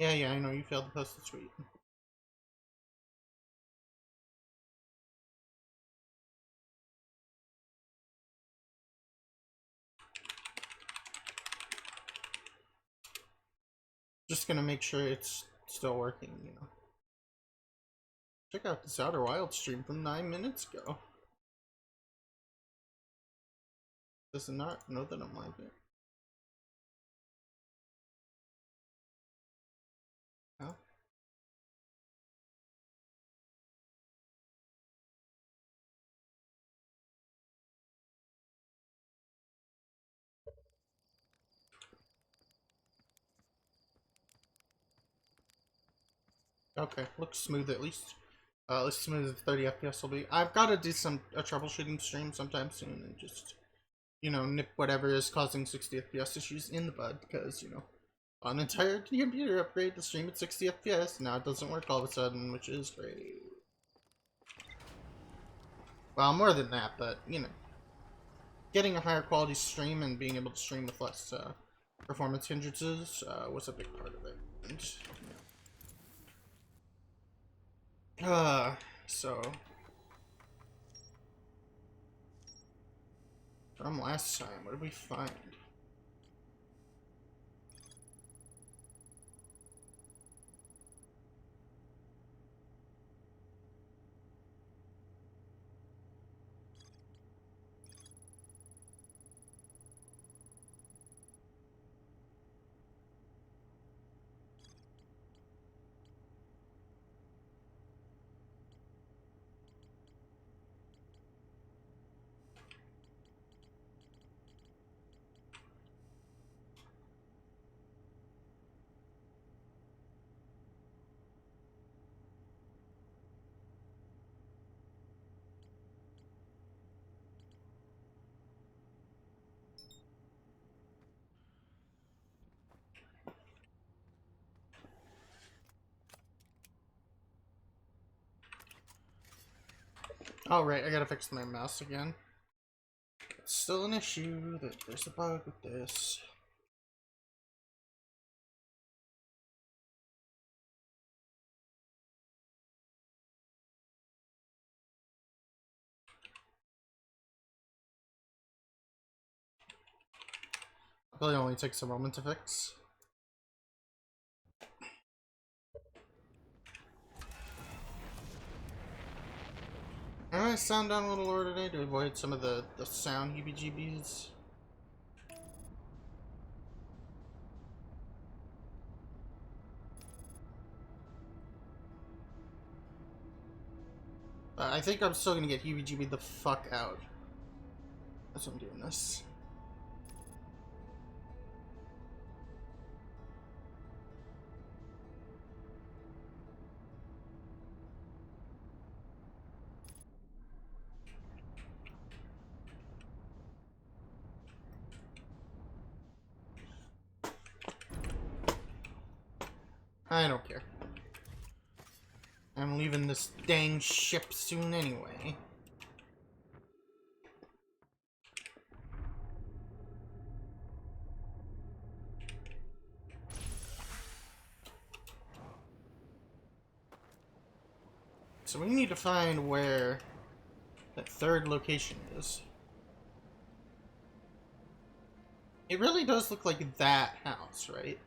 Yeah, I know you failed to post the tweet. Just gonna make sure it's still working, you know. Check out this Outer Wild stream from 9 minutes ago. Does it not know that I'm live yet? No? Okay, looks smooth at least. As smooth as 30 FPS will be. I've got to do a troubleshooting stream sometime soon and just, you know, nip whatever is causing 60 FPS issues in the bud, because, you know, an entire computer upgrade to stream at 60 FPS, now it doesn't work all of a sudden, which is great. Well, more than that, but, you know, getting a higher quality stream and being able to stream with less performance hindrances was a big part of it. And, so from last time, what did we find? Oh, right, I gotta fix my mouse again. It's still an issue that there's a bug with this. It really only takes a moment to fix. I might sound down a little lower today to avoid some of the sound heebie-jeebies. I think I'm still gonna get heebie-jeebied the fuck out. That's why I'm doing this. I don't care. I'm leaving this dang ship soon anyway. So we need to find where that third location is. It really does look like that house, right?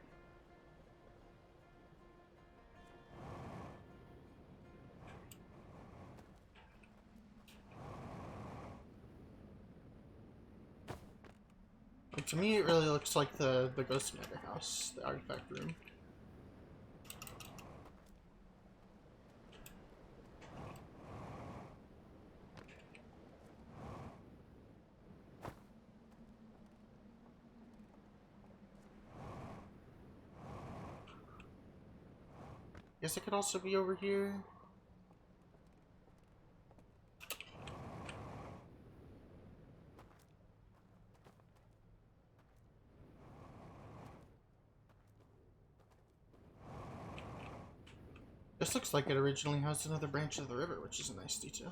But to me, it really looks like the Ghost Matter house, the artifact room. Guess it could also be over here. This looks like it originally housed another branch of the river, which is a nice detail.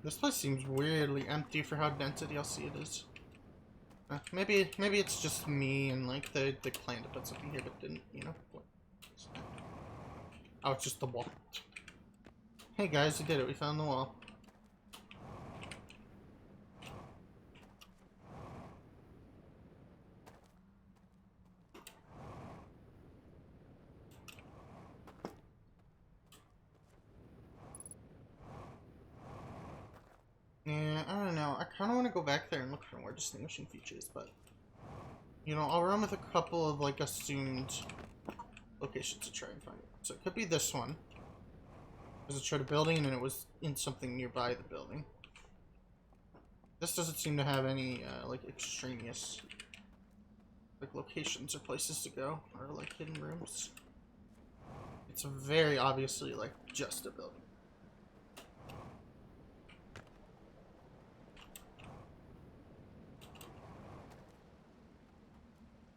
This place seems weirdly empty for how dense a DLC it is. Maybe it's just me and like they planned to put something here but didn't, you know? Oh, it's just the wall. Hey guys, we did it. We found the wall. Yeah, I don't know. I kind of want to go back there and look for more distinguishing features, but you know, I'll run with a couple of like assumed locations to try and find it. So it could be this one. Because I tried a building and it was in something nearby the building. This doesn't seem to have any like extraneous like locations or places to go or like hidden rooms. It's very obviously like just a building.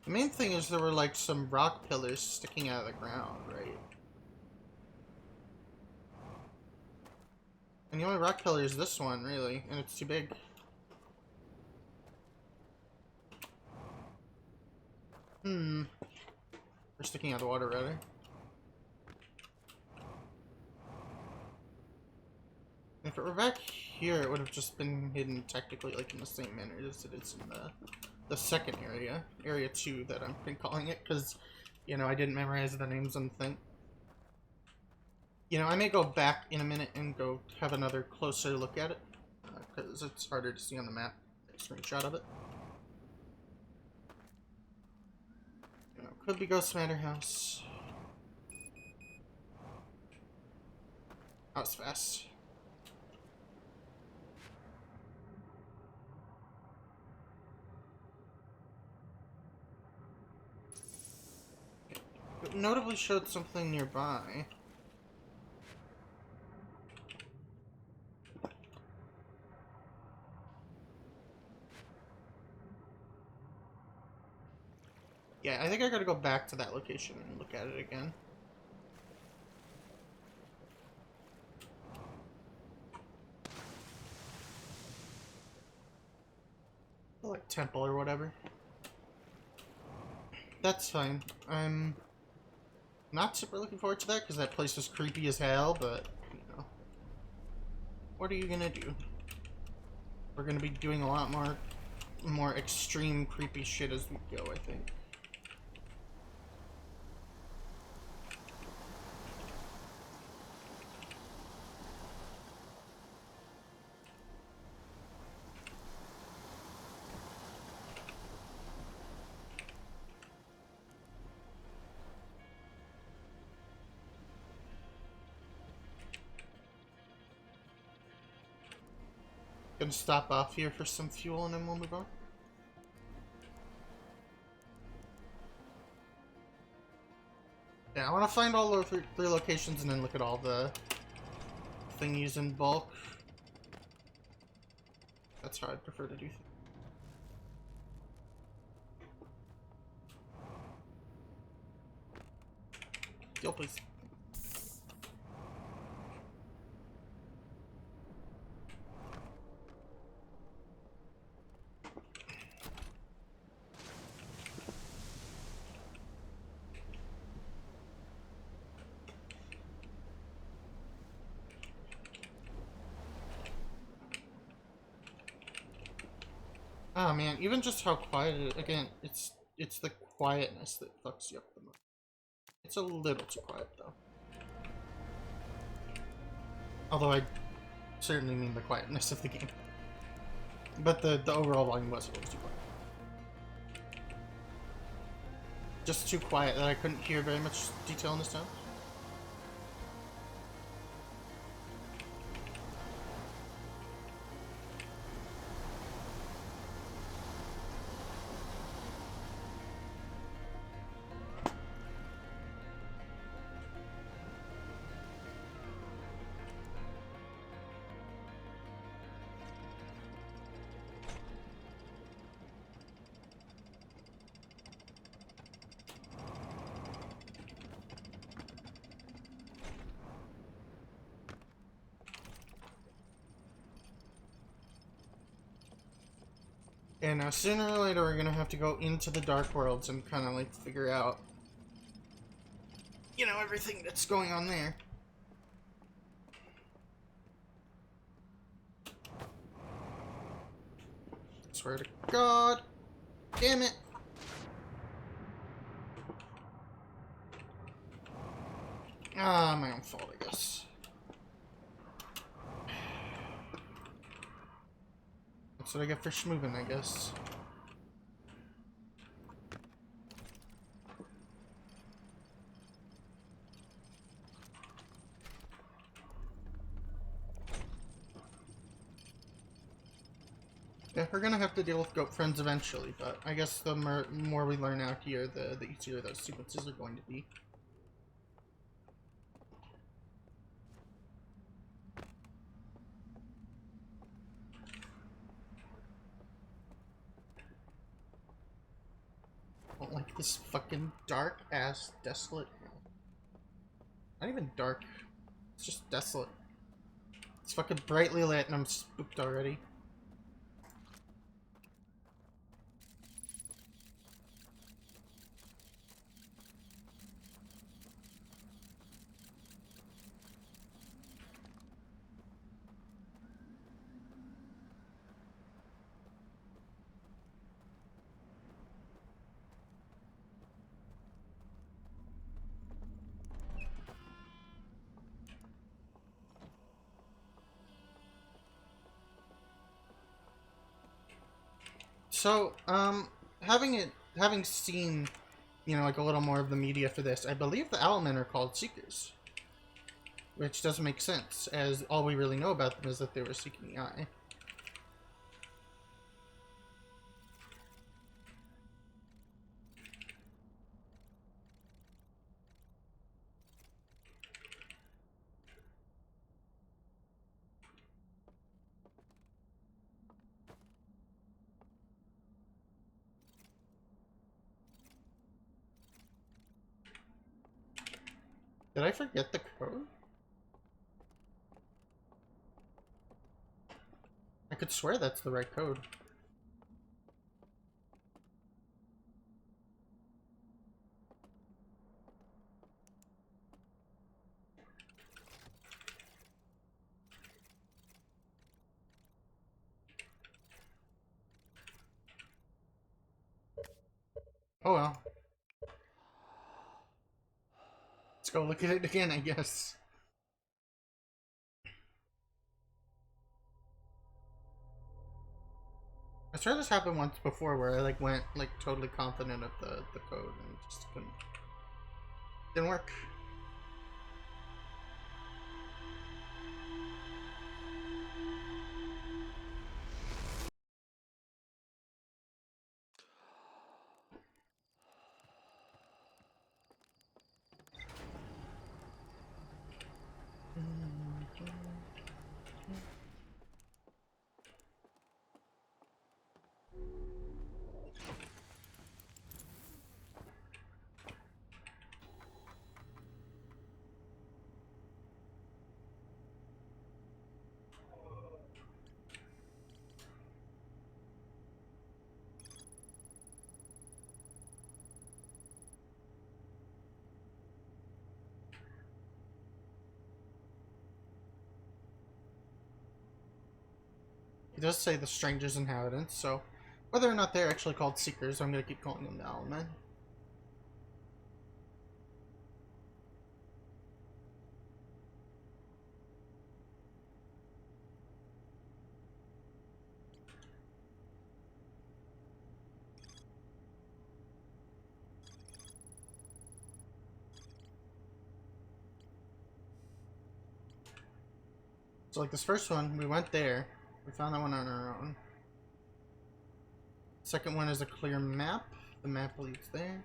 The main thing is there were like some rock pillars sticking out of the ground, right? And the only rock pillar is this one, really, and it's too big. They're sticking out of the water, rather. If it were back here, it would have just been hidden technically like in the same manner as it is in the second area. Area 2 that I've been calling it, because, you know, I didn't memorize the names on the thing. You know, I may go back in a minute and go have another closer look at it, because it's harder to see on the map. A screenshot of it. You know, could be Ghost Manor House. That was fast. It notably showed something nearby. Yeah, I think I gotta go back to that location and look at it again. Like temple or whatever. That's fine. I'm not super looking forward to that because that place was creepy as hell, but, you know. What are you gonna do? We're gonna be doing a lot more extreme creepy shit as we go, I think. Gonna stop off here for some fuel and then we'll move on. Yeah, I want to find all the three locations and then look at all the thingies in bulk. That's how I'd prefer to do things. Deal, please. Oh man, even just how quiet it is. Again, it's the quietness that fucks you up the most. It's a little too quiet though. Although I certainly mean the quietness of the game. But the overall volume was a little too quiet. Just too quiet that I couldn't hear very much detail in the sound. And sooner or later, we're gonna have to go into the Dark Worlds and kind of like figure out, you know, everything that's going on there. Swear to God. Damn it. Ah, my own fault, I guess. That's what I get for schmoovin', I guess. Yeah, we're gonna have to deal with goat friends eventually, but I guess the more we learn out here, the easier those sequences are going to be. I don't like this fucking dark-ass, desolate hell. Not even dark. It's just desolate. It's fucking brightly lit and I'm spooked already. So, having seen, you know, like a little more of the media for this, I believe the Owlmen are called Seekers. Which doesn't make sense, as all we really know about them is that they were seeking the eye. Did I forget the code? I could swear that's the right code. Oh well. Let's go look at it again, I guess. I swear this happened once before where I like went like totally confident of the code and just couldn't. Didn't work. It does say the Stranger's Inhabitants, so whether or not they're actually called Seekers, I'm gonna keep calling them the Owlmen. So like this first one, we went there. We found that one on our own. Second one is a clear map. The map leads there.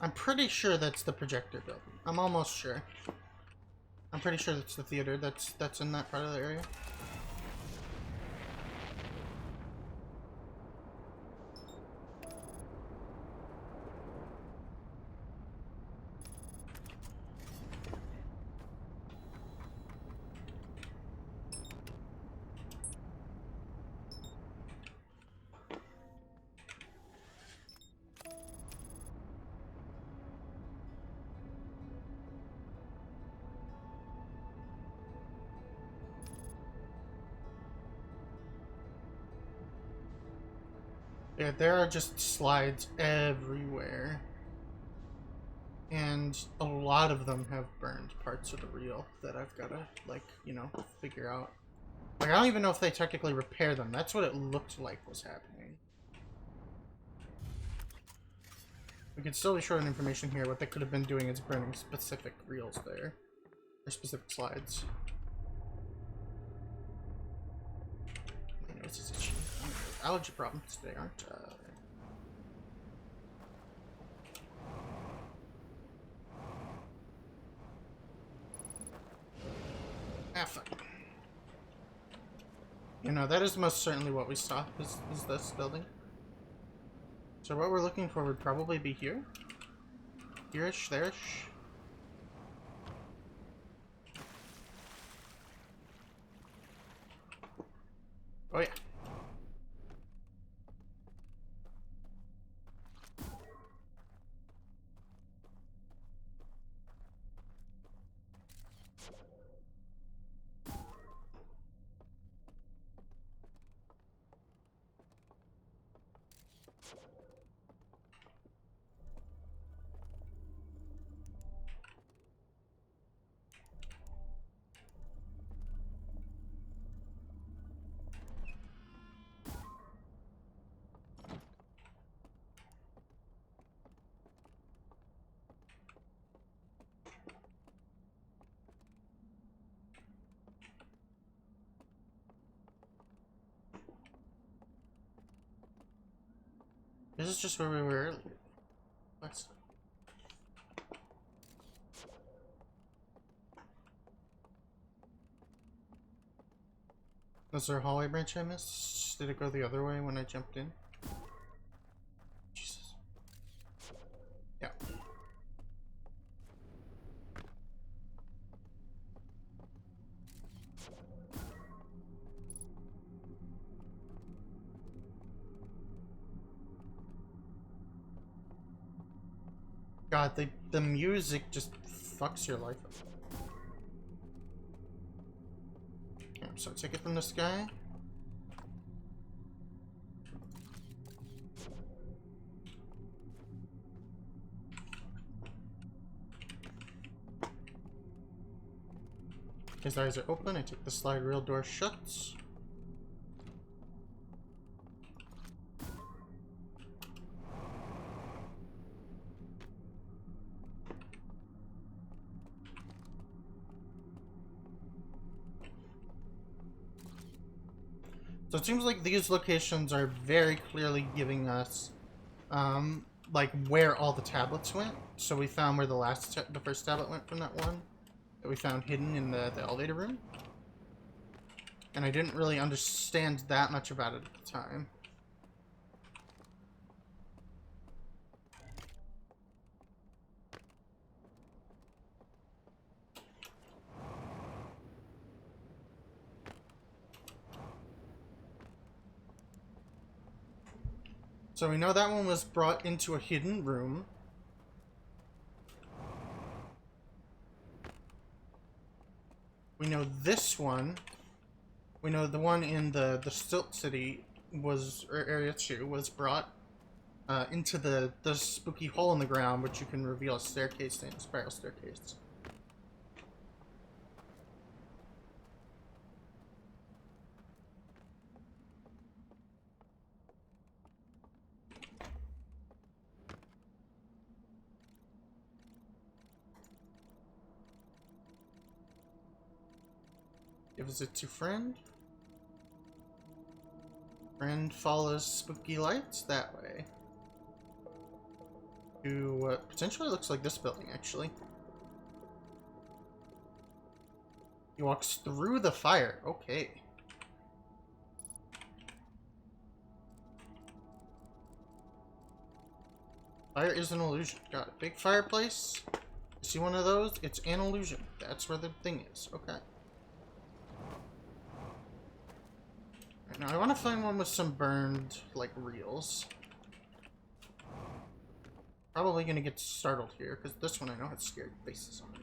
I'm pretty sure that's the projector building. I'm almost sure. I'm pretty sure that's the theater that's in that part of the area. Yeah, there are just slides everywhere. And a lot of them have burned parts of the reel that I've got to, like, you know, figure out. Like, I don't even know if they technically repair them. That's what it looked like was happening. We can still be short on information here. What they could have been doing is burning specific reels there. Or specific slides. My nose is itchy. Allergy problems today, aren't Ah, fuck. You know, that is most certainly what we saw, is this building. So what we're looking for would probably be here. Here-ish, there-ish. Oh yeah. This is just where we were earlier. Let's... Was there a hallway branch I missed? Did it go the other way when I jumped in? Jesus. Yeah. God, the music just fucks your life up. Okay, so take it from this guy. His eyes are open. I take the slide rail door shut. So it seems like these locations are very clearly giving us, like where all the tablets went. So we found where the first tablet went from that one that we found hidden in the elevator room. And I didn't really understand that much about it at the time. So we know that one was brought into a hidden room. We know this one. We know the one in the Stilt City was, or Area 2, was brought into the spooky hole in the ground, which you can reveal a staircase in, a spiral staircase. Gives it to friend. Friend follows spooky lights that way. To what potentially looks like this building, actually. He walks through the fire. Okay. Fire is an illusion. Got a big fireplace. See one of those? It's an illusion. That's where the thing is. Okay. Right, now I want to find one with some burned, like, reels. Probably gonna get startled here, because this one I know has scared faces on it.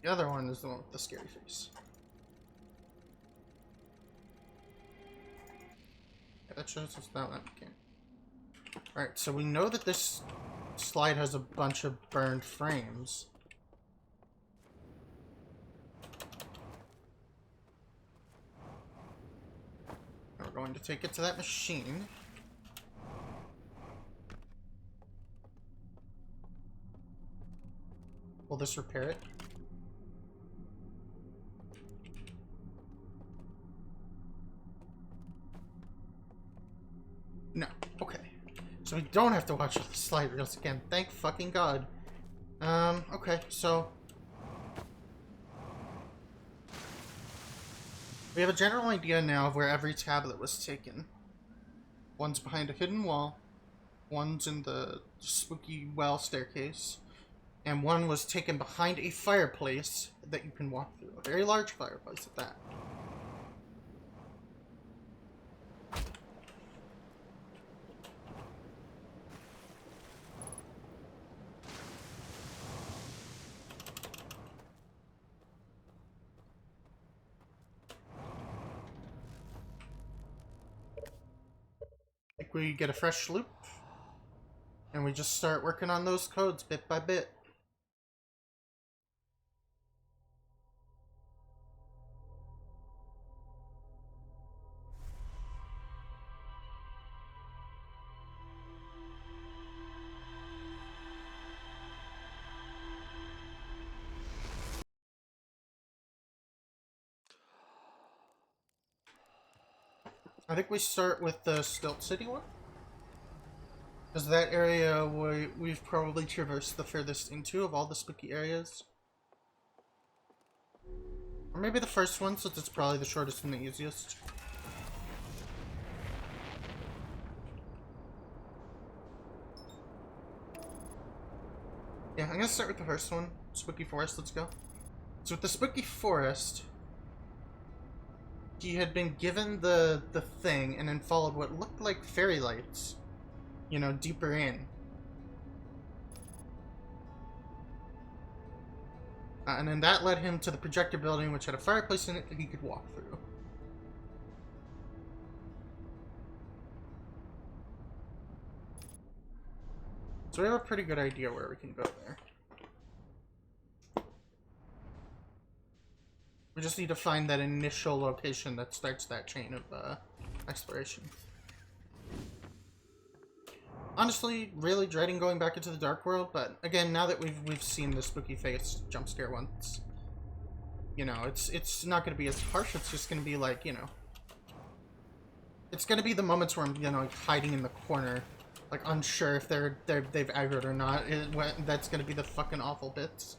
The other one is the one with the scary face. Yeah, that shows us that one. Okay. Alright, so we know that this slide has a bunch of burned frames. We're going to take it to that machine. Will this repair it? No. Okay. So we don't have to watch the slide reels again. Thank fucking God. Okay, so... we have a general idea now of where every tablet was taken. One's behind a hidden wall, one's in the spooky well staircase, and one was taken behind a fireplace that you can walk through. A very large fireplace at that. I think we get a fresh loop, and we just start working on those codes bit by bit. I think we start with the Stilt City one. Because that area we've probably traversed the furthest into of all the spooky areas. Or maybe the first one, since it's probably the shortest and the easiest. Yeah, I'm gonna start with the first one. Spooky Forest, let's go. So with the Spooky Forest, he had been given the thing and then followed what looked like fairy lights, you know, deeper in. And then that led him to the projector building, which had a fireplace in it that he could walk through. So we have a pretty good idea where we can go there. We just need to find that initial location that starts that chain of exploration. Honestly, really dreading going back into the Dark World, but again, now that we've seen the spooky face jump scare once, you know, it's not going to be as harsh. It's just going to be like, you know, it's going to be the moments where I'm, you know, like hiding in the corner, like unsure if they've aggroed or not. That's going to be the fucking awful bits.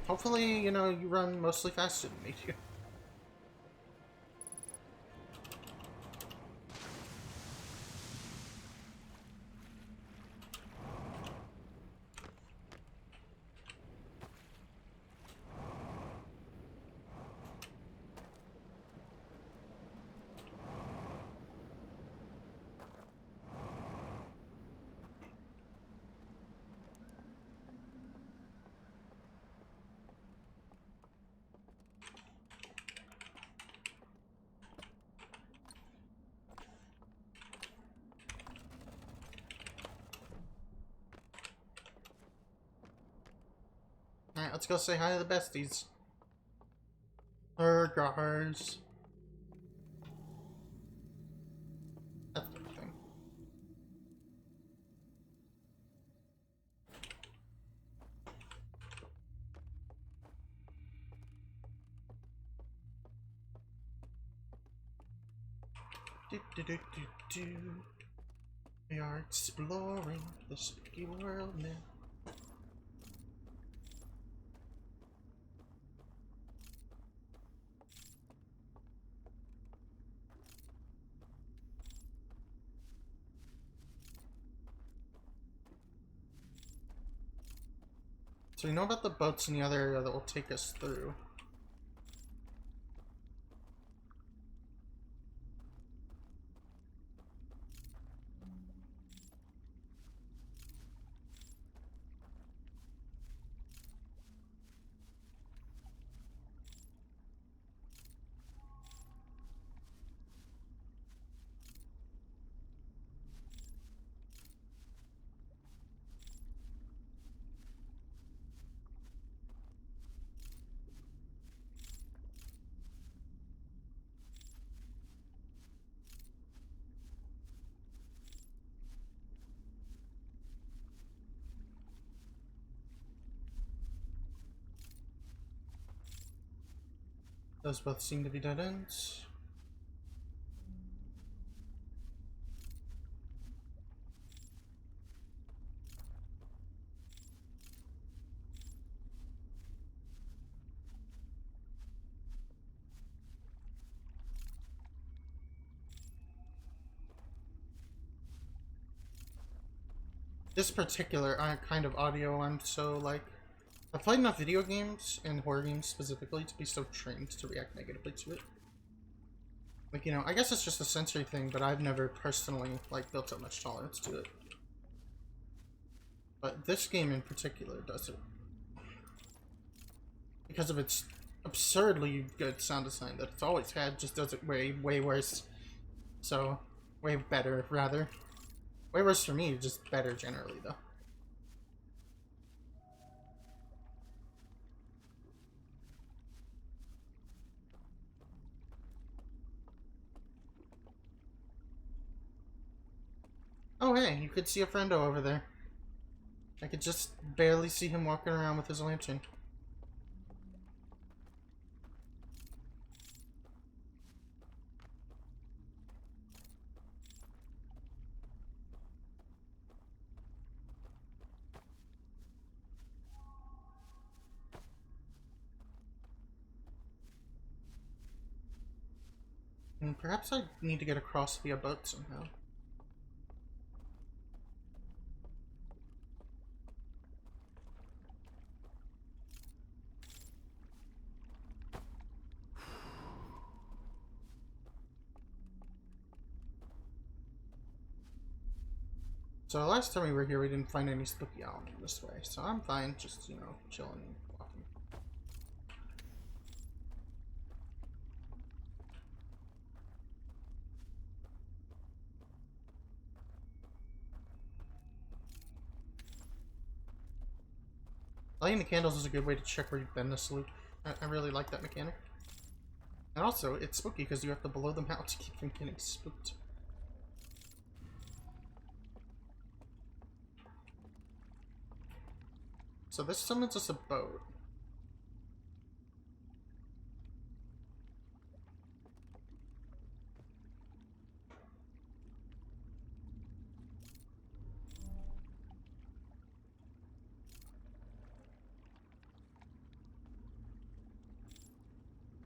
Hopefully, you know, you run mostly faster than me do. Alright, let's go say hi to the besties. Burgers. That's the thing. Do. We are exploring the spooky world now. So we know about the boats in the other area that will take us through. Those both seem to be dead ends. This particular kind of audio, I'm so like... I've played enough video games, and horror games specifically, to be so trained to react negatively to it. Like, you know, I guess it's just a sensory thing, but I've never personally, like, built up much tolerance to it. But this game in particular does it. Because of its absurdly good sound design that it's always had, just does it way, way worse. So, way better, rather. Way worse for me, just better generally, though. Oh hey, you could see a friendo over there. I could just barely see him walking around with his lantern. And perhaps I need to get across via boat somehow. So last time we were here, we didn't find any spooky element this way, so I'm fine, just, you know, chilling and walking. Lighting the candles is a good way to check where you've been this loop. I really like that mechanic. And also, it's spooky because you have to blow them out to keep from getting spooked. So this summons us a boat.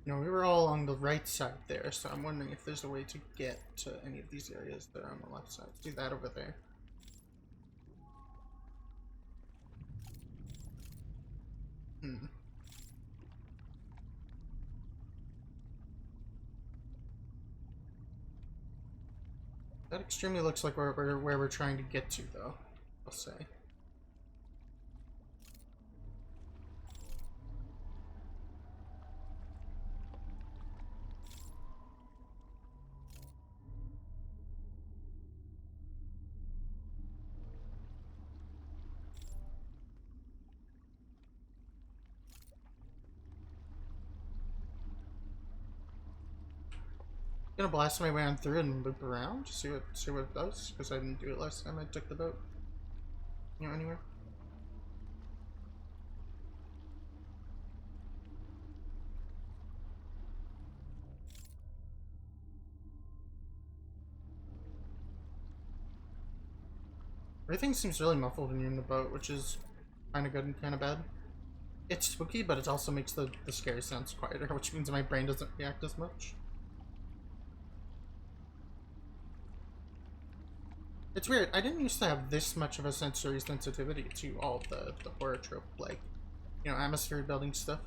You know, we were all on the right side there, so I'm wondering if there's a way to get to any of these areas that are on the left side. Let's do that over there. That extremely looks like where we're trying to get to, though, I'll say. Gonna blast my way on through and loop around, see what it does, because I didn't do it last time I took the boat. You know, anywhere. Everything seems really muffled when you're in the boat, which is kind of good and kind of bad. It's spooky, but it also makes the scary sounds quieter, which means my brain doesn't react as much. It's weird, I didn't used to have this much of a sensory sensitivity to all of the horror trope, like, you know, atmosphere building stuff.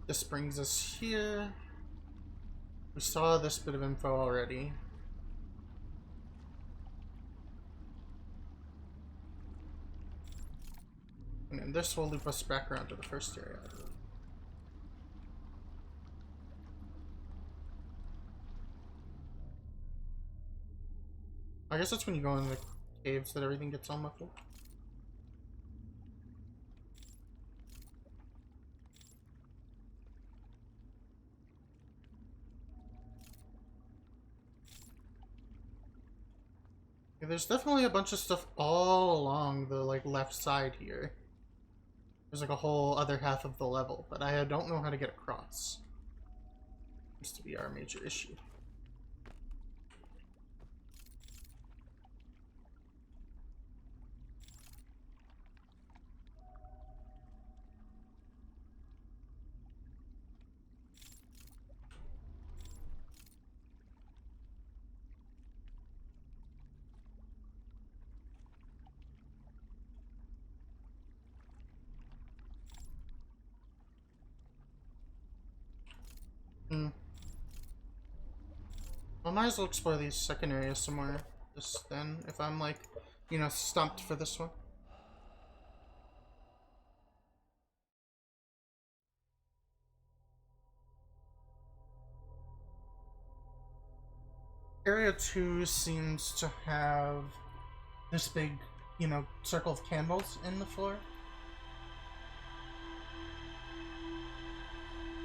This brings us here. We saw this bit of info already. And then this will loop us back around to the first area. I guess that's when you go in the caves that everything gets all muffled. Okay, there's definitely a bunch of stuff all along the like left side here. There's like a whole other half of the level, but I don't know how to get across. Seems to be our major issue. Hmm. I might as well explore these second areas some more. Just then, if I'm like, you know, stumped for this one. Area 2 seems to have this big, you know, circle of candles in the floor.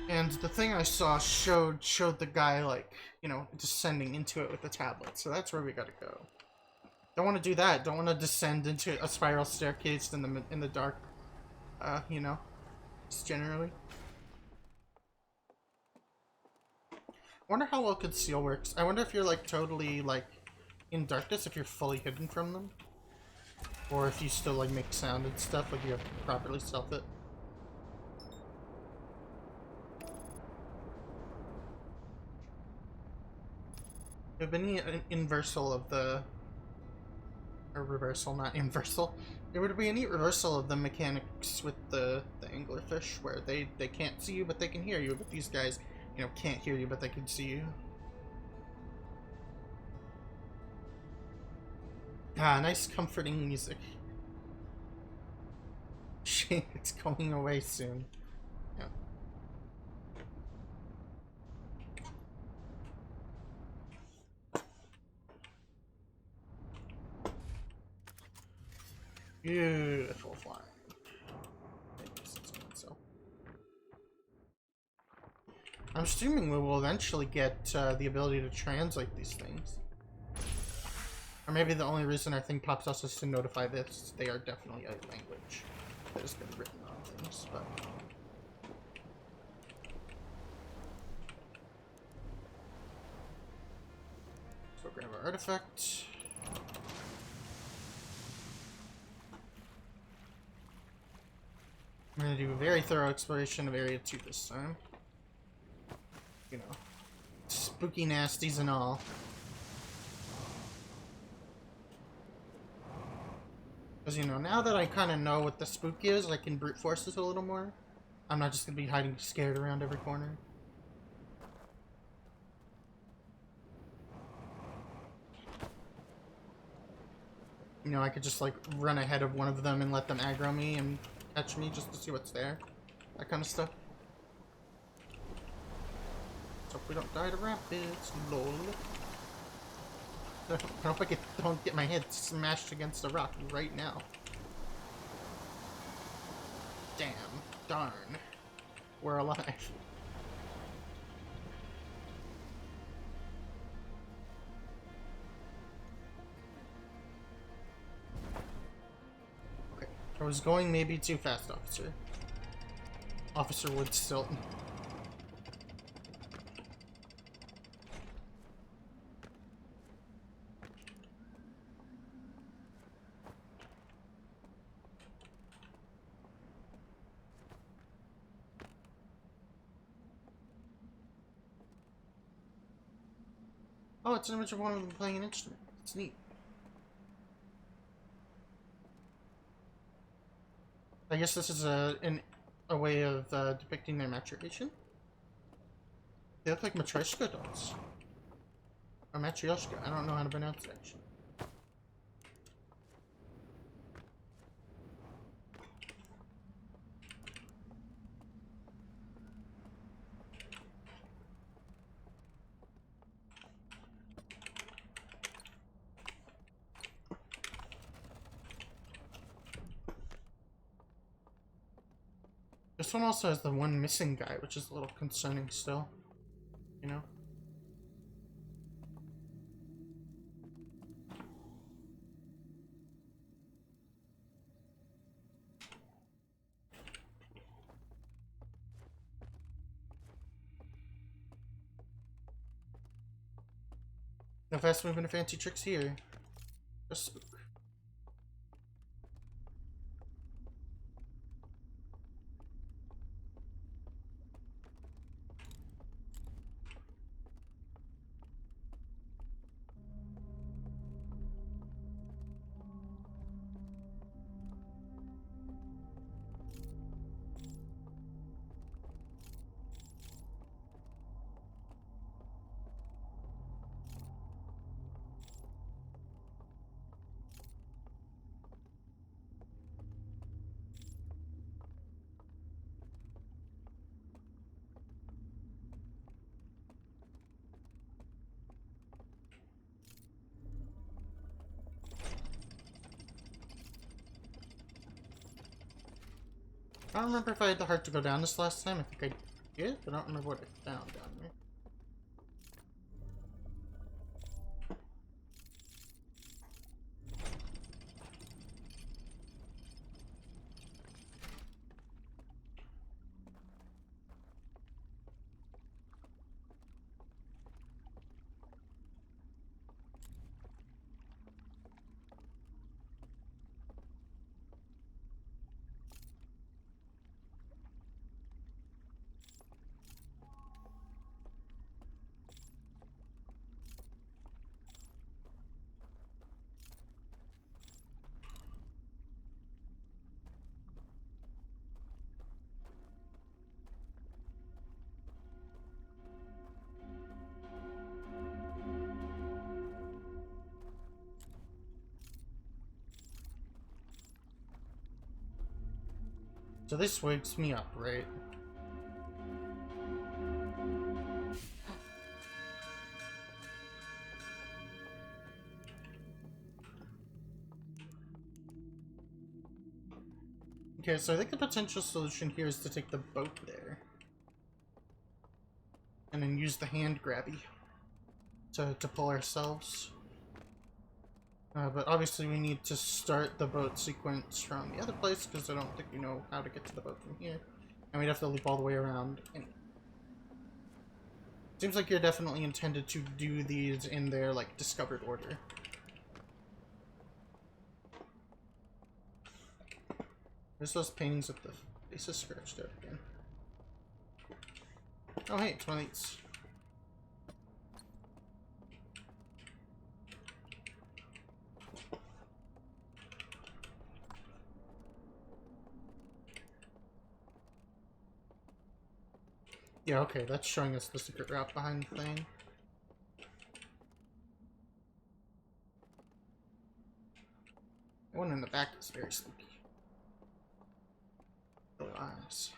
And the thing I saw showed the guy, like, you know, descending into it with the tablet. So that's where we gotta go. Don't want to do that. Don't want to descend into a spiral staircase in the dark. You know, just generally. I wonder how well conceal works. I wonder if you're like totally like in darkness, if you're fully hidden from them, or if you still like make sound and stuff, like you have to properly stealth it. It would be an inversal of the, or reversal, not inversal. It would be a neat reversal of the mechanics with the anglerfish, where they can't see you but they can hear you, but these guys, you know, can't hear you but they can see you. Ah, nice comforting music. Shame it's going away soon. Yeah. Beautiful flying. I'm assuming we will eventually get the ability to translate these things. Or maybe the only reason our thing pops us is to notify this. They are definitely a language that has been written on things, but... So grab our artifact. I'm gonna do a very thorough exploration of Area 2 this time. You know, spooky nasties and all. Because, you know, now that I kind of know what the spook is, I can brute force it a little more. I'm not just gonna be hiding scared around every corner. You know, I could just, like, run ahead of one of them and let them aggro me and catch me just to see what's there. That kind of stuff. So hope we don't die to rapids, lol. I hope I don't get my head smashed against a rock right now. Damn. Darn. We're alive. Okay. I was going maybe too fast, officer. Officer Woodstilton. Oh, it's an image of one of them playing an instrument. It's neat. I guess this is a way of depicting their maturation. They look like Matryoshka dolls. Or Matryoshka. I don't know how to pronounce it, actually. This one also has the one missing guy, which is a little concerning still. You know? No fast moving or fancy tricks here. Just spook. I don't remember if I had the heart to go down this last time. I think I did, but I don't remember what I found down there. So this wakes me up, right? Okay, so I think the potential solution here is to take the boat there. And then use the hand grabby to pull ourselves. But obviously we need to start the boat sequence from the other place, because I don't think we know how to get to the boat from here. And we'd have to loop all the way around. And seems like you're definitely intended to do these in their, like, discovered order. There's those paintings with the faces scratched out again. Oh hey, it's one of these. Yeah, okay, that's showing us the secret route behind the thing. The one in the back is very spooky. Little eyes.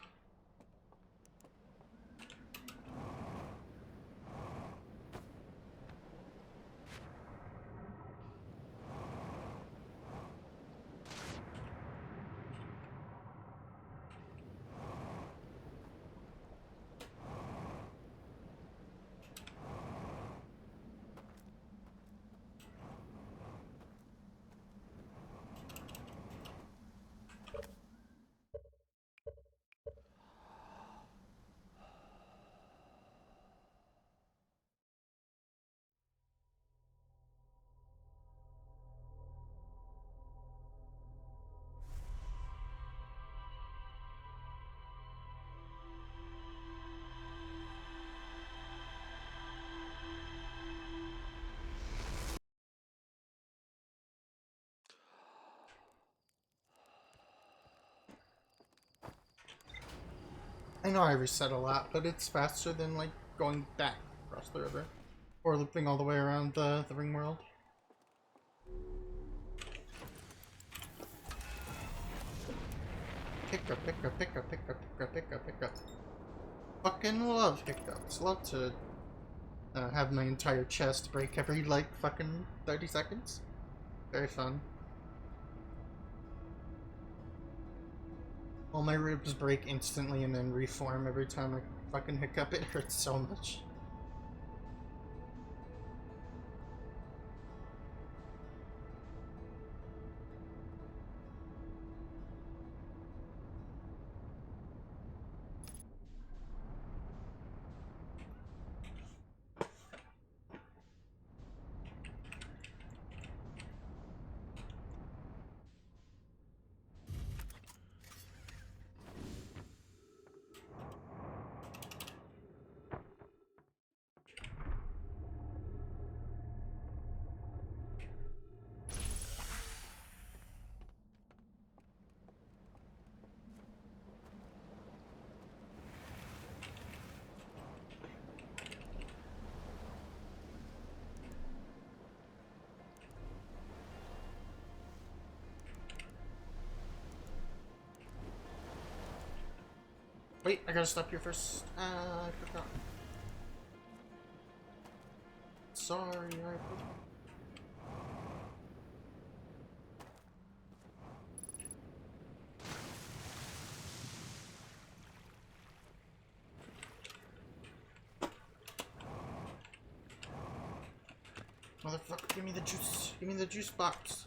I know I reset a lot, but it's faster than, like, going back across the river. Or looping all the way around the ring world. Hiccup, hiccup, hiccup, hiccup, hiccup, hiccup, hiccup. Fucking love hiccups. Love to have my entire chest break every, like, fucking 30 seconds. Very fun. All my ribs break instantly and then reform every time I fucking hiccup. It hurts so much. Wait, I gotta stop here first. I forgot. Sorry, I forgot. Motherfucker, give me the juice. Give me the juice box.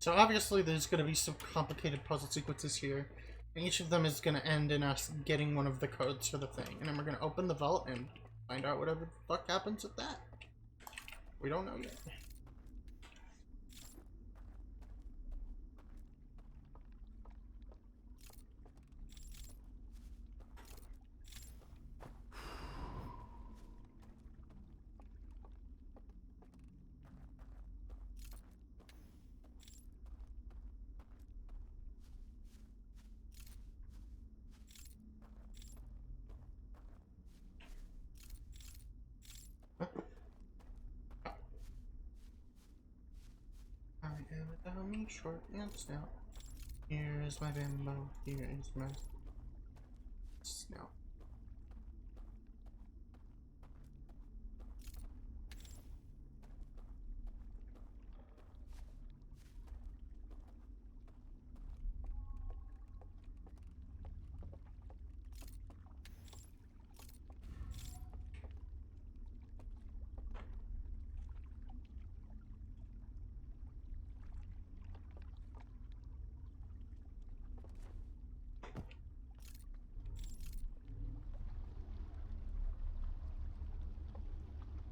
So obviously there's going to be some complicated puzzle sequences here, and each of them is going to end in us getting one of the codes for the thing, and then we're going to open the vault and find out whatever the fuck happens with that. We don't know yet. I am without me short and snout. Here is my bimbo, here is my snout.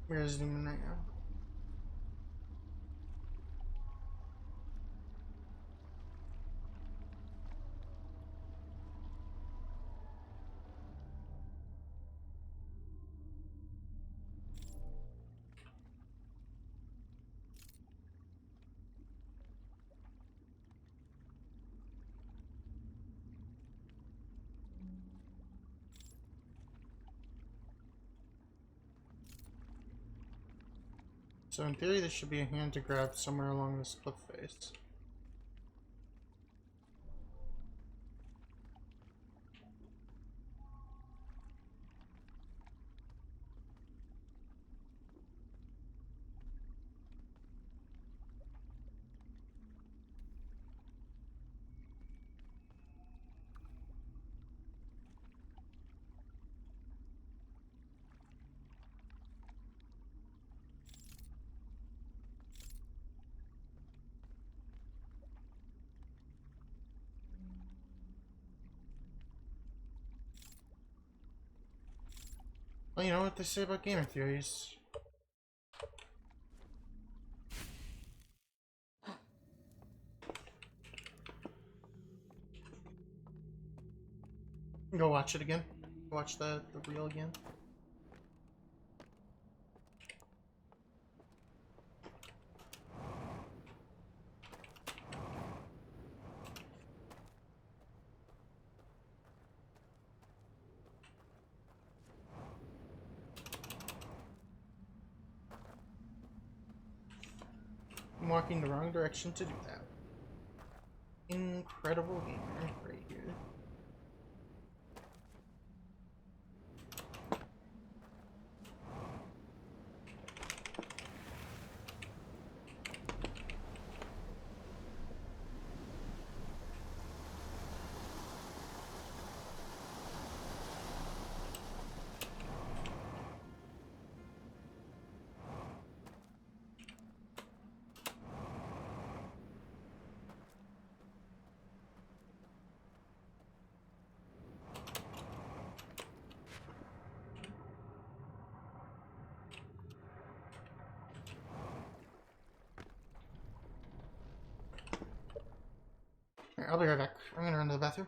Where is Newman right now? So in theory there should be a hand to grab somewhere along this cliff face. Well, you know what they say about gamer theories. Go watch it again. Watch the reel again. I'm walking the wrong direction to do that. Incredible gamer right here. Alright, I'll be right back. I'm gonna run to the bathroom.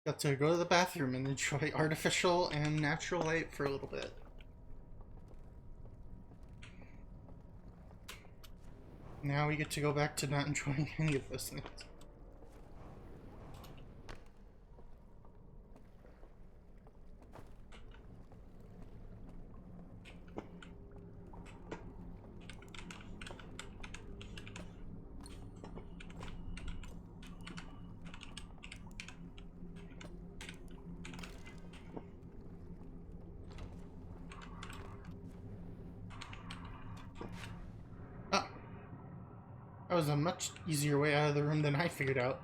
Got to go to the bathroom and enjoy artificial and natural light for a little bit. Now we get to go back to not enjoying any of those things. That was a much easier way out of the room than I figured out.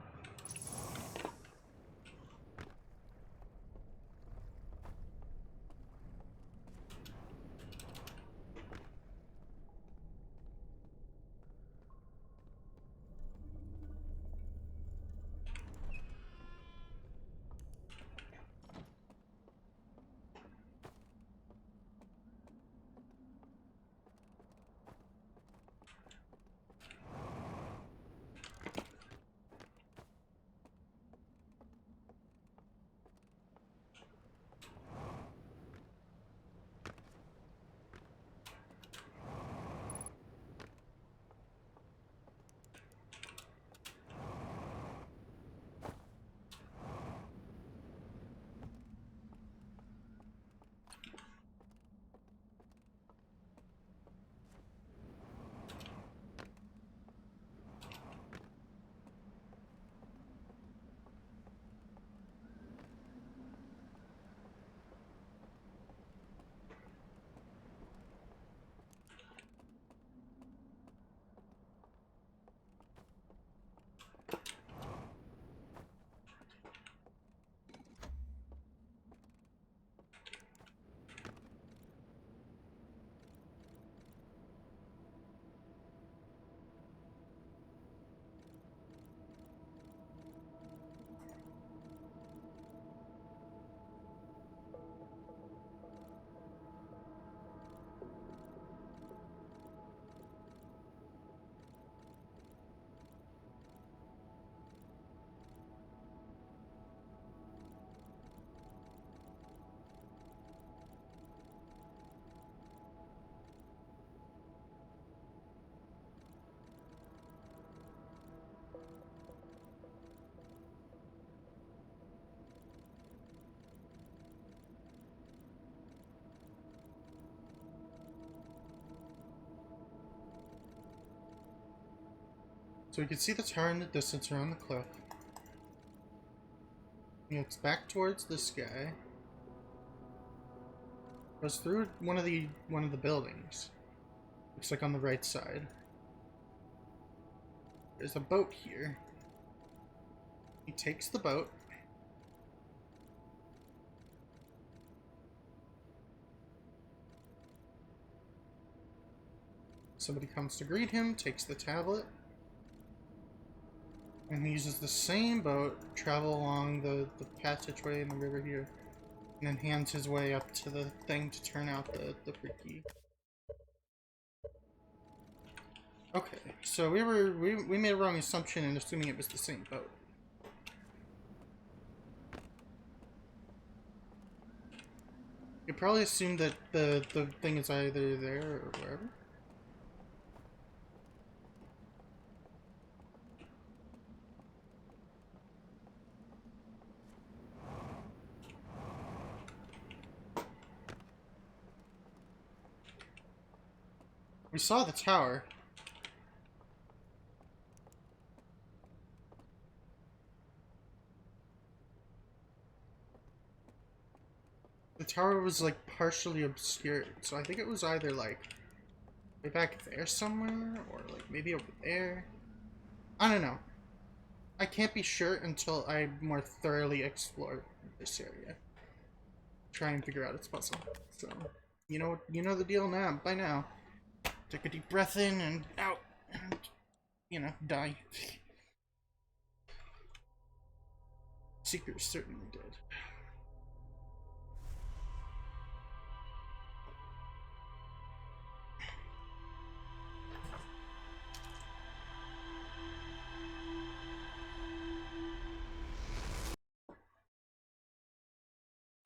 So we can see the tower in the distance around the cliff. He looks back towards this guy. Goes through one of the buildings. Looks like on the right side. There's a boat here. He takes the boat. Somebody comes to greet him, takes the tablet. And he uses the same boat, travel along the passageway in the river here, and then hands his way up to the thing to turn out the free key. Okay, so we made a wrong assumption in assuming it was the same boat. You probably assumed that the thing is either there or wherever. We saw the tower. The tower was like partially obscured, so I think it was either like way back there somewhere, or like maybe over there. I don't know. I can't be sure until I more thoroughly explore this area. Try and figure out its puzzle. So, you know the deal now. By now, take a deep breath in and out, and die. Seekers certainly did.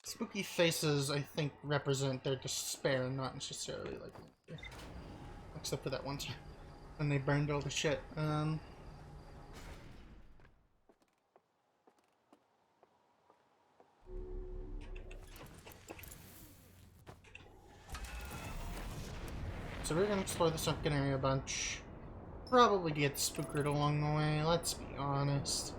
Spooky faces, I think, represent their despair, not necessarily like anger. Except for that one time when they burned all the shit. So we're gonna explore the sunken area a bunch. Probably get spookered along the way, let's be honest.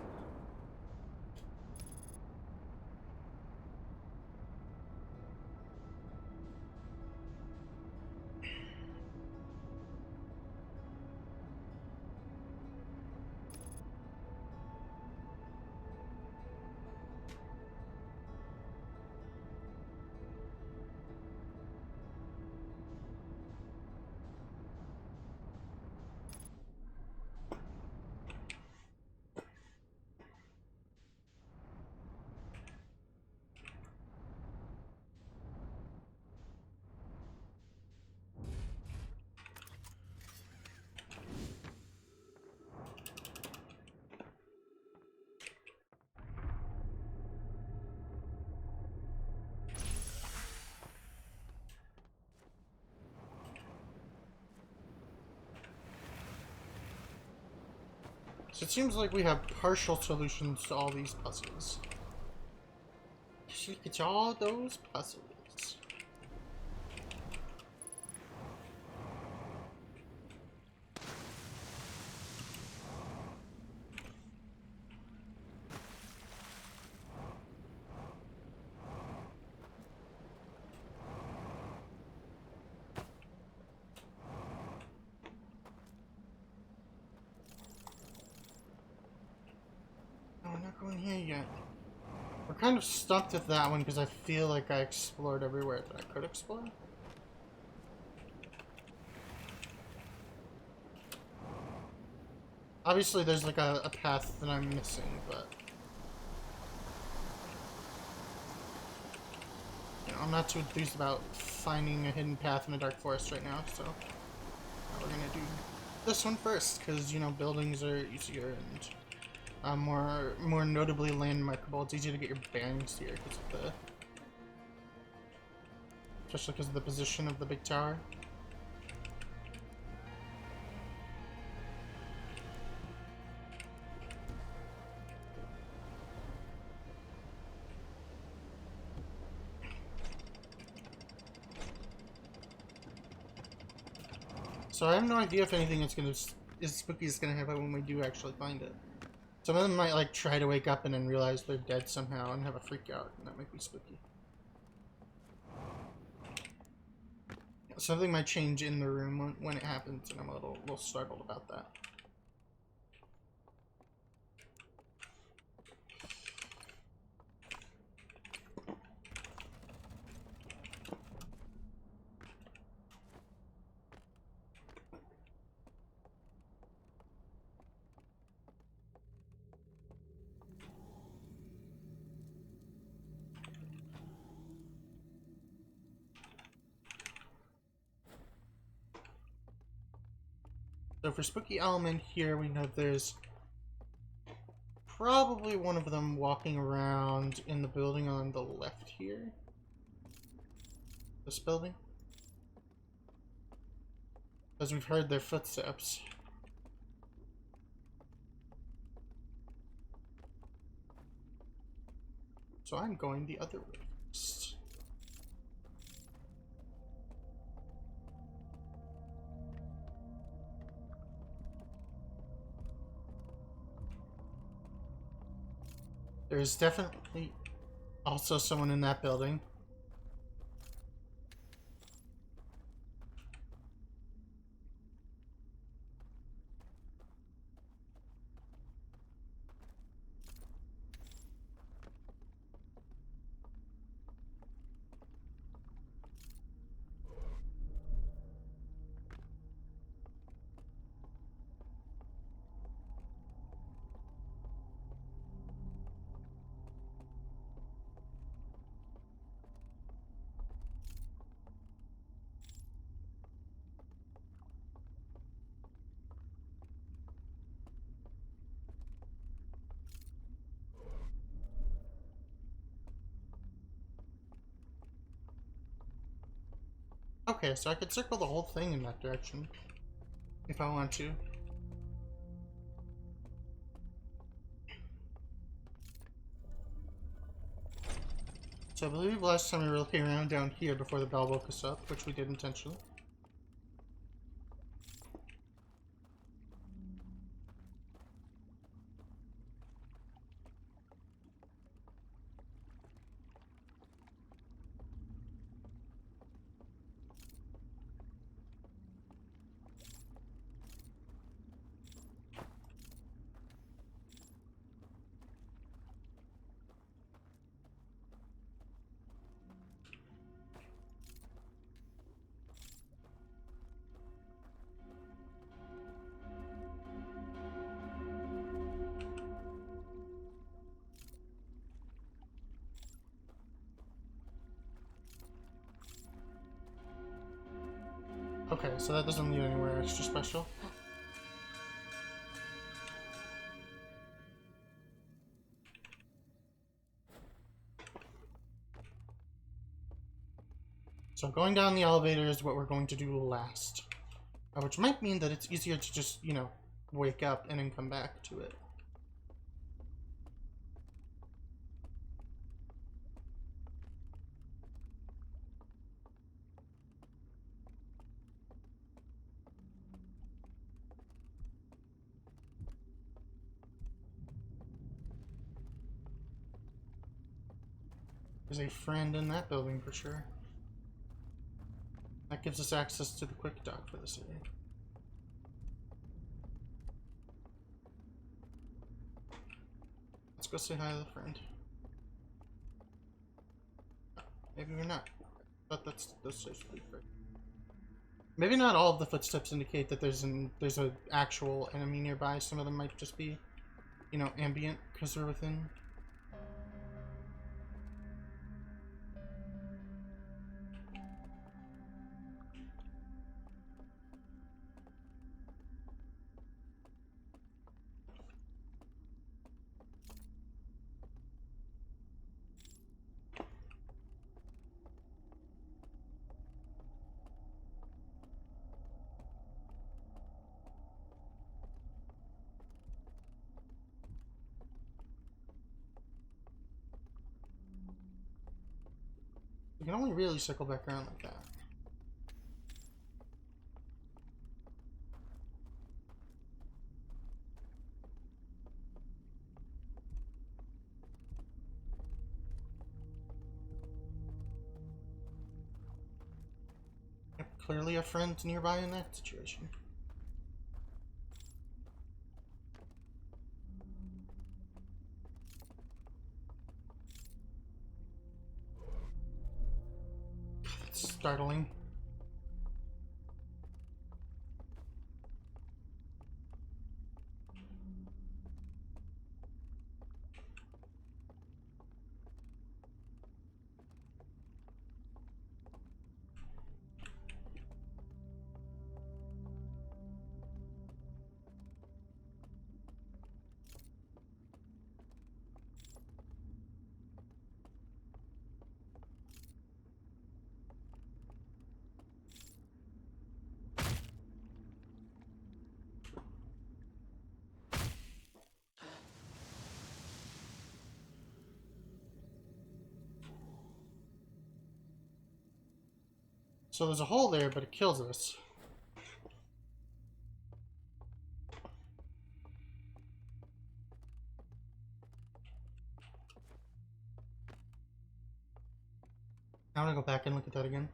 So it seems like we have partial solutions to all these puzzles. Look at all those puzzles. No, we're not going here yet. We're kind of stuck with that one because I feel like I explored everywhere that I could explore. Obviously there's like a path that I'm missing, but I'm not too enthused about finding a hidden path in a dark forest right now, so we're gonna do this one first, because buildings are easier and more notably landmarkable. It's easier to get your bearings here because of especially because of the position of the big tower. So I have no idea if anything is going to is spooky is gonna happen when we do actually find it. Some of them might like try to wake up and then realize they're dead somehow and have a freak out, and that might be spooky. Something might change in the room when it happens, and I'm a little startled about that. So for spooky element here, we know there's probably one of them walking around in the building on the left here. This building. Because we've heard their footsteps. So I'm going the other way first. There's definitely also someone in that building. Okay, so I could circle the whole thing in that direction if I want to. So I believe last time we were looking around down here before the bell woke us up, which we did intentionally. Okay, so that doesn't lead anywhere extra special. So going down the elevator is what we're going to do last. Which might mean that it's easier to just, you know, wake up and then come back to it. There's a friend in that building for sure. That gives us access to the quick dock for this area. Let's go say hi to the friend. Oh, maybe we're not. But that's supposed to be free. Maybe not all of the footsteps indicate that there's an actual enemy nearby. Some of them might just be, you know, ambient because they're within. You can only really circle back around like that. clearly a friend nearby in that situation. That's startling. So there's a hole there, but it kills us. I want to go back and look at that again.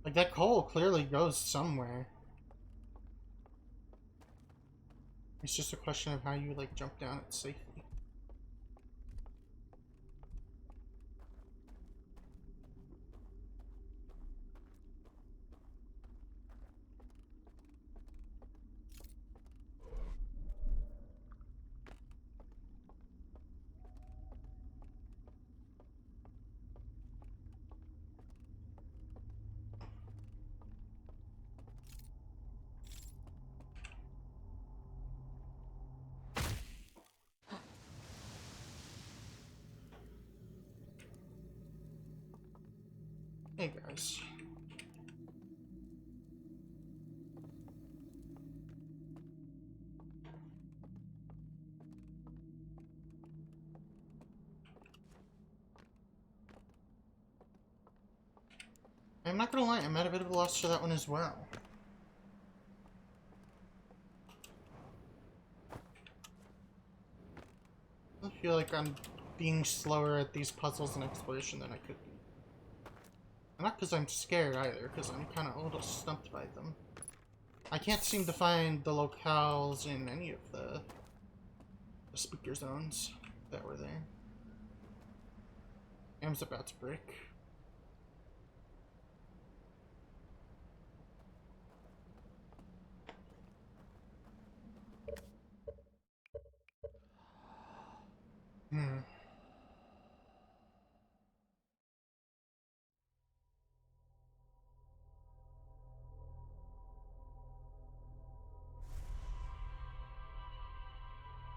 Like, that hole clearly goes somewhere. It's just a question of how you, like, jump down it safely. Hey, guys. I'm not gonna lie, I'm at a bit of a loss for that one as well. I feel like I'm being slower at these puzzles and exploration than I could be. Not because I'm scared either, because I'm kind of a little stumped by them. I can't seem to find the locales in any of the speaker zones that were there. Game's about to break.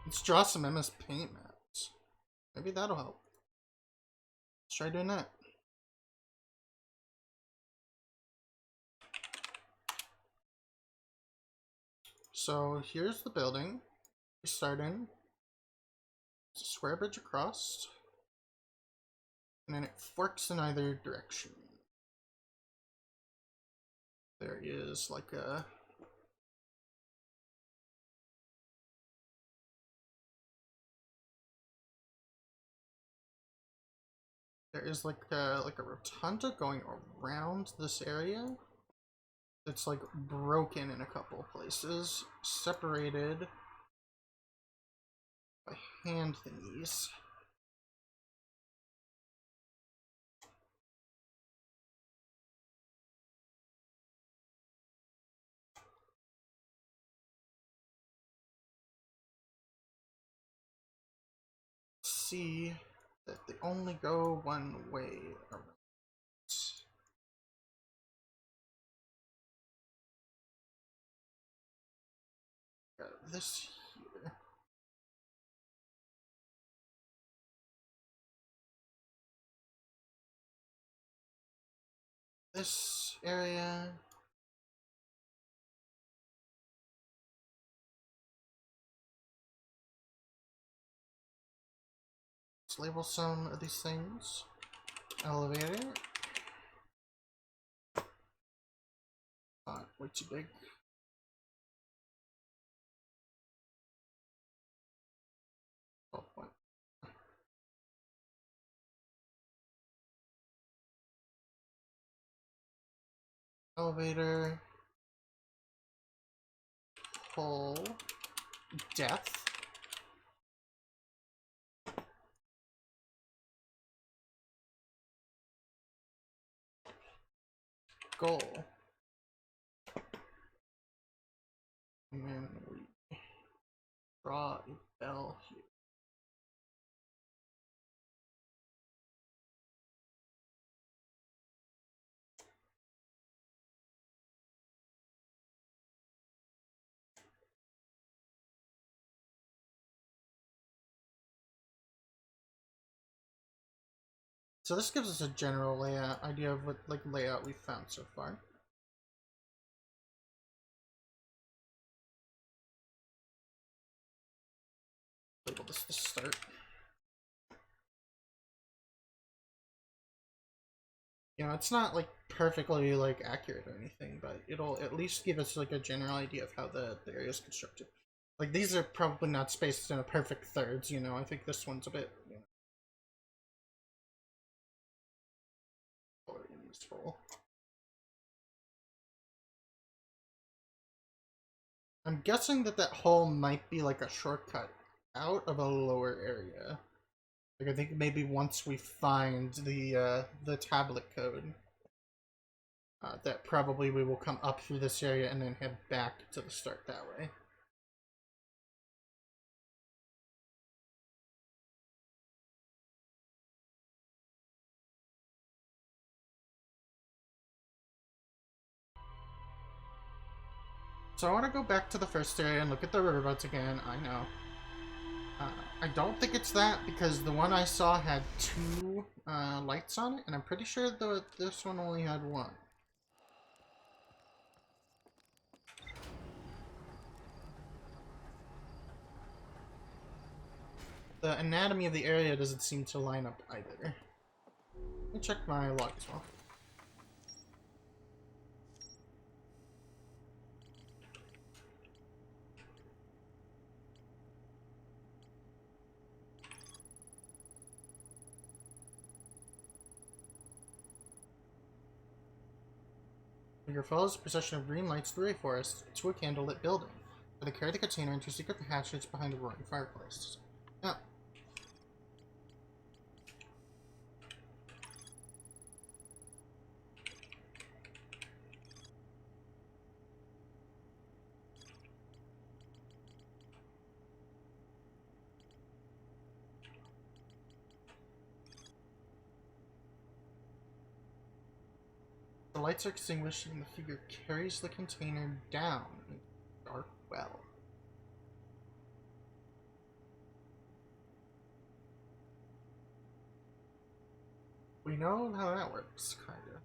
Let's draw some MS Paint maps. Maybe that'll help. Let's try doing that. So here's the building we start in. It's a square bridge across. And then it forks in either direction. There is like a... There is like a rotunda going around this area. It's like broken in a couple places, separated by hand thingies. See that they only go one way around. Got this here. This area. Let's label some of these things. Elevator. Way too big. Oh, what? Elevator. Hole. Death. Goal. And then we draw a bell here. So this gives us a general layout idea of what layout we've found so far. Label this the start. You know, it's not like perfectly like accurate or anything, but it'll at least give us like a general idea of how the area is constructed. Like these are probably not spaced in a perfect thirds, you know. I think this one's a bit, you know, useful. I'm guessing that that hole might be like a shortcut out of a lower area. Like I think maybe once we find the tablet code, that probably we will come up through this area and then head back to the start that way. So I want to go back to the first area and look at the riverboats again. I know. I don't think it's that because the one I saw had two lights on it, and I'm pretty sure this one only had one. The anatomy of the area doesn't seem to line up either. Let me check my log as well. Your follows a procession of green lights through a forest to a candlelit building, where they carry the container into secret passages behind a roaring fireplace. Now, the lights are extinguished and the figure carries the container down into a dark well. We know how that works, kinda.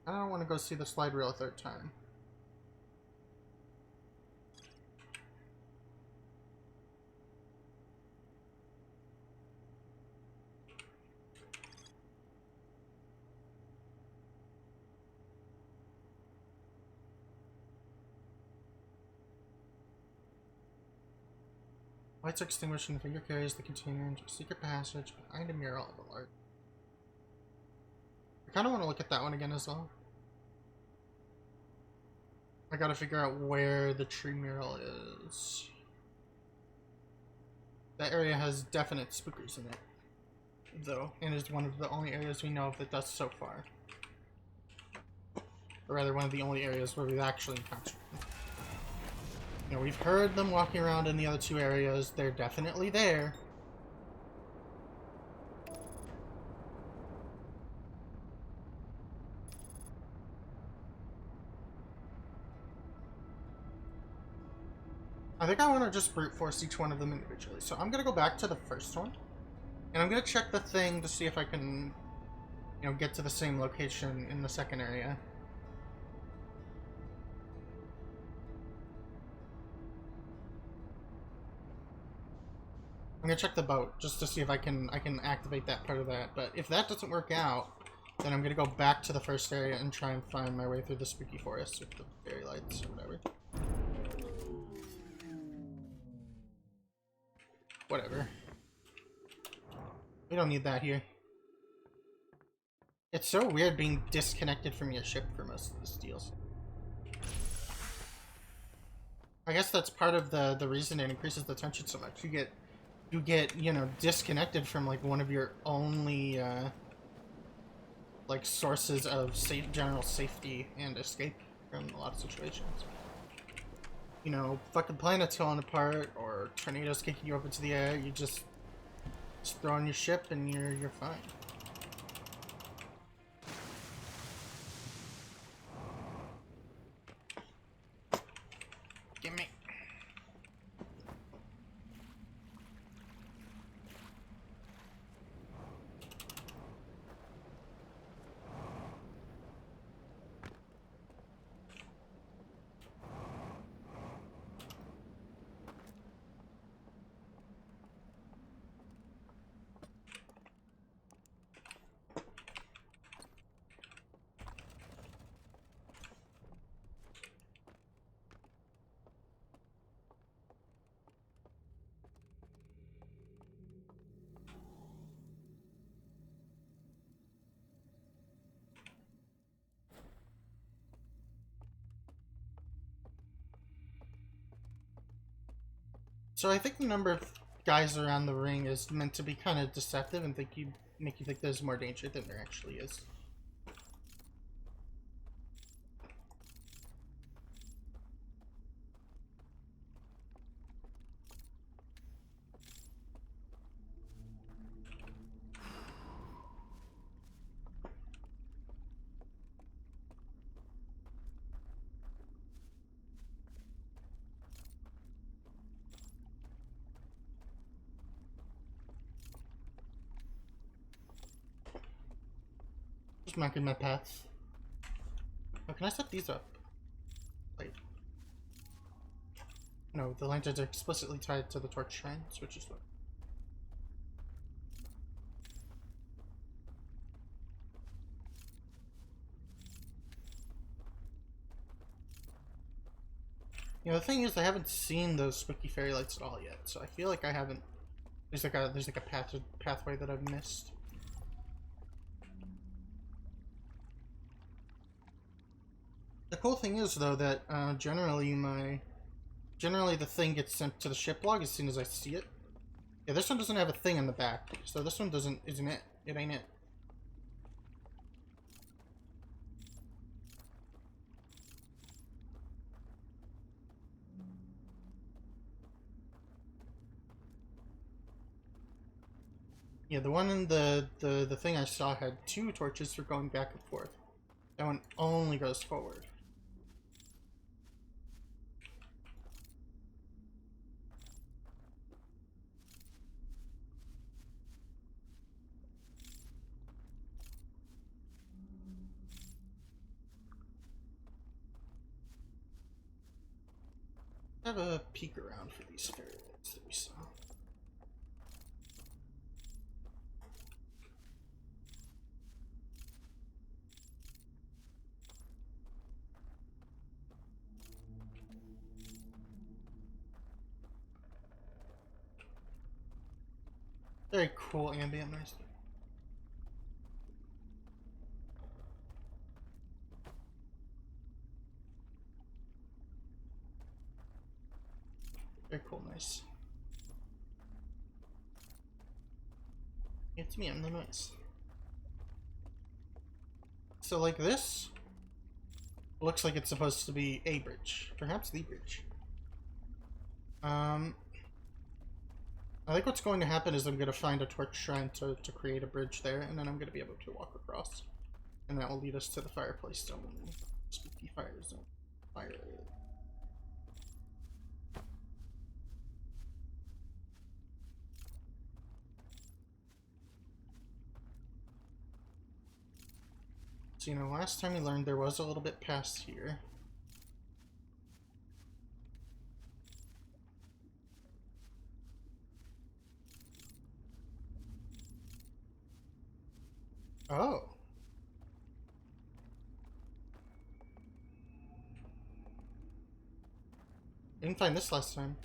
I don't want to go see the slide reel a third time. Lights are extinguished and the figure carries the container into a secret passage behind a mural of art. I kind of want to look at that one again as well. I gotta figure out where the tree mural is. That area has definite spookers in it, though, and is one of the only areas we know of that does so far. Or rather, one of the only areas where we've actually encountered them. You know, we've heard them walking around in the other two areas. They're definitely there. I think I want to just brute force each one of them individually. So I'm going to go back to the first one. And I'm going to check the thing to see if I can, you know, get to the same location in the second area. I'm going to check the boat just to see if I can activate that part of that. But if that doesn't work out, then I'm going to go back to the first area and try and find my way through the spooky forest with the fairy lights or whatever. Whatever. We don't need that here. It's so weird being disconnected from your ship for most of the deals. I guess that's part of the reason it increases the tension so much. You get, you know, disconnected from like one of your only like sources of general safety and escape from a lot of situations. You know, fucking planets falling apart or tornadoes kicking you up into the air, you just throw on your ship and you're fine. Gimme. So I think the number of guys around the ring is meant to be kind of deceptive and make you think there's more danger than there actually is. Just marking my path. Oh, can I set these up? Wait. No, the lanterns are explicitly tied to the torch shrines, which is what. You know, the thing is, I haven't seen those spooky fairy lights at all yet, so I feel like I haven't. There's like a pathway that I've missed. The cool thing is, though, that generally the thing gets sent to the ship log as soon as I see it. Yeah, this one doesn't have a thing in the back, so this one isn't it. It ain't it. Yeah, the one in the thing I saw had 2 torches for going back and forth. That one only goes forward. Have a peek around for these fairy lights that we saw. Very cool ambient noise. Very cool, nice. It's me, I'm the noise. So like this looks like it's supposed to be a bridge. Perhaps the bridge. I think what's going to happen is I'm going to find a torch shrine to create a bridge there, and then I'm going to be able to walk across. And that will lead us to the fireplace zone. Spooky fire zone. Fire. So, you know, last time we learned there was a little bit past here. Oh. Didn't find this last time.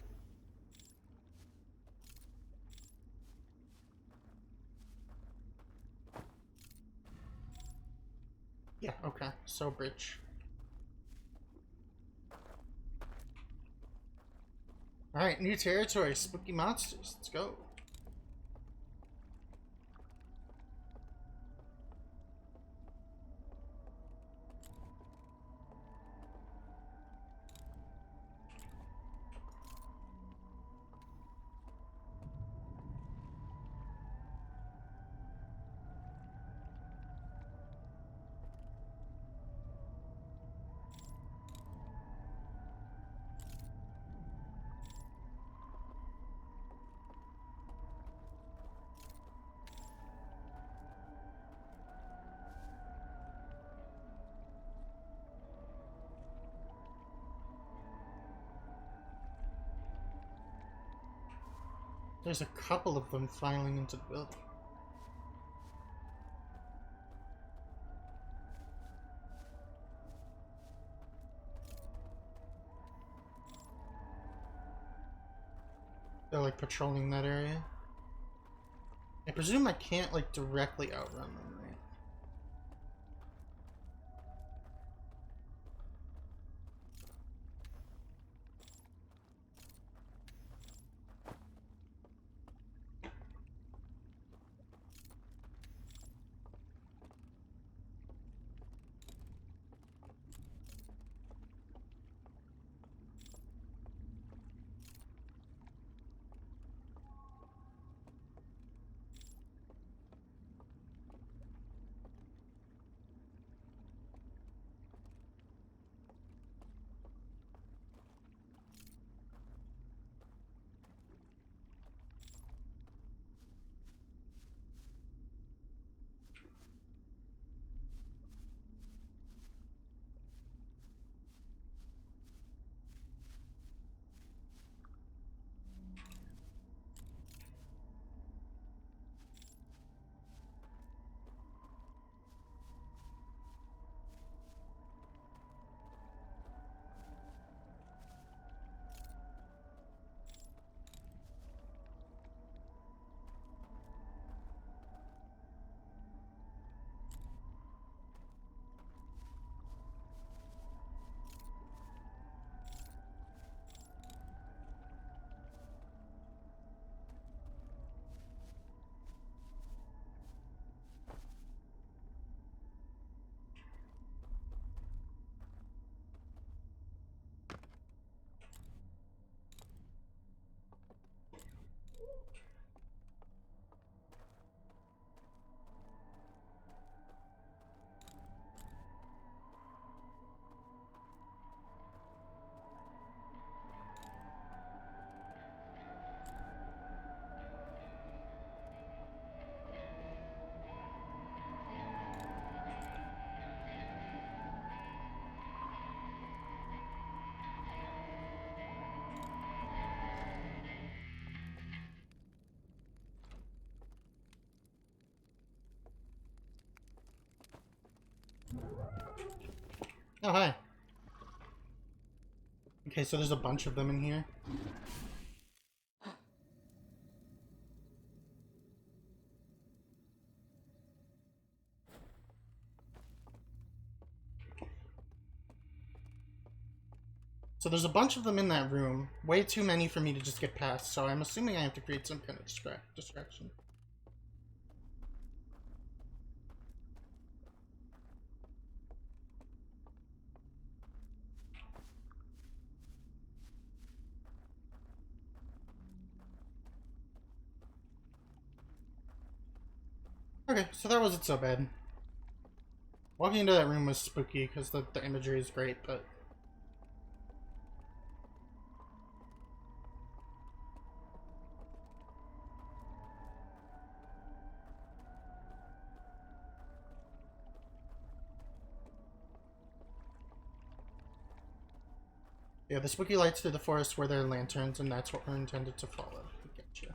Yeah, okay. So bridge. Alright, new territory. Spooky monsters. Let's go. There's a couple of them filing into the building. They're like patrolling that area. I presume I can't like directly outrun them, right? Oh, hi. Okay, so there's a bunch of them in here. So there's a bunch of them in that room. Way too many for me to just get past, so I'm assuming I have to create some kind of distraction. Okay, so that wasn't so bad. Walking into that room was spooky because the imagery is great, but... yeah, the spooky lights through the forest were their lanterns, and that's what we're intended to follow. Gotcha.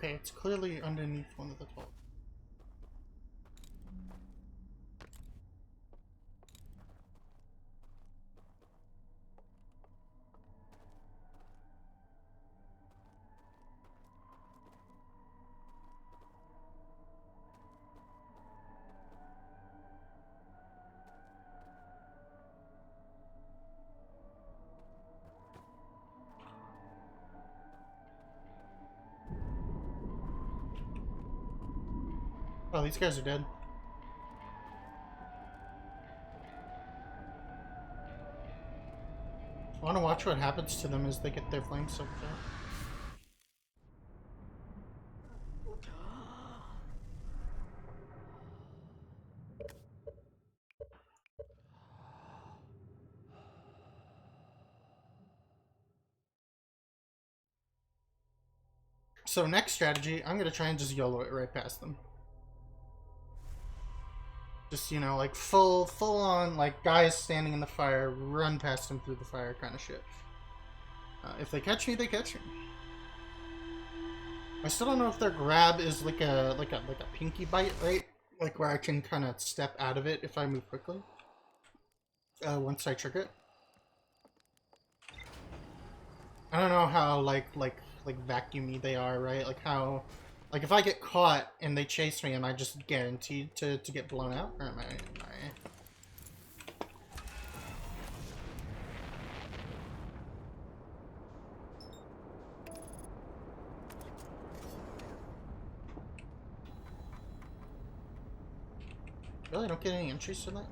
Okay, it's clearly underneath one of the tall. Oh, these guys are dead. I want to watch what happens to them as they get their flames soaked out. So next strategy, I'm going to try and just YOLO it right past them. Just, you know, like full on, like, guys standing in the fire, run past them through the fire kind of shit. If they catch me, they catch me. I still don't know if their grab is like a pinky bite, right? Like where I can kind of step out of it if I move quickly. Once I trigger it. I don't know how like vacuumy they are, right? Like how, like if I get caught and they chase me, am I just guaranteed to get blown out, or am I? Really, I don't get any entries for that.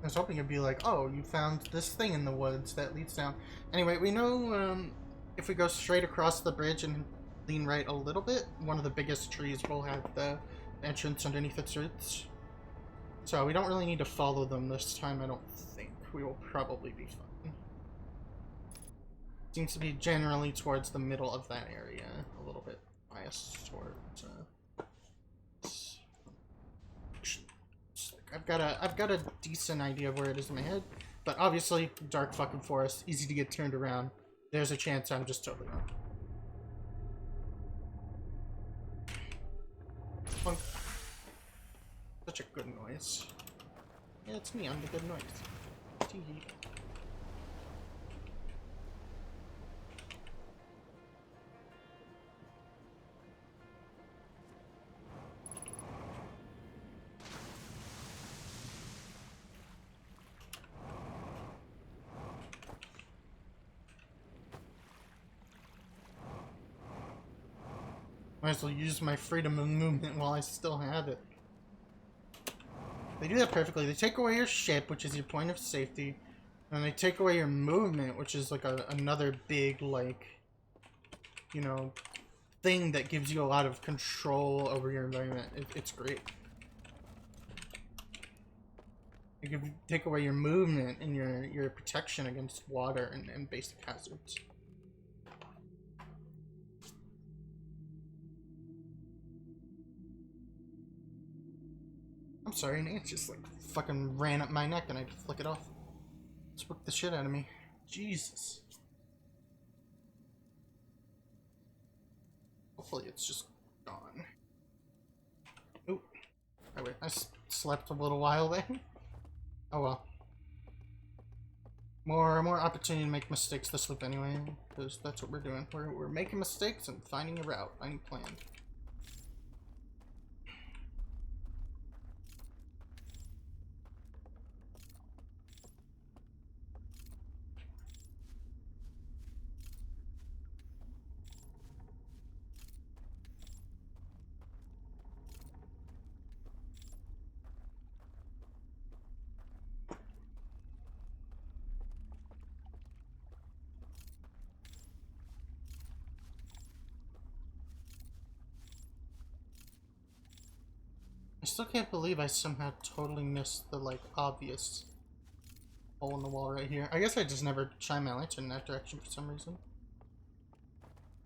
I was hoping it'd be like, oh, you found this thing in the woods that leads down. Anyway, we know if we go straight across the bridge and lean right a little bit, one of the biggest trees will have the entrance underneath its roots. So we don't really need to follow them this time, I don't think. We will probably be fine. Seems to be generally towards the middle of that area, a little bit biased towards I've got a decent idea of where it is in my head, but obviously dark fucking forest, easy to get turned around. There's a chance I'm just totally wrong. Funk. Such a good noise. Yeah, it's me. I'm the good noise. Tee-hee. Might as well use my freedom of movement while I still have it. They do that perfectly. They take away your ship, which is your point of safety, and they take away your movement, which is like another big, like, you know, thing that gives you a lot of control over your environment. It's great. They can take away your movement and your protection against water and basic hazards. I'm sorry, an ant just like fucking ran up my neck and I had to flick it off. Spooked the shit out of me. Jesus. Hopefully it's just gone. Ooh. Oh wait, I slept a little while there. Oh well. More opportunity to make mistakes this loop anyway, because that's what we're doing. We're making mistakes and finding a route, finding a plan. I still can't believe I somehow totally missed the, like, obvious hole in the wall right here. I guess I just never shine my lantern in that direction for some reason.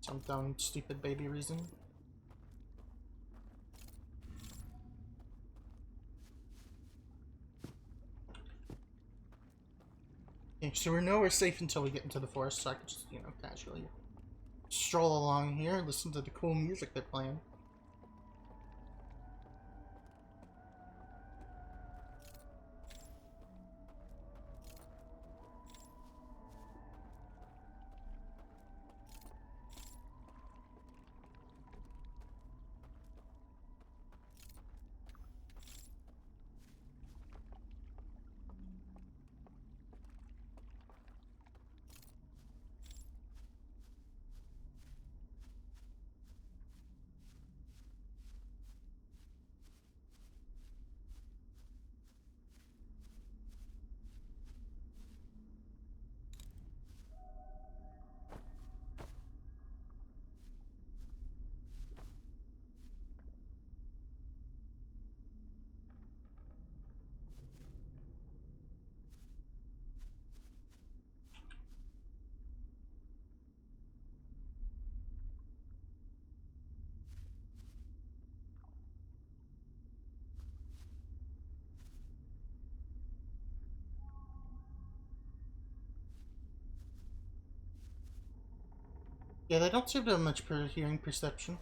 Some dumb, stupid baby reason. Okay, so we know we're safe until we get into the forest, so I can just, you know, casually stroll along here, listen to the cool music they're playing. Yeah, they don't seem to have much hearing perception.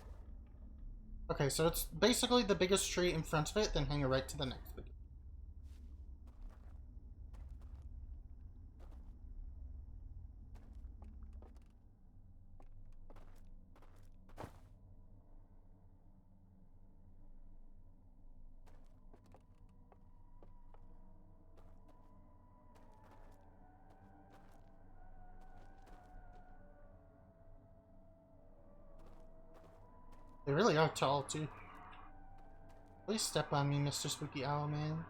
Okay, so it's basically the biggest tree in front of it, then hang a right to the next big. They really are tall, too. Please step on me, Mr. Spooky Owl Man.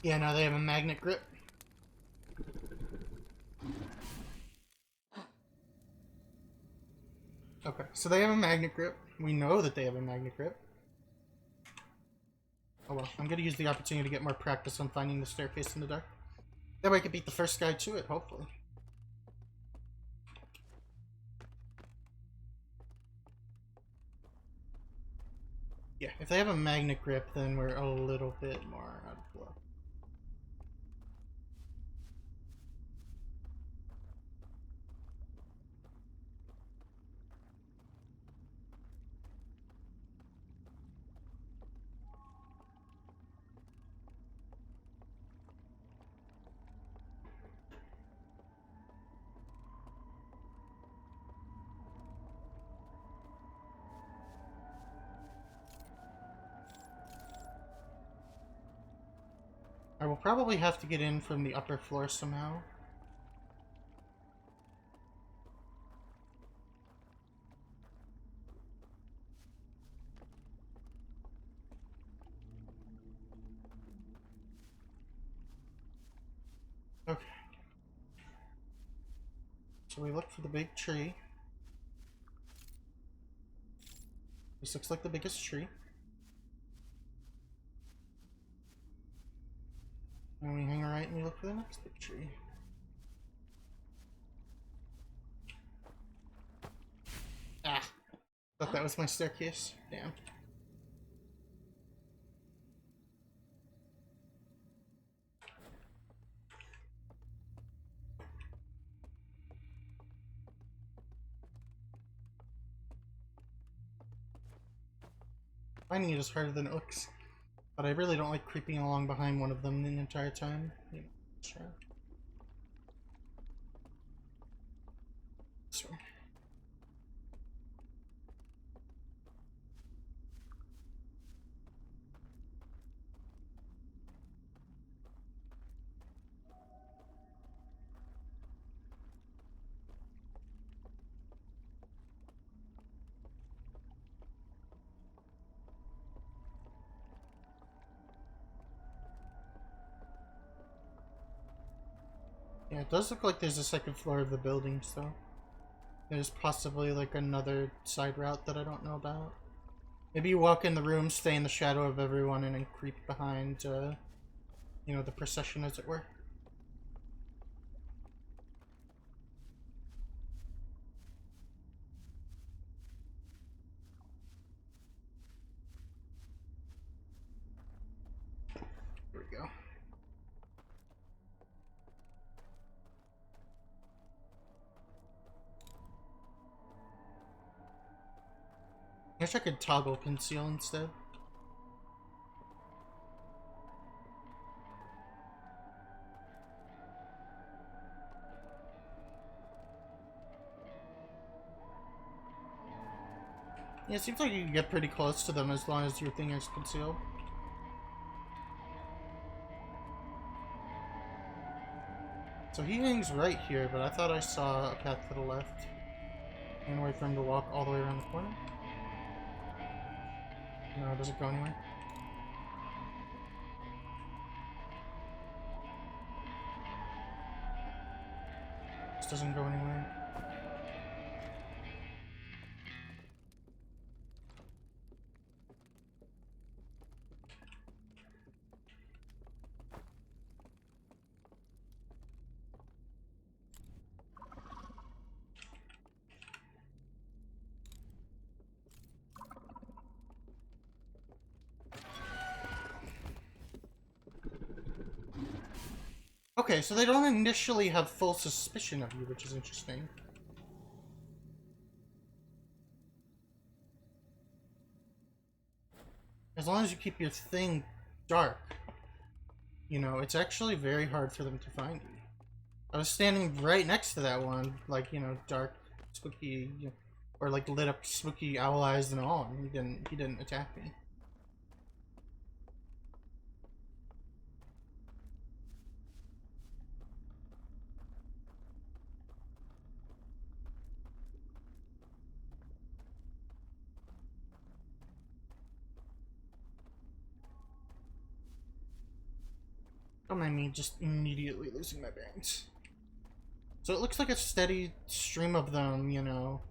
Yeah, no, they have a magnet grip. Okay, so they have a magnet grip. We know that they have a magnet grip. Oh well, I'm gonna use the opportunity to get more practice on finding the staircase in the dark. That way I can beat the first guy to it, hopefully. Yeah, if they have a magnet grip, then we're a little bit more out of luck. I will probably have to get in from the upper floor somehow. Okay. So we look for the big tree. This looks like the biggest tree. And we hang right and we look for the next big tree. Ah! Thought that was my staircase. Damn. Finding it is harder than it looks. But I really don't like creeping along behind one of them the entire time. You know, sure. Yeah, it does look like there's a second floor of the building, so there's possibly like another side route that I don't know about. Maybe you walk in the room, stay in the shadow of everyone, and then creep behind, you know, the procession, as it were. Here we go. I wish I could toggle conceal instead. Yeah, it seems like you can get pretty close to them as long as your thing is concealed. So he hangs right here, but I thought I saw a path to the left. And wait for him to walk all the way around the corner. No, does it go anywhere? This doesn't go anywhere. Okay, so they don't initially have full suspicion of you, which is interesting. As long as you keep your thing dark, you know, it's actually very hard for them to find you. I was standing right next to that one, like, you know, dark, spooky, or like lit up spooky owl eyes and all, and he didn't attack me. Don't mind me just immediately losing my bearings. So it looks like a steady stream of them, you know,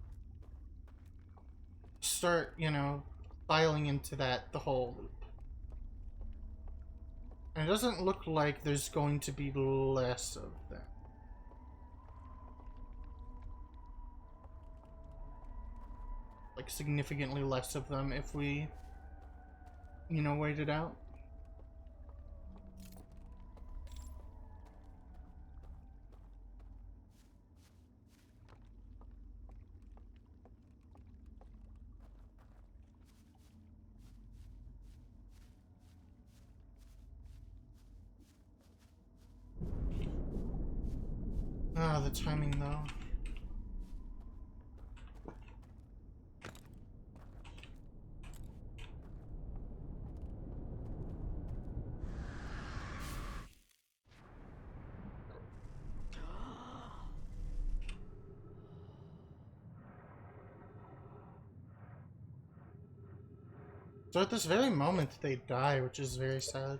start, you know, filing into the whole loop. And it doesn't look like there's going to be less of them. Like, significantly less of them if we, you know, wait it out. Ah, the timing though. So at this very moment they die, which is very sad.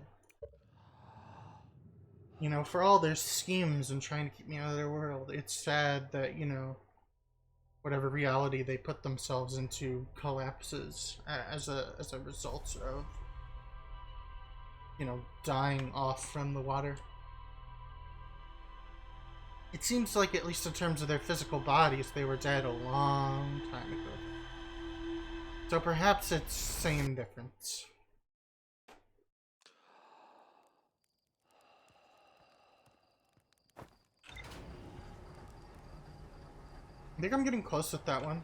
You know, for all their schemes and trying to keep me out of their world, it's sad that, you know, whatever reality they put themselves into collapses as a result of, you know, dying off from the water. It seems like, at least in terms of their physical bodies, they were dead a long time ago. So perhaps it's same difference. I think I'm getting close with that one.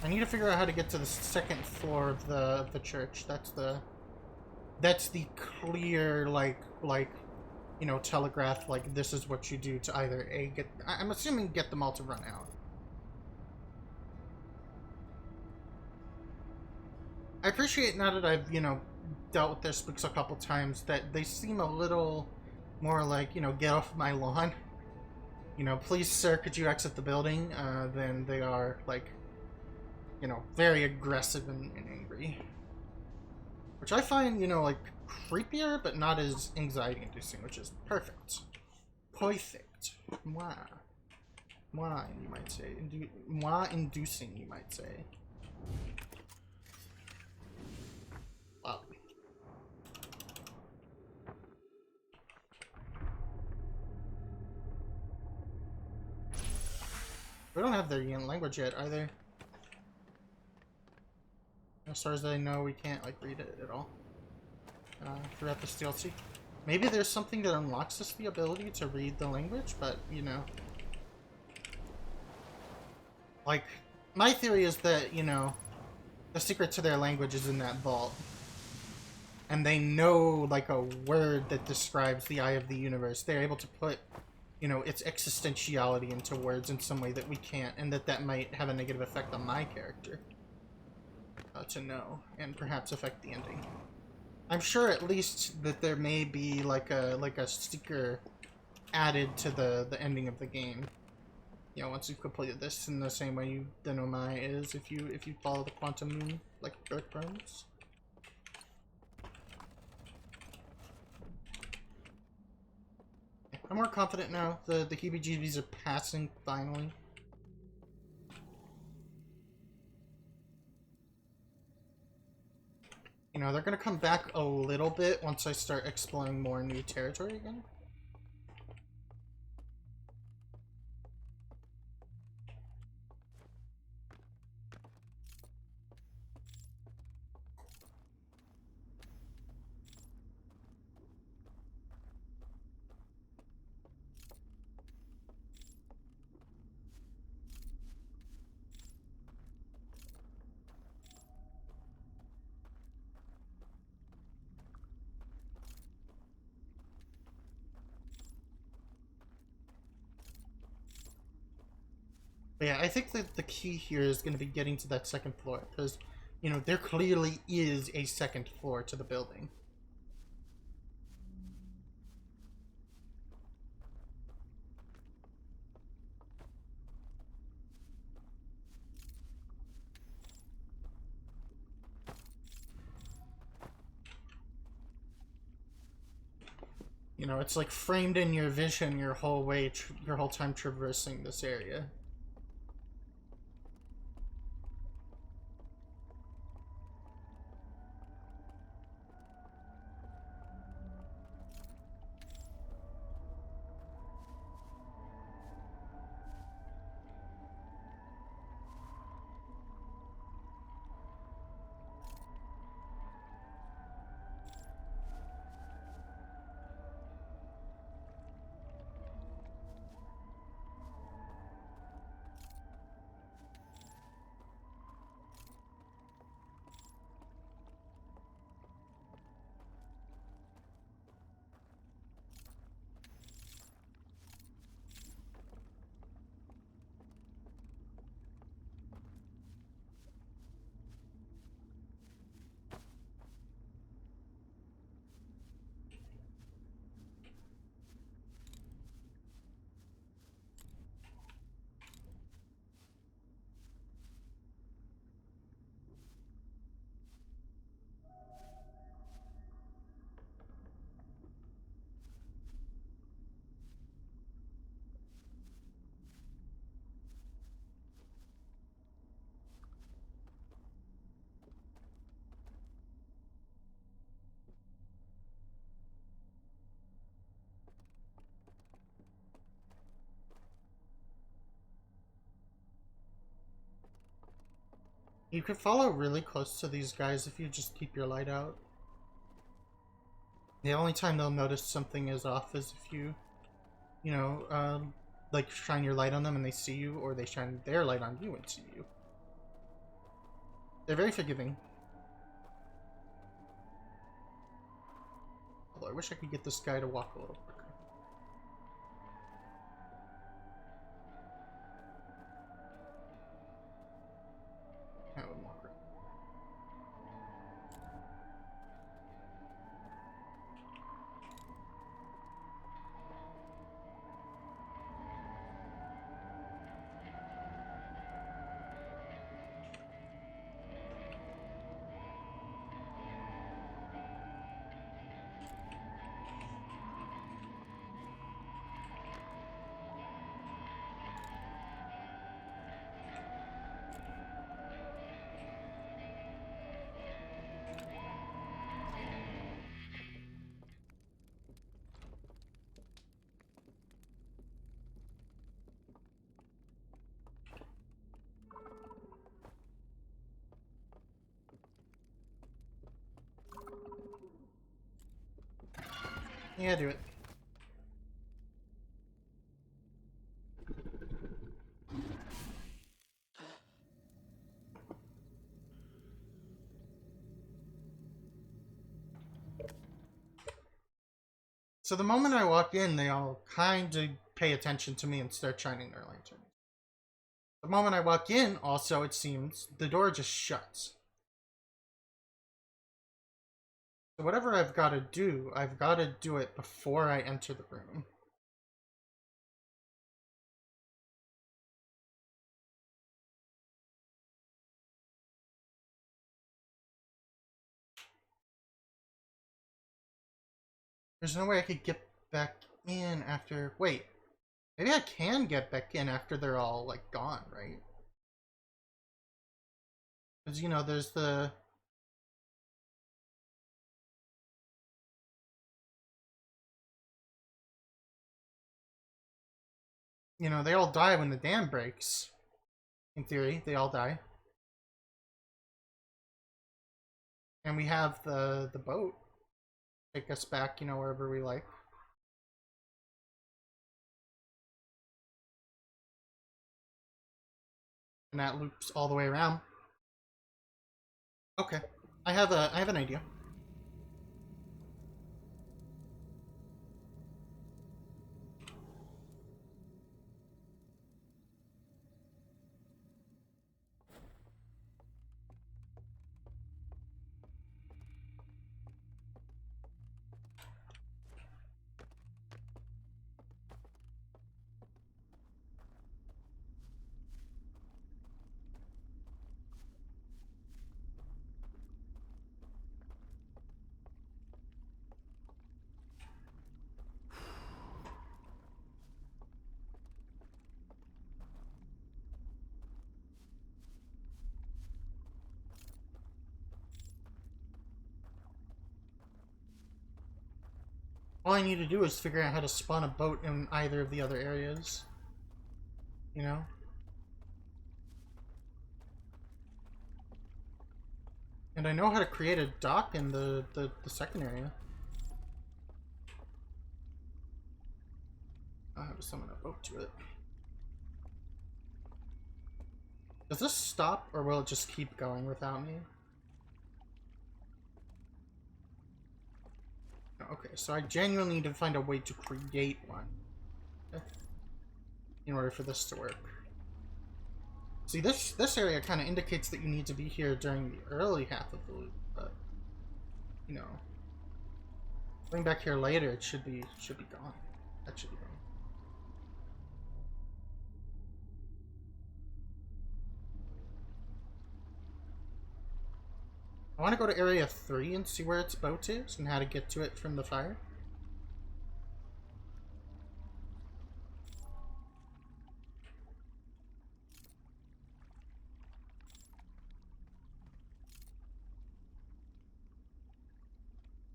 I need to figure out how to get to the second floor of the church. That's the clear, like you know, telegraph, like, this is what you do to either I'm assuming get them all to run out. I appreciate, now that I've, you know, dealt with their spooks a couple times, that they seem a little more like, you know, get off my lawn. You know, please, sir, could you exit the building? Than they are, like, you know, very aggressive and angry. Which I find, you know, like, creepier, but not as anxiety-inducing, which is perfect. Perfect. Mwah. Mwah, you might say. Mwah-inducing, you might say. Wow. We don't have their language yet, either. As far as I know, we can't, like, read it at all. Throughout this DLC. Maybe there's something that unlocks us the ability to read the language, but, you know. Like, my theory is that, you know, the secret to their language is in that vault. And they know, like, a word that describes the eye of the universe. They're able to put, you know, its existentiality into words in some way that we can't, and that might have a negative effect on my character. To know, and perhaps affect the ending. I'm sure at least that there may be like a sticker added to the ending of the game. You know, once you've completed this, in the same way the Nomai is if you follow the quantum moon like breadcrumbs. I'm more confident now. The heebie-jeebies are passing finally. You know, they're gonna come back a little bit once I start exploring more new territory again. But yeah, I think that the key here is going to be getting to that second floor, because, you know, there clearly is a second floor to the building. You know, it's like framed in your vision your whole way, your whole time traversing this area. You could follow really close to these guys if you just keep your light out. The only time they'll notice something is off is if you know, like shine your light on them and they see you, or they shine their light on you and see you. They're very forgiving. Although I wish I could get this guy to walk a little quicker. That would walk right. Yeah, do it. So the moment I walk in, they all kind of pay attention to me and start shining their lanterns. The moment I walk in, also, it seems, the door just shuts. So whatever I've got to do it before I enter the room. There's no way I could get back in after... Wait. Maybe I can get back in after they're all, like, gone, right? Because, you know, there's the... You know, they all die when the dam breaks. In theory, they all die. And we have the boat. Take us back, you know, wherever we like. And that loops all the way around. Okay. I have an idea. All I need to do is figure out how to spawn a boat in either of the other areas. You know? And I know how to create a dock in the second area. I'll have to summon a boat to it. Does this stop, or will it just keep going without me? Okay, so I genuinely need to find a way to create one in order for this to work. See, this area kind of indicates that you need to be here during the early half of the loop, but you know, going back here later, it should be gone. That should be gone. I want to go to area 3 and see where its boat is and how to get to it from the fire.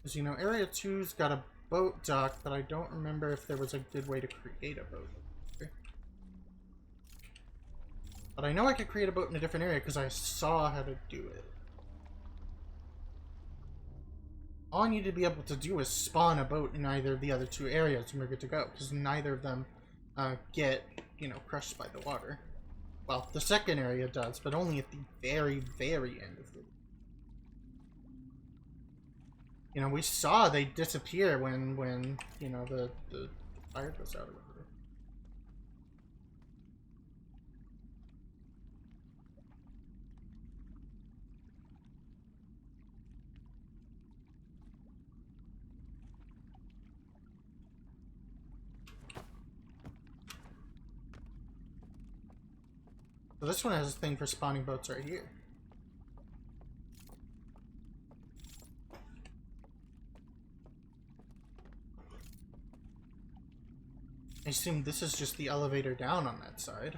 Because, you know, area 2's got a boat dock, but I don't remember if there was a good way to create a boat. Okay. But I know I could create a boat in a different area because I saw how to do it. All I need to be able to do is spawn a boat in either of the other two areas and we're good to go, because neither of them get, you know, crushed by the water. Well, the second area does, but only at the very, very end of the... You know, we saw they disappear when you know, the fire goes out or whatever. So this one has a thing for spawning boats right here. I assume this is just the elevator down on that side.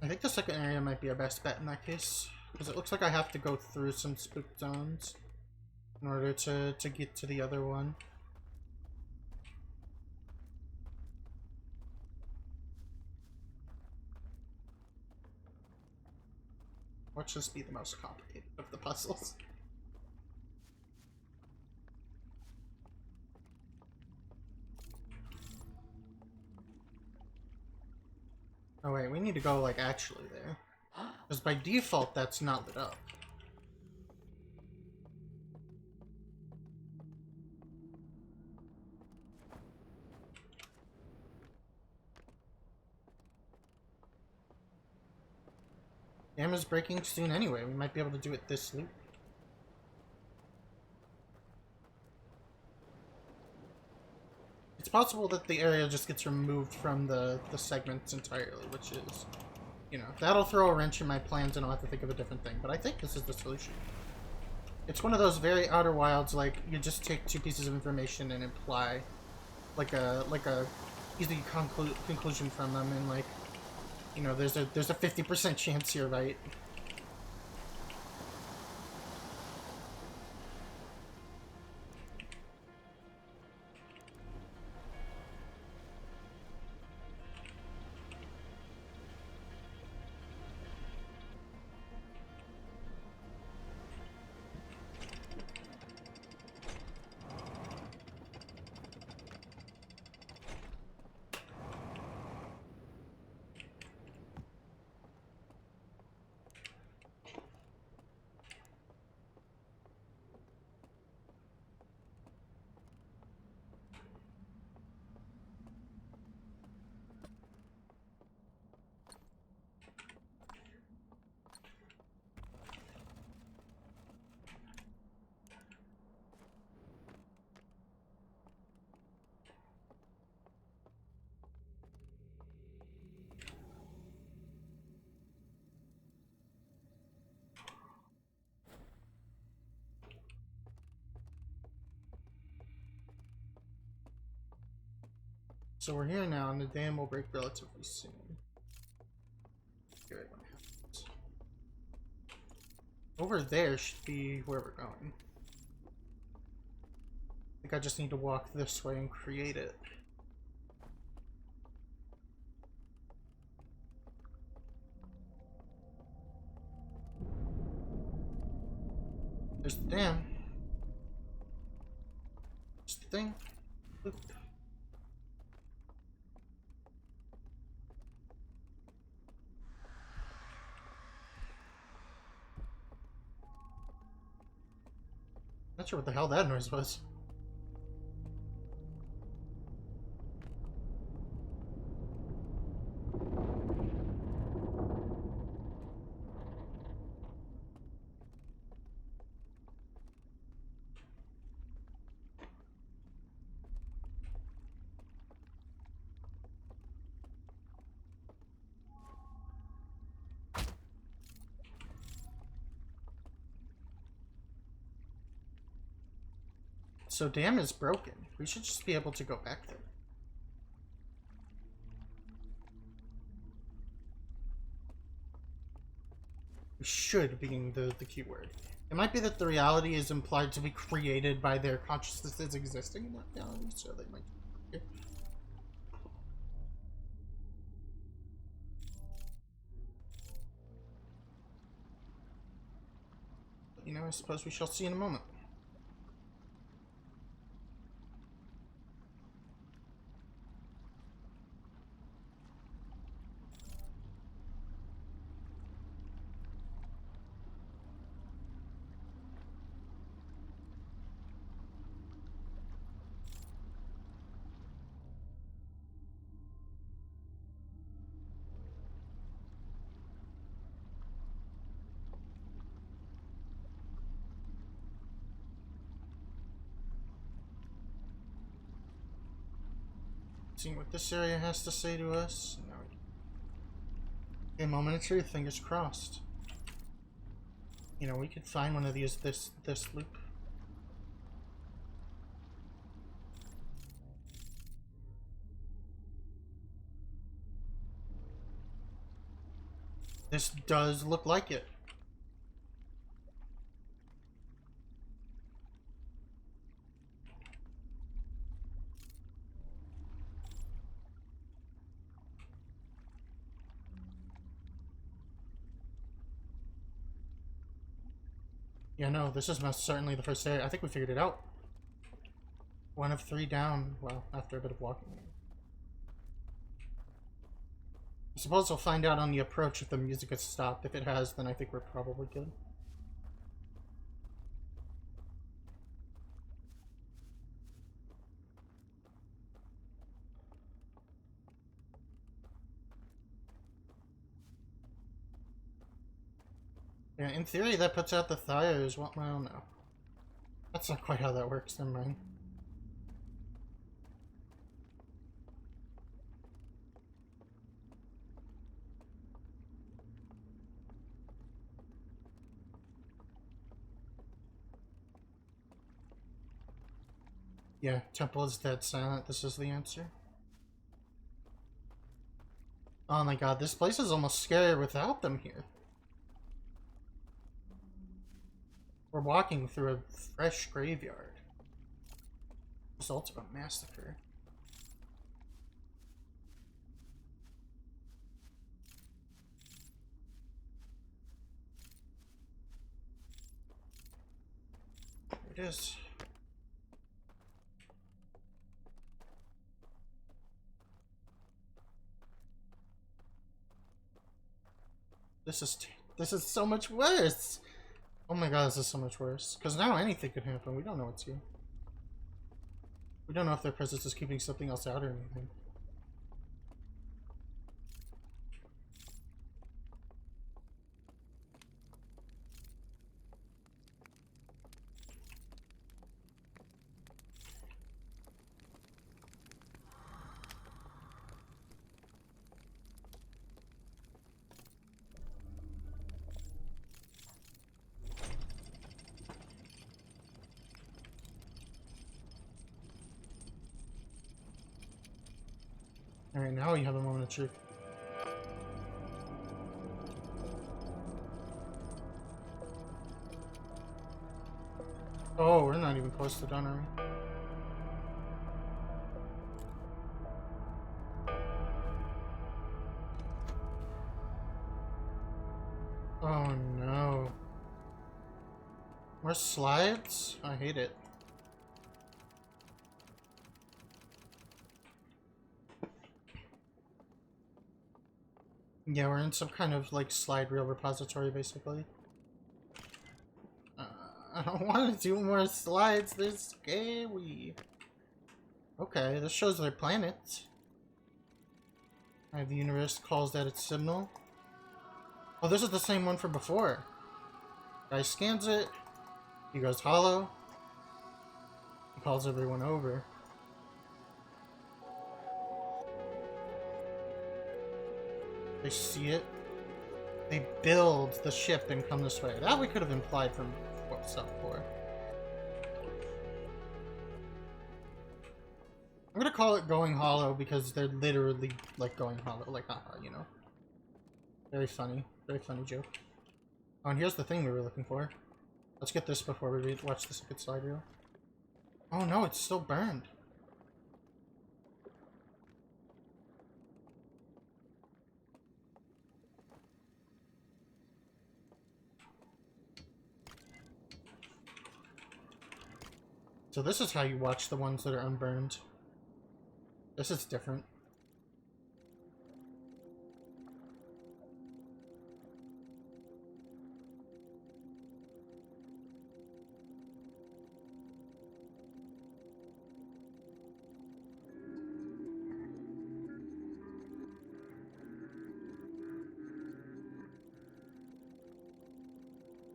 I think the second area might be our best bet in that case, because it looks like I have to go through some spook zones. in order to get to the other one. Let's just be the most complicated of the puzzles. Oh wait, we need to go like actually there. Because by default that's not lit up. Dam is breaking soon anyway. We might be able to do it this loop. It's possible that the area just gets removed from the segments entirely, which is, you know, that'll throw a wrench in my plans and I'll have to think of a different thing. But I think this is the solution. It's one of those very Outer Wilds, like, you just take two pieces of information and imply, like a easy conclusion from them, and, like, you know, there's a 50% chance you're right. So we're here now, and the dam will break relatively soon. Here, what happens. Over there should be where we're going. I think I just need to walk this way and create it. There's the dam. There's the thing. Oop. Not sure what the hell that noise was. So dam is broken. We should just be able to go back there. We should being the keyword. It might be that the reality is implied to be created by their consciousnesses existing in that reality, so they might. Okay. You know, I suppose we shall see in a moment. Seeing what this area has to say to us. No. Okay, moment of truth, fingers crossed. You know, we could find one of these this loop. This does look like it. Yeah, no, this is most certainly the first area. I think we figured it out. 1 of 3 down, well, after a bit of walking. I suppose we'll find out on the approach if the music has stopped. If it has, then I think we're probably good. Yeah, in theory, that puts out the tires. Well, no. That's not quite how that works, never mind. Yeah, temple is dead silent. This is the answer. Oh my god, this place is almost scarier without them here. We're walking through a fresh graveyard. Results of a massacre. There it is. This is so much worse. Oh my god, this is so much worse. Because now anything could happen. We don't know what's here. We don't know if their presence is keeping something else out or anything. Alright, now you have a moment of truth. Oh, we're not even close to done, are we? Oh no. More slides? I hate it. Yeah, we're in some kind of like slide reel repository basically. I don't want to do more slides, they're scary. Okay, this shows their planet. The universe calls that its signal. Oh, this is the same one from before. Guy scans it. He goes hollow. He calls everyone over. They see it. They build the ship and come this way. That we could have implied from what's up for. I'm gonna call it going hollow because they're literally like going hollow, like haha, you know. Very funny joke. Oh, and here's the thing we were looking for. Let's get this before we watch the second slide reel. Oh no, it's still burned. So this is how you watch the ones that are unburned. This is different.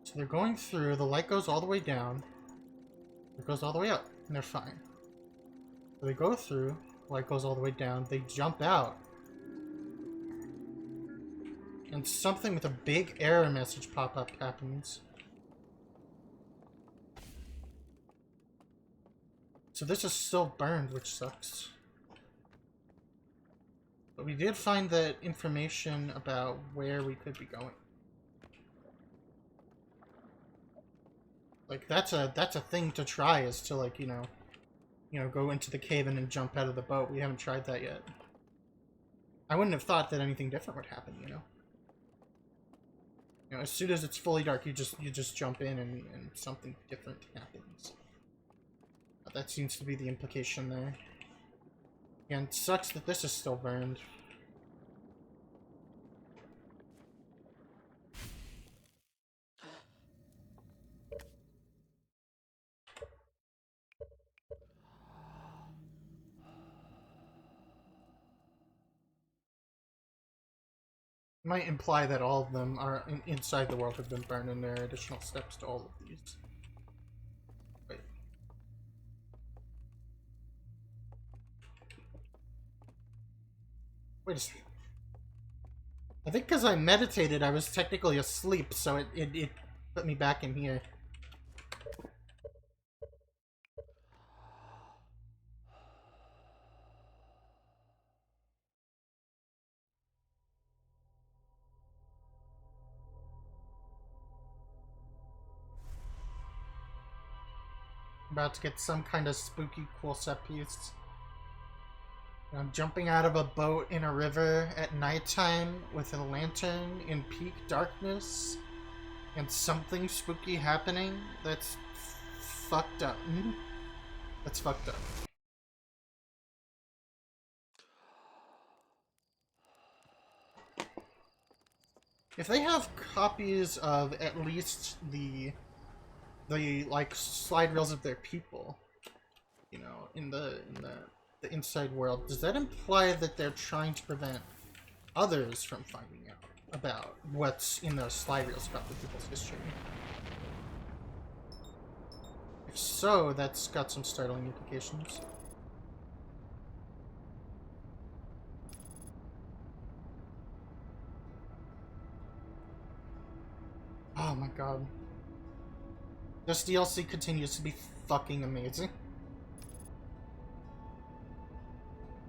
So they're going through, the light goes all the way down. It goes all the way up, and they're fine. So they go through, light goes all the way down, they jump out. And something with a big error message pop-up happens. So this is still burned, which sucks. But we did find that information about where we could be going. Like that's a thing to try, is to like, you know, go into the cave and then jump out of the boat. We haven't tried that yet. I wouldn't have thought that anything different would happen, you know. You know, as soon as it's fully dark, you just jump in and something different happens. That seems to be the implication there. And it sucks that this is still burned. Might imply that all of them are inside the world have been burned, and there are additional steps to all of these. Wait. Wait a second. I think because I meditated, I was technically asleep, so it put me back in here. About to get some kind of spooky cool set piece. I'm jumping out of a boat in a river at nighttime with a lantern in peak darkness and something spooky happening. That's fucked up. That's fucked up. If they have copies of at least the like slide reels of their people, you know, in the inside world, does that imply that they're trying to prevent others from finding out about what's in those slide reels about the people's history? If so, that's got some startling implications. Oh my god. This DLC continues to be fucking amazing.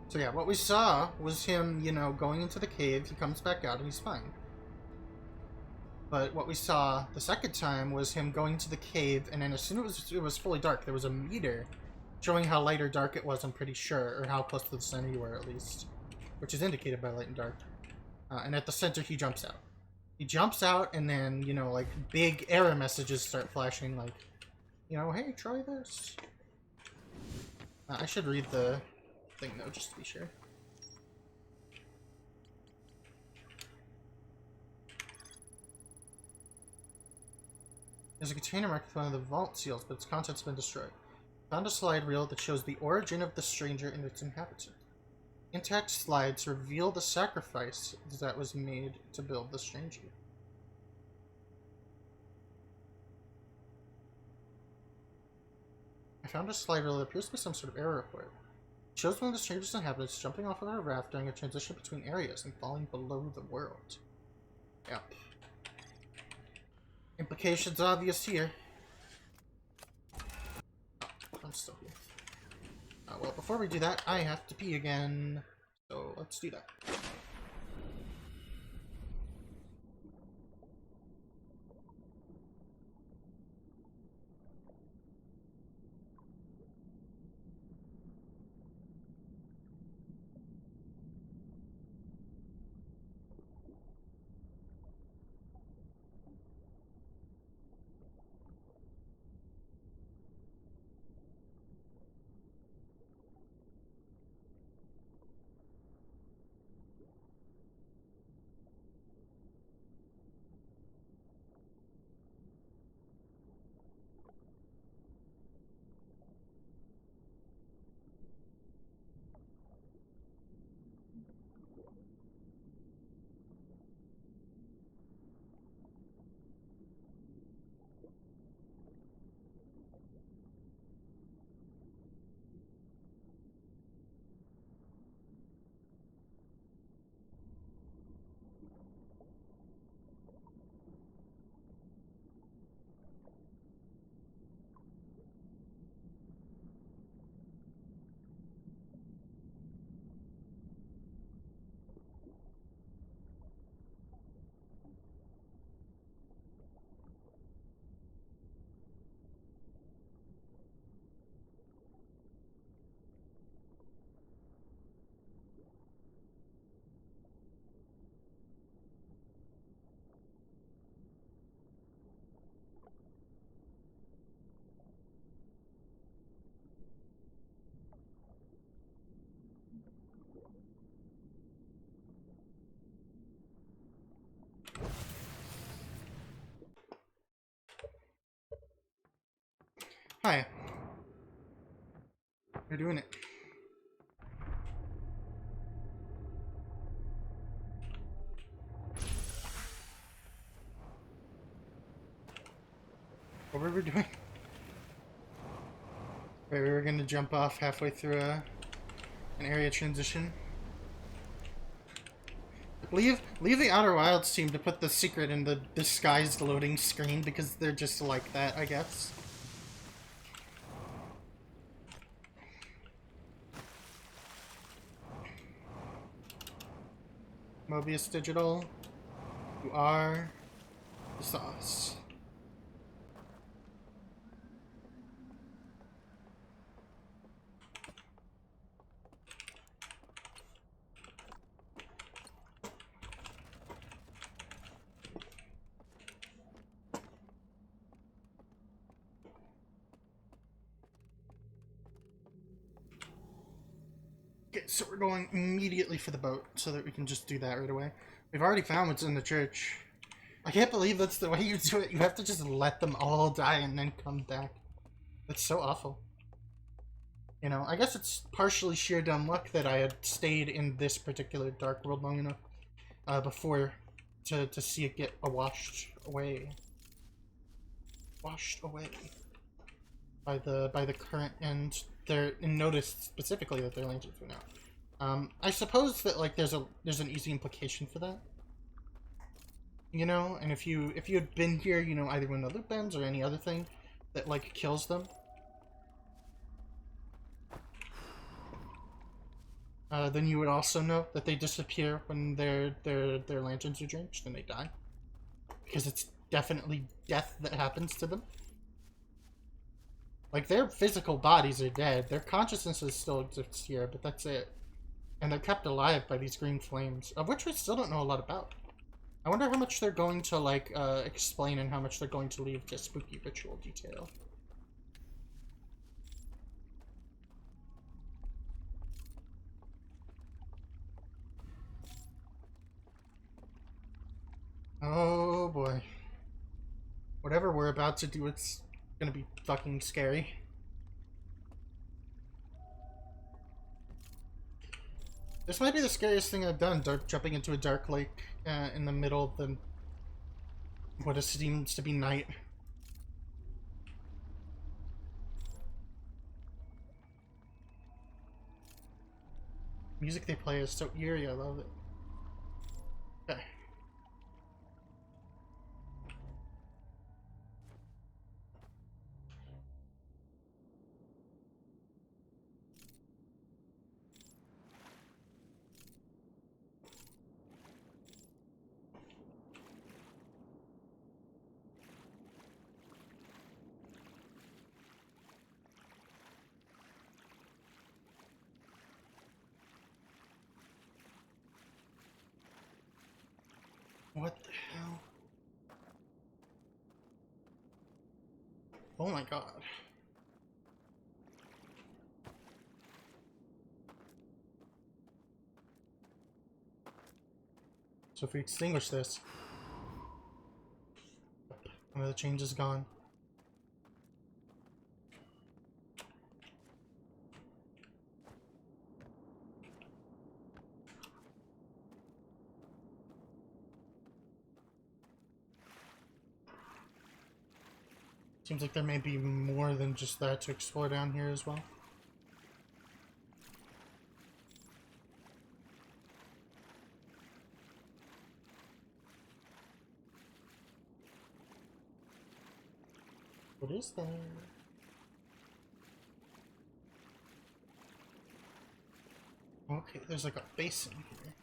So yeah, what we saw was him, you know, going into the cave. He comes back out and he's fine. But what we saw the second time was him going to the cave, and then as soon as it was fully dark, there was a meter showing how light or dark it was, I'm pretty sure, or how close to the center you were at least, which is indicated by light and dark. And at the center, he jumps out. He jumps out, and then, you know, like, big error messages start flashing, like, you know, hey, try this. I should read the thing, though, just to be sure. There's a container marked with one of the vault seals, but its contents have been destroyed. Found a slide reel that shows the origin of the stranger and its inhabitant. Intact slides reveal the sacrifice that was made to build the stranger. I found a slide reel that appears to be some sort of error report. It shows one of the stranger's inhabitants jumping off of a raft during a transition between areas and falling below the world. Yep. Implications obvious here. Oh, I'm still here. Well, before we do that, I have to pee again. So let's do that. Hi. You're doing it. What were we doing? Right, we were gonna jump off halfway through an area transition. Leave the Outer Wilds team to put the secret in the disguised loading screen because they're just like that, I guess. Mobius Digital, you are the sauce. Okay, so we're going immediately for the boat so that we can just do that right away. We've already found what's in the church. I can't believe that's the way you do it. You have to just let them all die and then come back. That's so awful. You know, I guess it's partially sheer dumb luck that I had stayed in this particular dark world long enough before to see it get washed away. Washed away by the current, and they're noticed specifically that their lanterns went out. I suppose that like there's an easy implication for that. You know, and if you had been here, you know, either when the loop ends or any other thing that like kills them, then you would also know that they disappear when their lanterns are drenched and they die, because it's definitely death that happens to them. Like their physical bodies are dead, their consciousnesses still exist here, but that's it. And they're kept alive by these green flames, of which we still don't know a lot about. I wonder how much they're going to, like, explain and how much they're going to leave just spooky ritual detail. Oh boy. Whatever we're about to do, it's gonna be fucking scary. This might be the scariest thing I've done, jumping into a dark lake in the middle of the what seems to be night. Music they play is so eerie, I love it. Okay. What the hell? Oh my god. So if we extinguish this, one of the chains is gone. Seems like there may be more than just that to explore down here as well. What is there? Okay, there's like a basin here.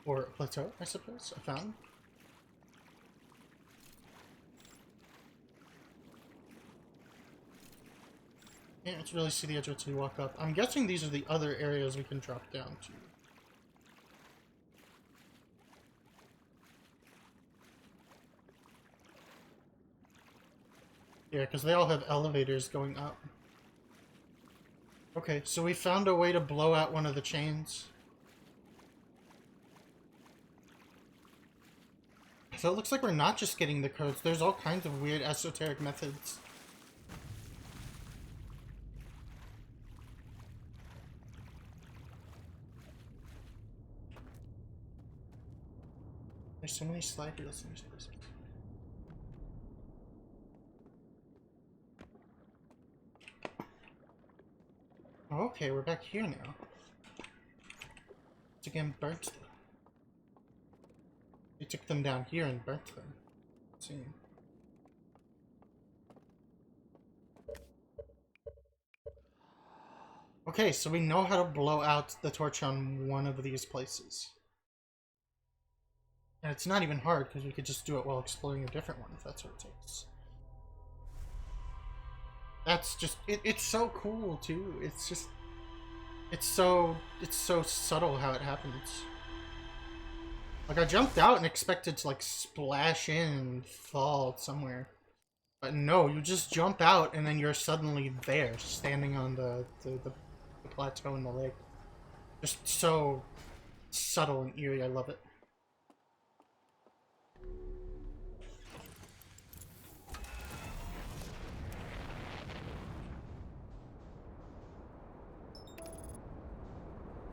Or a plateau, I suppose. A fountain. Yeah, it's really see the edge until you walk up. I'm guessing these are the other areas we can drop down to. Yeah, because they all have elevators going up. Okay, so we found a way to blow out one of the chains. So it looks like we're not just getting the codes. There's all kinds of weird esoteric methods There's so many slide wheels in these places. Oh, okay, we're back here now. It's again burnt them. We took them down here and burnt them. Let's see. Okay, so we know how to blow out the torch on one of these places. And it's not even hard, because we could just do it while exploring a different one, if that's what it takes. That's just, it's so cool, too. It's just, it's so subtle how it happens. Like, I jumped out and expected to, like, splash in and fall somewhere. But no, you just jump out and then you're suddenly there, standing on the plateau in the lake. Just so subtle and eerie, I love it.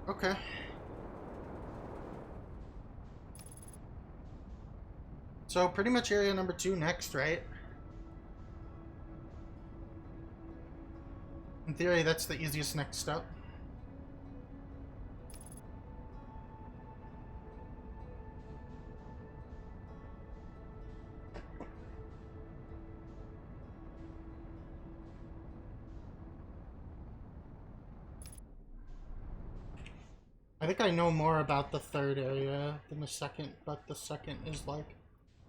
Okay. So pretty much area number 2 next, right? In theory, that's the easiest next step. I think I know more about the third area than the second, but the second is like,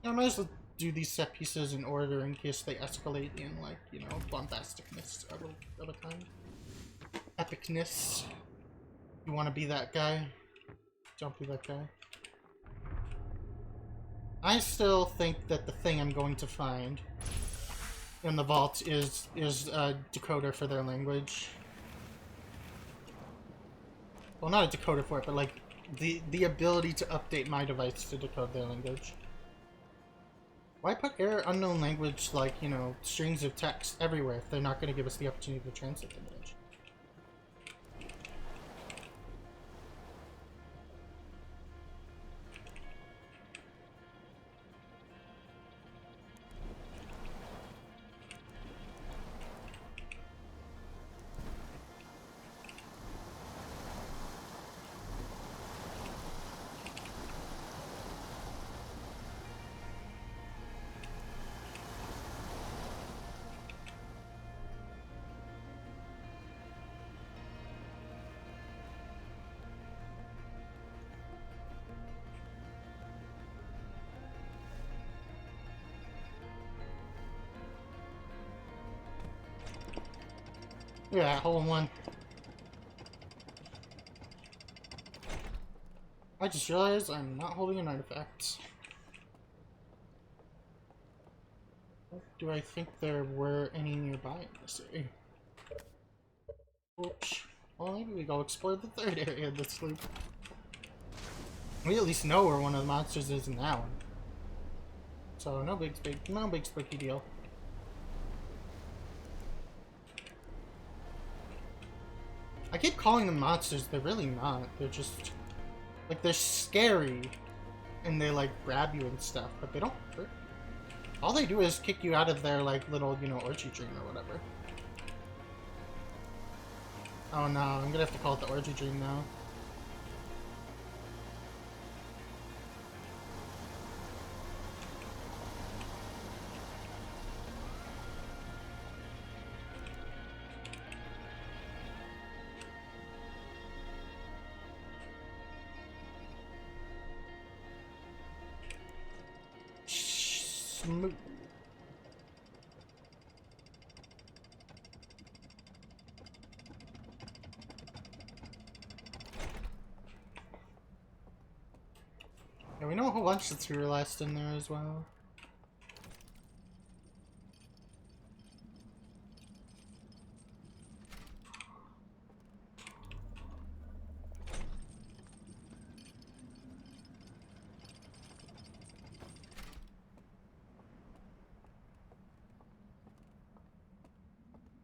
I might as well do these set pieces in order in case they escalate in, like, you know, bombasticness of a kind. Epicness. You want to be that guy? Don't be that guy. I still think that the thing I'm going to find in the vault is a decoder for their language. Well, not a decoder for it, but like the ability to update my device to decode their language. Why put error unknown language, like, you know, strings of text everywhere if they're not going to give us the opportunity to translate the language? Yeah, hole in one. I just realized I'm not holding an artifact. Do I think there were any nearby in this area? Oops. Well, maybe we go explore the third area of this loop. We at least know where one of the monsters is in that one. So no big spooky deal. I keep calling them monsters, they're really not. They're just, like, they're scary, and they, like, grab you and stuff, but they don't hurt. All they do is kick you out of their, like, little, you know, orgy dream or whatever. Oh no, I'm gonna have to call it the orgy dream now. Smooth. Yeah, we know a whole bunch that's realized in there as well.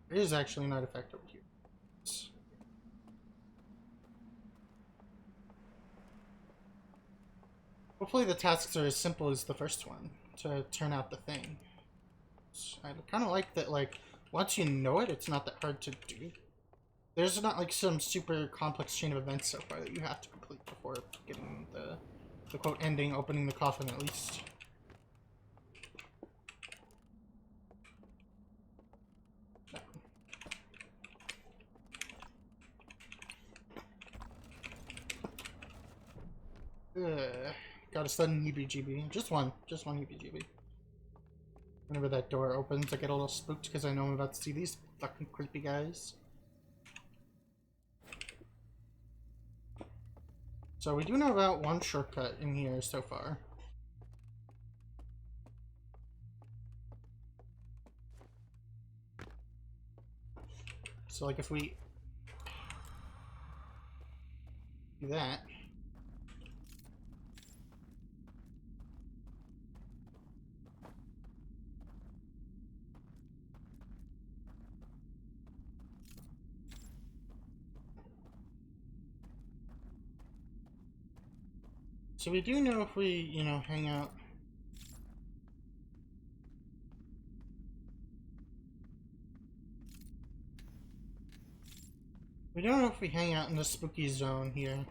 There is actually an artifact over here. Hopefully the tasks are as simple as the first one to turn out the thing. I kind of like that, like, once you know it, it's not that hard to do. There's not, like, some super complex chain of events so far that you have to complete before getting the quote ending, opening the coffin at least. Got a sudden heebie-jeebie. Just one heebie-jeebie. Whenever that door opens, I get a little spooked because I know I'm about to see these fucking creepy guys. So we do know about one shortcut in here so far. So like if we do that. So we do know if we, you know, hang out. We don't know if we hang out in the spooky zone here.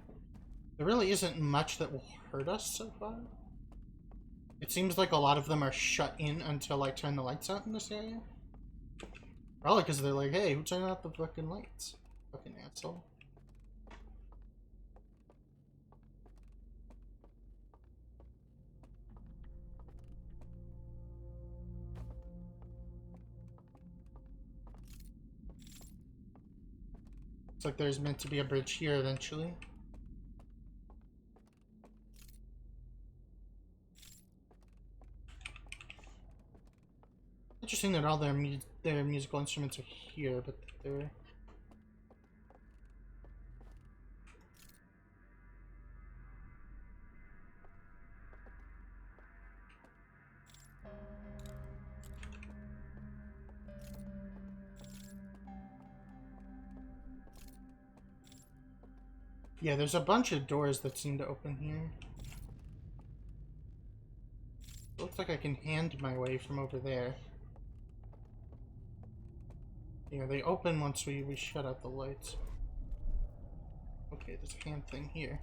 There really isn't much that will hurt us so far. It seems like a lot of them are shut in until I turn the lights out in this area. Probably because they're like, hey, who turned out the fucking lights? Fucking asshole. Looks like there's meant to be a bridge here eventually. Interesting that all their musical instruments are here, but they're... Yeah, there's a bunch of doors that seem to open here. It looks like I can hand my way from over there. Yeah, they open once we shut out the lights. Okay, there's a hand thing here.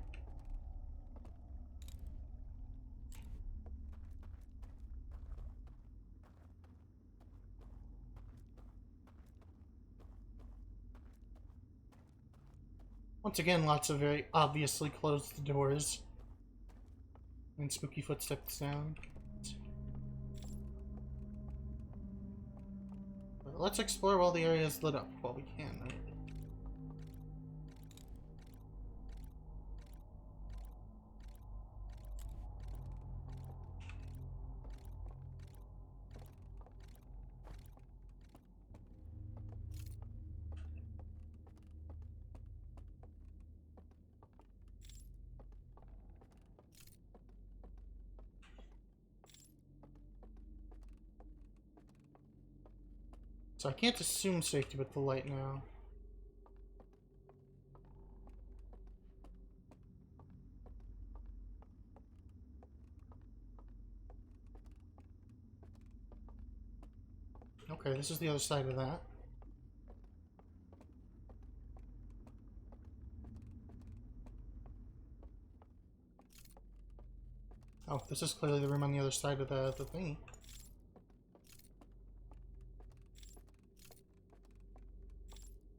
Once again, lots of very obviously closed doors. And spooky footsteps sound. But let's explore while the area is lit up while we can, right? So I can't assume safety with the light now. Okay, this is the other side of that. Oh, this is clearly the room on the other side of the thingy.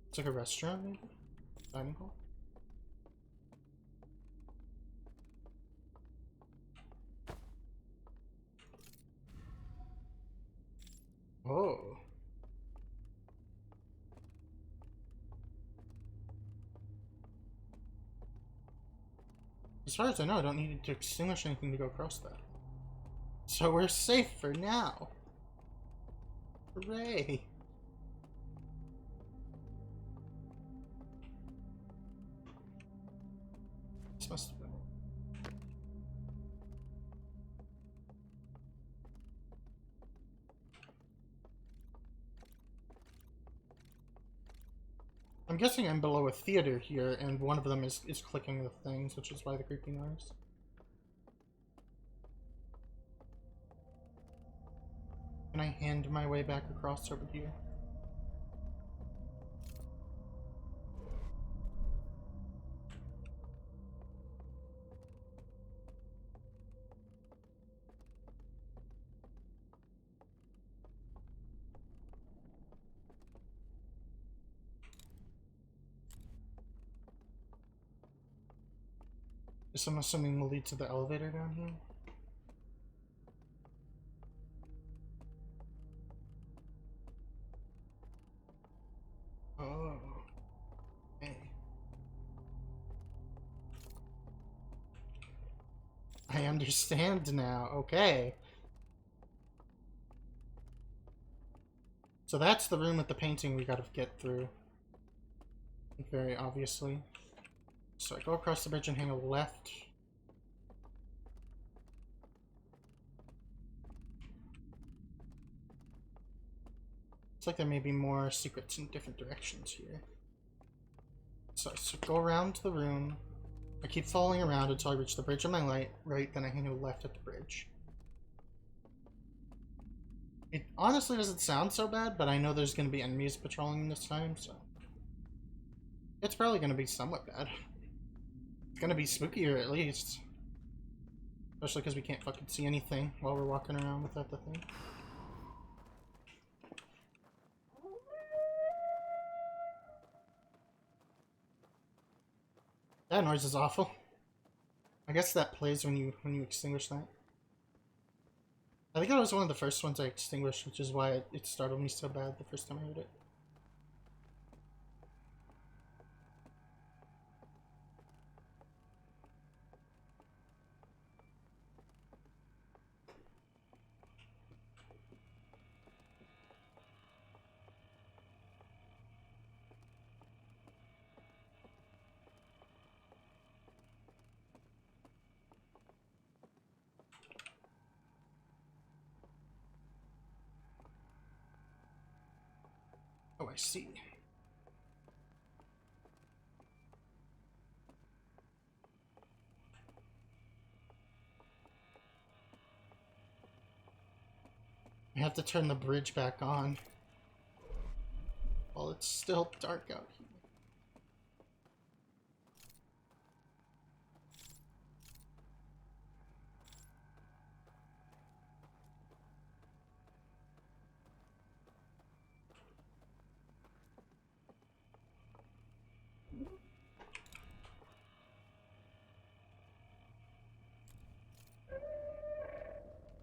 It's like a restaurant, maybe? Dining hall? Oh. As far as I know, I don't need to extinguish anything to go across that. So we're safe for now. Hooray. This must have been... I'm guessing I'm below a theater here, and one of them is clicking the things, which is why the creepy noise. I hand my way back across over here? This I'm assuming will lead to the elevator down here. Oh. Okay. I understand now. Okay. So that's the room with the painting we gotta get through. Very obviously. So I go across the bridge and hang a left. It's like there may be more secrets in different directions here. So I go around the room. I keep following around until I reach the bridge on my right, then I hang a left at the bridge. It honestly doesn't sound so bad, but I know there's going to be enemies patrolling this time, so... It's probably going to be somewhat bad. It's going to be spookier, at least. Especially because we can't fucking see anything while we're walking around without the thing. That noise is awful. I guess that plays when you extinguish that. I think that was one of the first ones I extinguished, which is why it startled me so bad the first time I heard it. Oh, I see. I have to turn the bridge back on while it's still dark out here.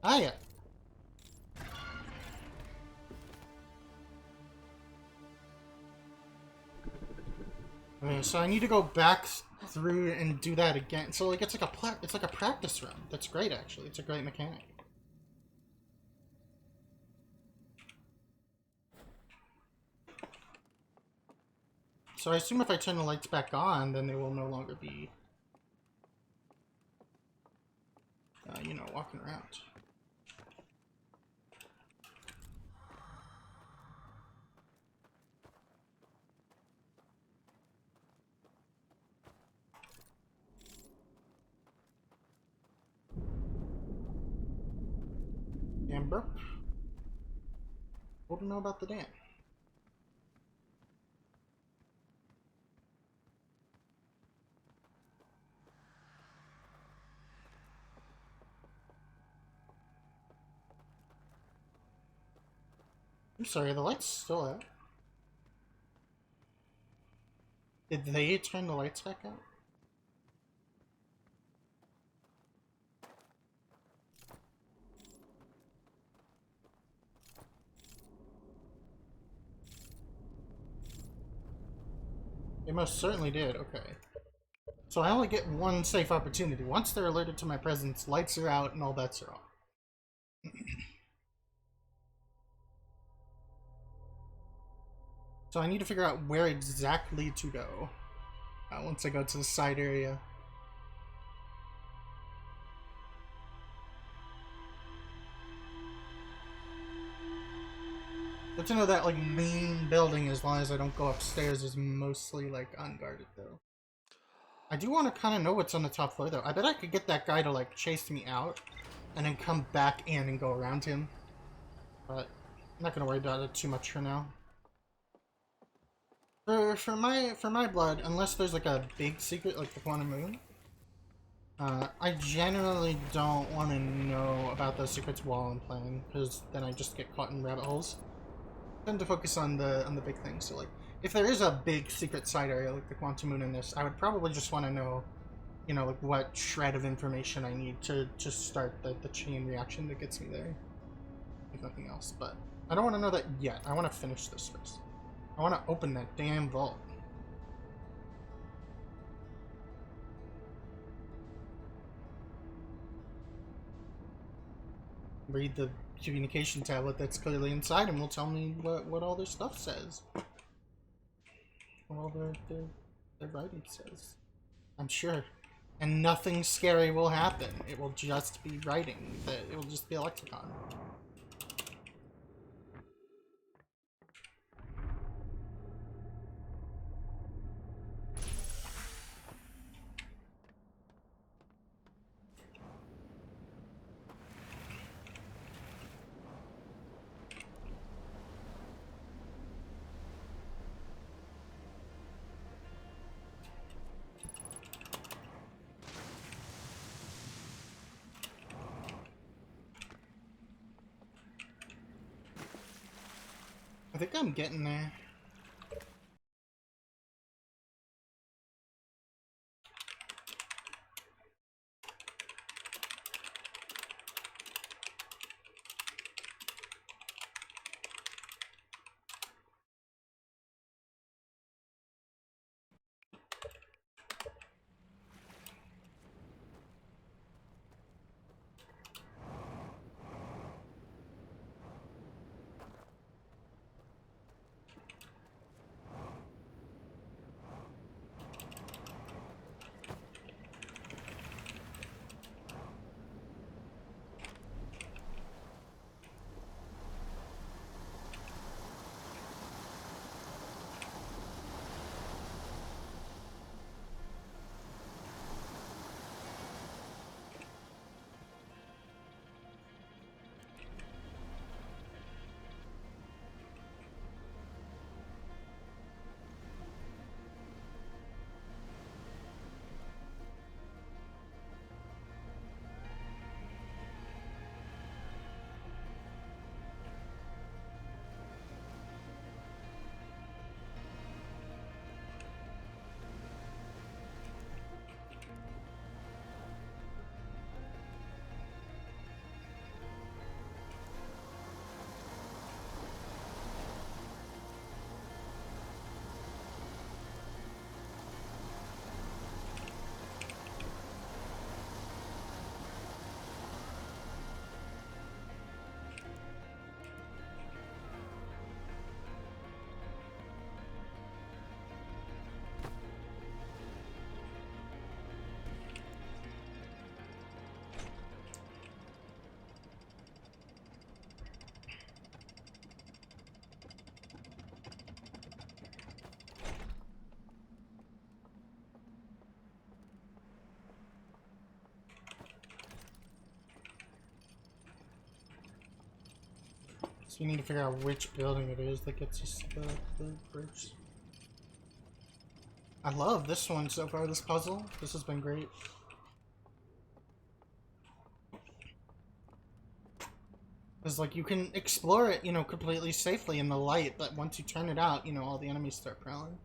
Ah, yeah. Okay, so I need to go back through and do that again. So like it's like a practice run. That's great, actually. It's a great mechanic. So I assume if I turn the lights back on, then they will no longer be, you know, walking around. Amber? What do you know about the dam? I'm sorry, the light's still out. Did they turn the lights back out? They most certainly did, okay. So I only get one safe opportunity. Once they're alerted to my presence, lights are out and all bets are off. So I need to figure out where exactly to go once I go to the side area. Good to know that like main building, as long as I don't go upstairs, is mostly like unguarded though. I do want to kind of know what's on the top floor though. I bet I could get that guy to like chase me out and then come back in and go around him. But I'm not gonna worry about it too much for now. For my blood, unless there's like a big secret like the Quantum Moon, I generally don't want to know about those secrets while I'm playing, because then I just get caught in rabbit holes. I tend to focus on the big things. So like, if there is a big secret side area like the Quantum Moon in this, I would probably just want to know, you know, like what shred of information I need to just start the chain reaction that gets me there, if nothing else. But I don't want to know that yet. I want to finish this first. I want to open that damn vault. Read the communication tablet that's clearly inside and will tell me what all their stuff says. What all their writing says. I'm sure. And nothing scary will happen. It will just be writing. It will just be a lexicon. I think I'm getting there. So you need to figure out which building it is that gets us the bridge. I love this one so far, this puzzle. This has been great. Because, like, you can explore it, you know, completely safely in the light, but once you turn it out, you know, all the enemies start prowling.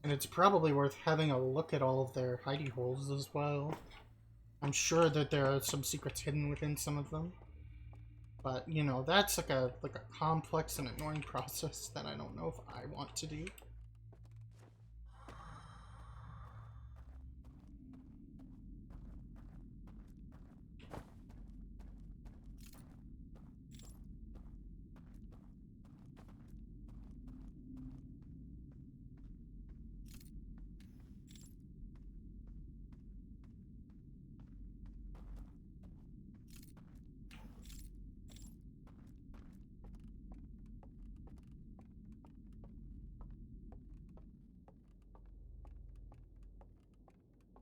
And it's probably worth having a look at all of their hidey holes as well. I'm sure that there are some secrets hidden within some of them. But, you know, that's like a complex and annoying process that I don't know if I want to do.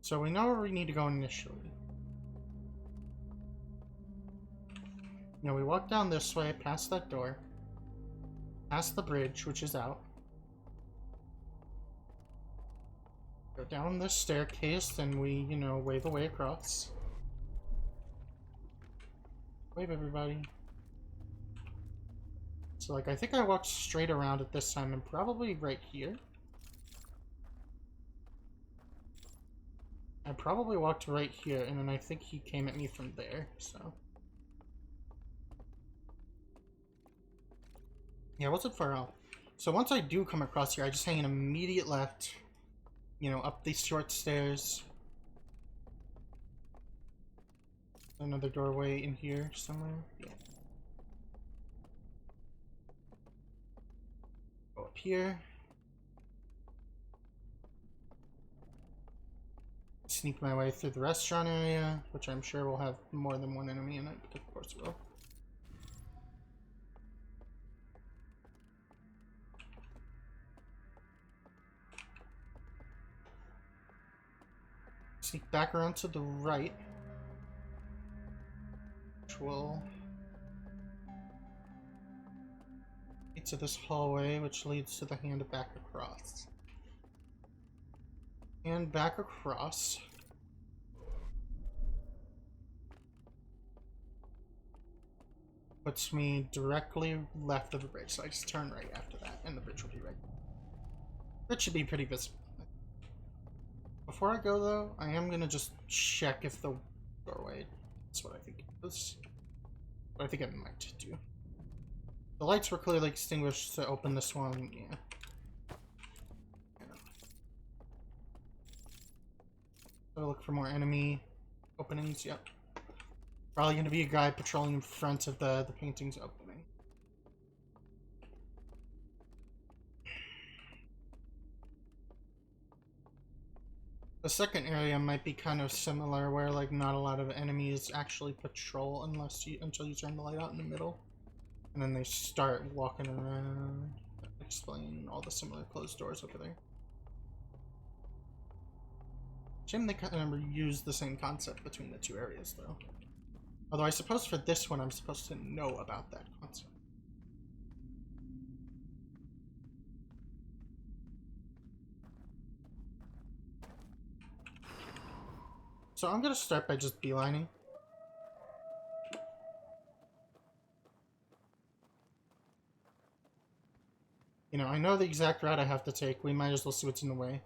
So we know where we need to go initially. Now we walk down this way, past that door, past the bridge, which is out. Go down this staircase, and we, you know, wave away across. Wave, everybody. So, like, I think I walked straight around it this time, and probably right here. I probably walked right here, and then I think he came at me from there, so. Yeah, it wasn't far out. So once I do come across here, I just hang an immediate left, you know, up these short stairs. Another doorway in here somewhere. Yeah. Go up here. Sneak my way through the restaurant area, which I'm sure will have more than one enemy in it, but of course it will. Sneak back around to the right, which will lead to this hallway, which leads to the hand back across. And back across. Puts me directly left of the bridge, so I just turn right after that, and the bridge will be right. That should be pretty visible. Before I go, though, I am gonna just check if the doorway is what I think it is. What I think it might do. The lights were clearly extinguished to open this one, yeah. So look for more enemy openings, yep. Probably gonna be a guy patrolling in front of the painting's opening. The second area might be kind of similar, where like not a lot of enemies actually patrol until you turn the light out in the middle, and then they start walking around, explaining all the similar closed doors over there. Shame they kind of reuse the same concept between the two areas, though. Although I suppose for this one, I'm supposed to know about that concept. So I'm gonna start by just beelining. You know, I know the exact route I have to take. We might as well see what's in the way.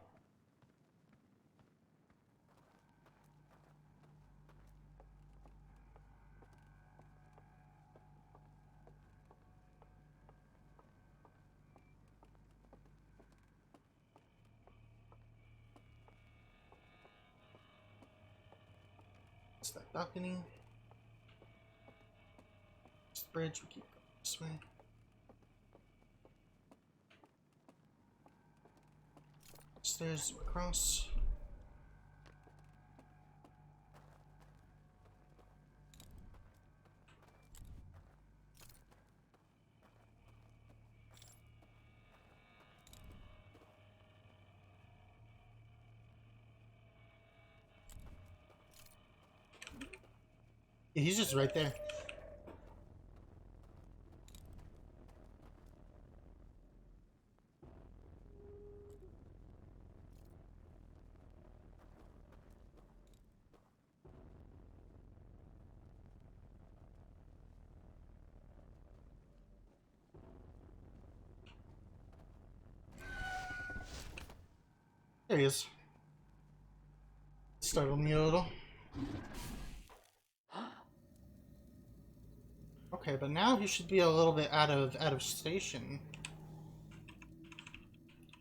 That balcony. This bridge, we keep going this way. Stairs across. Yeah, he's just right there. There he is. Startled me a little. Okay, but now he should be a little bit out of station.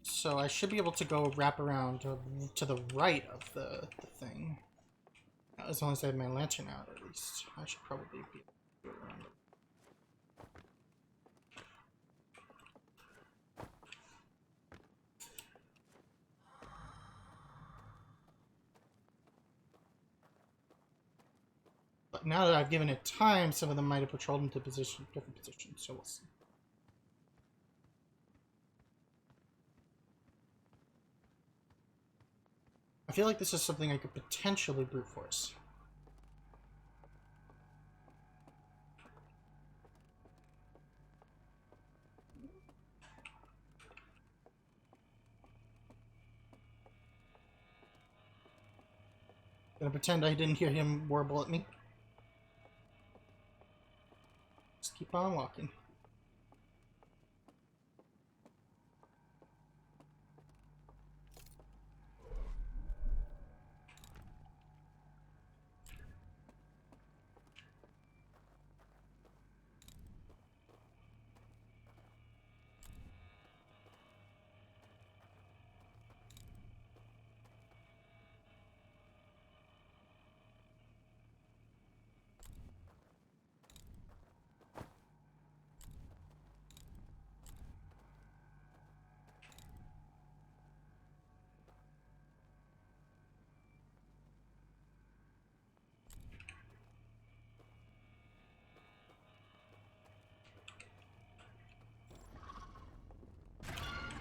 So I should be able to go wrap around to the right of the thing. As long as I have my lantern out, at least. I should probably be able to go around it. But now that I've given it time, some of them might have patrolled into different positions, so we'll see. I feel like this is something I could potentially brute force. Gonna pretend I didn't hear him warble at me. Just keep on walking.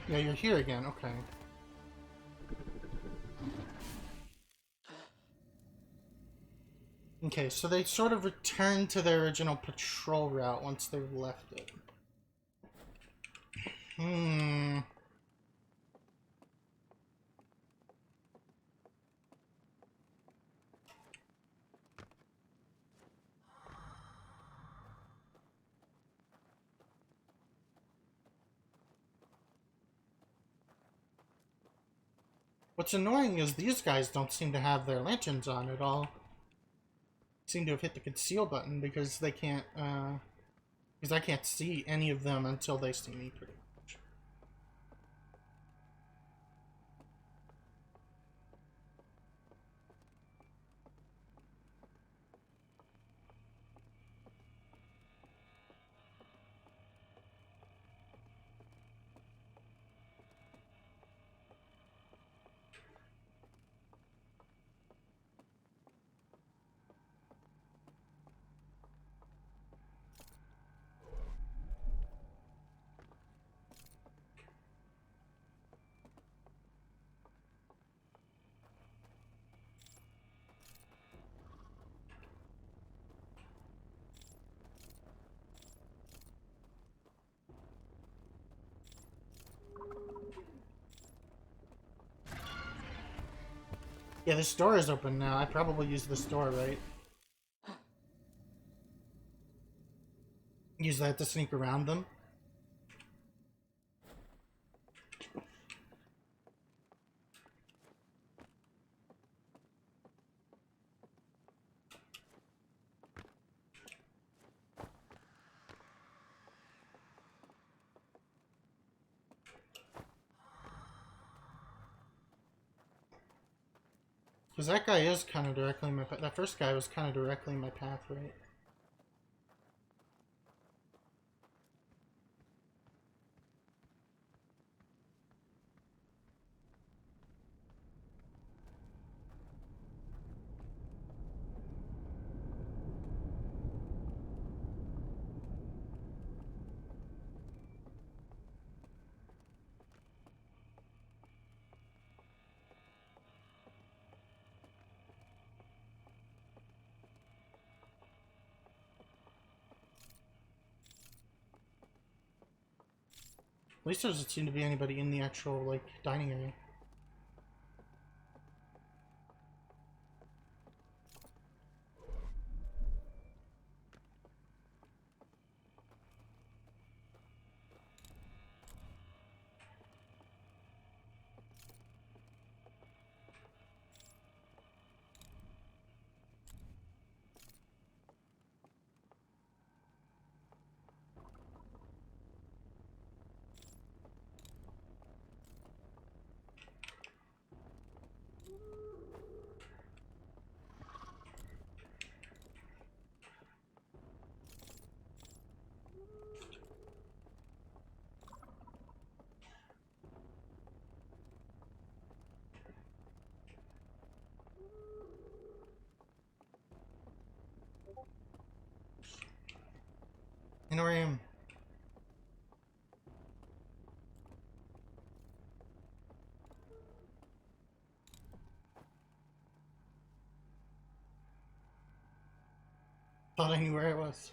Yeah, you're here again, okay. Okay, so they sort of return to their original patrol route once they've left it. What's annoying is these guys don't seem to have their lanterns on at all. Seem to have hit the conceal button because they can't, because I can't see any of them until they see me, pretty much. Yeah, this door is open now. I probably use this door, right? Use that to sneak around them. Because that guy is kind of directly in my path. That first guy was kind of directly in my path, right? At least there doesn't seem to be anybody in the actual, like, dining area. You know where I am? Thought I knew where it was.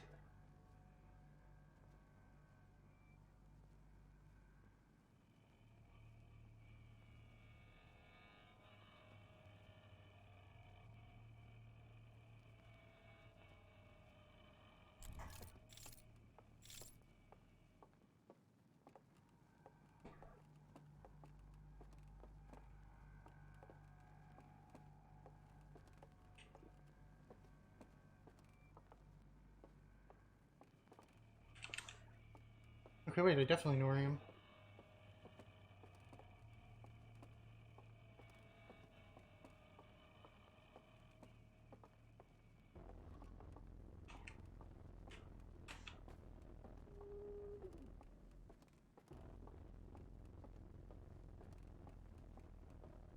Okay, wait, I definitely know where I am.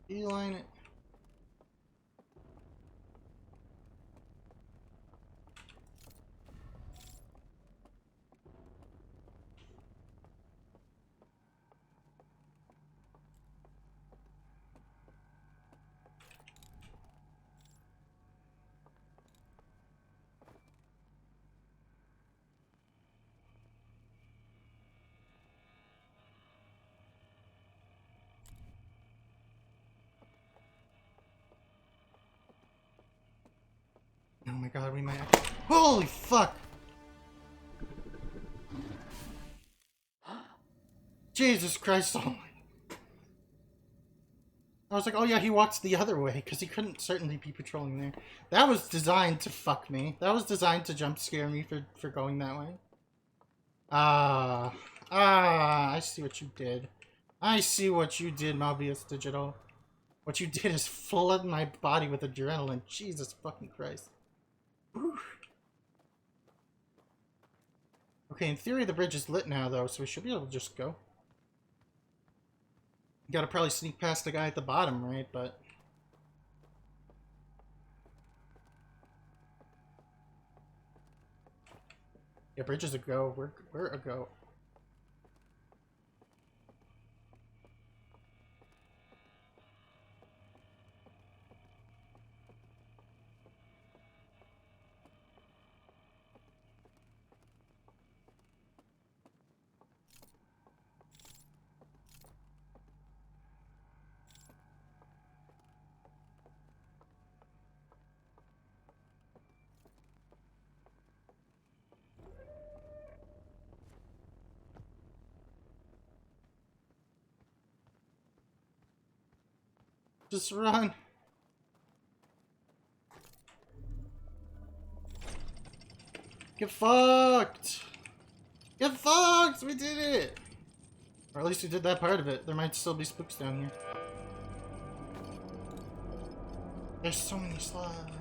Beeline it. Oh my god, we might have... Holy fuck! Jesus Christ almighty. I was like, oh yeah, he walks the other way, because he couldn't certainly be patrolling there. That was designed to fuck me. That was designed to jump scare me for going that way. I see what you did. I see what you did, Mobius Digital. What you did is flood my body with adrenaline. Jesus fucking Christ. Whew. Okay, in theory the bridge is lit now, though, so we should be able to just go. You gotta probably sneak past the guy at the bottom, right? But... yeah, bridge is a go. We're a go. Just run. Get fucked! Get fucked! We did it! Or at least we did that part of it. There might still be spooks down here. There's so many slides.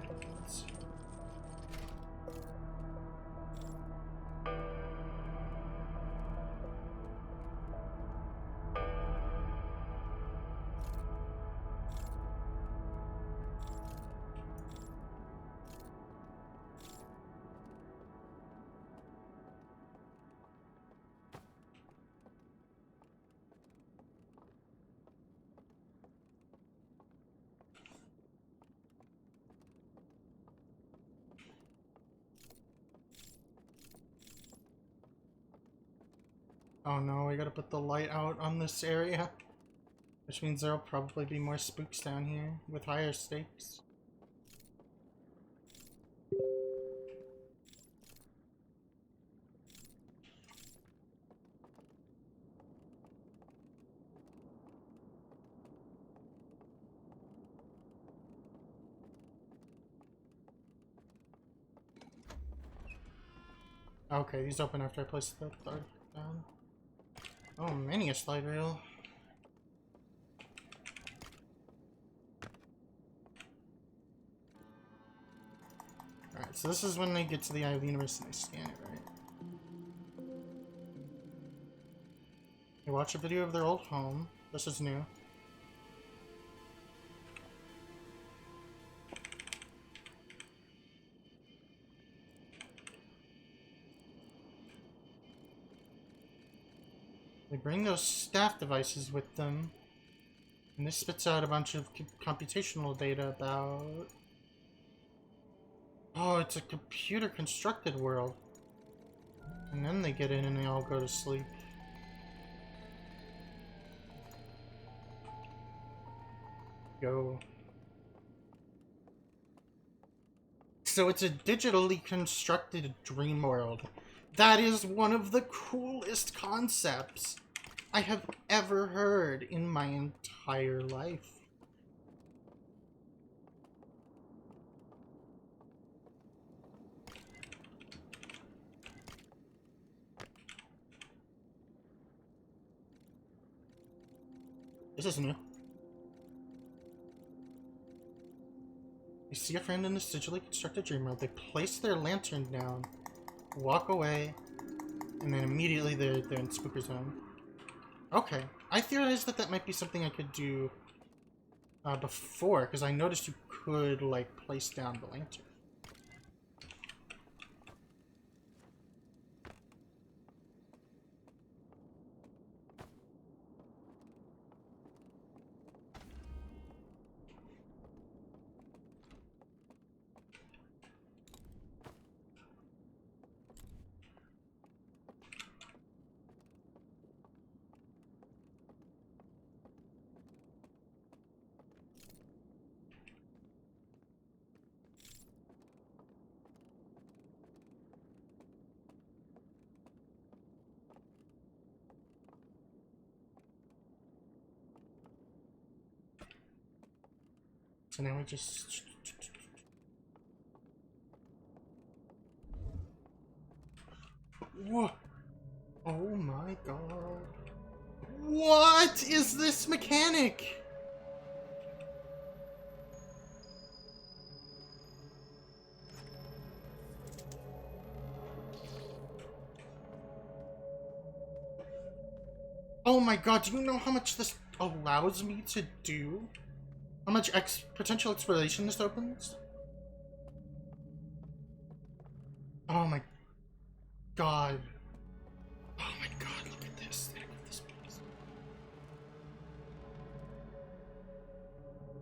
Oh no, I gotta put the light out on this area. Which means there'll probably be more spooks down here with higher stakes. Okay, these open after I place the card down. Oh, many a slide rail. Alright, so this is when they get to the Eye of the Universe and they scan it, right? They watch a video of their old home. This is new. They bring those staff devices with them. And this spits out a bunch of computational data about Oh, it's a computer constructed world. And then they get in and they all go to sleep. Go. So it's a digitally constructed dream world. That is one of the coolest concepts I have ever heard in my entire life. This is new. You see a friend in this digitally constructed dream world. They place their lantern down, walk away, and then immediately they're in Spooker Zone. Okay. I theorized that might be something I could do before, because I noticed you could, like, place down the lantern. So now we just... Whoa! Oh my god. What is this mechanic? Oh my god, do you know how much this allows me to do? How much potential exploration this opens? Oh my god. Oh my god, look at this. Look at this place.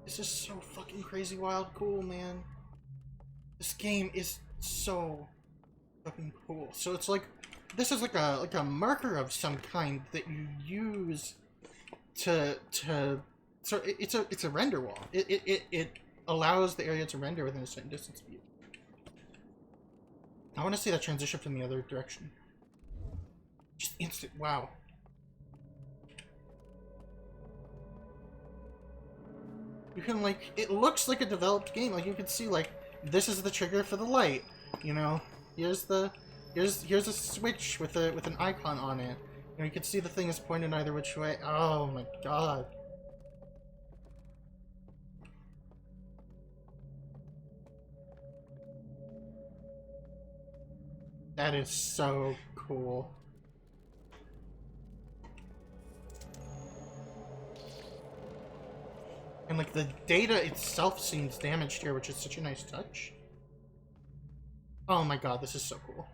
This is so fucking crazy wild cool, man. This game is so fucking cool. So it's like, this is like a marker of some kind that you use to so it's a render wall. It allows the area to render within a certain distance of you. I want to see that transition from the other direction. Just instant, wow. You can, like, it looks like a developed game. Like, you can see, like, this is the trigger for the light. You know, here's a switch with an icon on it. You can see the thing is pointed either which way. Oh my god. That is so cool. And, like, the data itself seems damaged here, which is such a nice touch. Oh my god, this is so cool.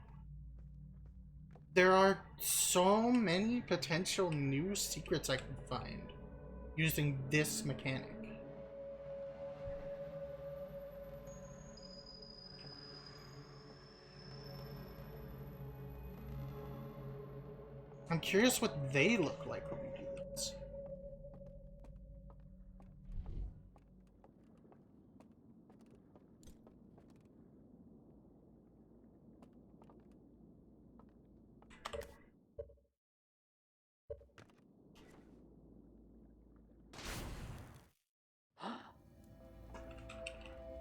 There are so many potential new secrets I can find using this mechanic. I'm curious what they look like when we do this.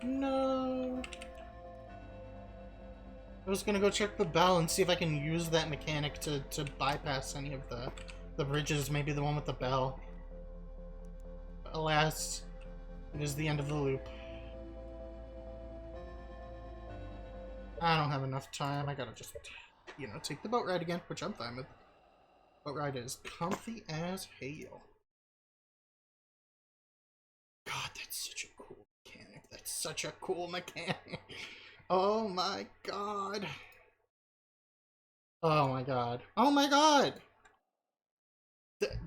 No. I was gonna go check the bell and see if I can use that mechanic to bypass any of the bridges, maybe the one with the bell. But alas, it is the end of the loop. I don't have enough time. I gotta just, you know, take the boat ride again, which I'm fine with. Boat ride is comfy as hell. God, that's such a cool mechanic. That's such a cool mechanic. Oh my god. Oh my god. Oh my god!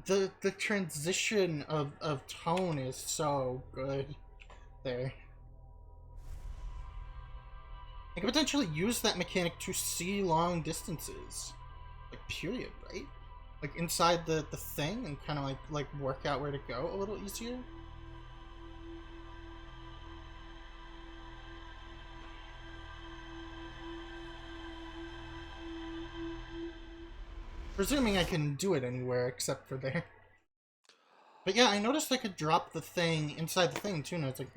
The transition of tone is so good there. I could potentially use that mechanic to see long distances. Like, period, right? Like, inside the thing and kind of like work out where to go a little easier. Presuming I can do it anywhere except for there. But yeah, I noticed I could drop the thing inside the thing too, and I was like,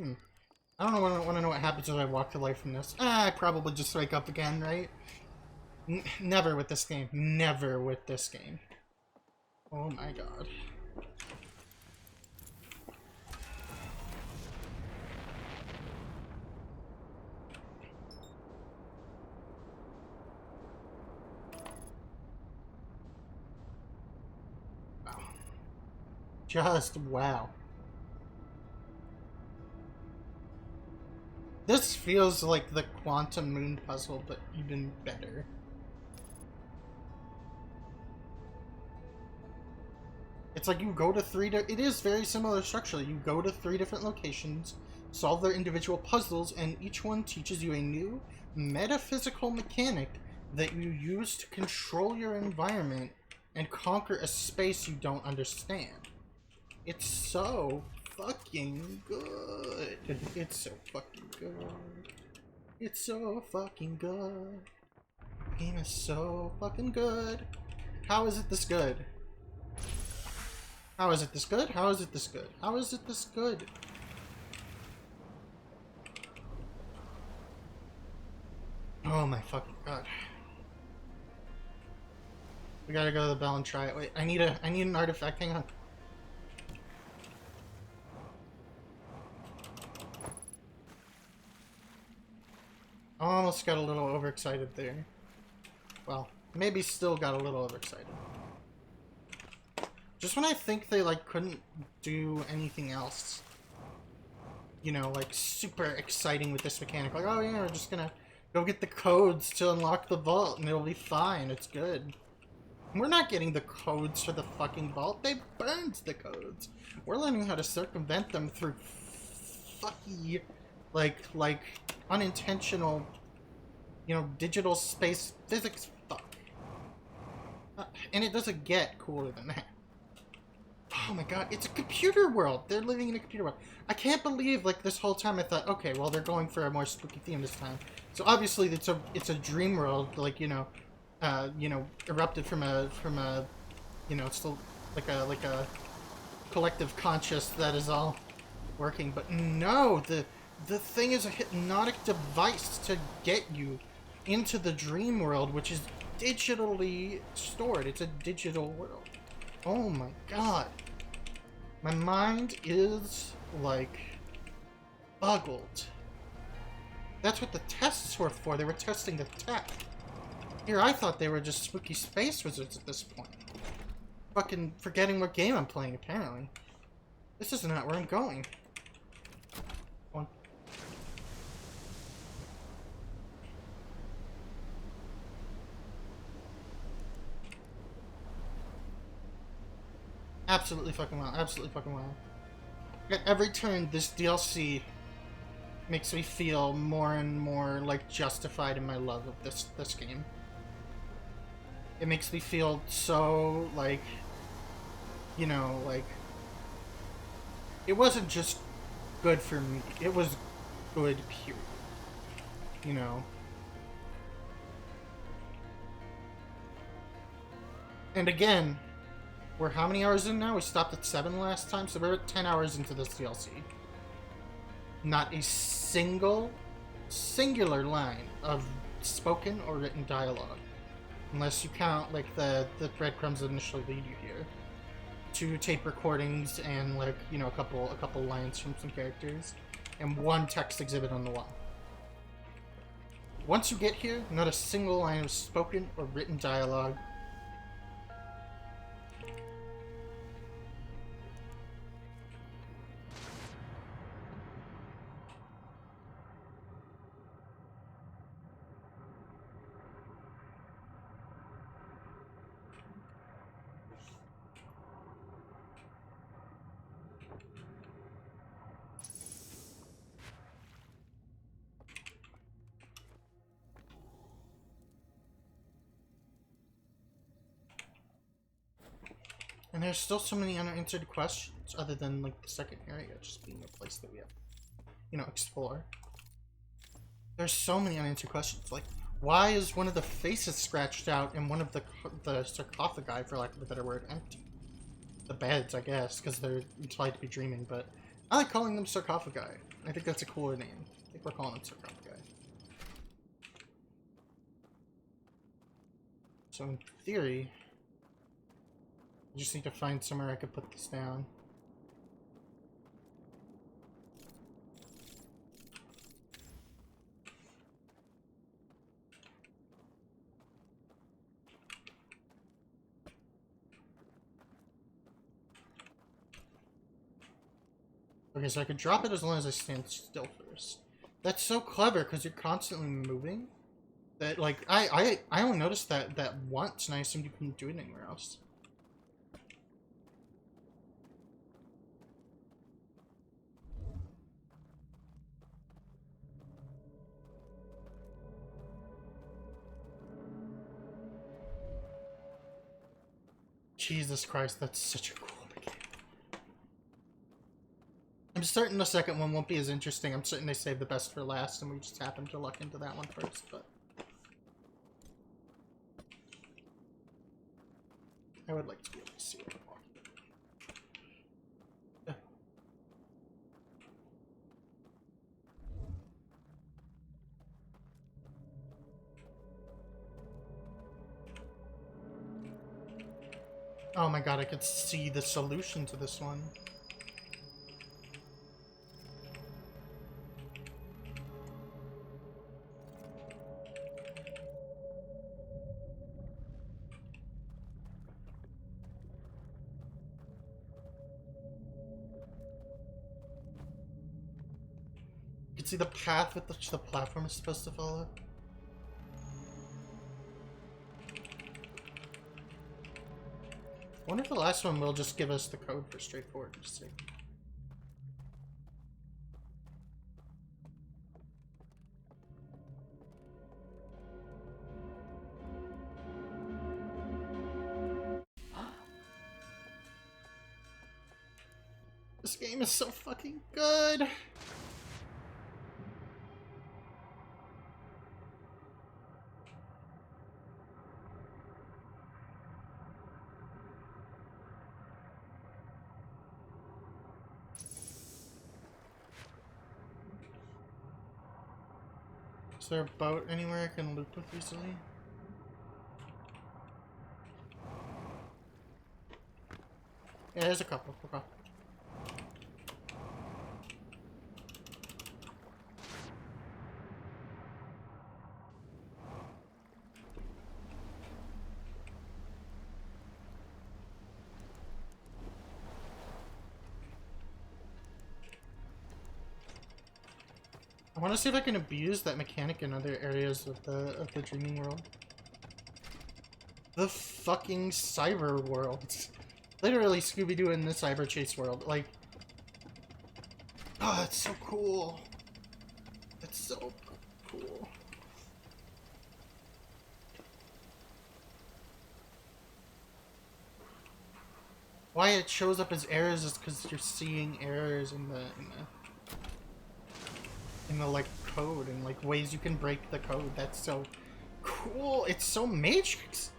I don't want to know what happens if I walk away from this. I probably just wake up again, right? Never with this game. Never with this game. Oh my god. Wow. Just wow. This feels like the Quantum Moon puzzle, but even better. It's like you go to it is very similar structurally. You go to 3 different locations, solve their individual puzzles, and each one teaches you a new metaphysical mechanic that you use to control your environment and conquer a space you don't understand. It's so fucking good. It's so fucking good. It's so fucking good. The game is so fucking good. How is it this good? How is it this good? How is it this good? How is it this good? Oh my fucking god. We gotta go to the bell and try it. Wait, I need an artifact. Hang on. I almost got a little overexcited there. Well, maybe still got a little overexcited. Just when I think they, like, couldn't do anything else, you know, like, super exciting with this mechanic. Like, oh yeah, we're just gonna go get the codes to unlock the vault and it'll be fine. It's good. We're not getting the codes for the fucking vault. They burned the codes. We're learning how to circumvent them through fucky, like unintentional, you know, digital space physics fuck. And it doesn't get cooler than that. Oh my god, it's a computer world! They're living in a computer world. I can't believe, like, this whole time I thought, okay, well, they're going for a more spooky theme this time. So obviously it's a dream world, like, you know, erupted from a, you know, still like a collective conscious that is all working. But no, the thing is a hypnotic device to get you into the dream world, which is digitally stored. It's a digital world. Oh my god. My mind is, like, boggled. That's what the tests were for. They were testing the tech. Here, I thought they were just spooky space wizards at this point. Fucking forgetting what game I'm playing, apparently. This is not where I'm going. One. Absolutely fucking wow. Absolutely fucking wow. At every turn, this DLC makes me feel more and more, like, justified in my love of this game. It makes me feel so, like, you know, like, it wasn't just good for me, it was good, period. You know? And again, we're how many hours in now? We stopped at 7 last time, so we're at 10 hours into this DLC. Not a singular line of spoken or written dialogue. Unless you count, like, the breadcrumbs that initially lead you here. 2 tape recordings and, like, you know, a couple lines from some characters. And 1 text exhibit on the wall. Once you get here, not a single line of spoken or written dialogue. And there's still so many unanswered questions, other than like the second area just being a place that we have, you know, explore. There's so many unanswered questions. Like, why is one of the faces scratched out and one of the sarcophagi, for lack of a better word, empty? The beds, I guess, because they're implied to be dreaming, but I like calling them sarcophagi. I think that's a cooler name. I think we're calling them sarcophagi. So in theory, I just need to find somewhere I could put this down. Okay, so I can drop it as long as I stand still first. That's so clever because you're constantly moving. That like I only noticed that once, and I assumed you couldn't do it anywhere else. Jesus Christ, that's such a cool game. I'm certain the second one won't be as interesting. I'm certain they saved the best for last, and we just happened to luck into that one first, but I would like to be able to see what I'm walking. Oh my god, I could see the solution to this one. You can see the path with which the platform is supposed to follow. I wonder if the last one will just give us the code for straightforward sake. This game is so fucking good! Is there a boat anywhere I can loot with easily? Yeah, there's a couple. Okay. I want to see if I can abuse that mechanic in other areas of the dreaming world. The fucking cyber world. Literally Scooby-Doo in the cyber chase world. Like, oh, that's so cool. That's so cool. Why it shows up as errors is because you're seeing errors in the like code and like ways you can break the code. That's so cool. It's so Matrix.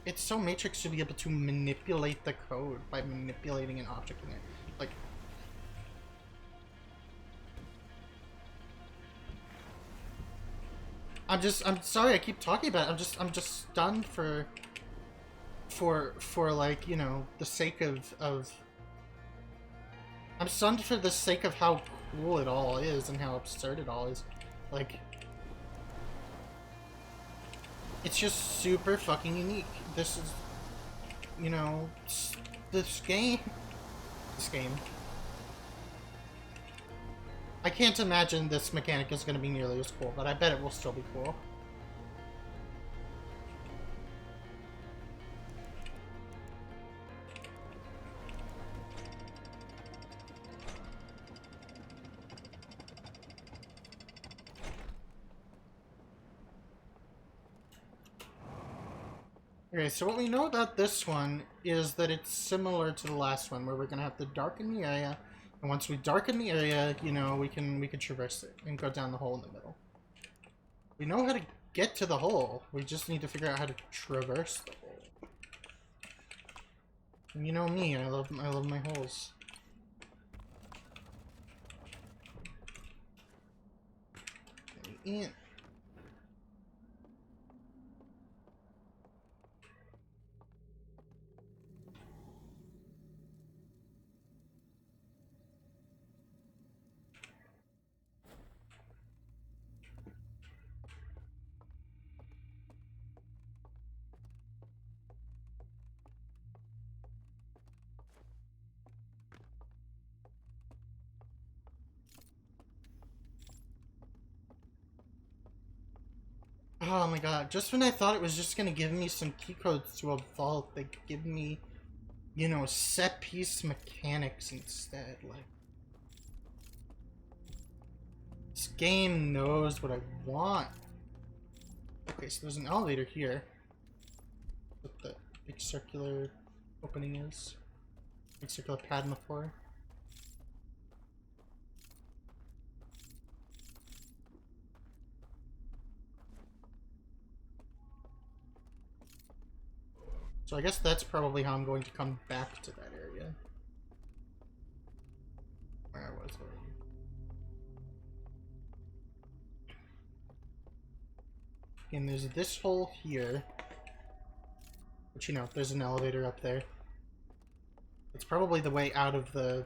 It's so Matrix to be able to manipulate the code by manipulating an object in it. Like, I'm sorry I keep talking about it. I'm just stunned for like, you know, the sake of I'm stunned for the sake of how cool it all is and how absurd it all is. Like, it's just super fucking unique. This is, you know, this game. I can't imagine this mechanic is going to be nearly as cool, but I bet it will still be cool. Okay, so what we know about this one is that it's similar to the last one, where we're gonna have to darken the area, and once we darken the area, you know, we can traverse it and go down the hole in the middle. We know how to get to the hole. We just need to figure out how to traverse the hole. And you know me, I love my holes. In. Oh my god, just when I thought it was just gonna give me some key codes to a vault, they give me, you know, set piece mechanics instead. Like, this game knows what I want. Okay, so there's an elevator here. What the big circular opening is. Big circular pad on the floor. So I guess that's probably how I'm going to come back to that area. Where I was already. And there's this hole here. But you know, there's an elevator up there. It's probably the way out of the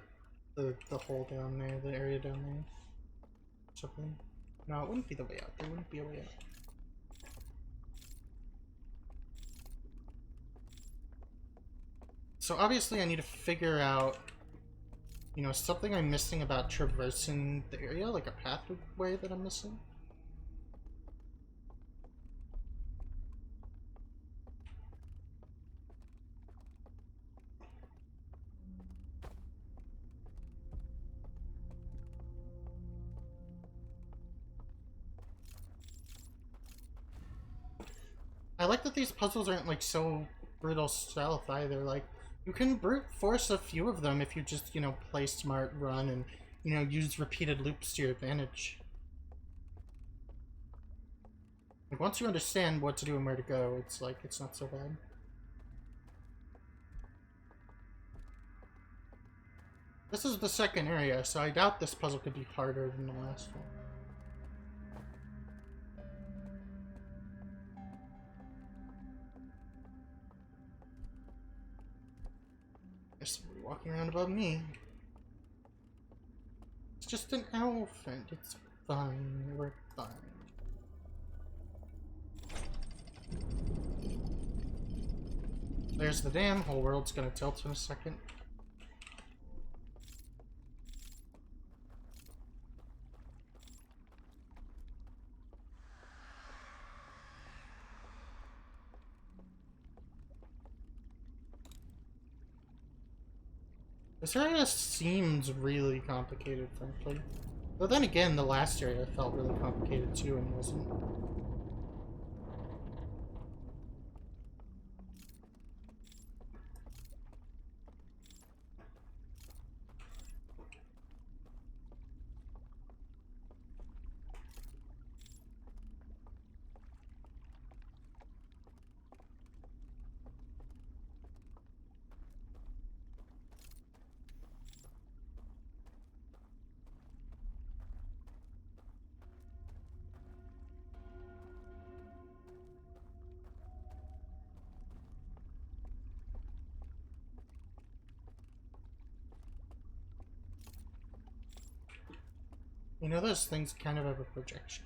hole down there, the area down there. Something. No, it wouldn't be the way out. There wouldn't be a way out. So obviously I need to figure out, you know, something I'm missing about traversing the area, like a pathway that I'm missing. I like that these puzzles aren't like so brutal stealth either. Like, you can brute force a few of them if you just, you know, play smart, run, and, you know, use repeated loops to your advantage. Like, once you understand what to do and where to go, it's like, it's not so bad. This is the second area, so I doubt this puzzle could be harder than the last one. There's somebody walking around above me. It's just an elephant. It's fine. We're fine. There's the dam. Whole world's gonna tilt in a second. This area seems really complicated, frankly. But then again, the last area felt really complicated too and wasn't. You know, those things kind of have a projection.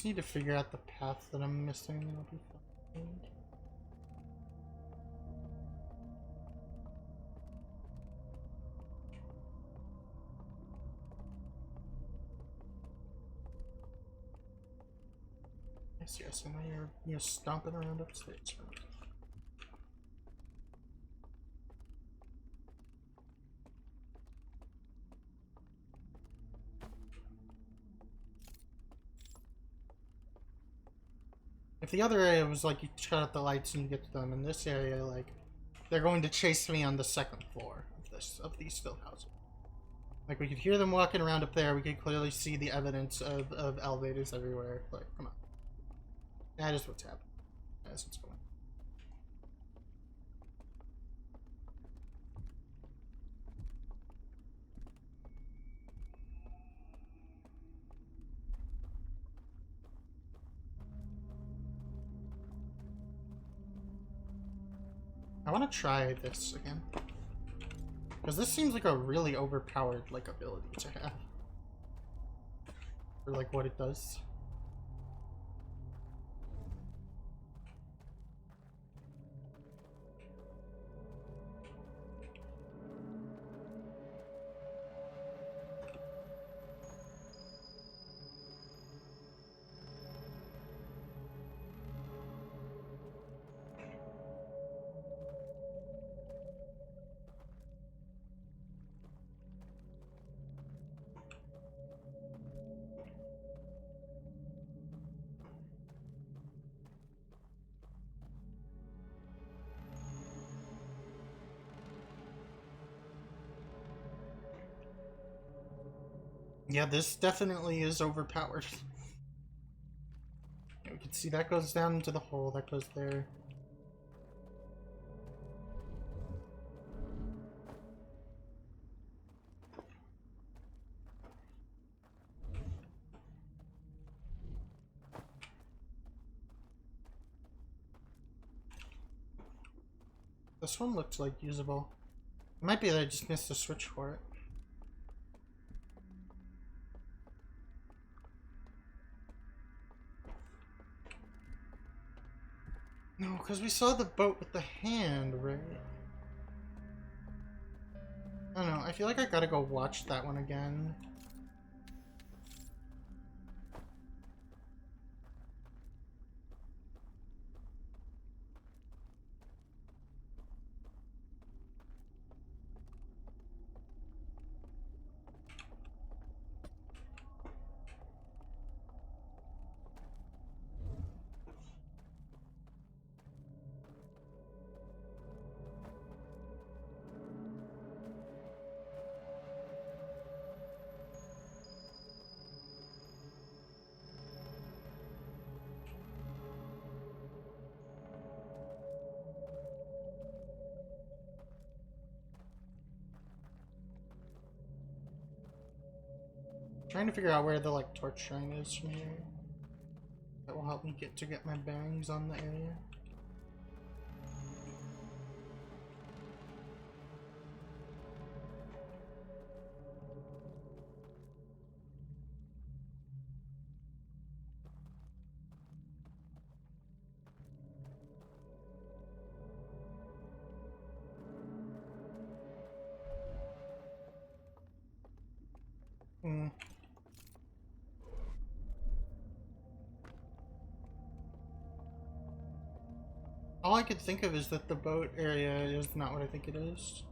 just need to figure out the path that I'm missing and I'll be fine. Yes, and now you're stomping around upstairs. If the other area was like you shut out the lights and you get to them, in this area, like they're going to chase me on the second floor of these still houses. Like we could hear them walking around up there. We could clearly see the evidence of elevators everywhere. Like, come on, that is what's happening. That's what's going on. I want to try this again. Because this seems like a really overpowered, like, ability to have. For, like, what it does. Yeah, this definitely is overpowered. Yeah, we can see that goes down into the hole, that goes there. This one looked like usable. It might be that I just missed a switch for it. No, because we saw the boat with the hand, right? I don't know, I feel like I gotta go watch that one again. Trying to figure out where the like torch shrine is from here. That will help me get my bearings on the area. Hmm. All I could think of is that the boat area is not what I think it is.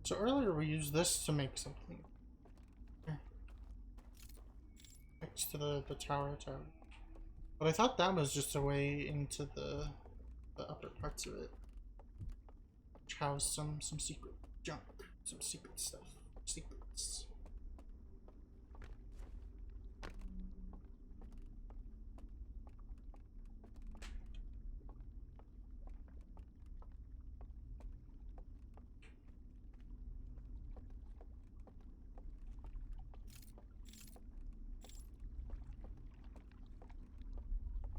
So earlier we used this to make something. Here. Next to the tower. But I thought that was just a way into the upper parts of it. Which housed some secret junk. Some secret stuff. Secrets.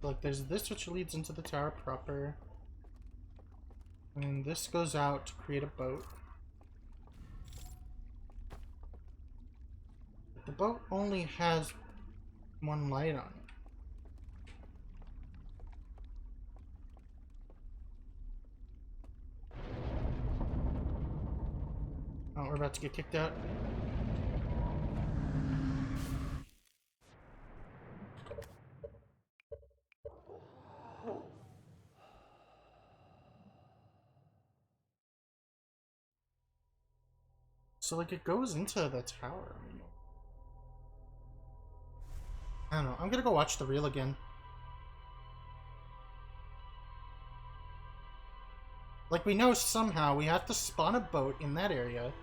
Like, there's this which leads into the tower proper. And this goes out to create a boat. But the boat only has one light on it. Oh, we're about to get kicked out. So, like, it goes into the tower. I don't know. I'm gonna go watch the reel again. Like, we know somehow we have to spawn a boat in that area,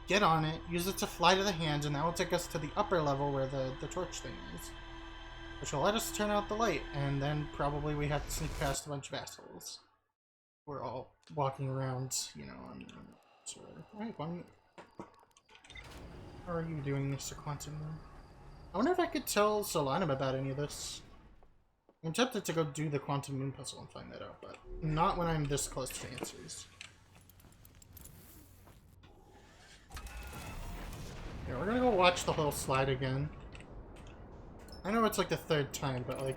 get on it, use it to fly to the hand, and that will take us to the upper level where the torch thing is. Which will let us turn out the light, and then probably we have to sneak past a bunch of assholes. We're all walking around, you know, on sort of... Hey, how are you doing, Mr. Quantum? I wonder if I could tell Solanum about any of this. I'm tempted to go do the Quantum Moon puzzle and find that out, but not when I'm this close to answers. Yeah, we're gonna go watch the whole slide again. I know it's like the third time, but like,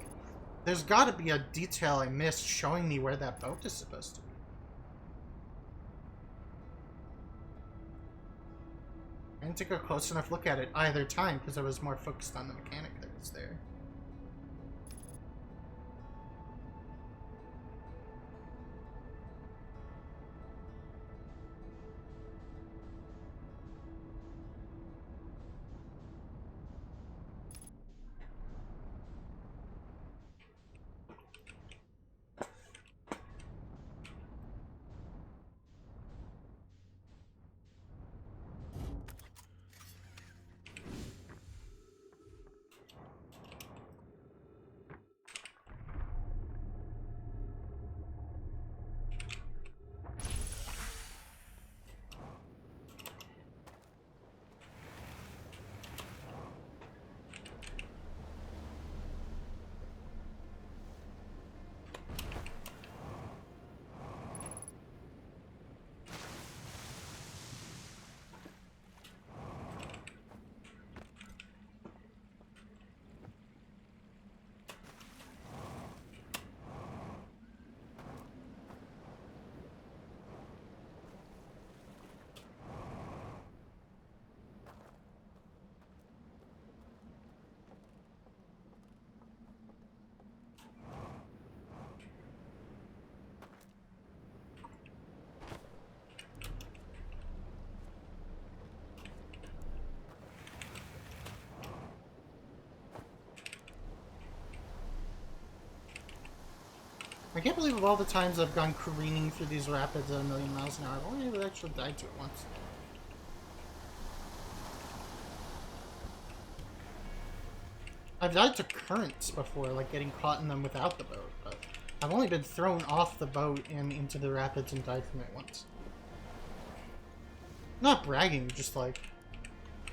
there's gotta be a detail I missed showing me where that boat is supposed to be. I didn't take a close enough look at it either time because I was more focused on the mechanic that was there. I can't believe of all the times I've gone careening through these rapids at 1,000,000 miles an hour, I've only ever actually died to it once. I've died to currents before, like getting caught in them without the boat, but I've only been thrown off the boat and into the rapids and died from it once. Not bragging, just like,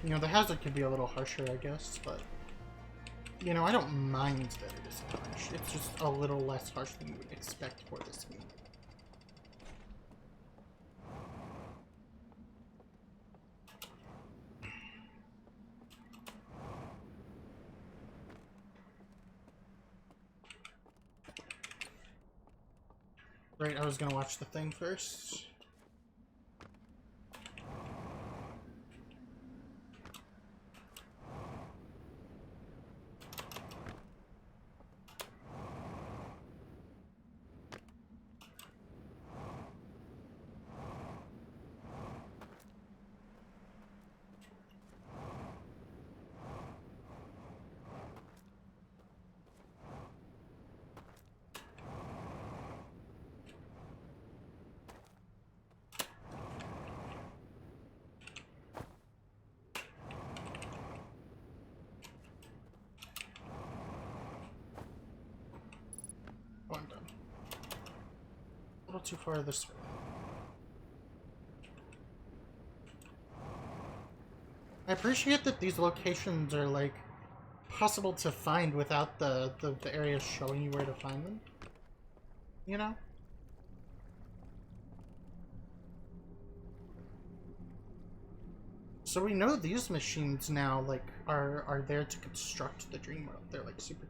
you know, the hazard could be a little harsher, I guess, but, you know, I don't mind that it is harsh. It's just a little less harsh than you would expect for this game. Right, I was gonna watch the thing first. Oh, I'm done. A little too far this way. I appreciate that these locations are like possible to find without the area showing you where to find them. You know? So we know these machines now, like, are there to construct the dream world. They're, like, super...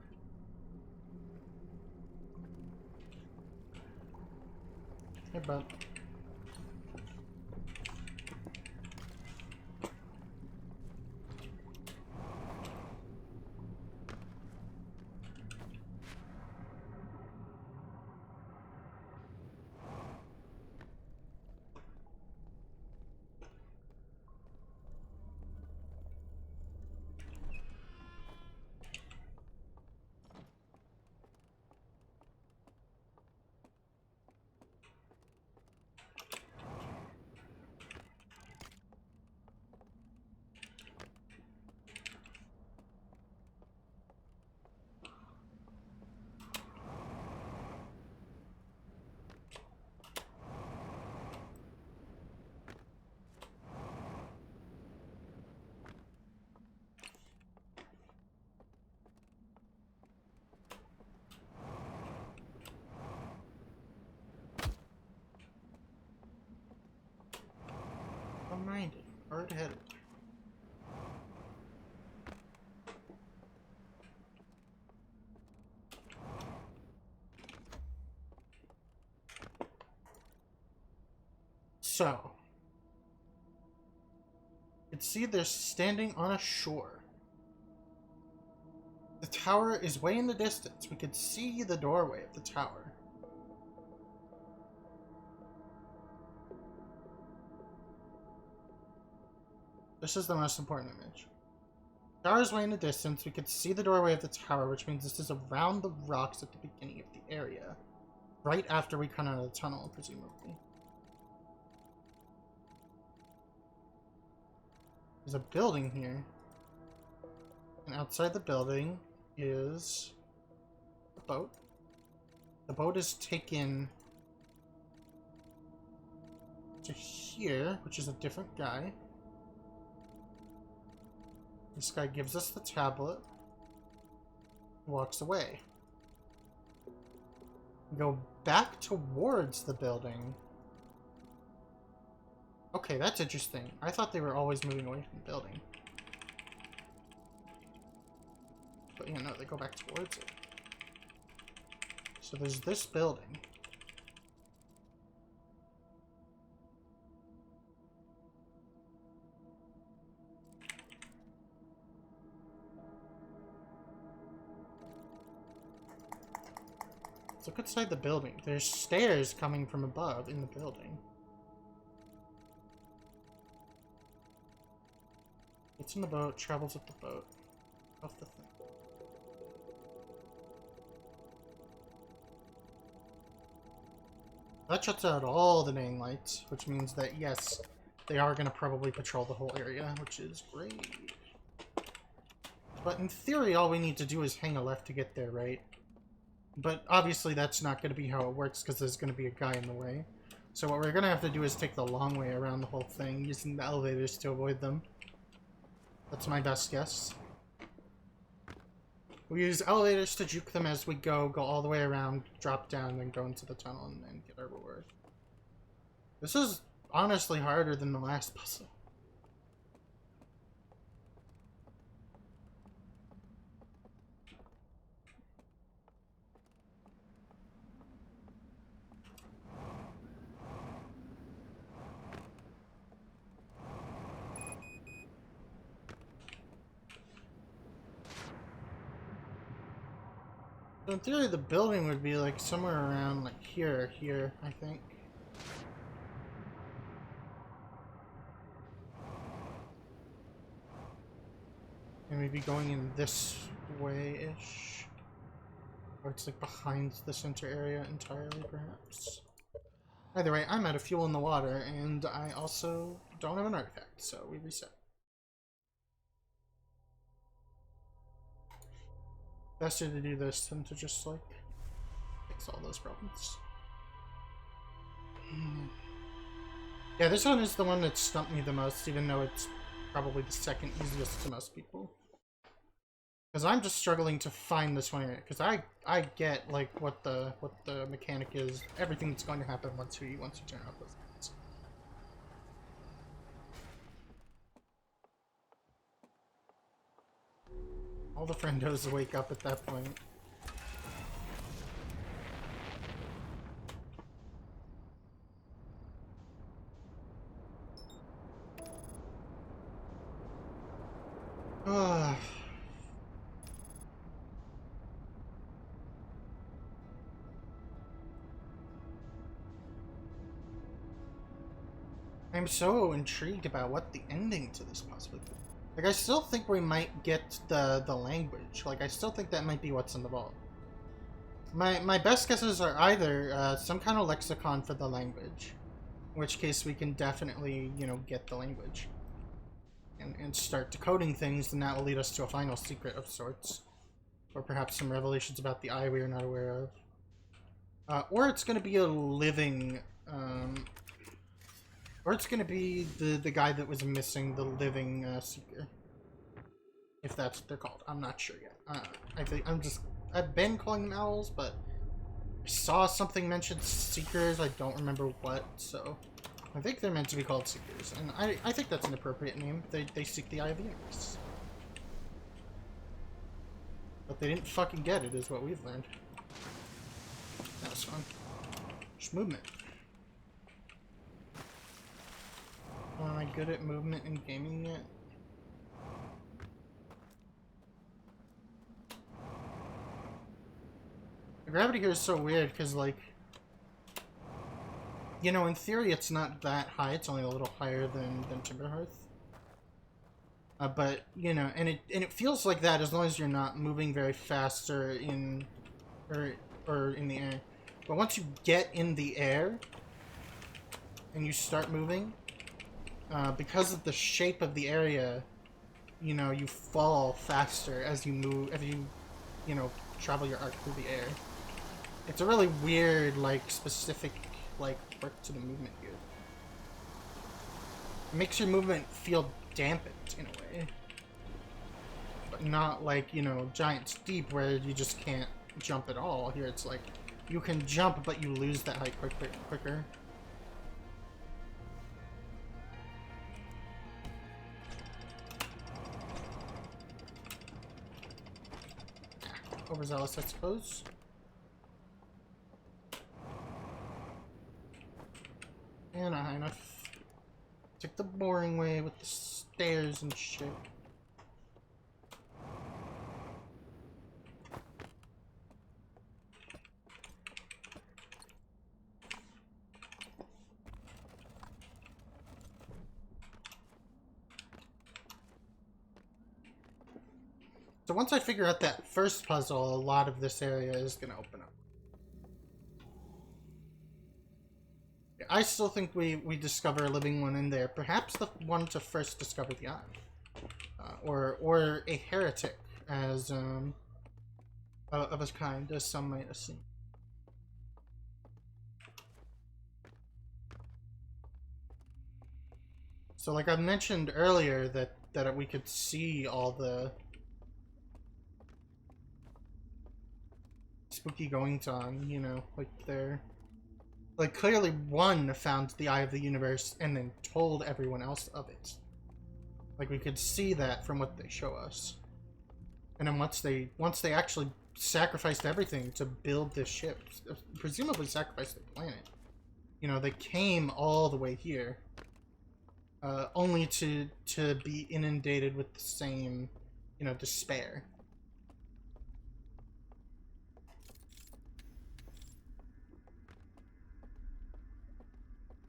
Hey, bud. Minded, hard-headed. So, you can see they're standing on a shore. The tower is way in the distance. We could see the doorway of the tower. This is the most important image. The tower is way in the distance. We could see the doorway of the tower, which means this is around the rocks at the beginning of the area. Right after we come out of the tunnel, presumably. There's a building here. And outside the building is a boat. The boat is taken to here, which is a different guy. This guy gives us the tablet, walks away. We go back towards the building. Okay, that's interesting. I thought they were always moving away from the building. But yeah, no, they go back towards it. So there's this building. Let's look inside the building. There's stairs coming from above in the building. Gets in the boat, travels with the boat. Off the thing. That shuts out all the main lights, which means that, yes, they are going to probably patrol the whole area, which is great. But in theory, all we need to do is hang a left to get there, right? But obviously that's not going to be how it works because there's going to be a guy in the way. So what we're going to have to do is take the long way around the whole thing, using the elevators to avoid them. That's my best guess. We use elevators to juke them as we go all the way around, drop down, then go into the tunnel, and then get our reward. This is honestly harder than the last puzzle. So in theory, the building would be like somewhere around like here, I think. And maybe going in this way-ish. Or it's like behind the center area entirely, perhaps. Either way, I'm out of fuel in the water, and I also don't have an artifact, so we reset. Faster to do this than to just, like, fix all those problems. Yeah, this one is the one that stumped me the most, even though it's probably the second easiest to most people. Because I'm just struggling to find this one, because I get like what the mechanic is, everything that's going to happen once you turn off those lights. All the friendos wake up at that point. Ugh. I'm so intrigued about what the ending to this possibly could be. Like, I still think we might get the language. Like, I still think that might be what's in the vault. My best guesses are either some kind of lexicon for the language, in which case we can definitely, you know, get the language and start decoding things, and that will lead us to a final secret of sorts, or perhaps some revelations about the eye we are not aware of, or it's going to be a living, or it's going to be the guy that was missing, the living seeker, if that's what they're called. I'm not sure yet. I've been calling them owls, but I saw something mention seekers. I don't remember what, so I think they're meant to be called seekers, and I think that's an appropriate name. They seek the eye of the universe. But they didn't fucking get it, is what we've learned. That was fun. Just movement. Am I good at movement in gaming yet? The gravity here is so weird, because, like, you know, in theory it's not that high, it's only a little higher than Timberhearth. But, you know, and it feels like that as long as you're not moving very fast or in the air. But once you get in the air and you start moving, because of the shape of the area, you know, you fall faster as you move, you know, travel your arc through the air. It's a really weird, like, specific, like, quirk to the movement here. It makes your movement feel dampened, in a way. But not like, you know, Giant Steep, where you just can't jump at all. Here it's like, you can jump, but you lose that height quicker. Overzealous, I suppose. And I took the boring way with the stairs and shit. So once I figure out that first puzzle, a lot of this area is going to open up. I still think we discover a living one in there. Perhaps the one to first discover the eye. Or a heretic, as, of a kind, as some might assume. So like I mentioned earlier that we could see all the spooky goings-on, you know, like they're... Like, clearly one found the Eye of the Universe and then told everyone else of it. Like, we could see that from what they show us. And then once they actually sacrificed everything to build this ship, presumably sacrificed the planet, you know, they came all the way here, only to be inundated with the same, you know, despair.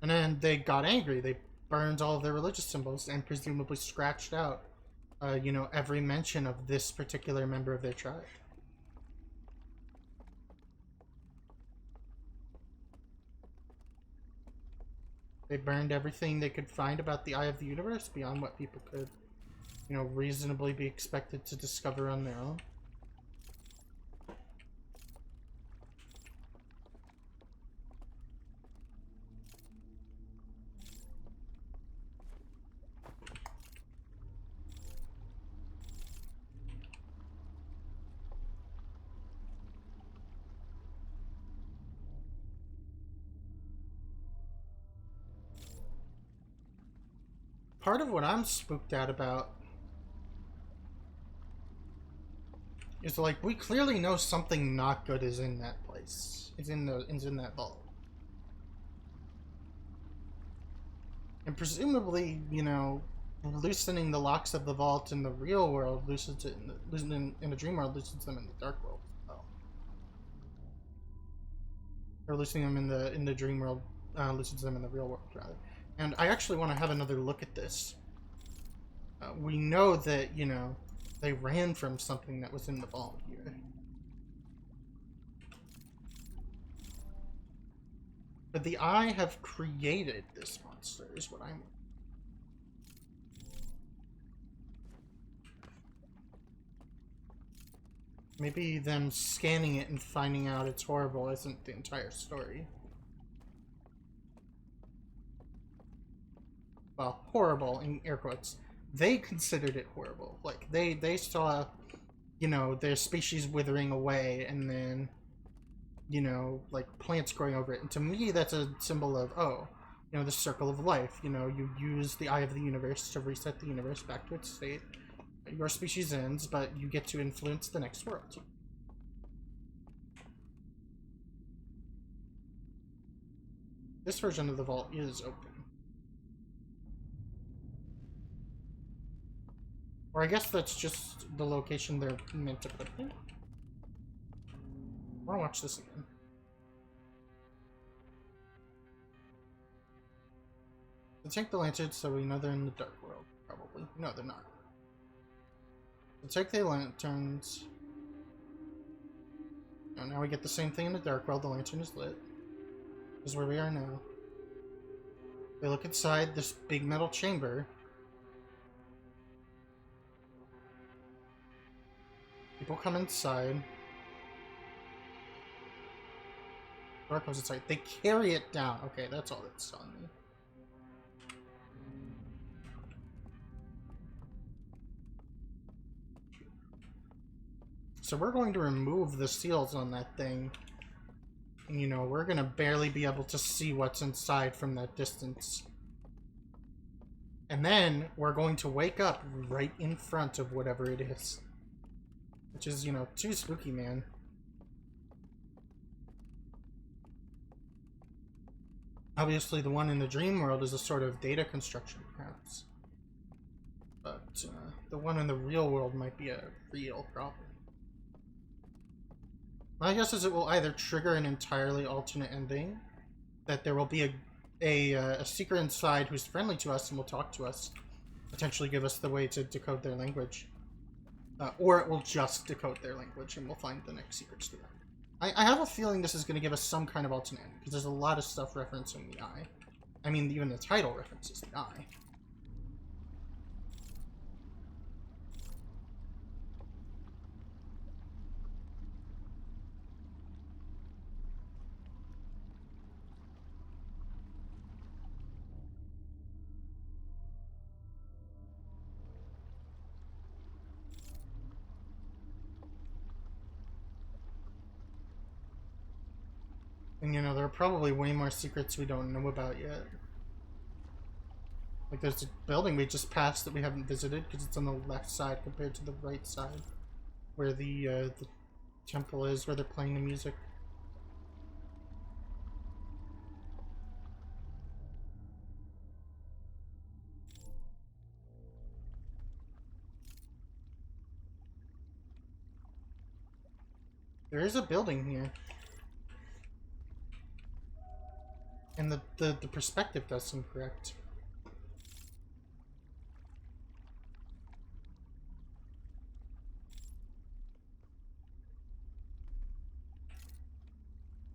And then they got angry. They burned all of their religious symbols and presumably scratched out, you know, every mention of this particular member of their tribe. They burned everything they could find about the Eye of the Universe beyond what people could, you know, reasonably be expected to discover on their own. part of what I'm spooked out about is like we clearly know something not good is in that place. Is in that vault. And presumably, you know, loosening the locks of the vault in the real world loosens it in the dream world loosens them in the dark world as well. Or loosening them in the dream world loosens them in the real world rather. And I actually want to have another look at this. We know that, you know, they ran from something that was in the vault here. But the Eye have created this monster, is what I'm... Maybe them scanning it and finding out it's horrible isn't the entire story. Well, horrible in air quotes. They considered it horrible. Like, they saw, you know, their species withering away and then, you know, like plants growing over it. And to me, that's a symbol of, oh, you know, the circle of life. You know, you use the eye of the universe to reset the universe back to its state. Your species ends, but you get to influence the next world. This version of the vault is open. Or I guess that's just the location they're meant to put in. I want to watch this again. They take the lanterns so we know they're in the dark world, probably. No, they're not. They take the lanterns. Oh, now we get the same thing in the dark world. The lantern is lit. This is where we are now. They look inside this big metal chamber. People come inside. Door comes inside. They carry it down. Okay, that's all that's telling me. So we're going to remove the seals on that thing. And, you know, we're going to barely be able to see what's inside from that distance. And then we're going to wake up right in front of whatever it is. Which is, you know, too spooky, man. Obviously, the one in the dream world is a sort of data construction, perhaps. But the one in the real world might be a real problem. My guess is it will either trigger an entirely alternate ending, that there will be a seeker inside who's friendly to us and will talk to us, potentially give us the way to decode their language. Or it will just decode their language and we'll find the next secrets to them. I have a feeling this is going to give us some kind of alternate ending, because there's a lot of stuff referencing the Eye. I mean, even the title references the Eye. And, you know, there are probably way more secrets we don't know about yet. Like, there's a building we just passed that we haven't visited because it's on the left side compared to the right side, where the temple is, where they're playing the music. There is a building here. And the perspective does seem correct.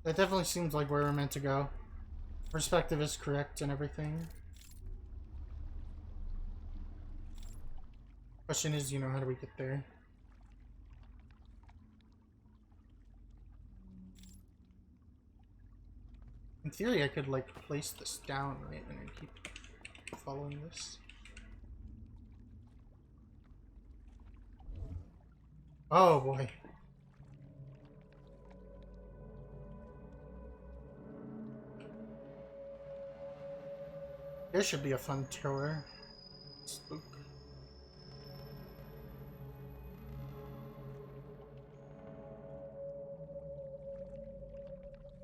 That definitely seems like where we're meant to go. Perspective is correct and everything. Question is, you know, how do we get there? In theory, I could, like, place this down, right? And then keep following this. Oh, boy. There should be a fun tour. Spook.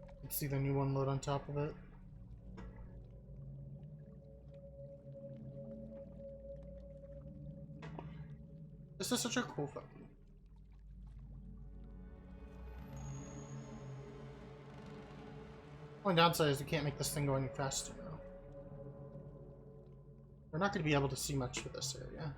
You can see the new one load on top of it. This is such a cool fucking. Only downside is we can't make this thing go any faster now. We're not going to be able to see much for this area.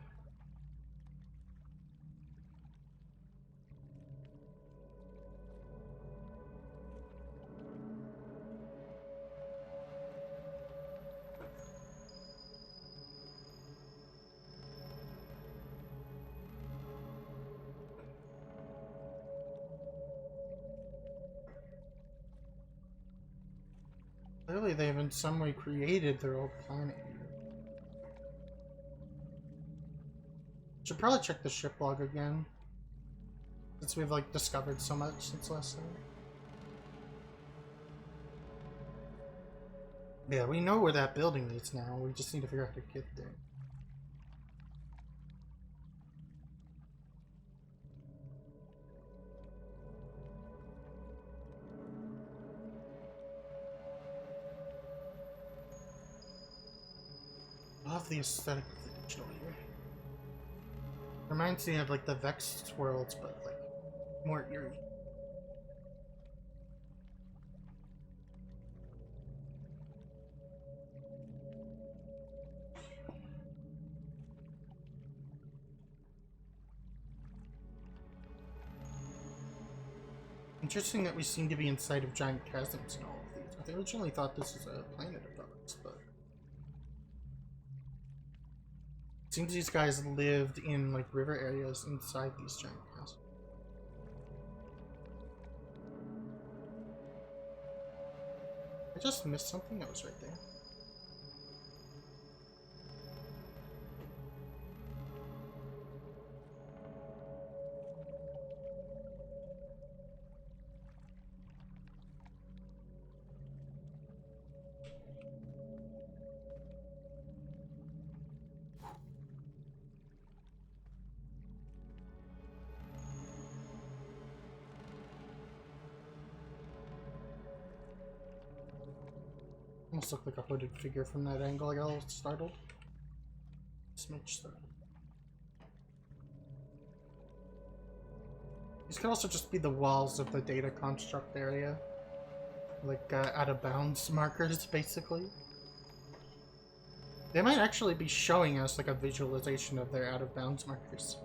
Clearly they've in some way created their own planet here. Should probably check the ship log again, since we've like discovered so much since last time. Yeah, we know where that building is now, we just need to figure out how to get there. I love the aesthetic of the digital here. Reminds me of like the Vexed worlds, but like more eerie. Interesting that we seem to be inside of giant chasms in all of these. I originally thought this was a planet of bugs, but it seems these guys lived in like river areas inside these giant chasms. I just missed something that was right there. Almost looked like a hooded figure from that angle. I got a little startled. Smidge startled. These could also just be the walls of the data construct area. Like out of bounds markers, basically. They might actually be showing us like a visualization of their out of bounds markers.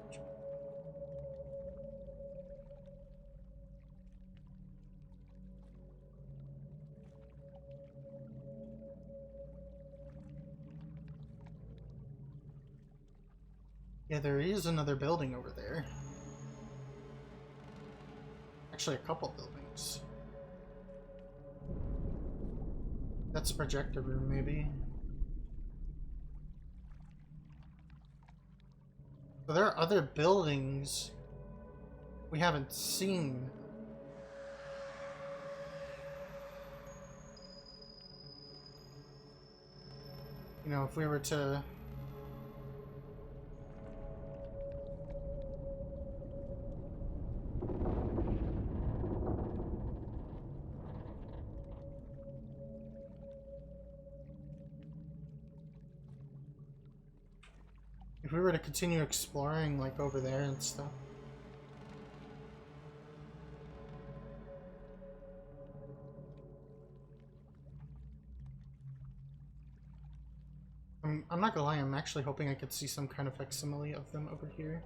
Yeah, there is another building over there. Actually, a couple buildings. That's a projector room, maybe. So there are other buildings we haven't seen. You know, if we were to... If we were to continue exploring, like, over there and stuff. I'm not gonna lie, I'm actually hoping I could see some kind of facsimile of them over here.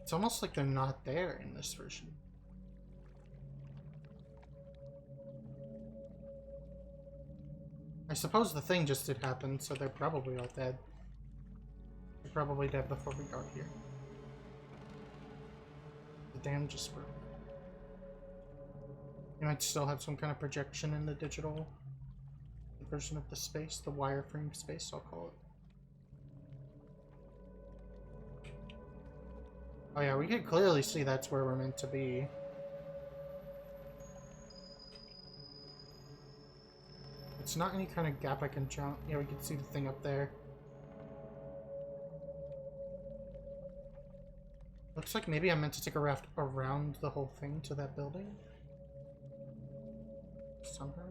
It's almost like they're not there in this version. I suppose the thing just did happen, so they're probably all dead. They're probably dead before we got here. The dam just broke. You might still have some kind of projection in the digital version of the space, the wireframe space, I'll call it. Oh yeah, we can clearly see that's where we're meant to be. It's not any kind of gap I can jump. Yeah, we can see the thing up there. Looks like maybe I'm meant to take a raft around the whole thing to that building. Somehow.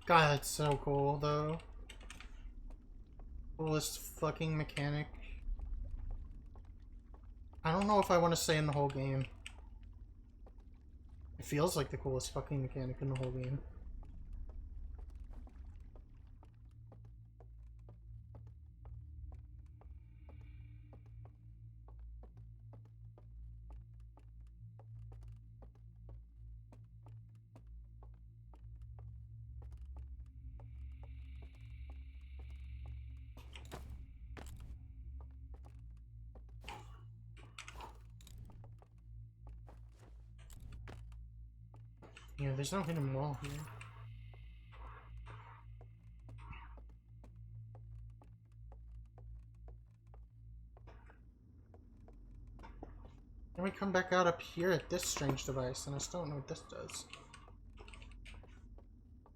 God, that's so cool, though. Coolest fucking mechanic. I don't know if I want to say in the whole game. It feels like the coolest fucking mechanic in the whole game. Yeah, there's no hidden wall here. Then we come back out up here at this strange device, and I still don't know what this does.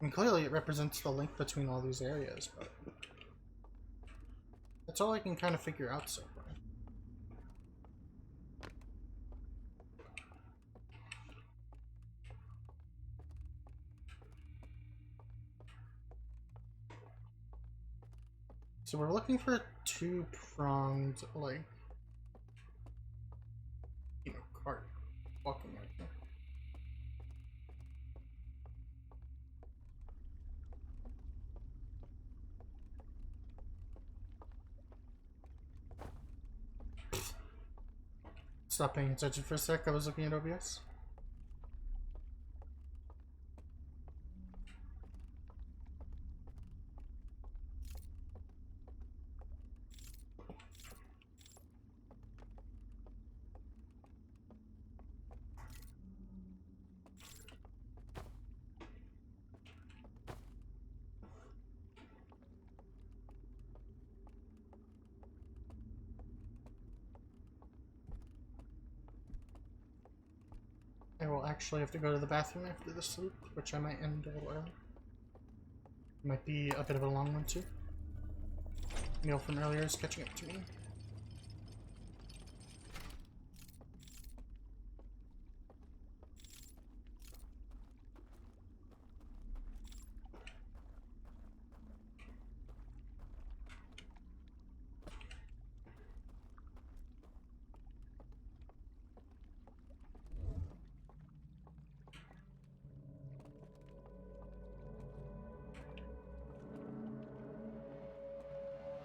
I mean, clearly it represents the link between all these areas, but that's all I can kind of figure out so far. So we're looking for a two-pronged, like, you know, cart walking right here. Stop paying attention for a sec, I was looking at OBS. I will actually have to go to the bathroom after this loop, which I might end a little early. Might be a bit of a long one too. Meal from earlier is catching up to me.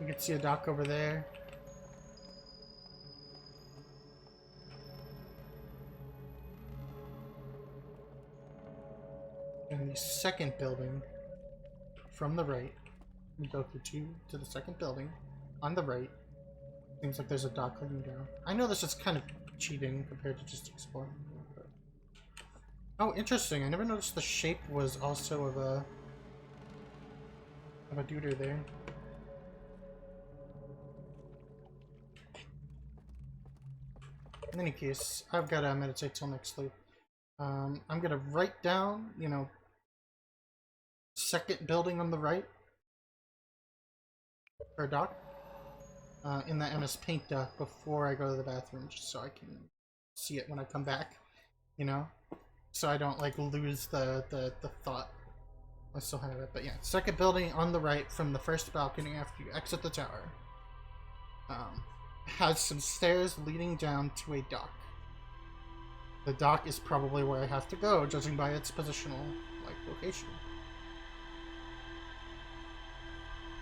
You can see a dock over there. And the second building from the right, we go through to the second building on the right. Seems like there's a dock leading down. I know this is kind of cheating compared to just exploring. But... oh, interesting. I never noticed the shape was also of a duder there. In any case, I've got to meditate till next loop. I'm going to write down, you know, second building on the right, or dock, in the MS Paint dock before I go to the bathroom, just so I can see it when I come back, you know? So I don't, like, lose the thought. I still have it, but yeah. Second building on the right from the first balcony after you exit the tower. Has some stairs leading down to a dock. The dock is probably where I have to go, judging by its positional, like, location.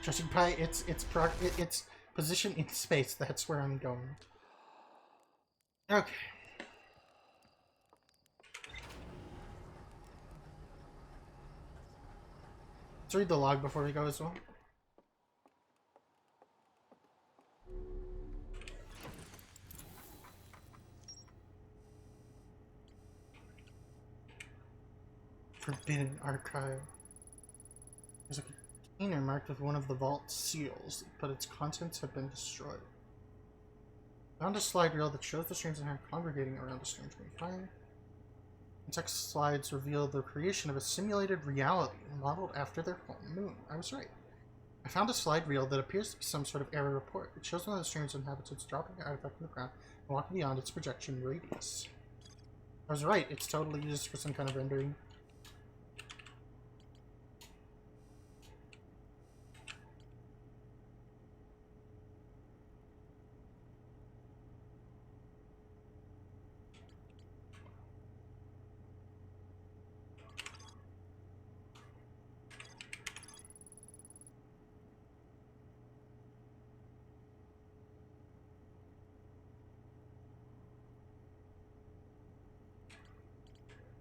Judging by its position in space, that's where I'm going. Okay. Let's read the log before we go as well. Forbidden Archive. There's a container marked with one of the vault seals, but its contents have been destroyed. Found a slide reel that shows the streams and her congregating around a strange green fire. The text slides reveal the creation of a simulated reality modeled after their home moon. I was right. I found a slide reel that appears to be some sort of error report. It shows one of the stream's inhabitants dropping an artifact on the ground and walking beyond its projection radius. I was right. It's totally used for some kind of rendering.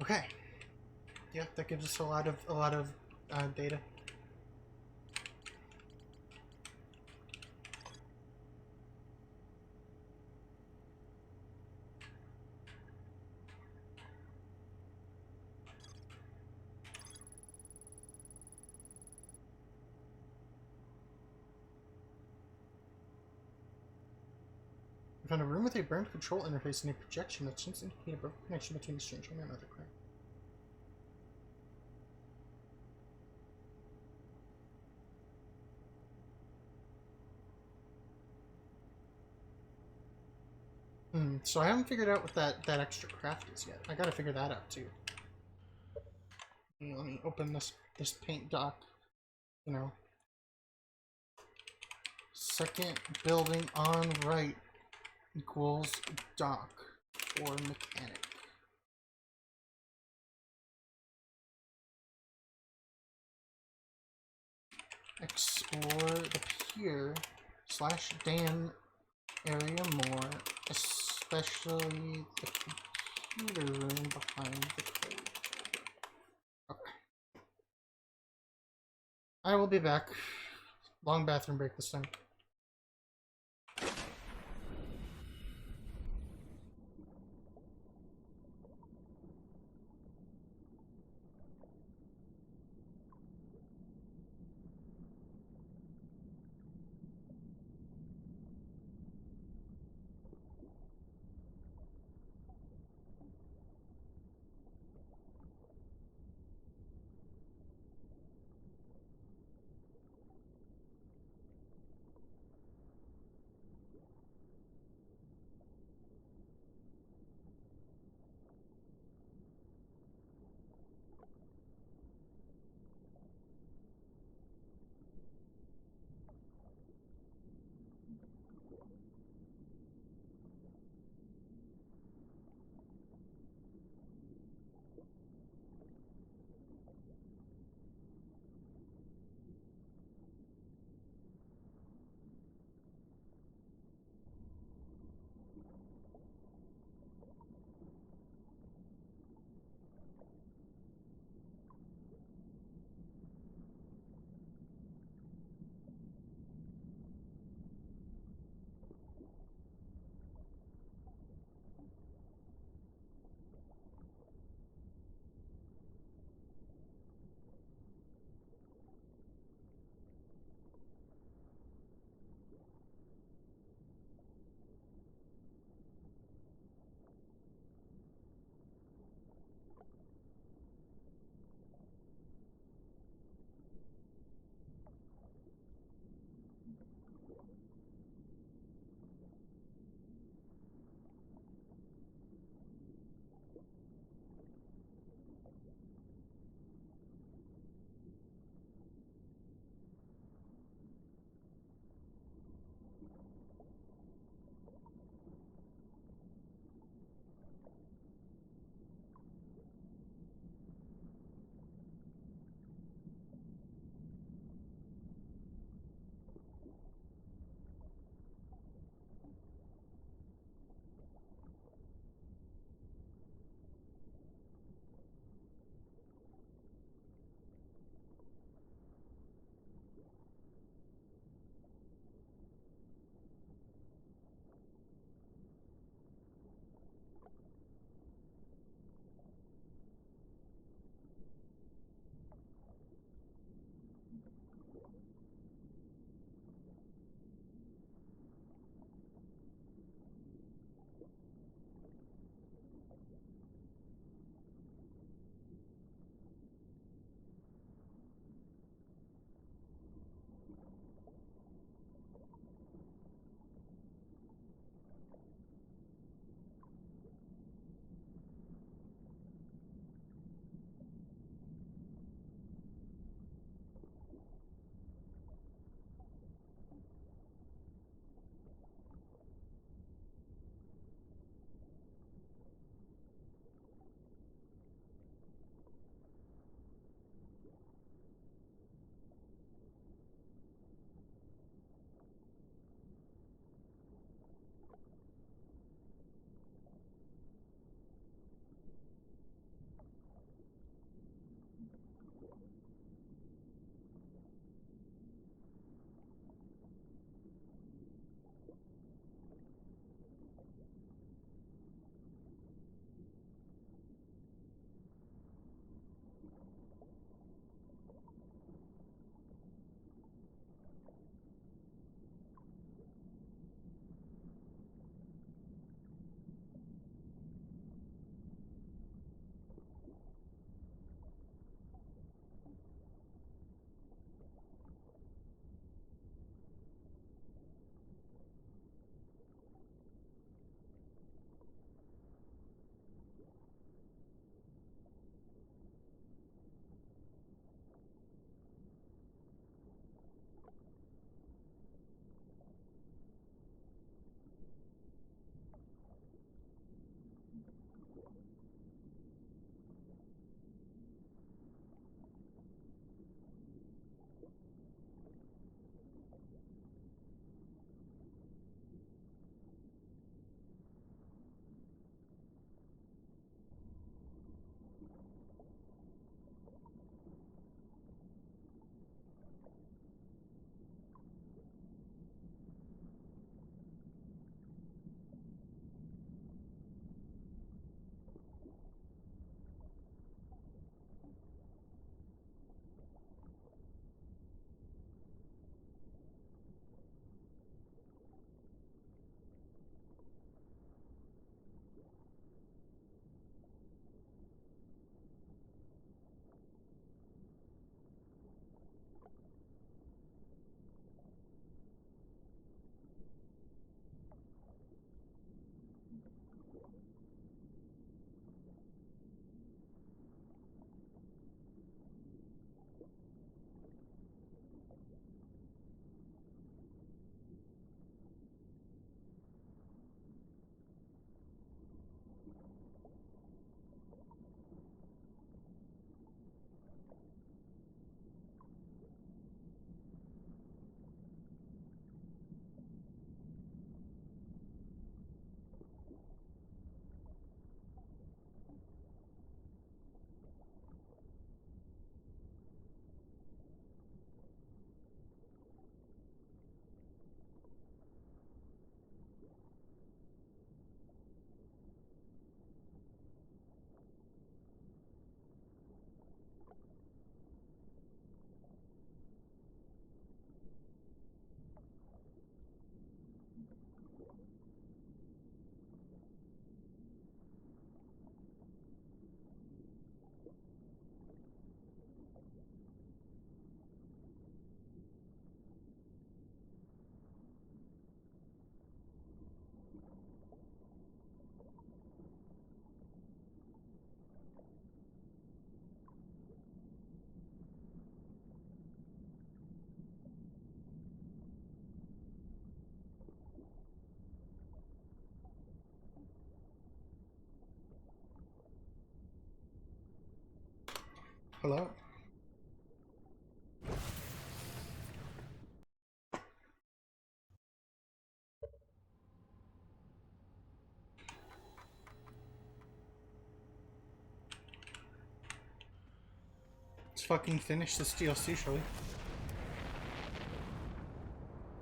Okay. Yeah, that gives us a lot of data. We found a room with a burned control interface and a projection that seems to indicate a broken connection between the stranger and another crime. So I haven't figured out what that extra craft is yet. I gotta figure that out too. Let me open this paint dock. You know. Second building on right equals dock or mechanic. Explore the pier / dam area more, especially the computer room behind the code. Okay. I will be back. Long bathroom break this time. Hello? Let's fucking finish this DLC, shall we?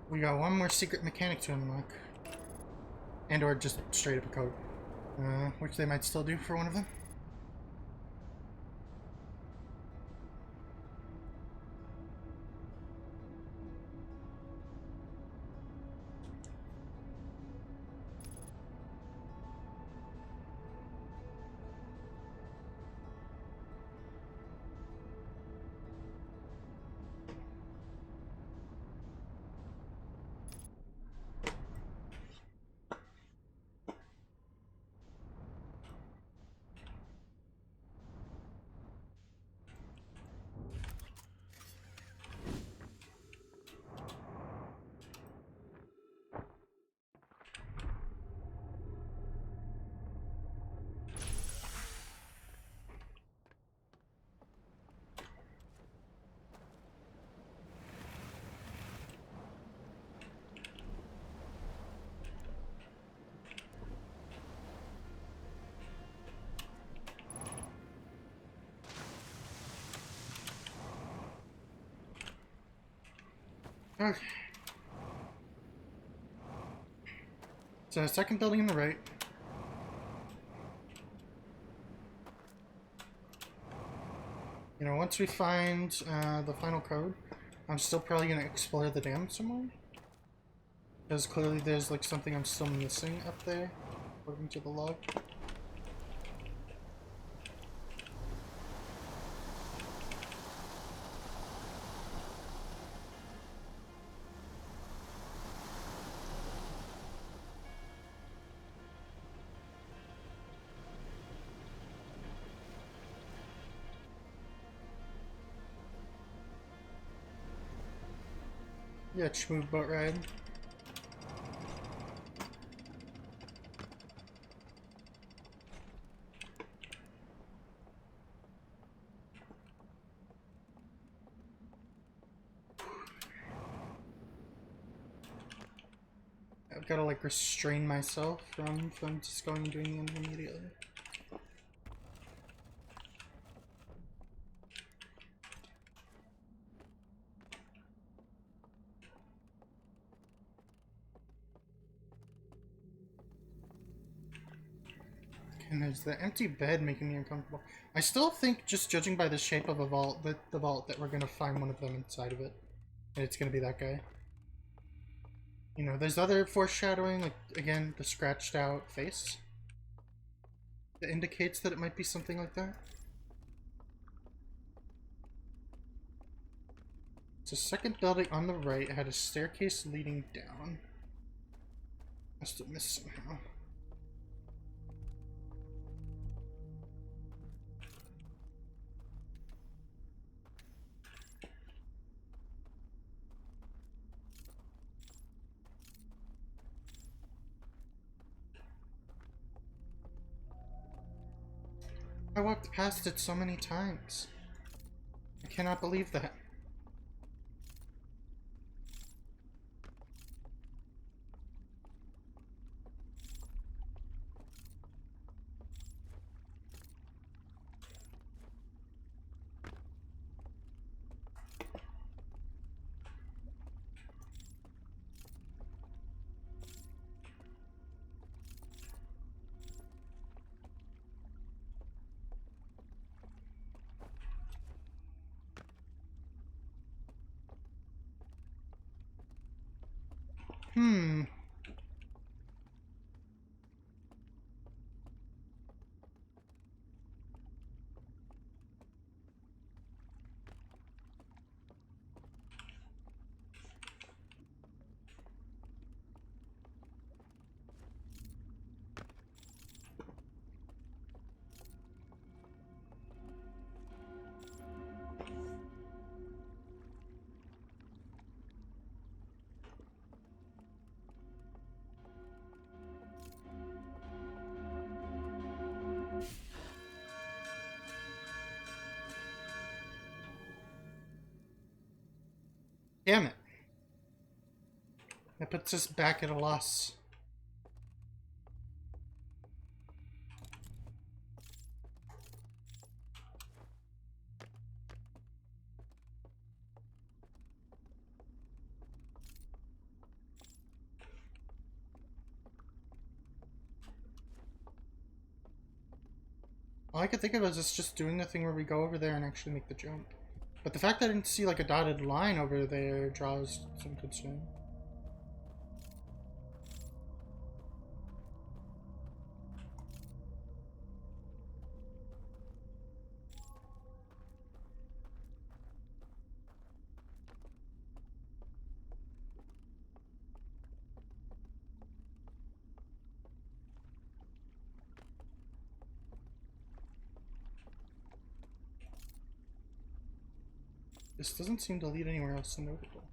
We got one more secret mechanic to unlock. And or just straight up a code. Which they might still do for one of them. Okay. So, second building on the right. You know, once we find the final code, I'm still probably going to explore the dam some more. Because clearly there's like something I'm still missing up there, according to the log. Yeah, smooth boat ride. I've got to like restrain myself from just going and doing the end immediately. And there's the empty bed making me uncomfortable. I still think, just judging by the shape of a vault, that the vault, that we're gonna find one of them inside of it. And it's gonna be that guy. You know, there's other foreshadowing, like, again, the scratched out face. That indicates that it might be something like that. It's a second building on the right. It had a staircase leading down. Must have missed somehow. I walked past it so many times. I cannot believe that. Hmm. Damn it. That puts us back at a loss. All I could think of is just doing the thing where we go over there and actually make the jump. But the fact that I didn't see like a dotted line over there draws some concern. This doesn't seem to lead anywhere else notable.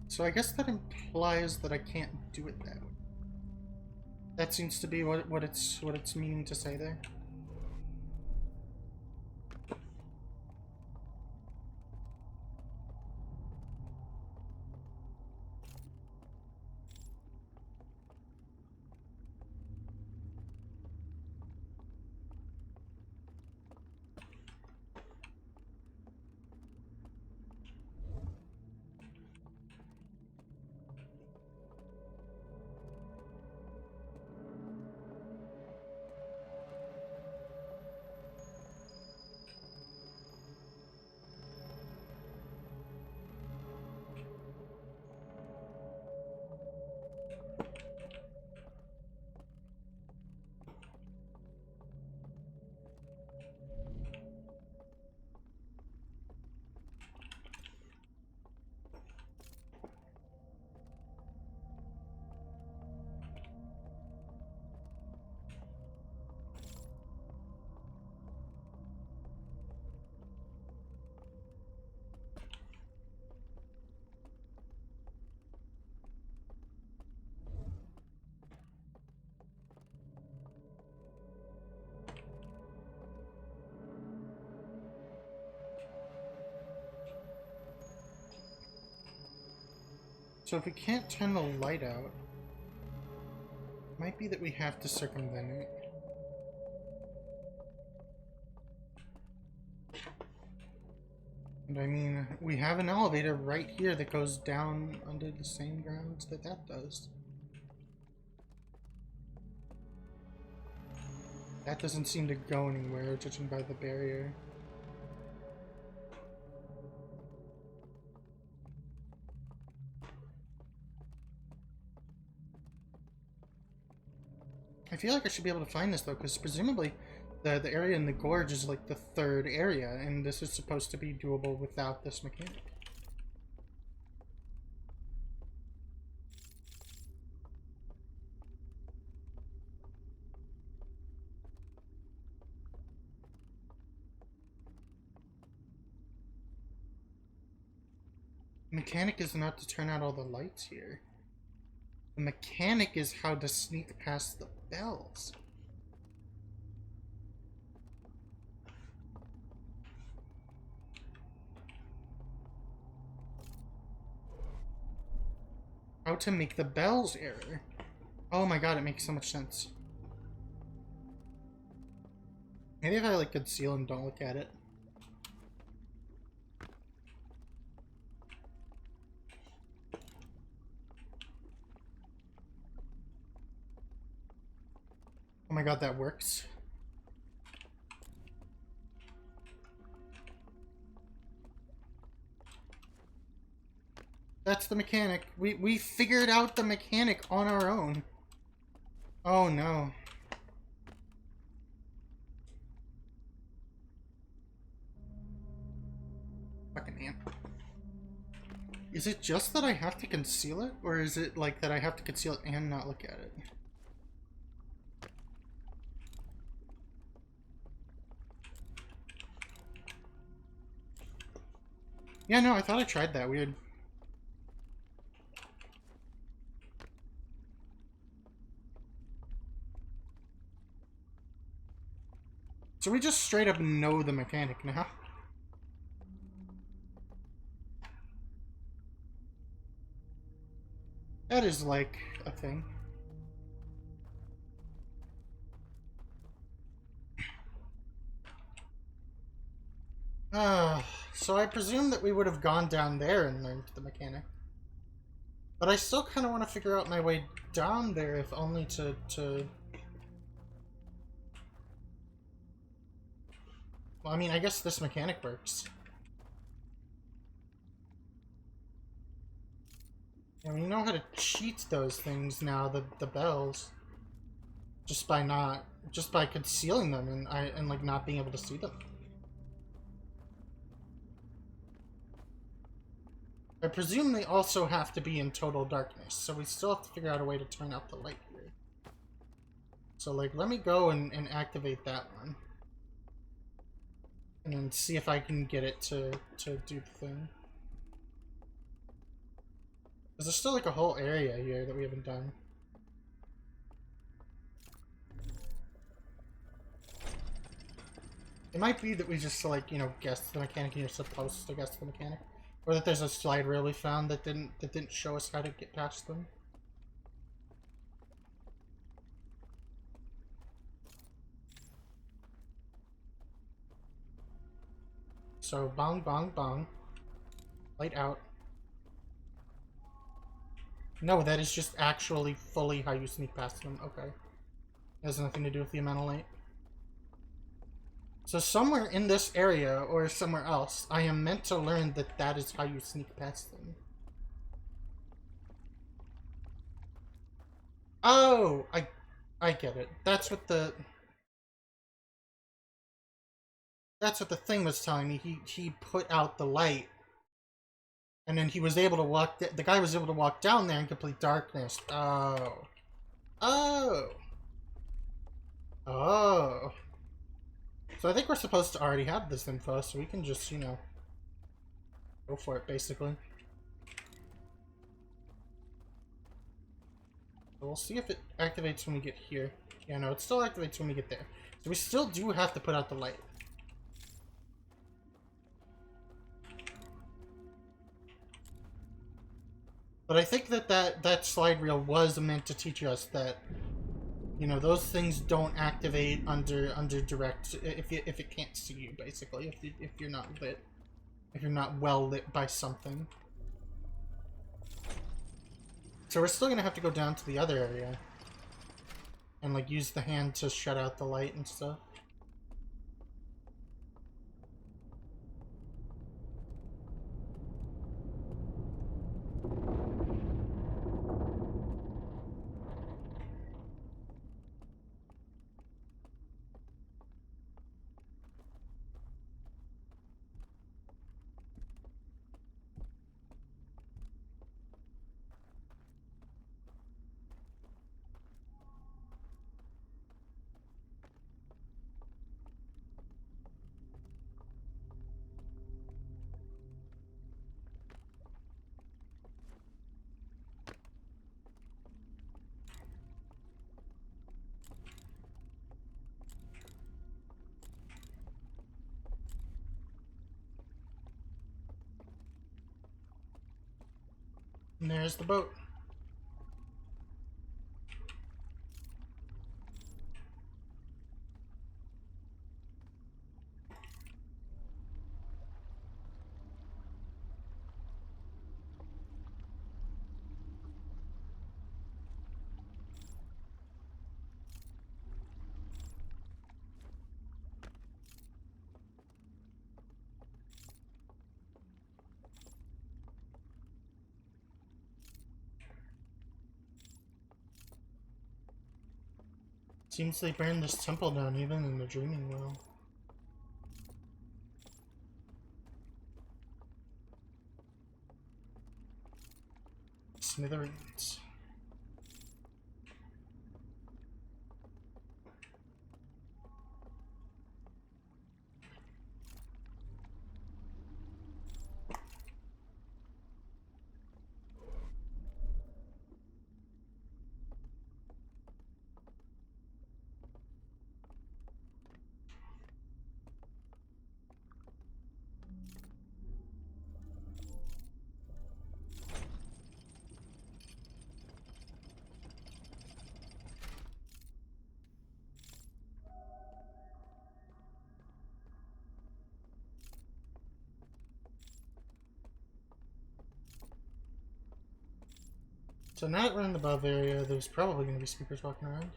So I guess that implies that I can't do it that way. That seems to be what it's meaning to say there. So if we can't turn the light out, it might be that we have to circumvent it. And I mean, we have an elevator right here that goes down under the same grounds that that does. That doesn't seem to go anywhere, judging by the barrier. I feel like I should be able to find this though, because presumably the area in the gorge is like the third area, and this is supposed to be doable without this mechanic. The mechanic is not to turn out all the lights here. The mechanic is how to sneak past the bells. How to make the bells error. Oh my god, it makes so much sense. Maybe if I like conceal and don't look at it. Oh my god, that works. That's the mechanic. We figured out the mechanic on our own. Oh no. Fucking amp. Is it just that I have to conceal it? Or is it like that I have to conceal it and not look at it? Yeah, no, I thought I tried that. Weird. So we just straight up know the mechanic now. That is like a thing. So I presume that we would have gone down there and learned the mechanic. But I still kind of want to figure out my way down there, if only to... Well, I mean, I guess this mechanic works. And we know how to cheat those things now, the bells. Just by concealing them and like not being able to see them. I presume they also have to be in total darkness, so we still have to figure out a way to turn out the light here. So, like, let me go and activate that one. And then see if I can get it to do the thing. Because there's still, like, a whole area here that we haven't done. It might be that we just, like, you know, guessed the mechanic and you're supposed to guess the mechanic. Or that there's a slide rail we found that didn't show us how to get past them. So, bong, bong, bong. Light out. No, that is just actually fully how you sneak past them. Okay. It has nothing to do with the amount of light. So somewhere in this area, or somewhere else, I am meant to learn that that is how you sneak past them. Oh! I get it. That's what the thing was telling me. He put out the light. And then he was able to walk... The guy was able to walk down there in complete darkness. Oh. Oh! Oh. So I think we're supposed to already have this info, so we can just, you know, go for it, basically. So we'll see if it activates when we get here. Yeah, no, it still activates when we get there. So we still do have to put out the light. But I think that slide reel was meant to teach us that, you know, those things don't activate under direct if it can't see you, basically. If you're not lit, if you're not well lit by something. So we're still gonna have to go down to the other area and like use the hand to shut out the light and stuff. And there's the boat. Seems they burned this temple down even in the dreaming world. Smithereens. So now that we're in the above area, there's probably going to be speakers walking around.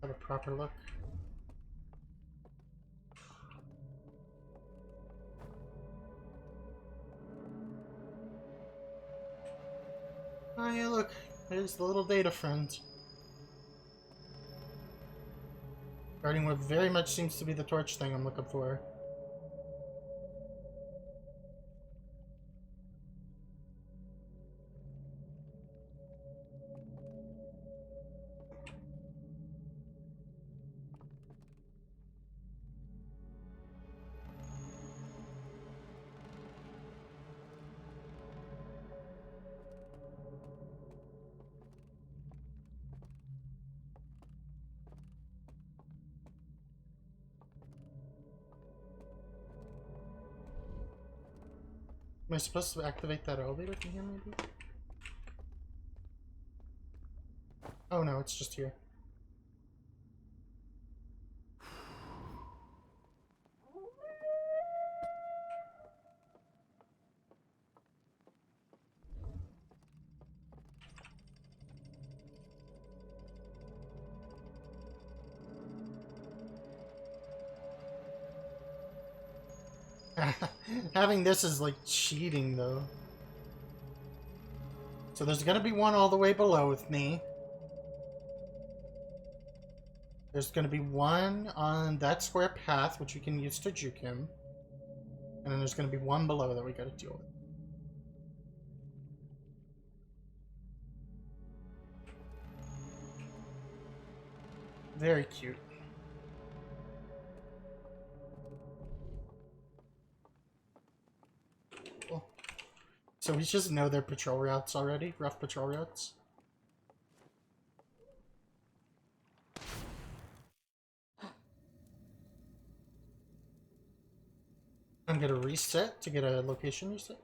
Have a proper look. Oh yeah, look, there's the little data friend. Guarding what very much seems to be the torch thing I'm looking for. Am I supposed to activate that elevator from here, maybe? Oh no, it's just here. Having this is like cheating, though. So there's gonna be one all the way below with me. There's gonna be one on that square path, which we can use to juke him. And then there's gonna be one below that we gotta deal with. Very cute. Cool. So we just know their patrol routes already, rough patrol routes. I'm gonna reset to get a location reset.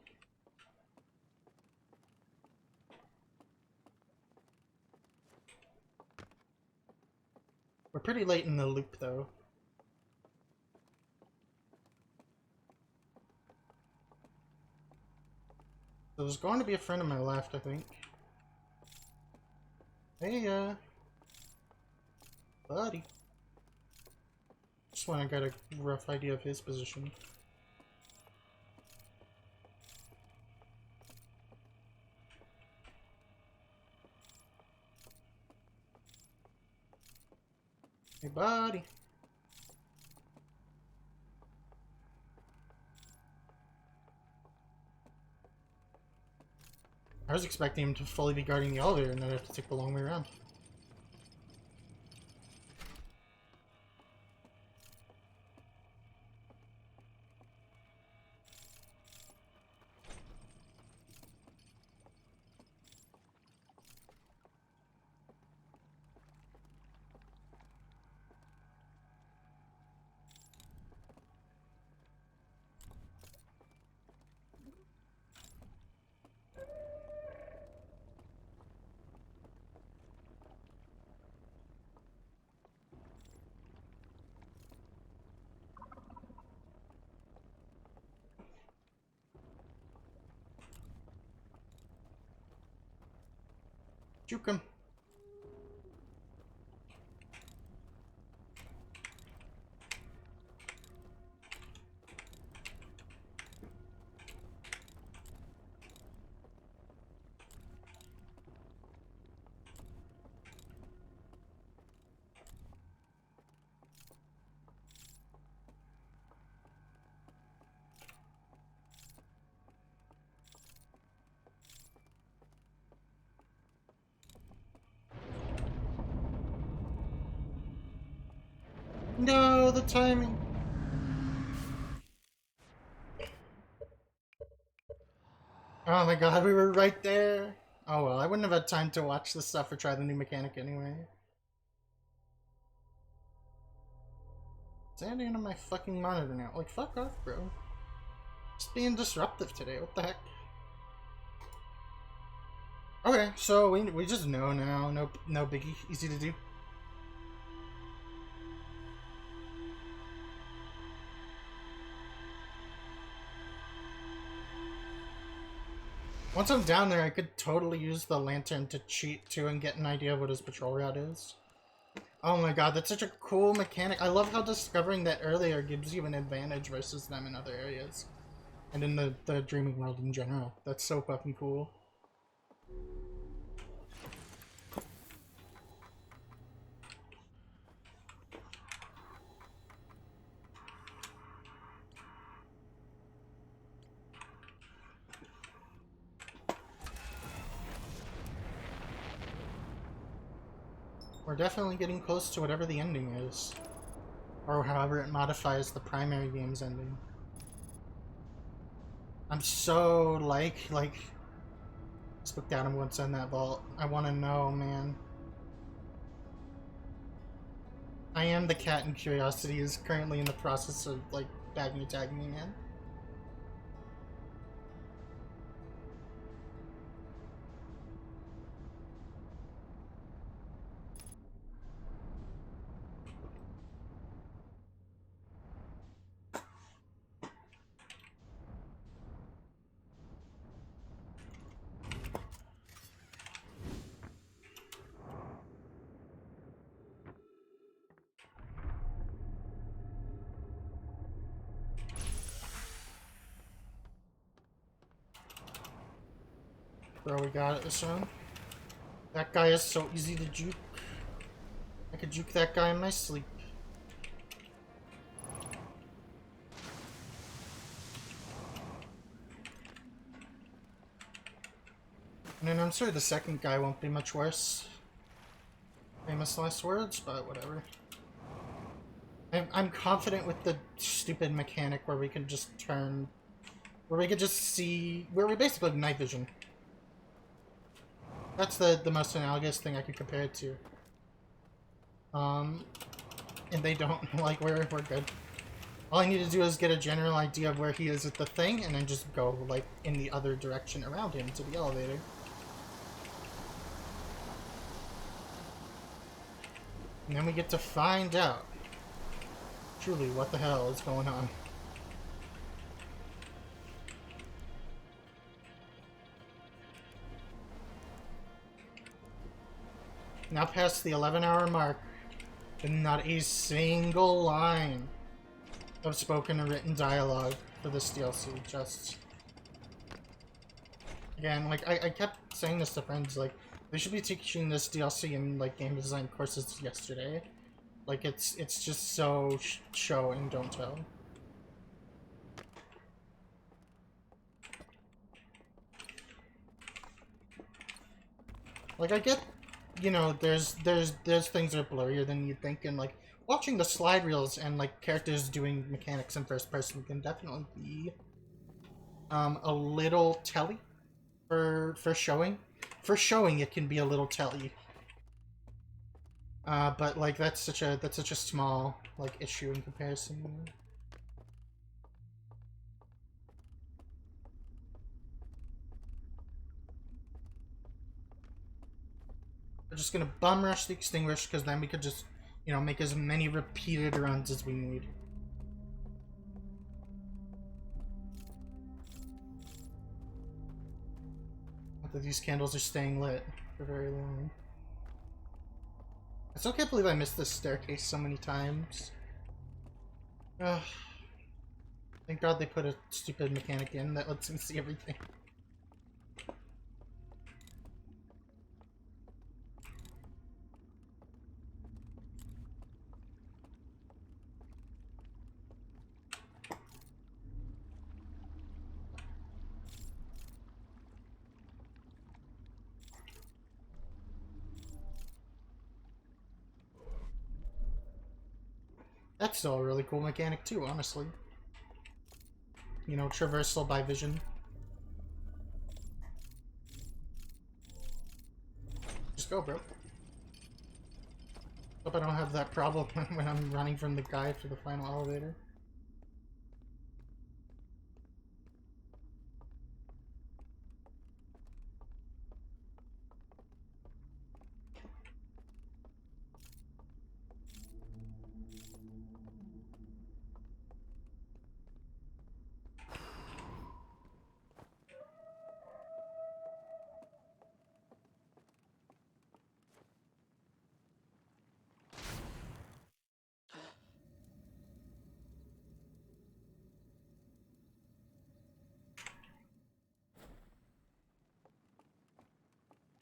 We're pretty late in the loop, though. So there's going to be a friend on my left, I think. Hey, buddy. Just want to get a rough idea of his position. Hey, buddy. I was expecting him to fully be guarding the elevator and then I'd have to take the long way around. Juke him. No, the timing. Oh my god, we were right there. Oh well, I wouldn't have had time to watch this stuff or try the new mechanic anyway. Standing on my fucking monitor now. Like, fuck off, bro. Just being disruptive today. What the heck? Okay, so we just know now. No biggie. Easy to do. Once I'm down there, I could totally use the lantern to cheat too and get an idea of what his patrol route is. Oh my god, that's such a cool mechanic. I love how discovering that earlier gives you an advantage versus them in other areas. And in the dreaming world in general. That's so fucking cool. We're definitely getting close to whatever the ending is. Or however it modifies the primary game's ending. I'm so like, let's look down and what's in that vault. I want to know, man. I am the cat, and curiosity is currently in the process of, like, tagging me, man. Bro, we got it this round. That guy is so easy to juke. I could juke that guy in my sleep. And then I'm sure the second guy won't be much worse. Famous last words, but whatever. I'm confident with the stupid mechanic where we can just turn... Where we could just see... Where we basically have night vision. That's the most analogous thing I could compare it to. And they don't, like, we're good. All I need to do is get a general idea of where he is at the thing, and then just go, like, in the other direction around him to the elevator. And then we get to find out, truly, what the hell is going on. Now past the 11-hour mark, and not a single line of spoken or written dialogue for this DLC. Just... Again, like, I kept saying this to friends, like, they should be teaching this DLC in, like, game design courses yesterday. Like, it's just so show and don't tell. Like, I get, you know, there's things that are blurrier than you'd think, and, like, watching the slide reels and, like, characters doing mechanics in first person can definitely be a little telly for showing. For showing, it can be a little telly. But, like, that's such a small, like, issue in comparison. We're just gonna bum rush the extinguish, because then we could just, you know, make as many repeated runs as we need. Not that these candles are staying lit for very long. I still can't believe I missed this staircase so many times. Ugh. Thank God they put a stupid mechanic in that lets me see everything. That's still a really cool mechanic too, honestly. You know, traversal by vision. Just go, bro. Hope I don't have that problem when I'm running from the guy for the final elevator.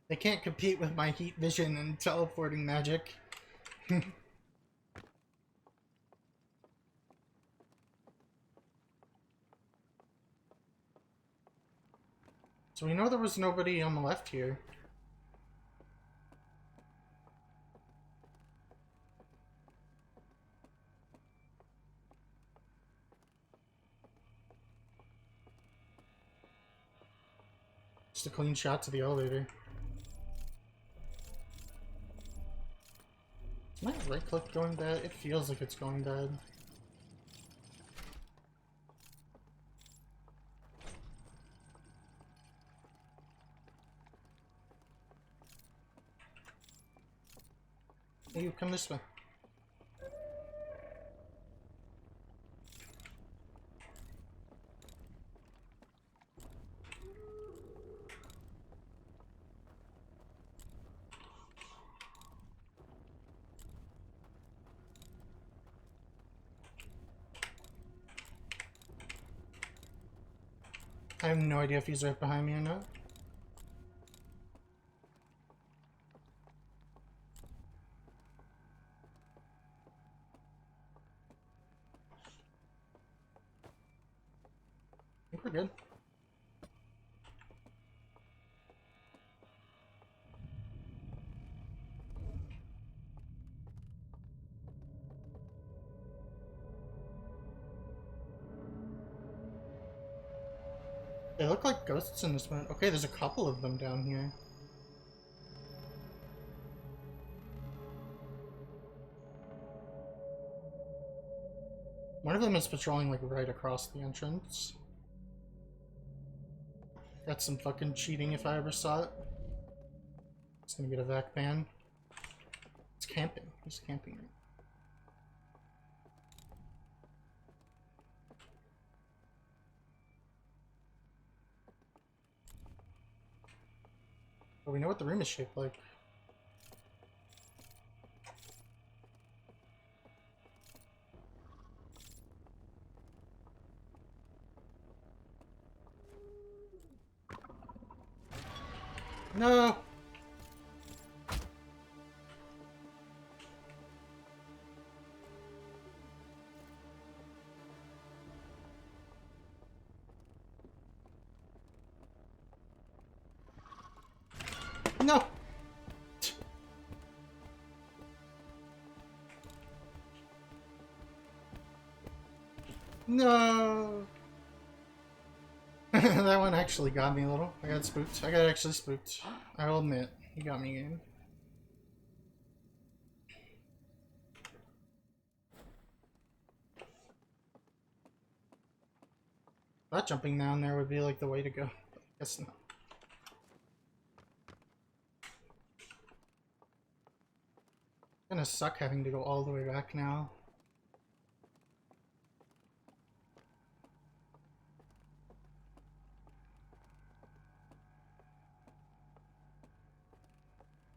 They can't compete with my heat vision and teleporting magic. So we know there was nobody on the left here. Just a clean shot to the elevator. Is my right click going bad? It feels like it's going bad. Hey, you come this way. I have no idea if he's right behind me or not. I think we're good. They look like ghosts in this one. Okay, there's a couple of them down here. One of them is patrolling like right across the entrance. That's some fucking cheating if I ever saw it. It's gonna get a vac ban. It's camping. He's camping. But we know what the room is shaped like. No! No! No! That one actually got me a little. I got spooked. I got actually spooked. I will admit. You got me, game. Thought jumping down there would be like the way to go. But I guess not. It's gonna suck having to go all the way back now.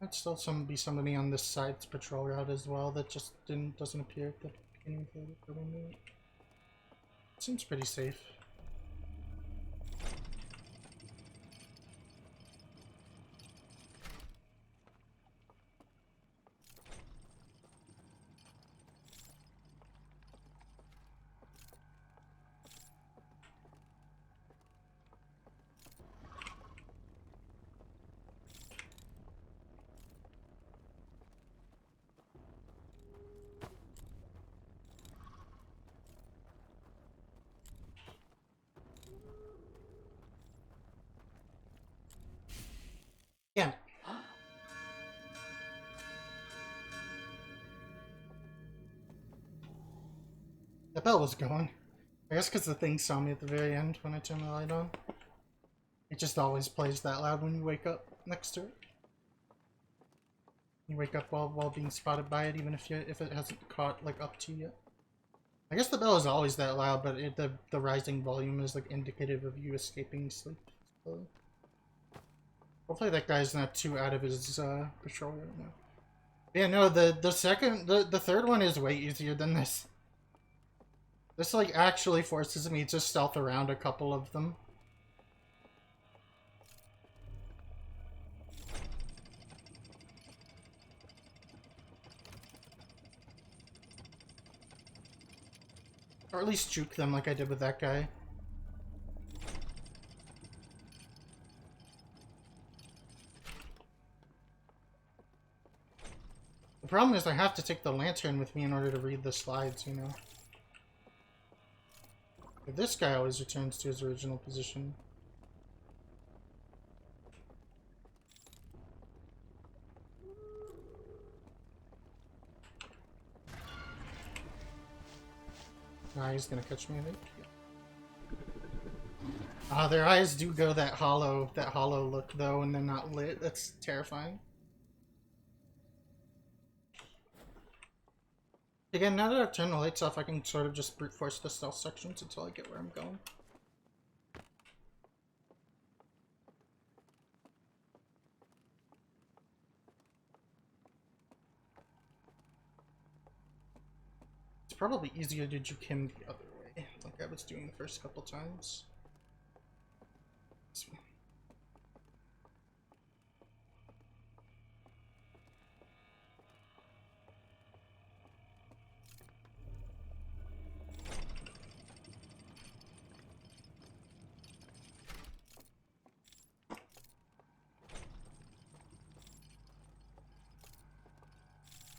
Might still be somebody on this side's patrol route as well that just doesn't appear at the beginning of the window. Seems pretty safe. bell was going. I guess because the thing saw me at the very end when I turned the light on. It just always plays that loud when you wake up next to it. You wake up while being spotted by it, even if it hasn't caught like up to you yet. I guess the bell is always that loud, but the rising volume is like indicative of you escaping sleep. So, hopefully that guy's not too out of his patrol right now. Yeah, no, the third one is way easier than this. This like actually forces me to stealth around a couple of them. Or at least juke them like I did with that guy. The problem is I have to take the lantern with me in order to read the slides, you know. But this guy always returns to his original position. Ah, he's gonna catch me, I think. Ah, their eyes do go that hollow look though, and they're not lit. That's terrifying. Again, now that I've turned the lights off, I can sort of just brute force the stealth sections until I get where I'm going. It's probably easier to juke him the other way, like I was doing the first couple times. This one.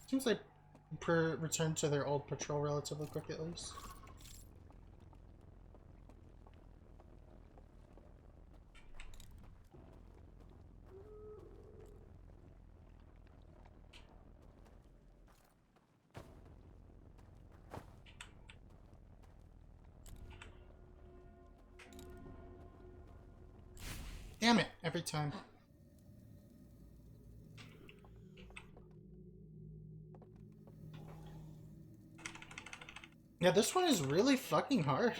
Seems like return to their old patrol relatively quick at least. Damn it, every time. Yeah, this one is really fucking hard.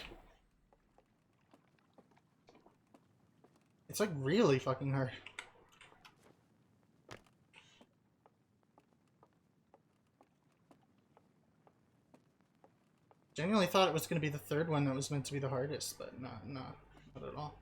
It's like really fucking hard. Genuinely thought it was going to be the third one that was meant to be the hardest, but not at all.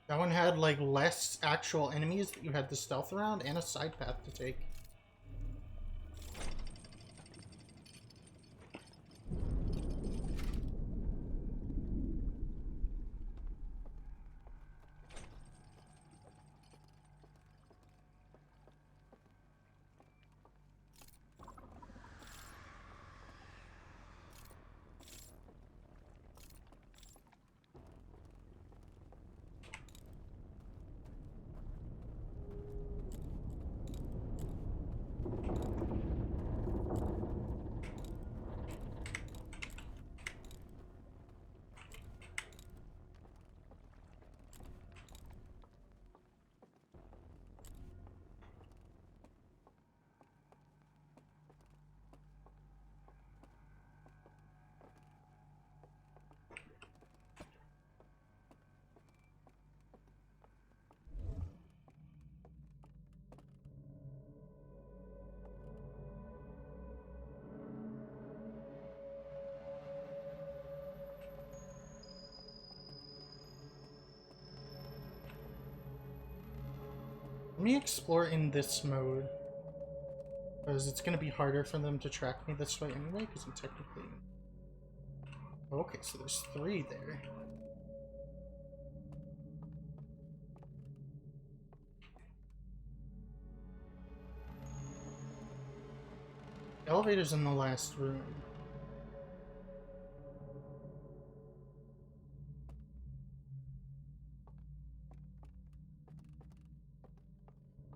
That one had like less actual enemies that you had to stealth around and a side path to take. Let me explore in this mode, because it's going to be harder for them to track me this way anyway, because I'm technically... Okay, so there's 3 there. The elevator's in the last room.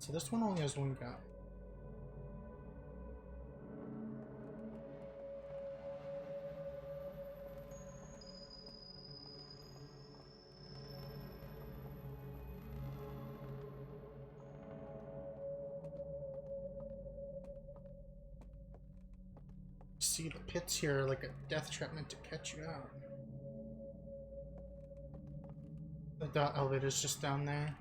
So this one only has one gap. See, the pits here are like a death trap meant to catch you out. The elevator's just down there.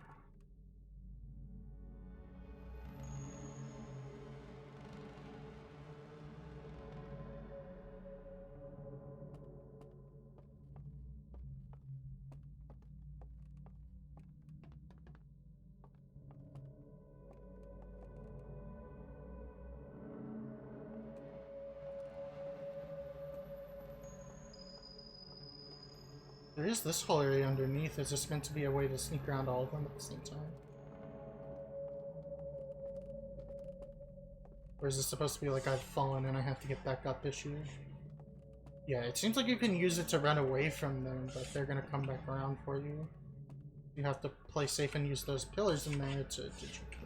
There is this whole area underneath. Is this meant to be a way to sneak around all of them at the same time? Or is this supposed to be like I've fallen and I have to get back up issue? Yeah, it seems like you can use it to run away from them, but they're gonna come back around for you. You have to play safe and use those pillars in there to trick them.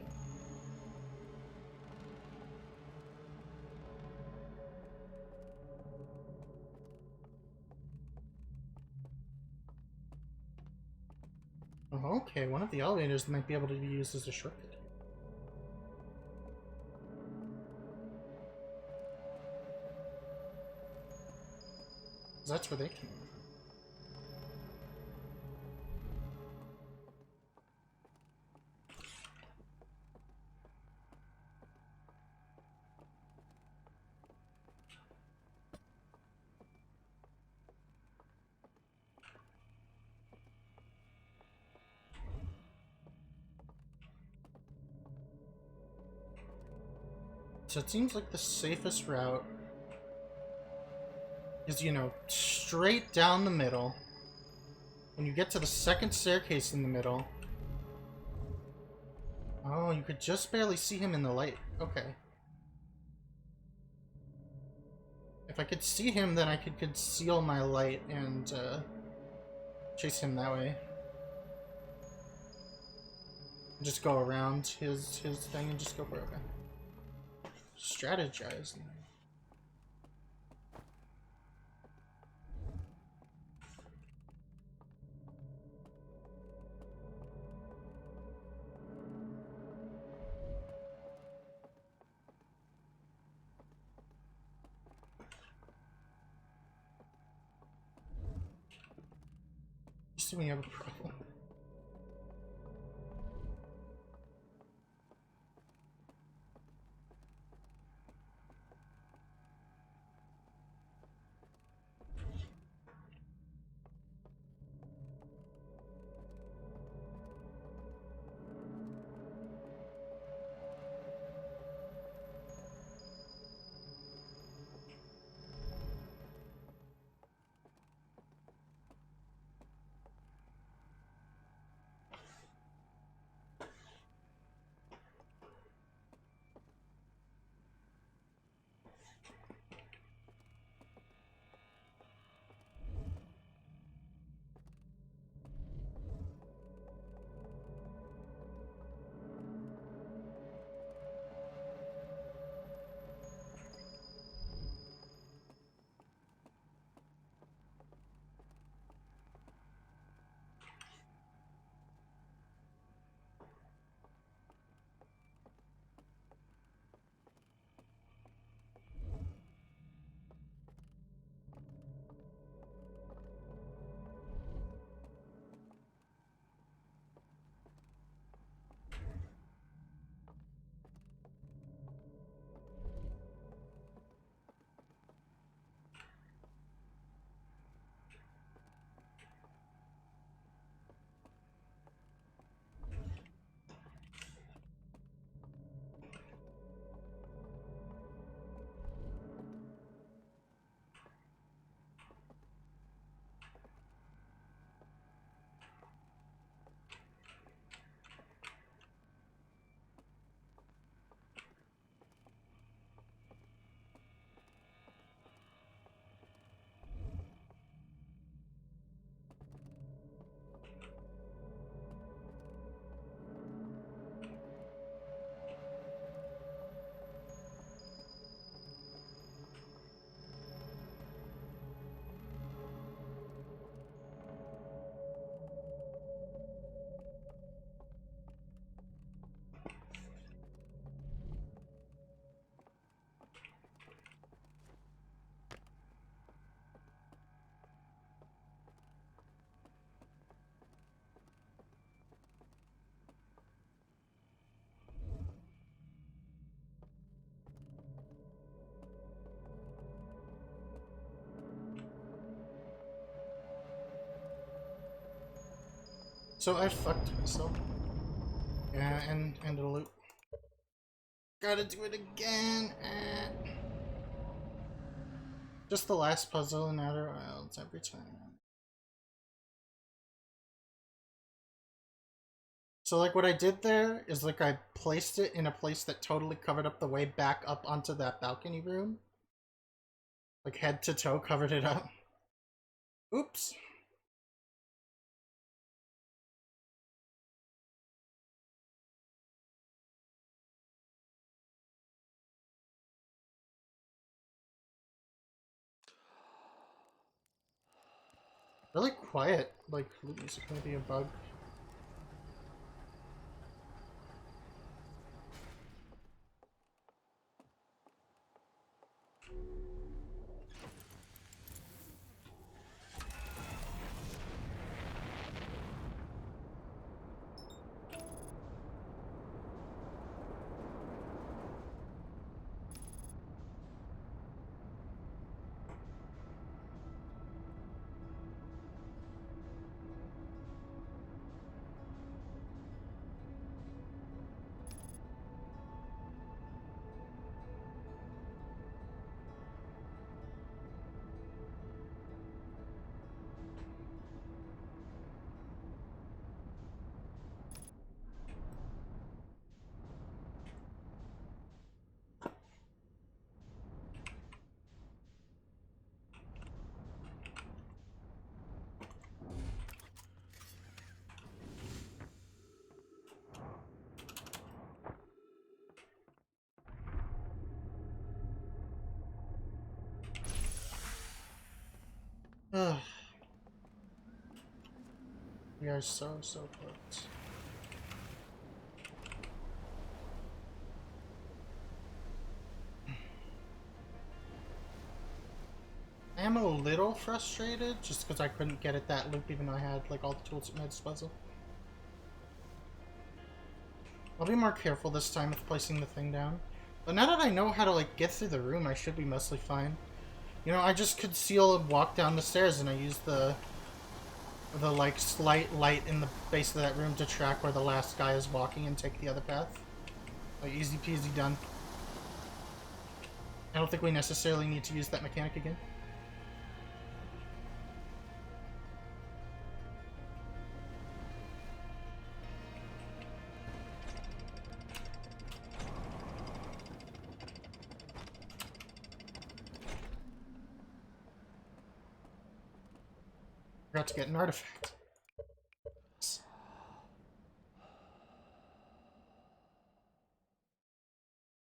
Oh, okay, one of the elevators might be able to be used as a shortcut. That's where they came from. So it seems like the safest route is, you know, straight down the middle. When you get to the second staircase in the middle... Oh, you could just barely see him in the light. Okay. If I could see him, then I could conceal my light and chase him that way. Just go around his thing and just go for it. Okay. Strategizing. Just we have a problem. So I fucked myself. Yeah, and a loop. Gotta do it again. Just the last puzzle in Outer Wilds every time. So like what I did there is like I placed it in a place that totally covered up the way back up onto that balcony room. Like head to toe covered it up. Oops. Really quiet, like music, maybe a bug. Ugh. We are so close. I am a little frustrated just because I couldn't get at that loop even though I had like all the tools at my disposal. I'll be more careful this time with placing the thing down. But now that I know how to like get through the room, I should be mostly fine. You know, I just could seal and walk down the stairs and I used the like slight light in the base of that room to track where the last guy is walking and take the other path. Like easy peasy done. I don't think we necessarily need to use that mechanic again. Forgot to get an artifact.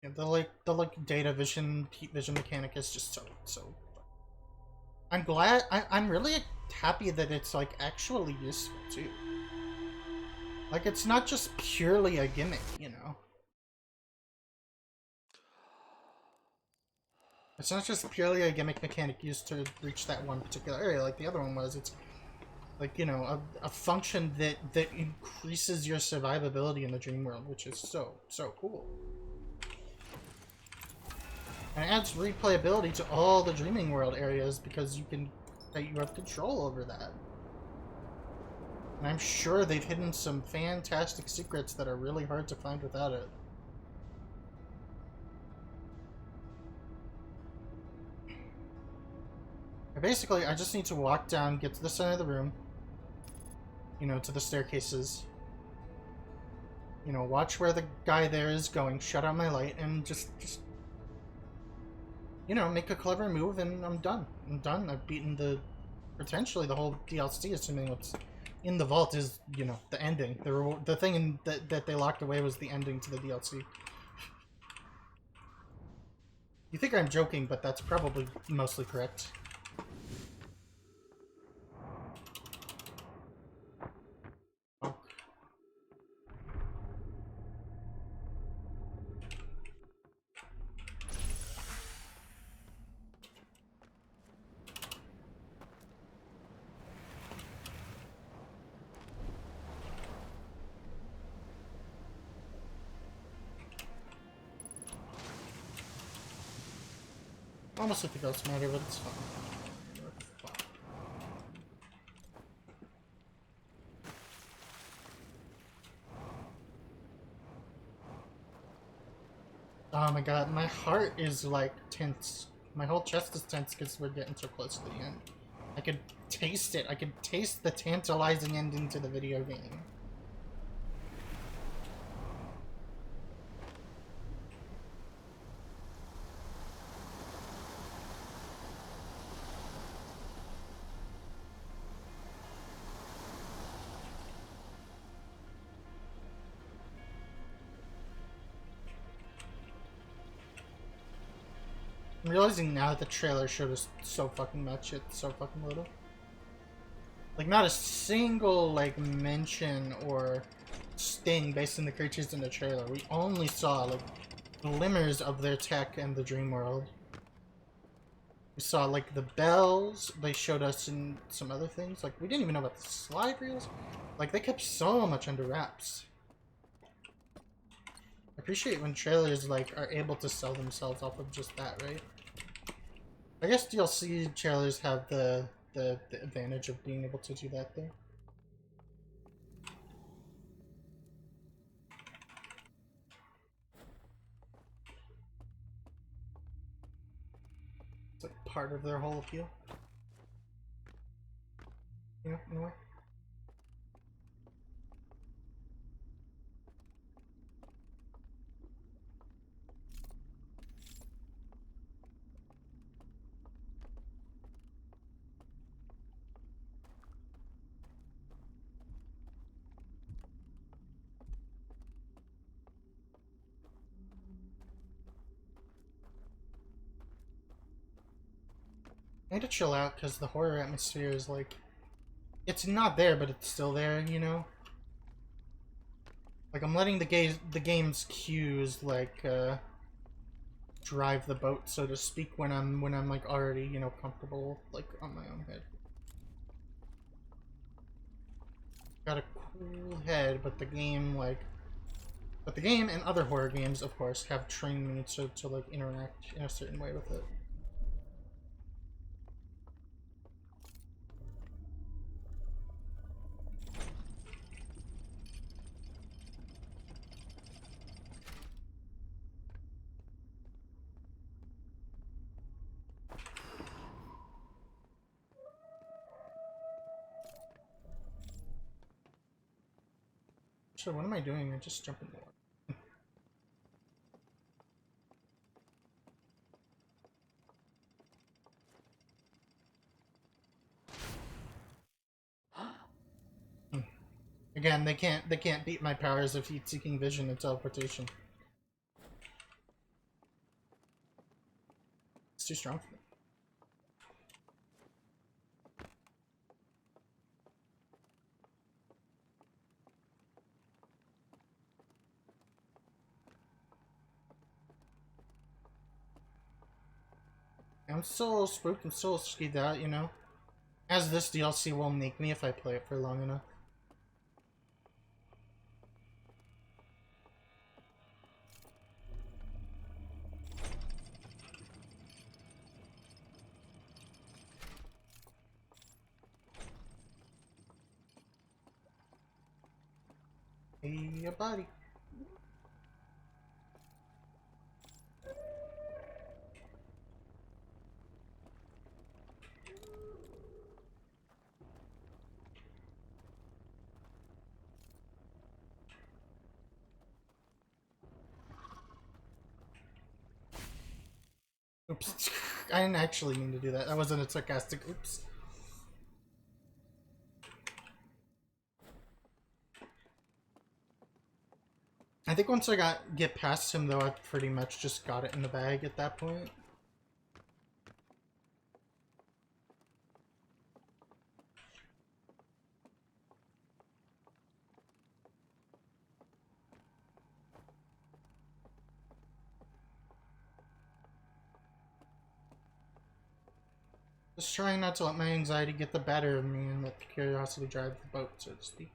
Yeah, the like data vision, heat vision mechanic is just so. I'm glad. I'm really happy that it's like actually useful too. Like it's not just purely a gimmick, you know. It's not just purely a gimmick mechanic used to reach that one particular area like the other one was. It's like, you know, a function that increases your survivability in the dream world, which is so cool. And it adds replayability to all the dreaming world areas because you have control over that. And I'm sure they've hidden some fantastic secrets that are really hard to find without it. And basically, I just need to walk down, get to the center of the room, you know, to the staircases. You know, watch where the guy there is going, shut out my light, and just you know, make a clever move, and I'm done. I'm done. I've beaten potentially the whole DLC, assuming what's in the vault is, you know, the ending. The thing that they locked away was the ending to the DLC. You think I'm joking, but that's probably mostly correct. Oh. Almost like the ghost matter, but it's fine. Oh my god, my heart is like tense. My whole chest is tense because we're getting so close to the end. I could taste it. I could taste the tantalizing ending to the video game. I'm realizing now that the trailer showed us so fucking much, it's so fucking little. Like, not a single, like, mention or sting based on the creatures in the trailer. We only saw, like, glimmers of their tech and the dream world. We saw, like, the bells. They showed us in some other things. Like, we didn't even know about the slide reels. Like, they kept so much under wraps. I appreciate when trailers, like, are able to sell themselves off of just that, right? I guess DLC trailers have the advantage of being able to do that, though. It's like part of their whole appeal. You know, in a way. I need to chill out because the horror atmosphere is like, it's not there, but it's still there, you know? Like, I'm letting the game's cues, like, drive the boat, so to speak, when I'm like already, you know, comfortable, like, on my own head. Got a cool head, but the game, like, but the game and other horror games, of course, have trained me to like, interact in a certain way with it. So what am I doing? I just jump in the water. Again, they can't beat my powers of heat-seeking vision and teleportation. It's too strong for me. I'm still spooked, I'm still skeeved out, you know? As this DLC will make me if I play it for long enough. Hey, buddy. Oops. I didn't actually mean to do that. That wasn't a sarcastic oops. I think once I get past him, though, I pretty much just got it in the bag at that point. Just trying not to let my anxiety get the better of me and let curiosity drive the boat, so to speak.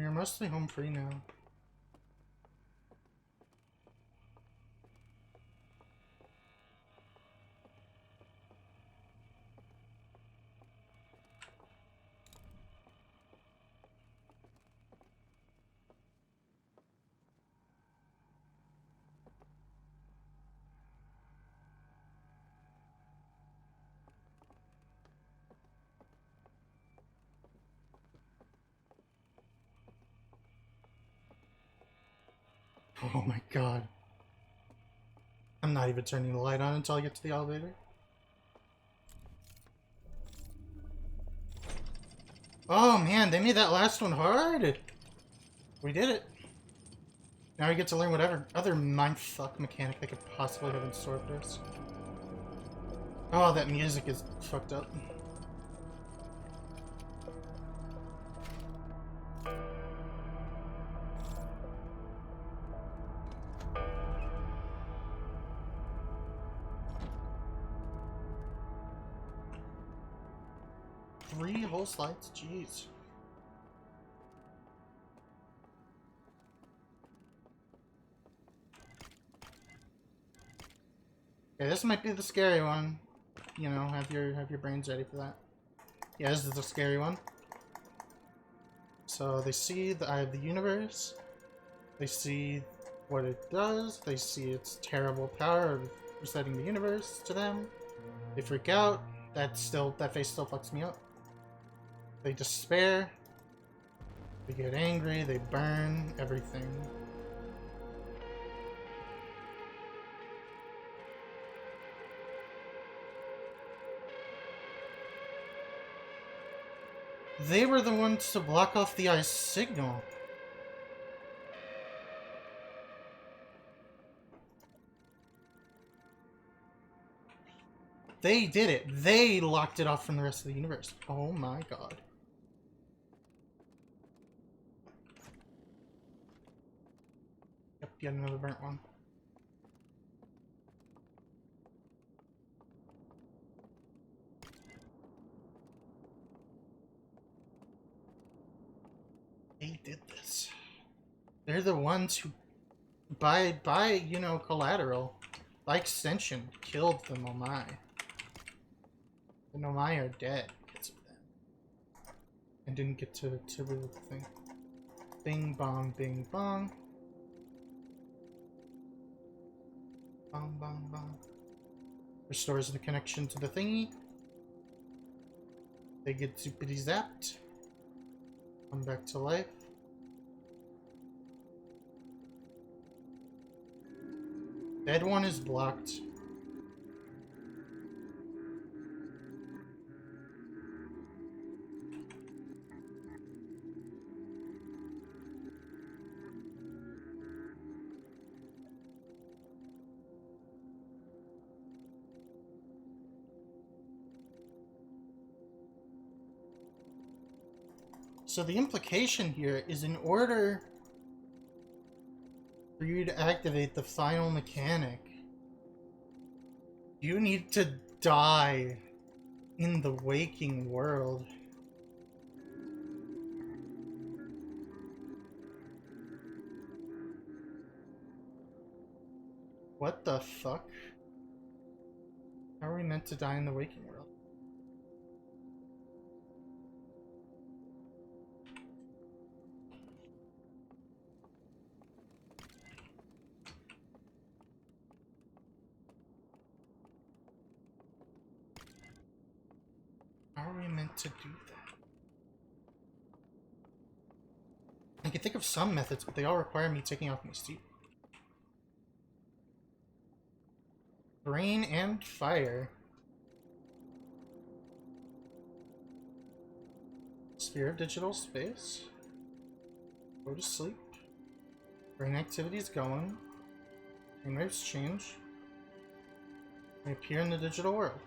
We're mostly home free now. Oh my god. I'm not even turning the light on until I get to the elevator. Oh man, they made that last one hard! We did it. Now we get to learn whatever other mindfuck mechanic they could possibly have in store for us. Oh, that music is fucked up. Three whole slides? Jeez. Okay, this might be the scary one. You know, have your brains ready for that. Yeah, this is the scary one. So they see the eye of the universe. They see what it does. They see its terrible power of resetting the universe to them. They freak out. That face still fucks me up. They despair. They get angry. They burn everything. They were the ones to block off the eye's signal. They did it. They locked it off from the rest of the universe. Oh my god. Yep, yet another burnt one. They did this. They're the ones who, by you know, collateral, by extension, killed the Nomai. The Nomai are dead because of them. And didn't get to rule the thing. Bing bong, bing bong. Bong bong bong. Restores the connection to the thingy. They get zoopity zapped. Come back to life. Dead one is blocked. So the implication here is in order for you to activate the final mechanic, you need to die in the waking world. What the fuck? How are we meant to die in the waking world? How are we meant to do that? I can think of some methods, but they all require me taking off my suit. Rain and fire. Sphere of digital space. Go to sleep. Brain activity's going. Brain waves change. They appear in the digital world.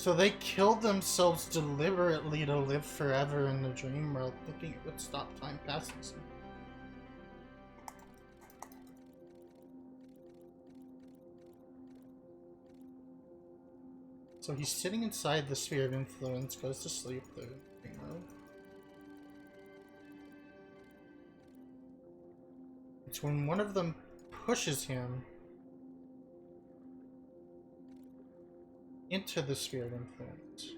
So they killed themselves deliberately to live forever in the dream world, thinking it would stop time passing. So he's sitting inside the sphere of influence, goes to sleep, the dream world. It's when one of them pushes him into the sphere of influence.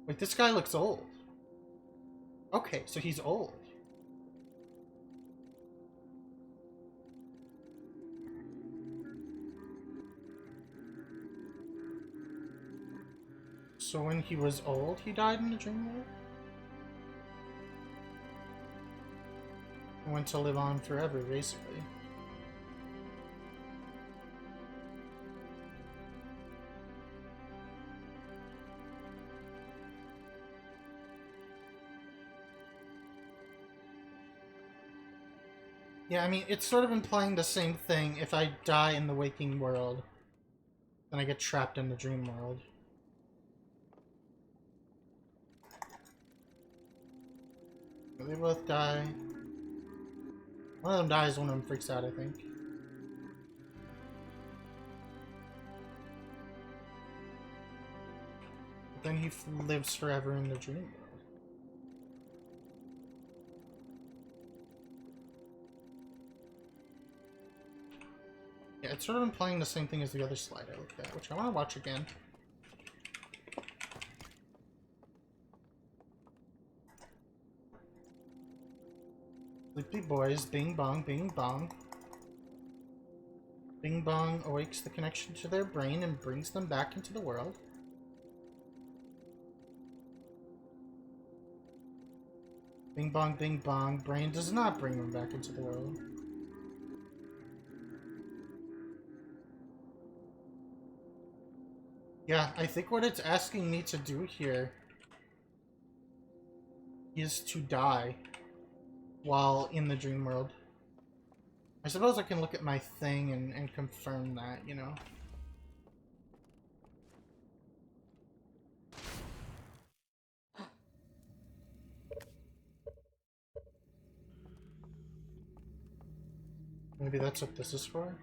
Wait, this guy looks old. Okay, so he's old. So when he was old, he died in the dream world? And went to live on forever, basically. Yeah, I mean, it's sort of implying the same thing. If I die in the waking world, then I get trapped in the dream world. They both die. One of them dies, one of them freaks out, I think. But then he lives forever in the dream world. Yeah, it's sort of implying the same thing as the other slide I looked at, which I want to watch again. Sleepy boys, bing bong, bing bong. Bing bong awakes the connection to their brain and brings them back into the world. Bing bong, brain does not bring them back into the world. Yeah, I think what it's asking me to do here is to die while in the dream world. I suppose I can look at my thing and confirm that, you know. Maybe that's what this is for?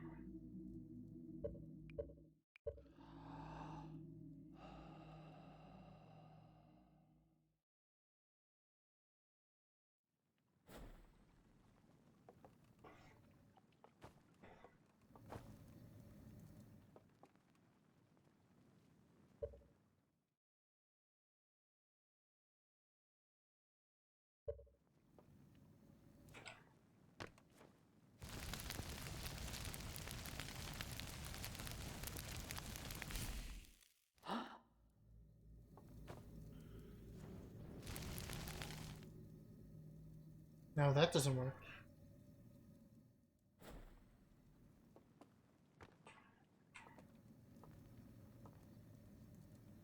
No, that doesn't work.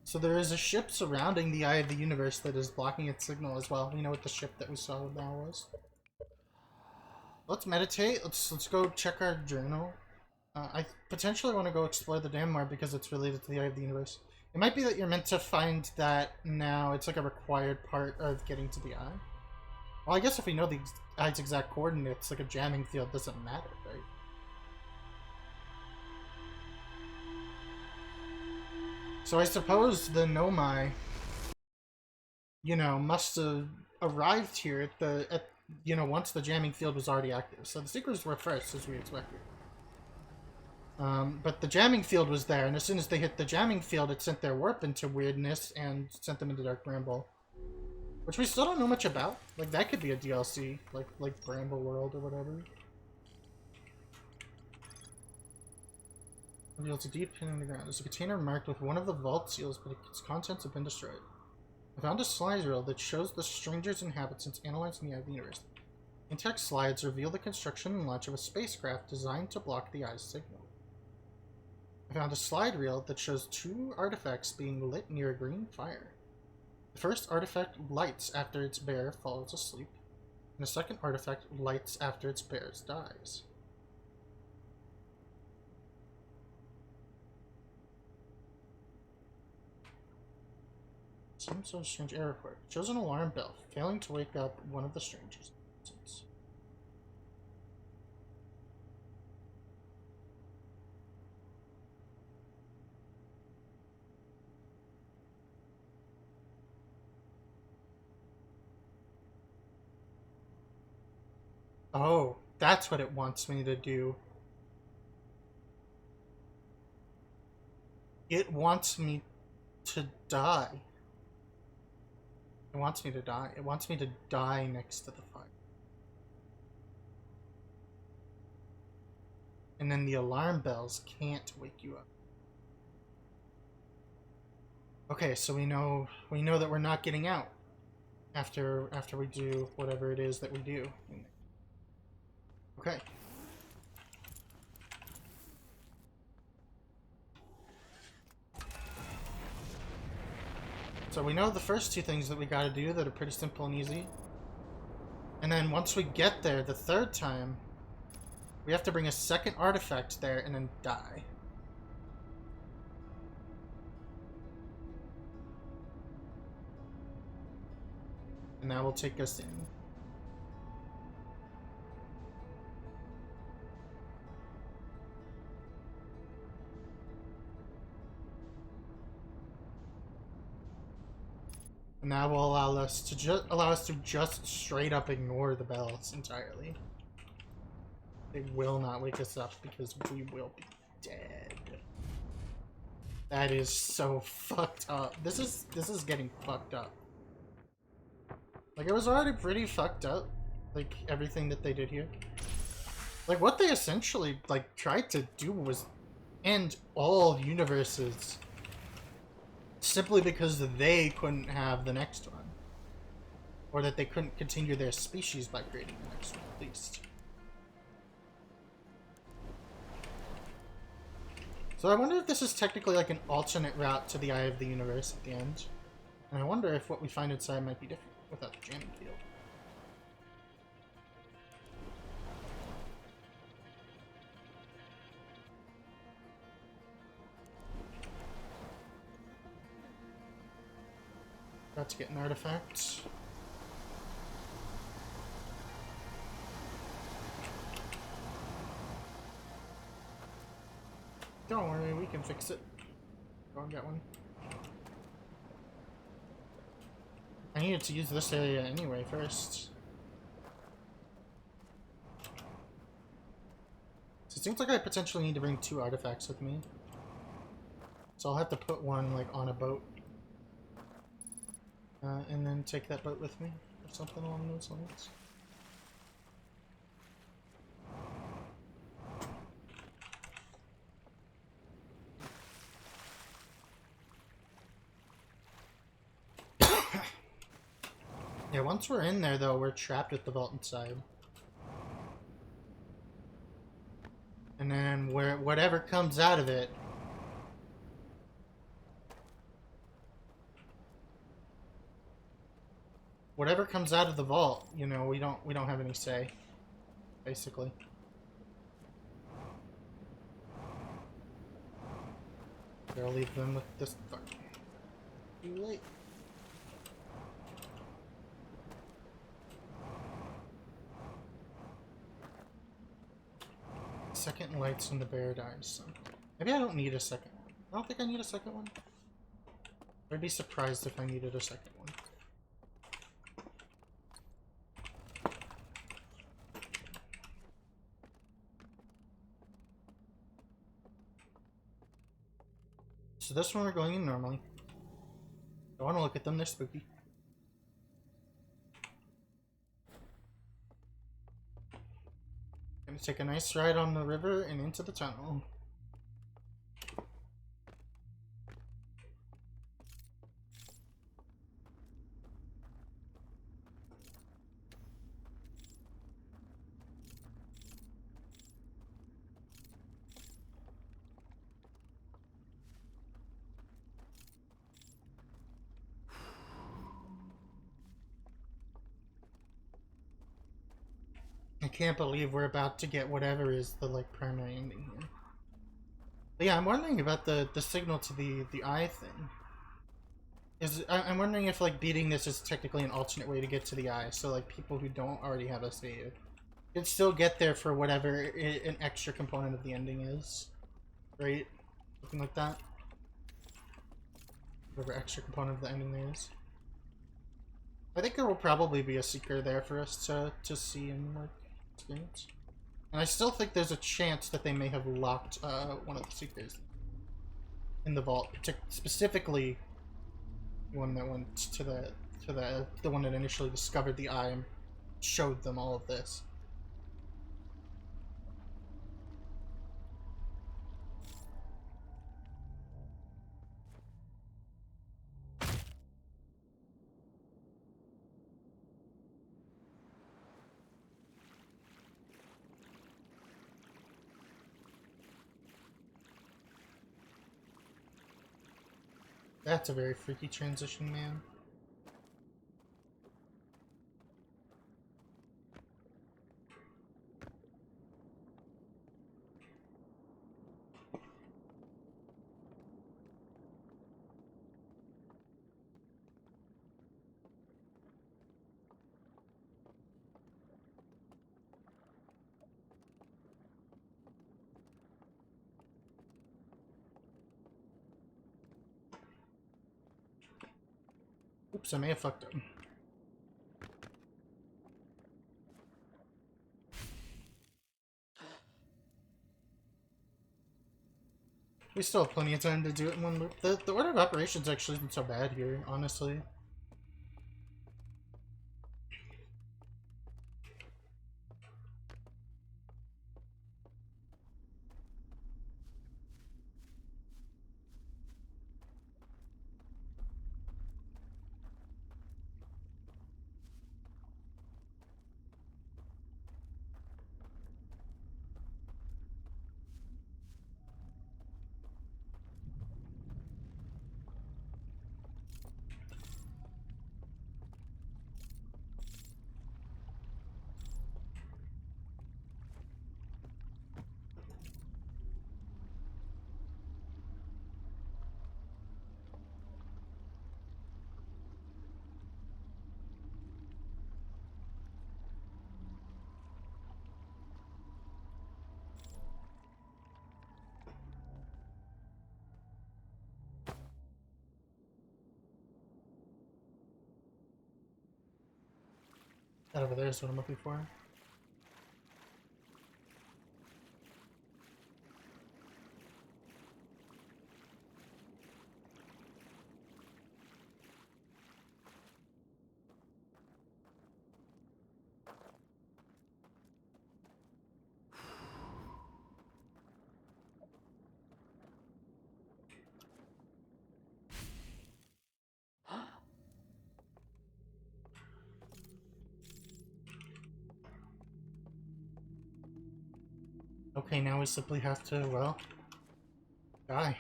So there is a ship surrounding the Eye of the Universe that is blocking its signal as well. We know what the ship that we saw now was. Let's meditate. Let's go check our journal. I potentially want to go explore the dam more because it's related to the Eye of the Universe. It might be that you're meant to find that now. It's like a required part of getting to the eye. Well, I guess if we know the eye's exact coordinates, like a jamming field doesn't matter, right? So I suppose the Nomai, you know, must have arrived here at the, once the jamming field was already active. So the Seekers were first, as we expected. But the jamming field was there, and as soon as they hit the jamming field, it sent their warp into weirdness and sent them into Dark Bramble. Which we still don't know much about. Like, that could be a DLC, like Bramble World or whatever. Reveals a deep pit in the ground. There's a container marked with one of the vault seals, but its contents have been destroyed. I found a slide reel that shows the stranger's inhabitants analyzed in the eye of the universe. Intact slides reveal the construction and launch of a spacecraft designed to block the eye's signal. I found a slide reel that shows 2 artifacts being lit near a green fire. The first artifact lights after its bearer falls asleep, and the second artifact lights after its bearer dies. Seems so strange. Air report. Shows an alarm bell, failing to wake up one of the strangers. Oh, that's what it wants me to do. It wants me to die. It wants me to die. It wants me to die next to the fire. And then the alarm bells can't wake you up. Okay, so we know that we're not getting out after we do whatever it is that we do. Okay. So we know the first 2 things that we gotta do that are pretty simple and easy. And then once we get there the 3rd time, we have to bring a second artifact there and then die. And that will take us in. And that will allow us to just straight up ignore the bells entirely. They will not wake us up because we will be dead. That is so fucked up. This is getting fucked up. Like, it was already pretty fucked up. Like, everything that they did here. Like, what they essentially, like, tried to do was end all universes. Simply because they couldn't have the next one. Or that they couldn't continue their species by creating the next one, at least. So I wonder if this is technically like an alternate route to the Eye of the Universe at the end. And I wonder if what we find inside might be different without the jamming field. About to get an artifact. Don't worry, we can fix it. Go and get one. I needed to use this area anyway first. So it seems like I potentially need to bring 2 artifacts with me. So I'll have to put one like on a boat. And then take that boat with me, or something along those lines. Yeah, once we're in there, though, we're trapped with the vault inside. And then whatever comes out of it... Whatever comes out of the vault, you know, we don't have any say, basically. I'll leave them with this. Fuck. Too late. Second lights when the bear dies. So maybe I don't need a second one. I don't think I need a second one. I'd be surprised if I needed a second one. So this one we're going in normally. I want to look at them, they're spooky. Gonna take a nice ride on the river and into the tunnel. I can't believe we're about to get whatever is the like primary ending here. But yeah, I'm wondering about the signal to the eye thing. I'm wondering if like beating this is technically an alternate way to get to the eye, so like people who don't already have a save can still get there for whatever an extra component of the ending is, right? Something like that. Whatever extra component of the ending there is. I think there will probably be a secret there for us to see and like experience. And I still think there's a chance that they may have locked one of the secrets in the vault, specifically one that went to the one that initially discovered the eye and showed them all of this. That's a very freaky transition, man. Oops, I may have fucked up. We still have plenty of time to do it in one loop. The order of operations actually isn't so bad here, honestly. That over there is what I'm looking for. Okay, now we simply have to, well, die.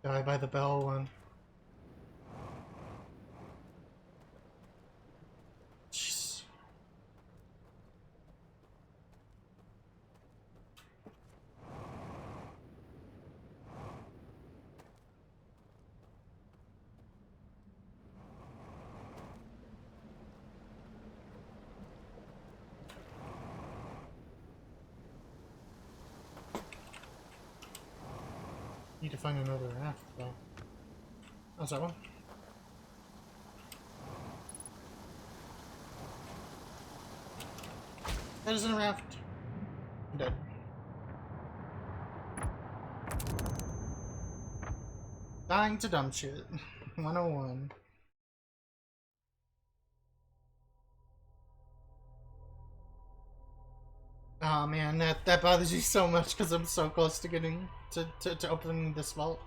Die by the bell one. Jeez. Need to find another raft, though. How's that one? That isn't a raft. I'm dead. Dying to dumb shit. 101. Oh man, that bothers you so much because I'm so close to getting to opening this vault.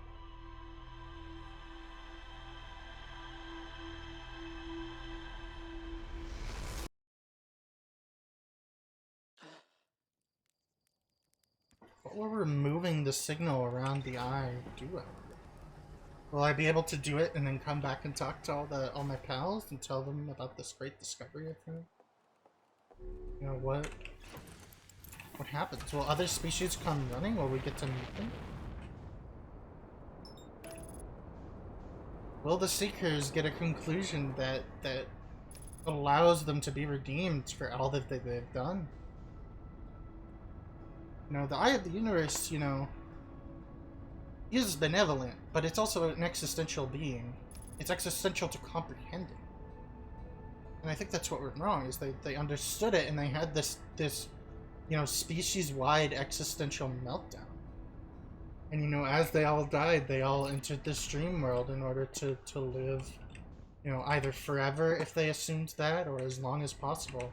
What will removing the signal around the eye do? Will I be able to do it and then come back and talk to all my pals and tell them about this great discovery I've made? You know, what happens? Will other species come running? Will we get to meet them? Will the Seekers get a conclusion that allows them to be redeemed for all that they've done? You know, the Eye of the Universe, you know, is benevolent, but it's also an existential being. It's existential to comprehend it. And I think that's what went wrong, is they understood it and they had this you know, species-wide existential meltdown. And, you know, as they all died, they all entered this dream world in order to live, you know, either forever, if they assumed that, or as long as possible,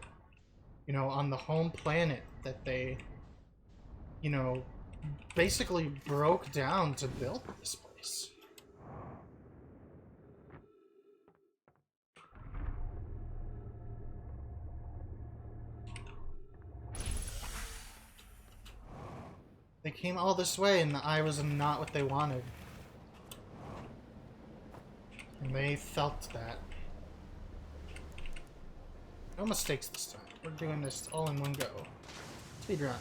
you know, on the home planet that they, you know, basically broke down to build this place. They came all this way, and the Eye was not what they wanted. And they felt that. No mistakes this time. We're doing this all in one go. Speedrun.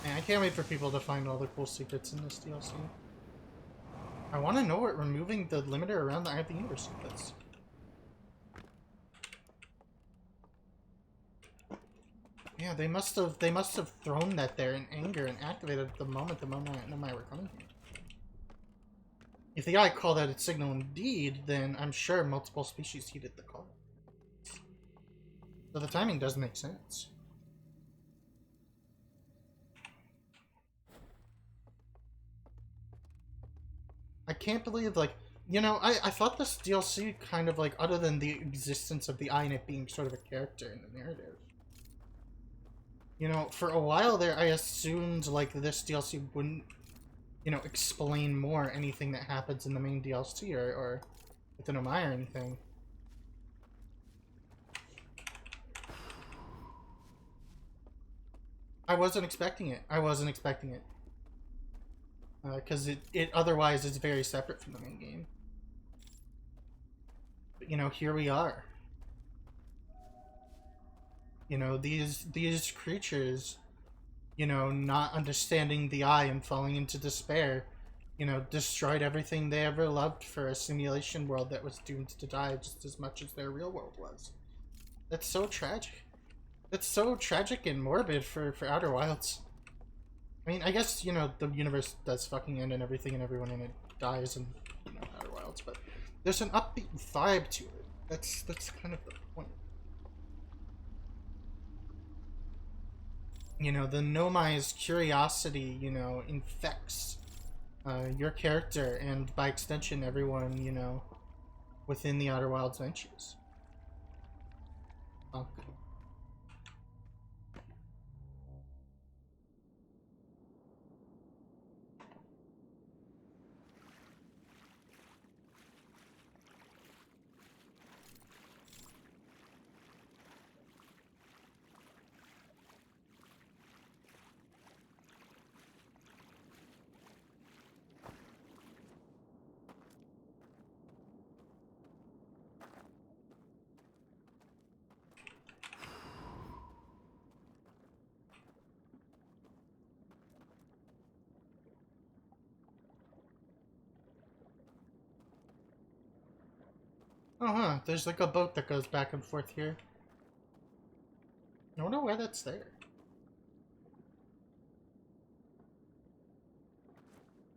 Man, I can't wait for people to find all the cool secrets in this DLC. I want to know what removing the limiter around the Eye of the Universe does. Yeah, they must have thrown that there in anger and activated it the moment Nomai were coming here. If the Eye called out its signal indeed, then I'm sure multiple species heeded the call. So the timing does make sense. I can't believe, like, you know, I thought this DLC kind of, like, other than the existence of the Eye and it being sort of a character in the narrative, you know, for a while there, I assumed, like, this DLC wouldn't, you know, explain more anything that happens in the main DLC or with the Nomai or anything. I wasn't expecting it. Because it otherwise is very separate from the main game. But, you know, here we are. You know, these creatures, you know, not understanding the Eye and falling into despair, you know, destroyed everything they ever loved for a simulation world that was doomed to die just as much as their real world was. That's so tragic. That's so tragic and morbid for Outer Wilds. I mean, I guess, you know, the universe does fucking end and everything and everyone in it dies in, you know, Outer Wilds, but there's an upbeat vibe to it. That's kind of the point. You know, the Nomai's curiosity, you know, infects your character and, by extension, everyone, you know, within the Outer Wilds ventures. Oh, good. Oh, huh. There's like a boat that goes back and forth here. I wonder why that's there.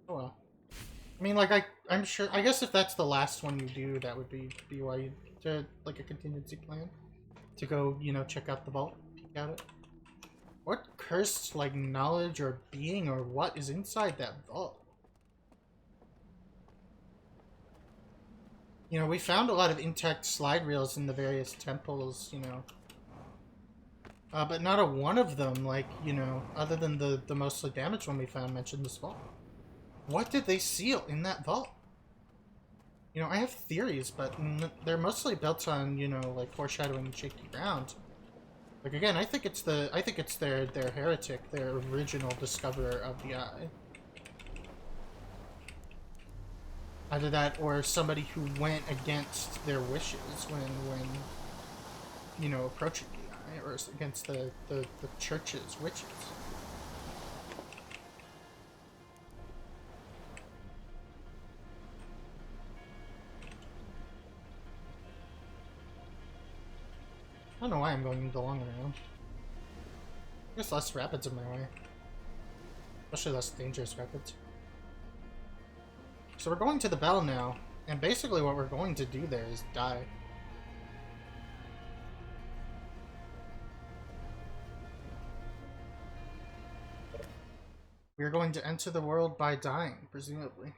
Oh well. I mean, like, I'm sure, I guess if that's the last one you do, that would be why you, to, like, a contingency plan. To go, you know, check out the vault, peek at it. What cursed, like, knowledge or being or what is inside that vault? You know, we found a lot of intact slide rails in the various temples, you know. But not a one of them, like, you know, other than the mostly damaged one we found, mentioned this vault. What did they seal in that vault? You know, I have theories, but they're mostly built on, you know, like, foreshadowing and shaky ground. Like, again, I think it's their heretic, their original discoverer of the Eye. Either that or somebody who went against their wishes when you know, approaching the eye, or against the church's witches. I don't know why I'm going the long way around. There's less rapids in my way. Especially less dangerous rapids. So we're going to the bell now, and basically what we're going to do there is die. We're going to enter the world by dying, presumably.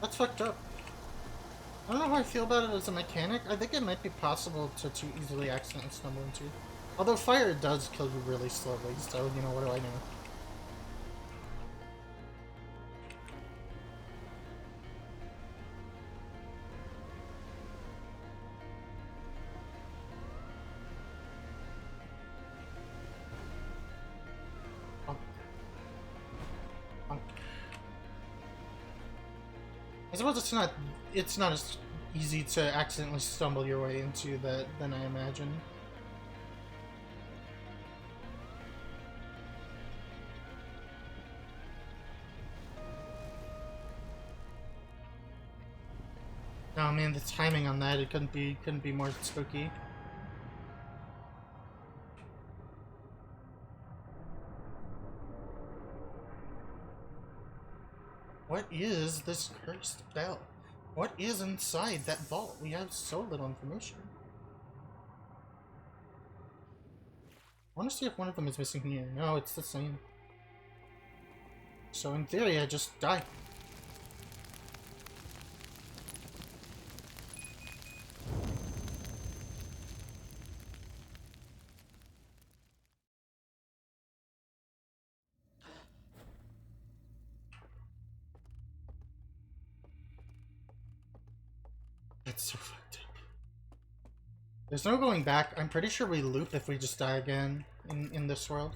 That's fucked up. I don't know how I feel about it as a mechanic. I think it might be possible to too easily accidentally stumble into. Although fire does kill you really slowly, so, you know, what do I know? I suppose it's not as easy to accidentally stumble your way into that than I imagine. Oh man, the timing on that, it couldn't be more spooky. What is this cursed bell? What is inside that vault? We have so little information. I want to see if one of them is missing here. No, it's the same. So in theory, I just die. That's so fucked up. There's no going back. I'm pretty sure we loop if we just die again in this world.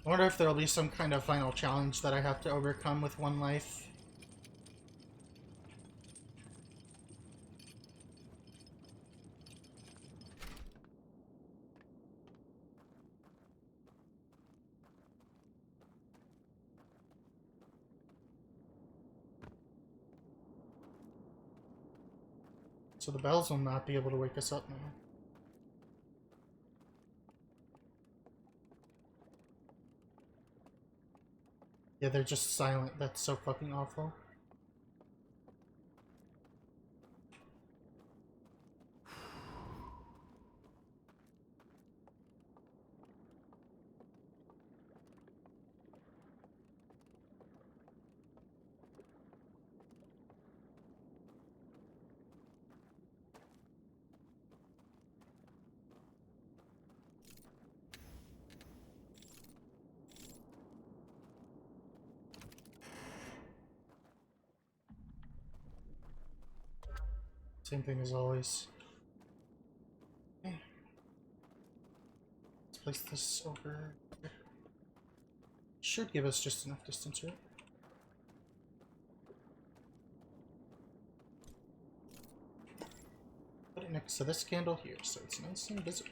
I wonder if there'll be some kind of final challenge that I have to overcome with one life. So the bells will not be able to wake us up now. Yeah, they're just silent. That's so fucking awful. Same thing as always. Okay. Let's place this over. Should give us just enough distance, right? Put it next to this candle here, so it's nice and visible.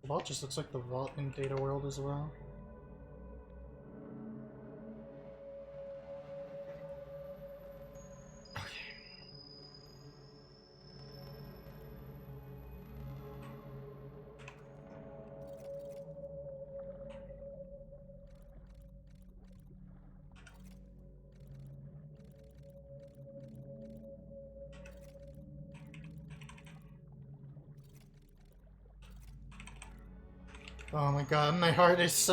The vault just looks like the vault in Data World as well. Oh my god, my heart is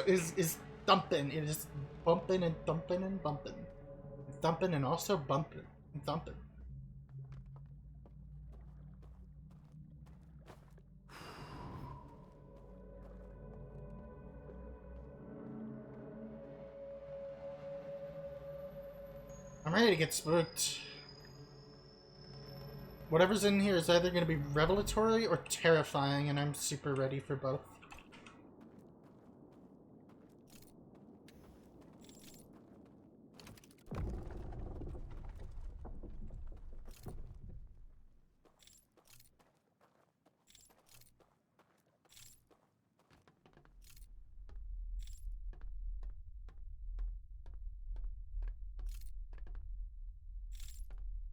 is thumping. It is bumping and thumping and bumping. Thumping and also bumping and thumping. I'm ready to get spooked. Whatever's in here is either going to be revelatory or terrifying, and I'm super ready for both.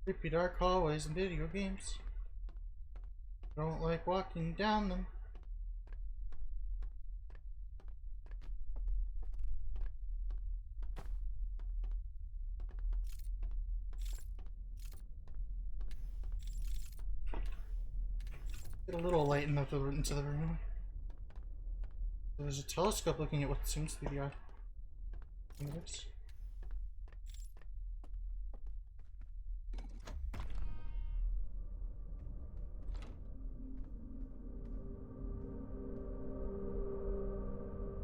Creepy dark hallways in video games. Don't like walking down them. Get a little light enough into the room. There's a telescope looking at what seems to be the eye.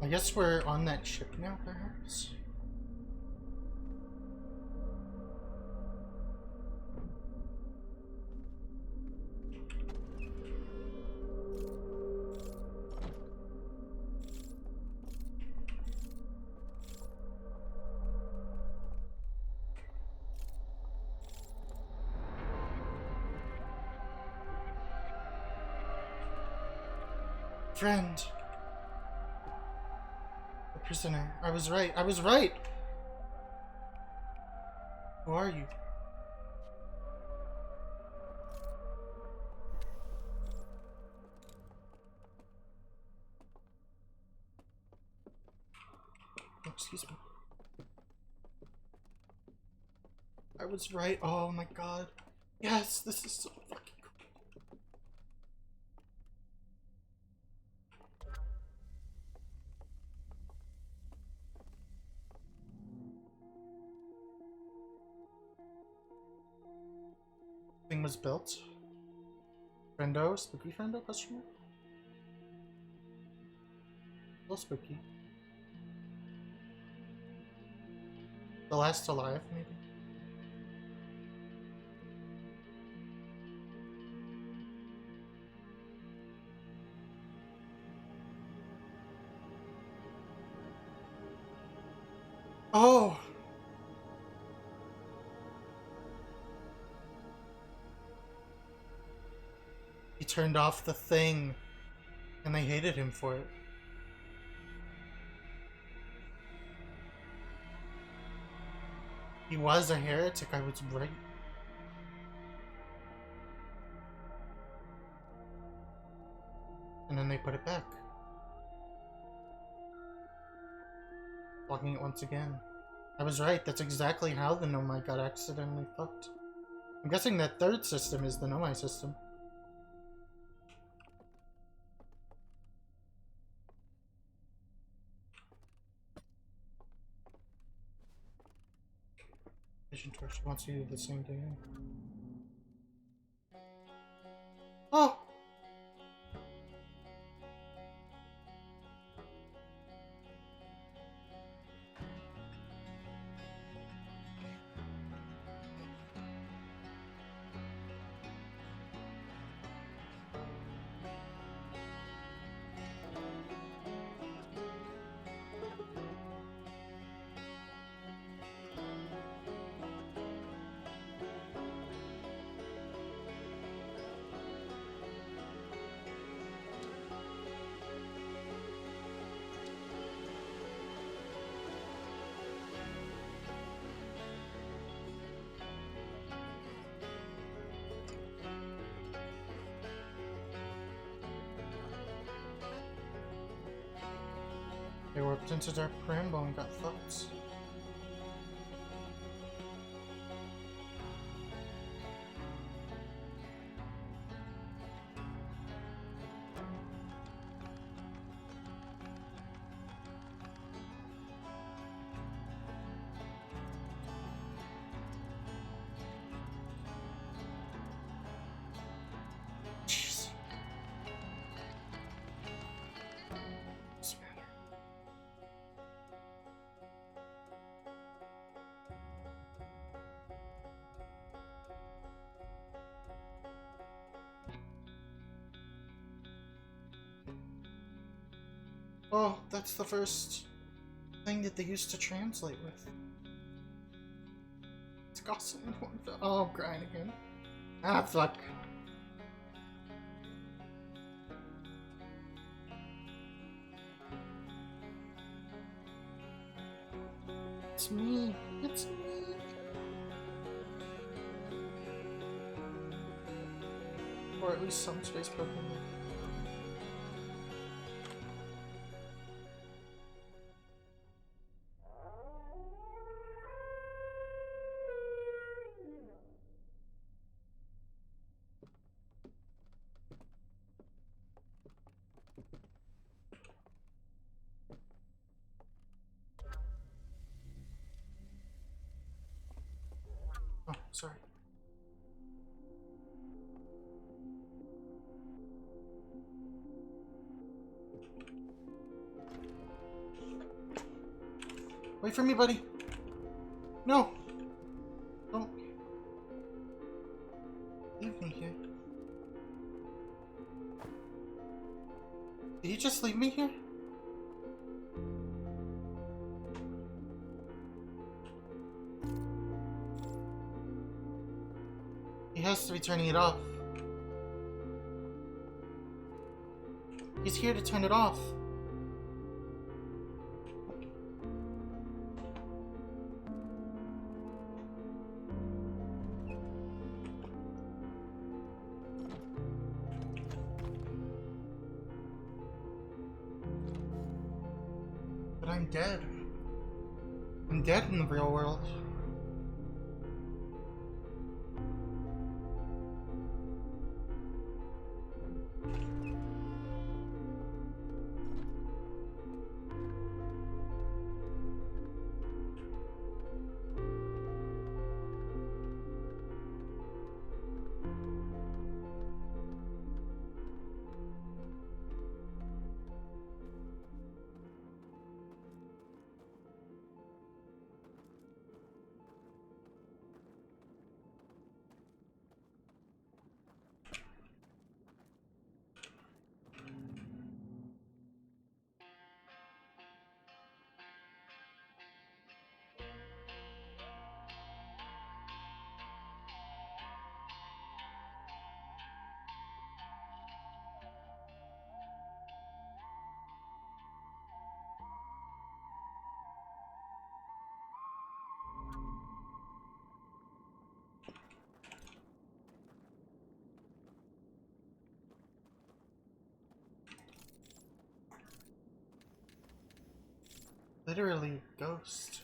I guess we're on that ship now, perhaps? Friend. The prisoner. I was right. I was right! Who are you? Oh, excuse me. I was right. Oh my god. Yes, this is so fucking cool. Thing was built. Friendo? Spooky friendo? Question mark? A little spooky. The last alive, maybe? Oh! He turned off the thing, and they hated him for it. He was a heretic, I was right. And then they put it back. Blocking it once again. I was right, that's exactly how the Nomai got accidentally fucked. I'm guessing that third system is the Nomai system. Vision torch wants you to do the same thing. Oh! They warped into Dark Bramble and got fucked. Jeez. What's the matter? Oh, that's the first thing that they used to translate with. It's Gosling and Hornfeld. Oh, I'm crying again. Ah, fuck. It's me. It's me. Or at least some space Pokemon. Oh, sorry. Wait for me, buddy. No! Don't leave me here. Did you just leave me here? He has to be turning it off. He's here to turn it off. But I'm dead. I'm dead in the real world. Literally, ghost.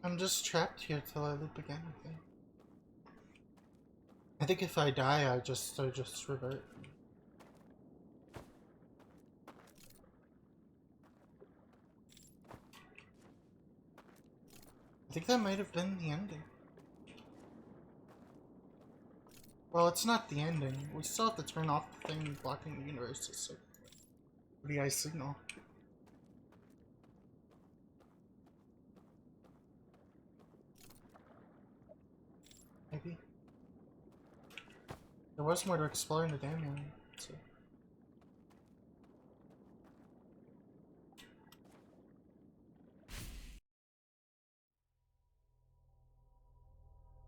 I'm just trapped here till I loop again, I think. I think if I die, I just revert. I think that might have been the ending. Well, it's not the ending. We still have to turn off the thing blocking the universe. It's like the eye signal. Maybe. There was more to explore in the damn area, so.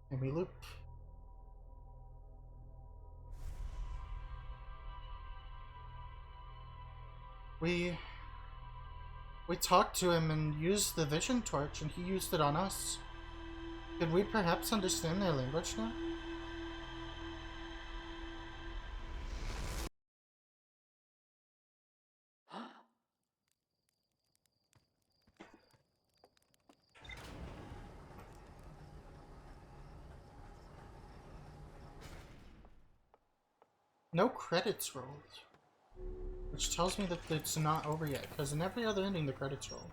And we loop. We talked to him and used the vision torch, and he used it on us. Could we perhaps understand their language now? No credits rolled. Which tells me that it's not over yet, because in every other ending the credits roll.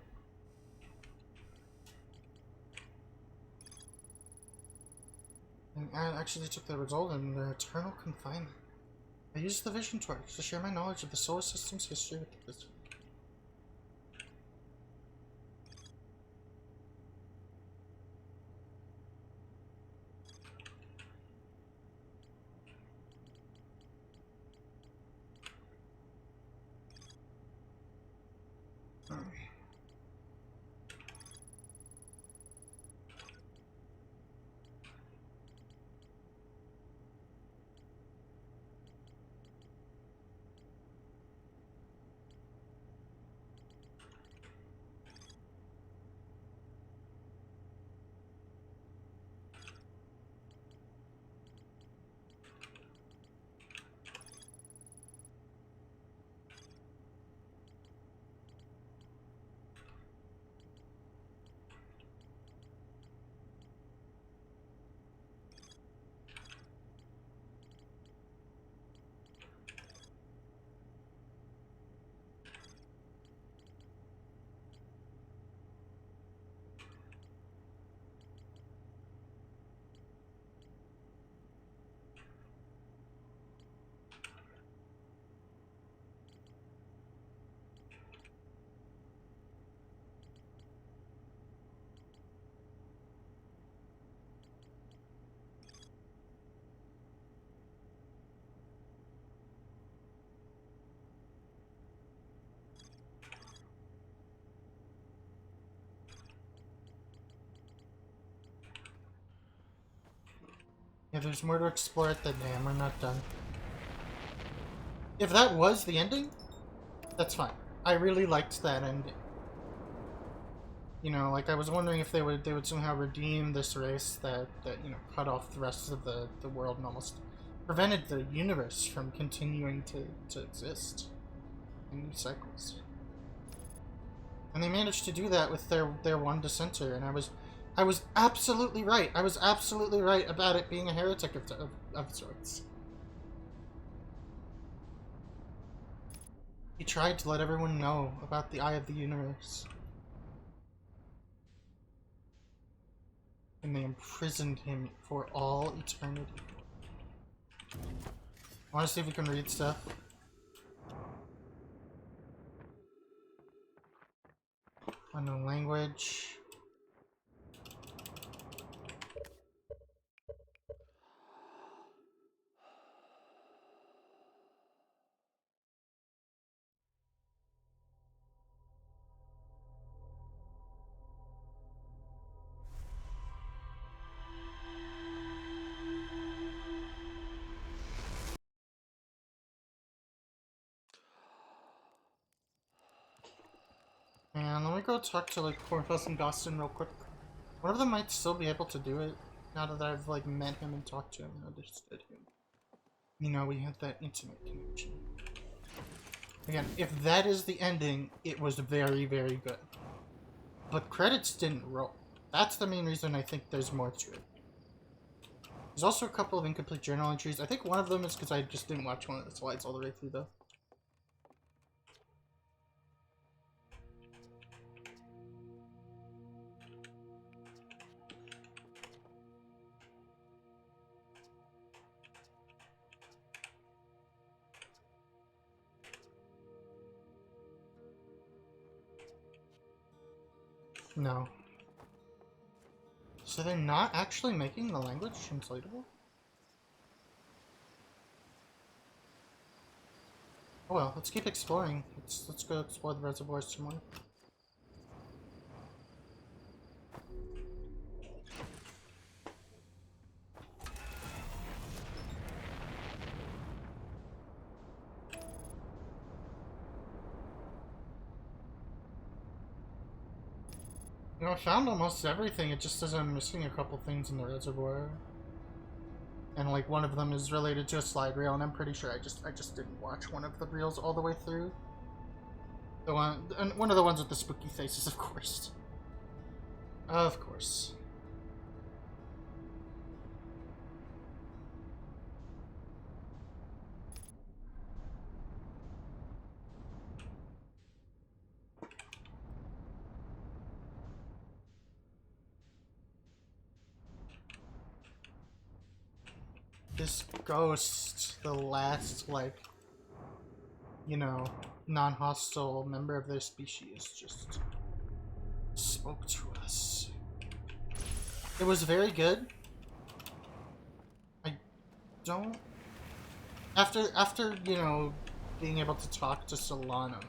And I actually took the result in the eternal confinement. I used the vision torch to share my knowledge of the solar system's history with the visitor. Yeah, there's more to explore at the dam. We're not done. If that was the ending, that's fine. I really liked that ending. You know, like I was wondering if they would somehow redeem this race that you know cut off the rest of the world and almost prevented the universe from continuing to exist in new cycles. And they managed to do that with their one dissenter, and I was absolutely right. I was absolutely right about it being a heretic of sorts. He tried to let everyone know about the Eye of the Universe. And they imprisoned him for all eternity. I want to see if we can read stuff. Unknown language. And let me go talk to like Cornfels and Dawson real quick. One of them might still be able to do it now that I've like met him and talked to him and understood him. You know, we had that intimate connection. Again, if that is the ending, it was very, very good. But credits didn't roll. That's the main reason I think there's more to it. There's also a couple of incomplete journal entries. I think one of them is because I just didn't watch one of the slides all the way through, though. No. So they're not actually making the language translatable? Oh well, let's keep exploring. Let's go explore the reservoirs some more. You know, I found almost everything. It just says I'm missing a couple things in the reservoir. And like one of them is related to a slide reel, and I'm pretty sure I just didn't watch one of the reels all the way through. The one, and one of the ones with the spooky faces, of course. Of course. this ghost, the last, like, you know, non-hostile member of their species, just spoke to us. It was very good. I don't... After, you know, being able to talk to Solanum,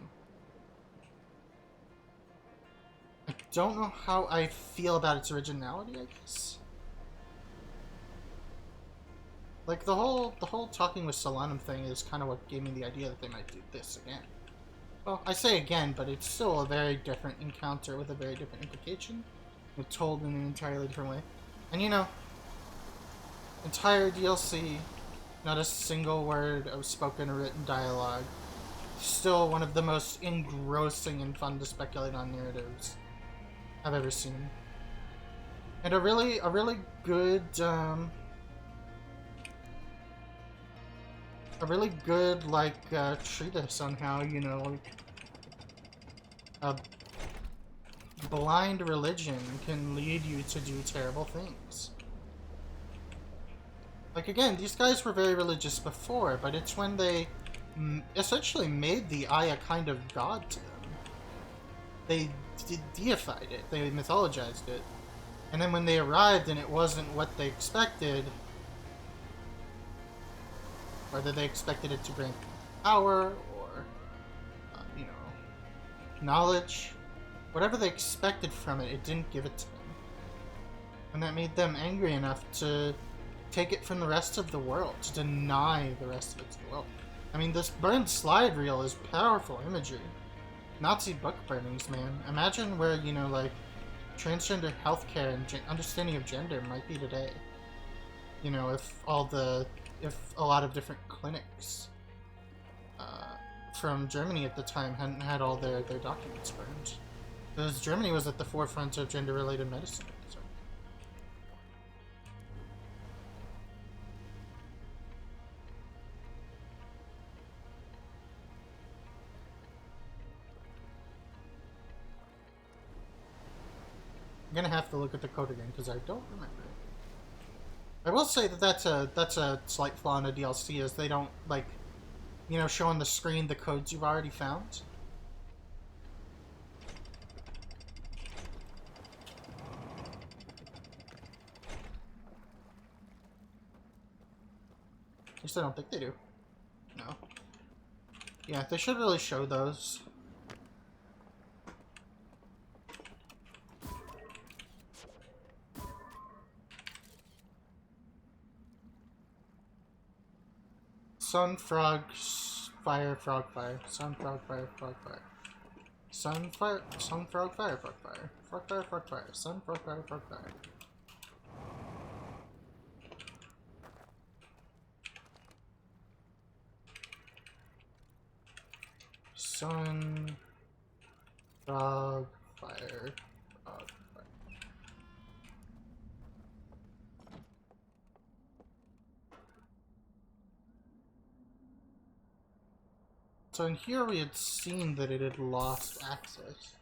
I don't know how I feel about its originality, I guess. Like, the whole talking with Solanum thing is kind of what gave me the idea that they might do this again. Well, I say again, but it's still a very different encounter with a very different implication. It's told in an entirely different way. And you know, entire DLC, not a single word of spoken or written dialogue. Still one of the most engrossing and fun to speculate on narratives I've ever seen. And a really good, like, treatise on how, you know, a blind religion can lead you to do terrible things. Like, again, these guys were very religious before, but it's when they essentially made the eye a kind of god to them. They deified it, they mythologized it, and then when they arrived and it wasn't what they expected, whether they expected it to grant them power or, you know, knowledge, whatever they expected from it, it didn't give it to them. And that made them angry enough to take it from the rest of the world, to deny the rest of it to the world. I mean, this burned slide reel is powerful imagery. Nazi book burnings, man. Imagine where, you know, like, transgender healthcare and understanding of gender might be today. You know, if a lot of different clinics from Germany at the time hadn't had all their documents burned. Because Germany was at the forefront of gender-related medicine. So. I'm gonna have to look at the code again because I don't remember it. I will say that that's a slight flaw in a DLC, is they don't, like, you know, show on the screen the codes you've already found. At least I don't think they do. No. Yeah, they should really show those. Sun, frog, fire, frog, fire. Sun, frog, fire, frog, fire. Sun, fire, sun, frog, fire, frog, fire. Frog, fire, frog, fire. Sun, frog, fire, frog, fire. Sun, frog, fire, frog, fire. So in here we had seen that it had lost access.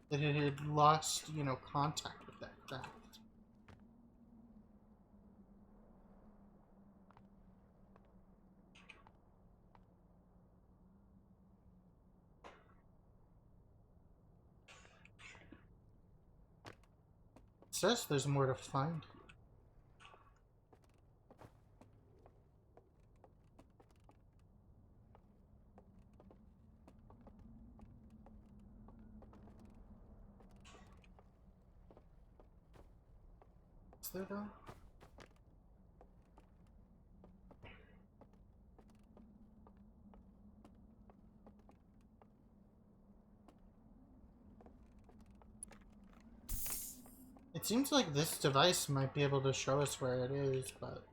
That it had lost, you know, contact with that craft. It says there's more to find. Is there though? It seems like this device might be able to show us where it is, but...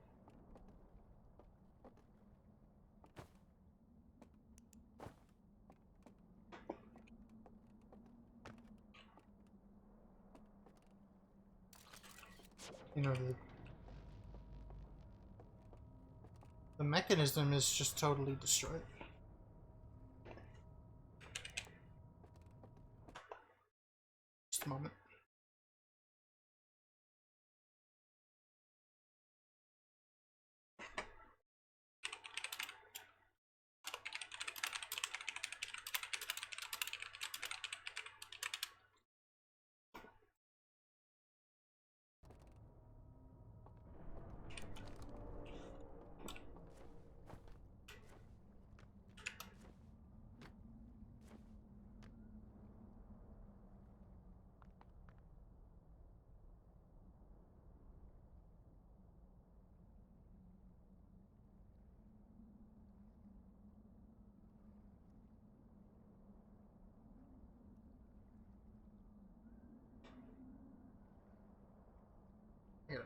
You know, the mechanism is just totally destroyed. Just a moment.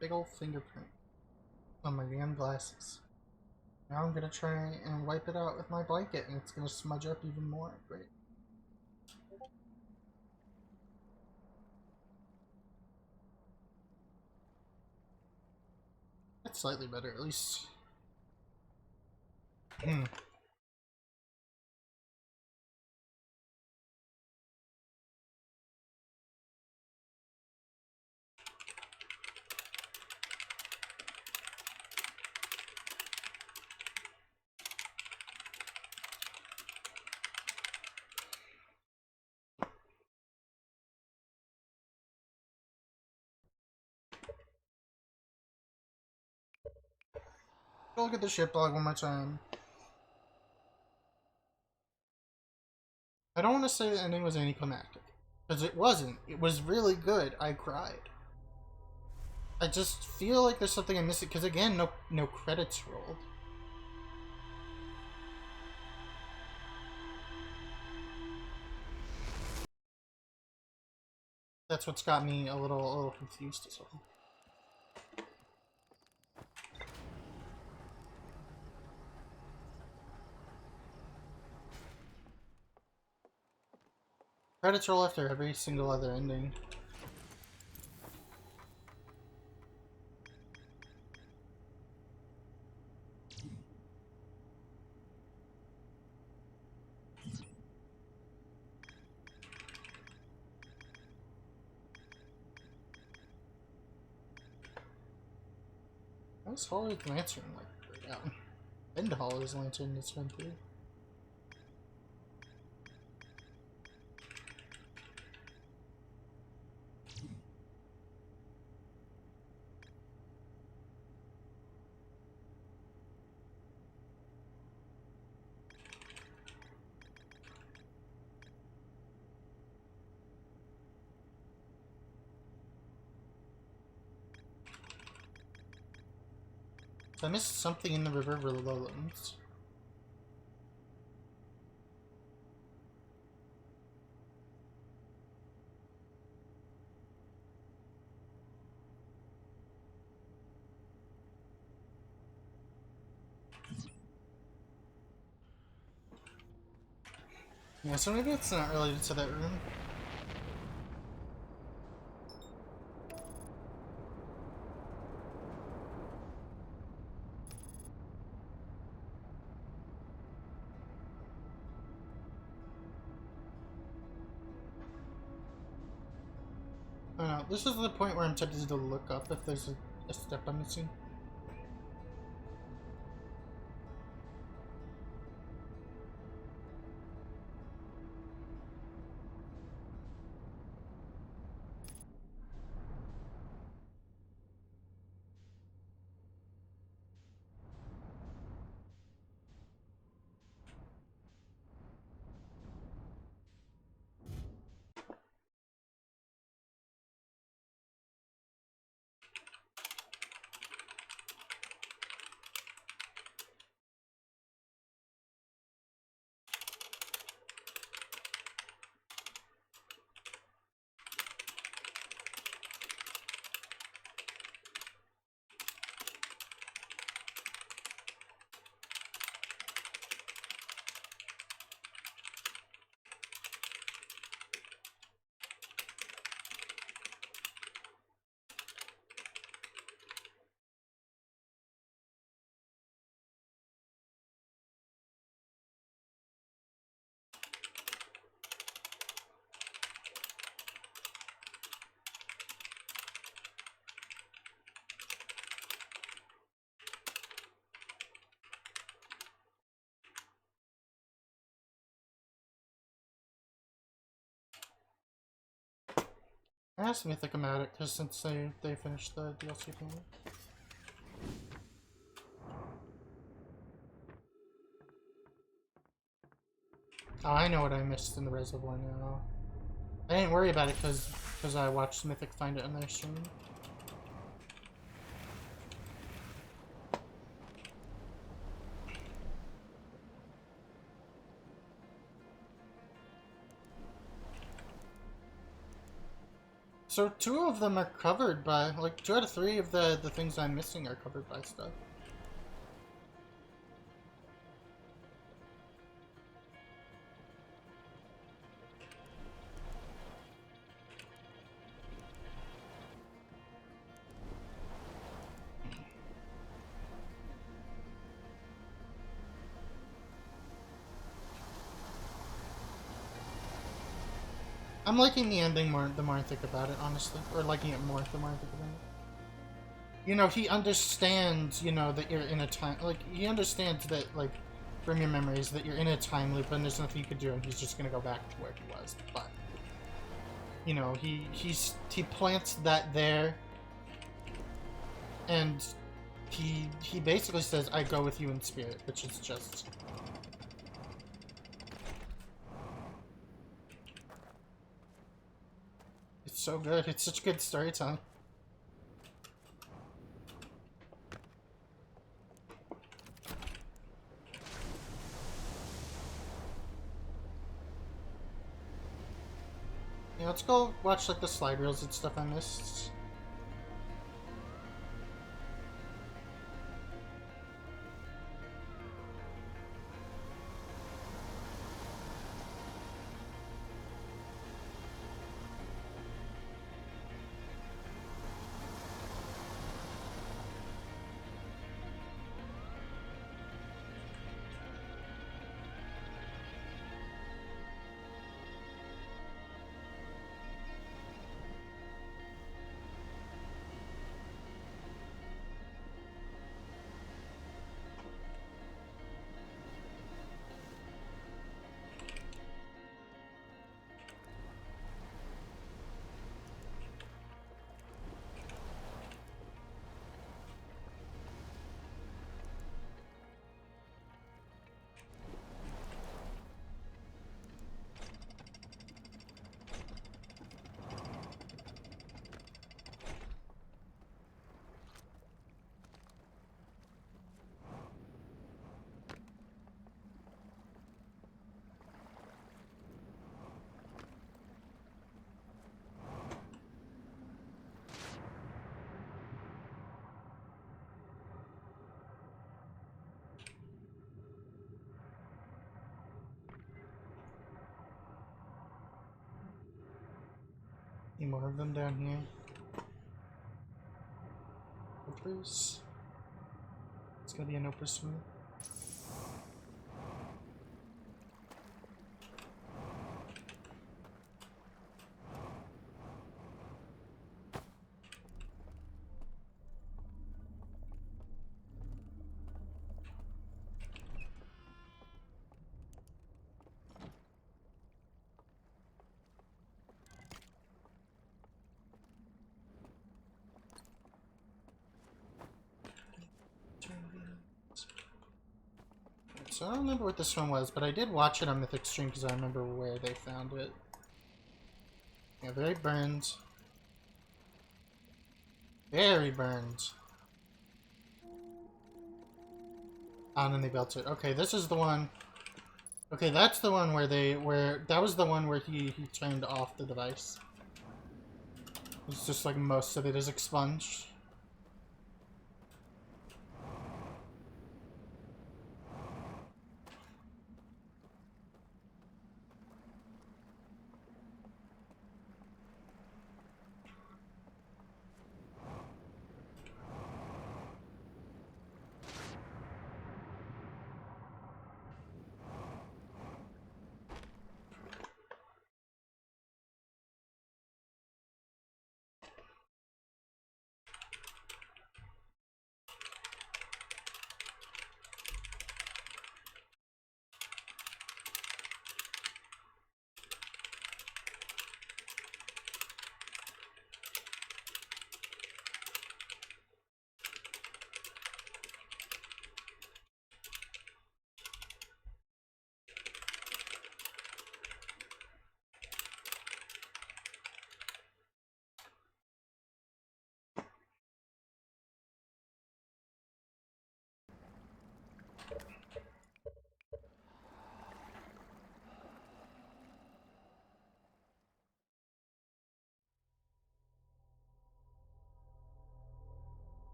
big old fingerprint on my damn glasses. Now I'm gonna try and wipe it out with my blanket, and it's gonna smudge up even more. Great. That's slightly better, at least. Look at the ship log one more time. I don't want to say the ending was anticlimactic, because it wasn't. It was really good. I cried. I just feel like there's something I'm missing, because again, no credits rolled. That's what's got me a little confused as well. Credits roll after every single other ending. How's Holly's lantern like right now? Bend Holly's lantern is run through. So I missed something in the river lowlands. Yeah, so maybe it's not related to that room. I don't know. This is the point where I'm tempted to look up if there's a step I'm missing. I asked Mythic about it, because since they finished the DLC thing. Oh, I know what I missed in the reservoir now. I didn't worry about it because I watched Mythic find it on their stream. So 2 of them are covered by, like, 2 out of 3 of the things I'm missing are covered by stuff. I'm liking the ending more the more I think about it, honestly. Or liking it more the more I think about it. You know, he understands, you know, that you're in a time... Like, he understands that, like, from your memories, that you're in a time loop and there's nothing you could do and he's just gonna go back to where he was. But, you know, he plants that there and he basically says, I go with you in spirit, which is just... It's so good. It's such good storytelling. Yeah, let's go watch, like, the slide reels and stuff I missed. Any more of them down here? Opers? It's gonna be an Opus for me. So I don't remember what this one was, but I did watch it on Mythic Stream because I remember where they found it. Yeah, very burned. Very burned. Ah, and then they built it. Okay, this is the one. Okay, that's the one where that was the one where he turned off the device. It's just like most of it is expunged.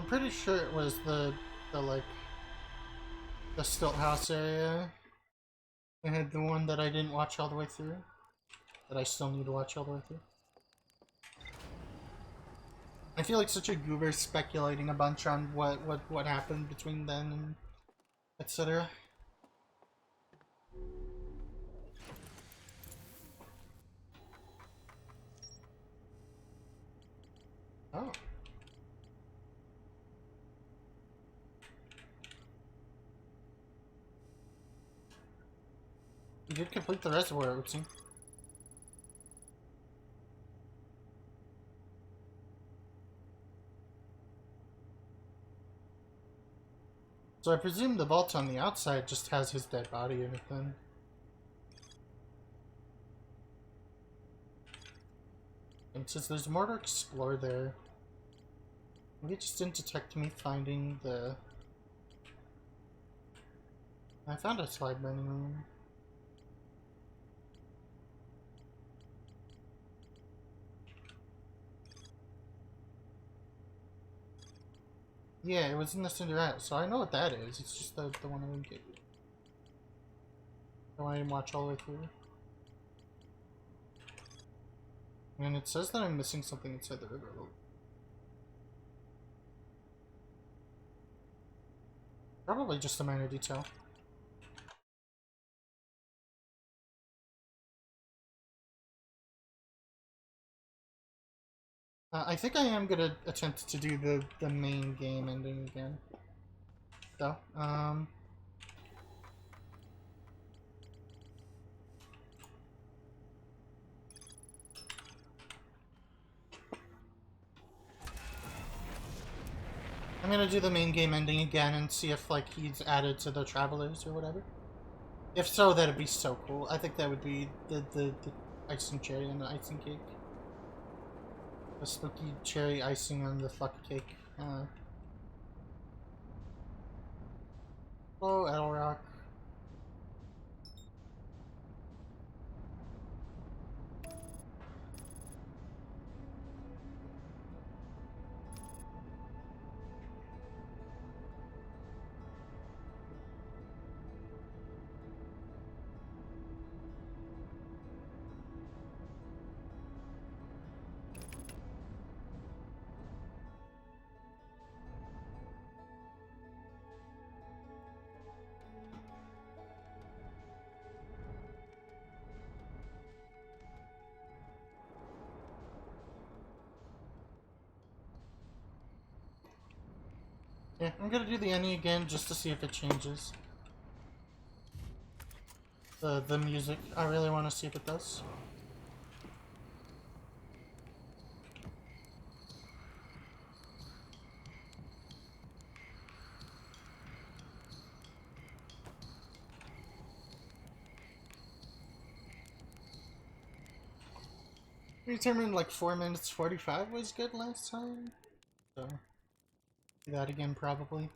pretty sure it was the like the Stilt House area. I had the one that I didn't watch all the way through, that I still need to watch all the way through. I feel like such a goober speculating a bunch on what happened between then and etc. Oh. You did complete the reservoir, it would seem. So I presume the vault on the outside just has his dead body in it then. And since there's more to explore there, maybe it just didn't detect me finding the... I found a slide burning room. Yeah, it was in the Cinderella, so I know what that is. It's just the one I didn't get. The one I didn't watch all the way through. And it says that I'm missing something inside the river. Probably just a minor detail. I think I am gonna attempt to do the main game ending again. So, I'm gonna do the main game ending again and see if, like, he's added to the Travelers or whatever. If so, that'd be so cool. I think that would be the icing cherry on the icing cake. The spooky cherry icing on the fuck cake. Oh, Elrock. Yeah, I'm gonna do the ending again just to see if it changes. The music. I really want to see if it does. We determined like 4 minutes 45 was good last time. So, do that again probably.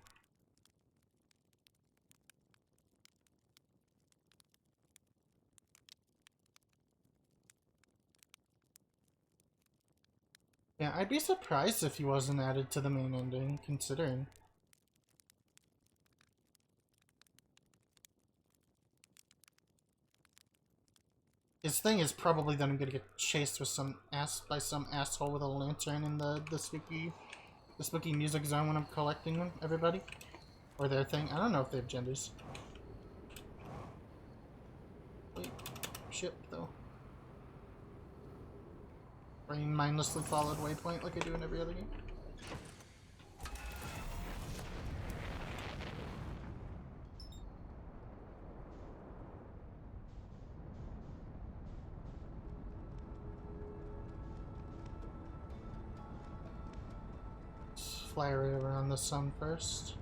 Yeah, I'd be surprised if he wasn't added to the main ending, considering. His thing is probably that I'm gonna get chased with by some asshole with a lantern in the spooky music zone when I'm collecting them, everybody. Or their thing. I don't know if they have genders. Wait, shit though. Brain mindlessly followed waypoint like I do in every other game. Fly right around the sun first.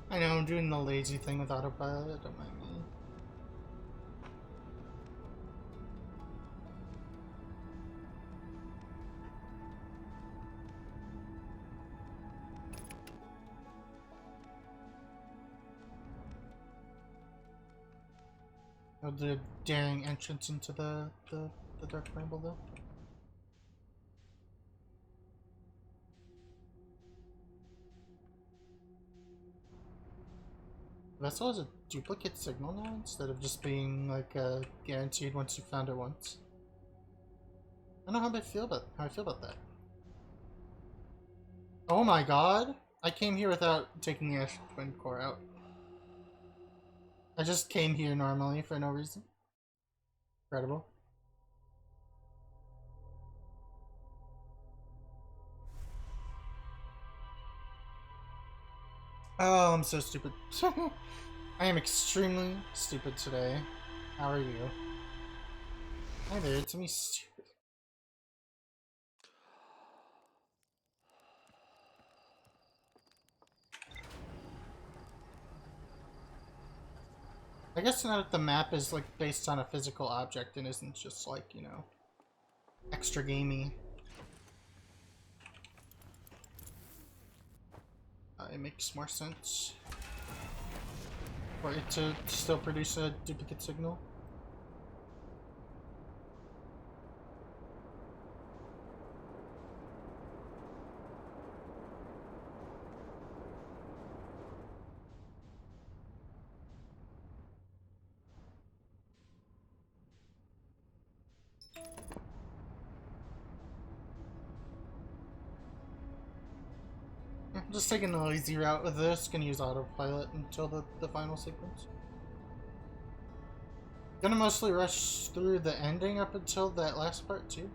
I know, I'm doing the lazy thing with autopilot, don't mind me. Oh, the daring entrance into the Dark Bramble, though. The vessel has a duplicate signal now instead of just being like guaranteed once you found it once. I don't know how I feel about that. Oh my god! I came here without taking the Ash Twin Core out. I just came here normally for no reason. Incredible. Oh, I'm so stupid. I am extremely stupid today. How are you? Hi there, it's me, stupid. I guess now that the map is like based on a physical object and isn't just like, you know, extra gamey. It makes more sense for it to still produce a duplicate signal. Yeah, just taking the easy route with this. Gonna use autopilot until the final sequence. Gonna mostly rush through the ending up until that last part too.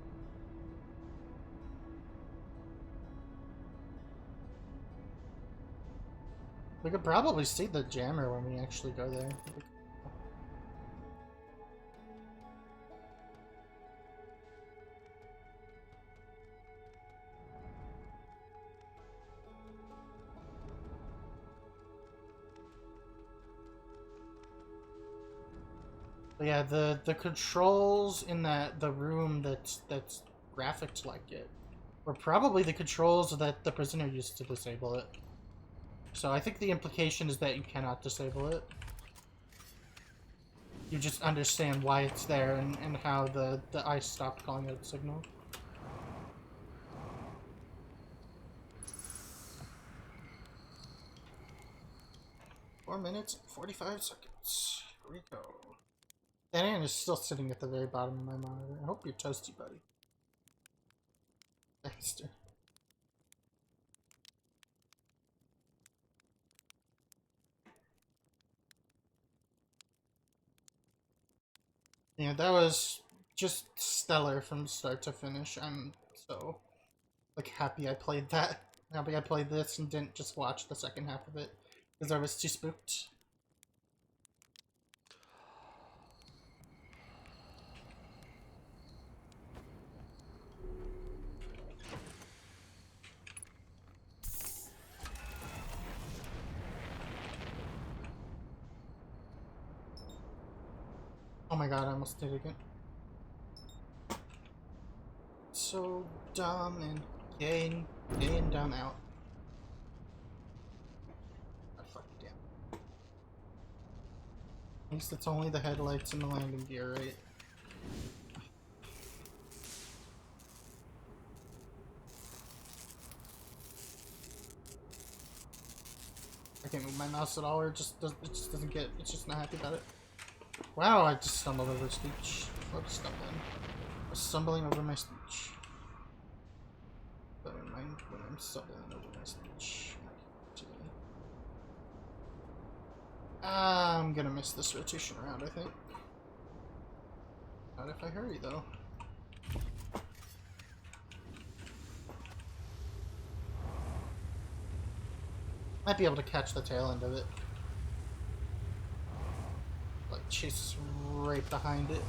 We could probably see the jammer when we actually go there. But yeah, the controls in the room that's graphics like it were probably the controls that the prisoner used to disable it. So I think the implication is that you cannot disable it. You just understand why it's there and how the ice stopped calling out the signal. Four minutes and 45 seconds. Here we go. That ant is still sitting at the very bottom of my monitor. I hope you're toasty, buddy. Dexter. Yeah, that was just stellar from start to finish. I'm so like happy I played that. Happy I played this and didn't just watch the second half of it because I was too spooked. Oh my god, I almost did it again. So dumb and getting dumb out. Oh, fuck, damn. At least it's only the headlights and the landing gear, right? I can't move my mouse at all, or it just doesn't get. It's just not happy about it. Wow, I just stumbled over speech. Whoops, stumbling. I was stumbling over my speech. But in mind when I'm stumbling over my speech. I'm gonna miss this rotation around, I think. Not if I hurry, though. Might be able to catch the tail end of it. Like, chase right behind it.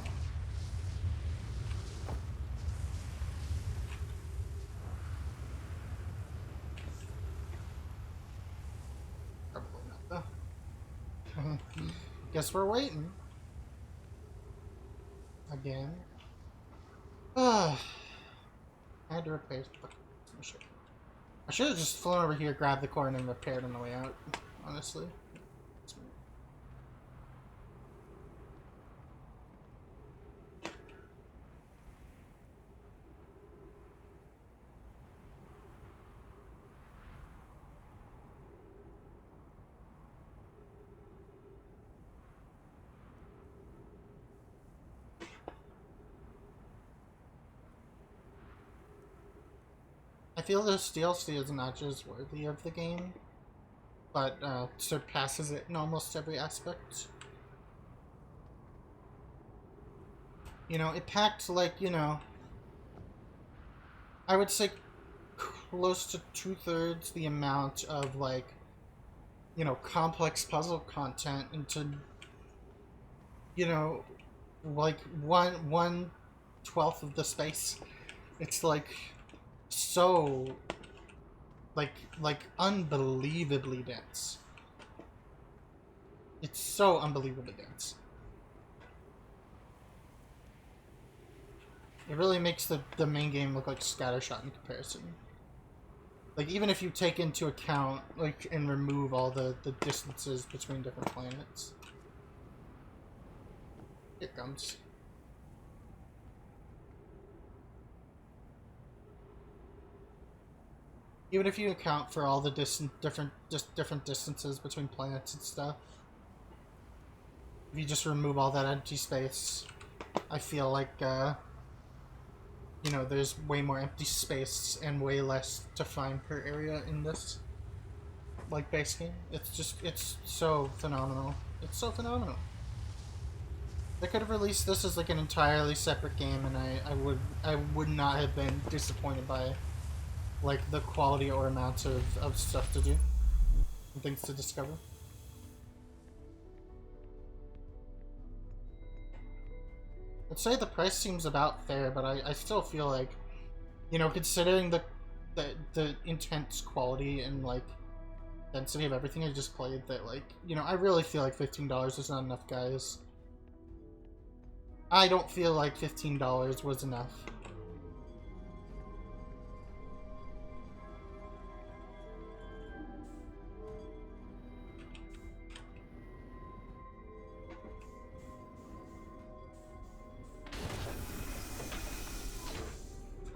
Probably not, though. Guess we're waiting. Again. I had to repair some shit. I should have just flown over here, grabbed the core, and then repaired on the way out, honestly. feel this DLC is not just worthy of the game, but surpasses it in almost every aspect. You know, it packed, like, you know, I would say close to 2/3 the amount of, like, you know, complex puzzle content into, you know, like one twelfth of the space. It's like so like unbelievably dense. It's so unbelievably dense. It really makes the main game look like scattershot in comparison. Like, even if you take into account, like, and remove all the distances between different planets. Here it comes. Even if you account for all the different distances between planets and stuff. If you just remove all that empty space, I feel like, you know, there's way more empty space and way less to find per area in this, like, base game. It's so phenomenal. It's so phenomenal. They could have released this as, like, an entirely separate game, and I would not have been disappointed by, like, the quality or amount of stuff to do and things to discover. I'd say the price seems about fair, but I still feel like, you know, considering the intense quality and, like, density of everything I just played, that, like, you know, I really feel like $15 is not enough, guys. I don't feel like $15 was enough.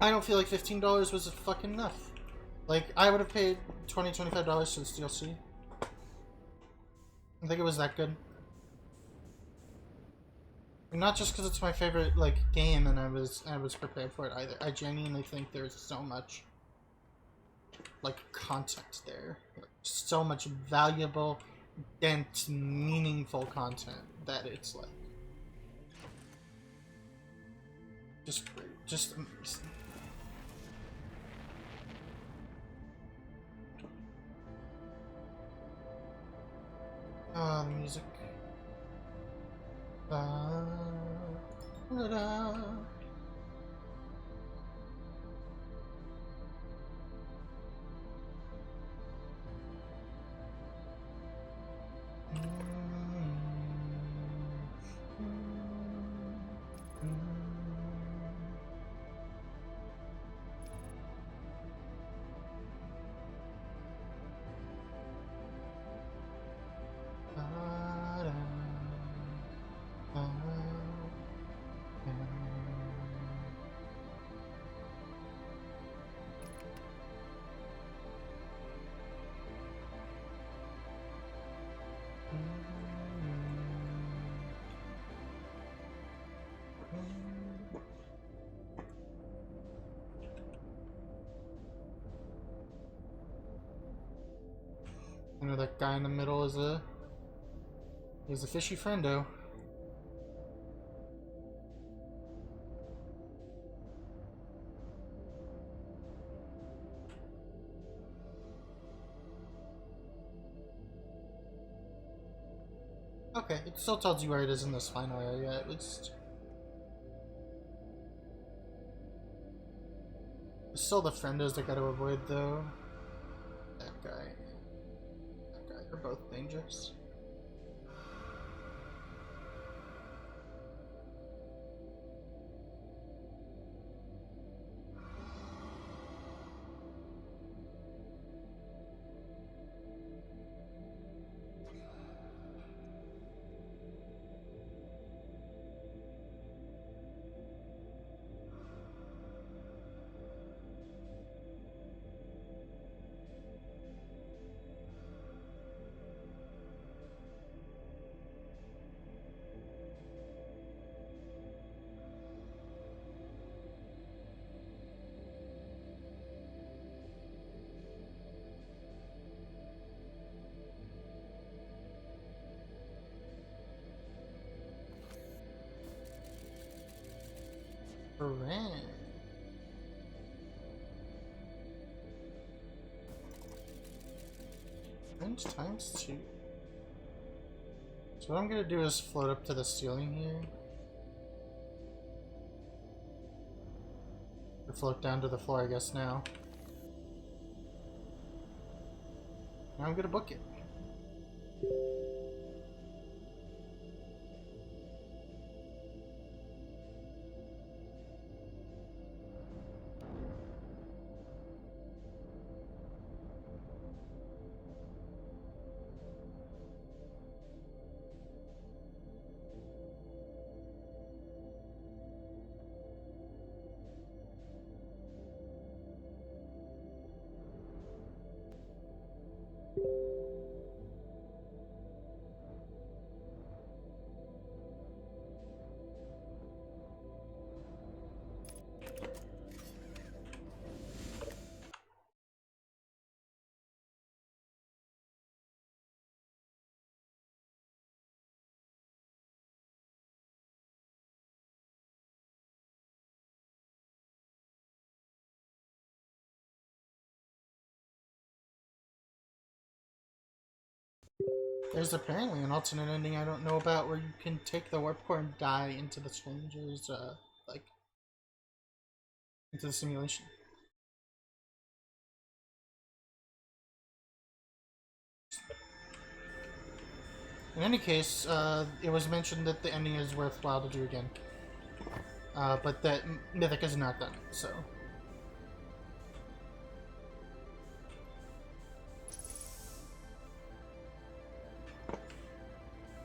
I don't feel like $15 was fucking enough. Like, I would have paid $20, $25 for this DLC. I think it was that good. And not just because it's my favorite, like, game and I was prepared for it either. I genuinely think there's so much, like, content there. So much valuable, dense, meaningful content that it's, like, just great. Just amazing. The music. Da, da, da. You know, that guy in the middle is a fishy friendo. Okay, it still tells you where it is in this final area, at least. There's still the friendos I gotta avoid, though. That guy. They're both dangerous. Hooray. Range times 2. So what I'm gonna do is float up to the ceiling here. Or float down to the floor, I guess, now. Now I'm gonna book it. There's apparently an alternate ending I don't know about where you can take the warp core and die into the stranger's, like, into the simulation. In any case, it was mentioned that the ending is worthwhile to do again. But that Mythic has not done it, so.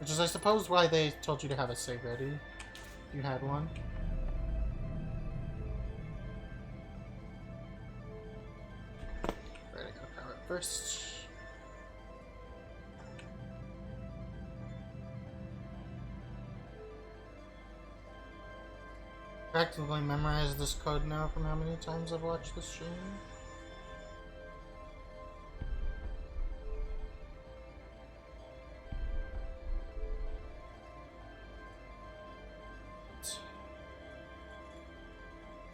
Which is, I suppose, why they told you to have a save ready. If you had one. Right, I gotta power it first. Practically memorized this code now from how many times I've watched the stream.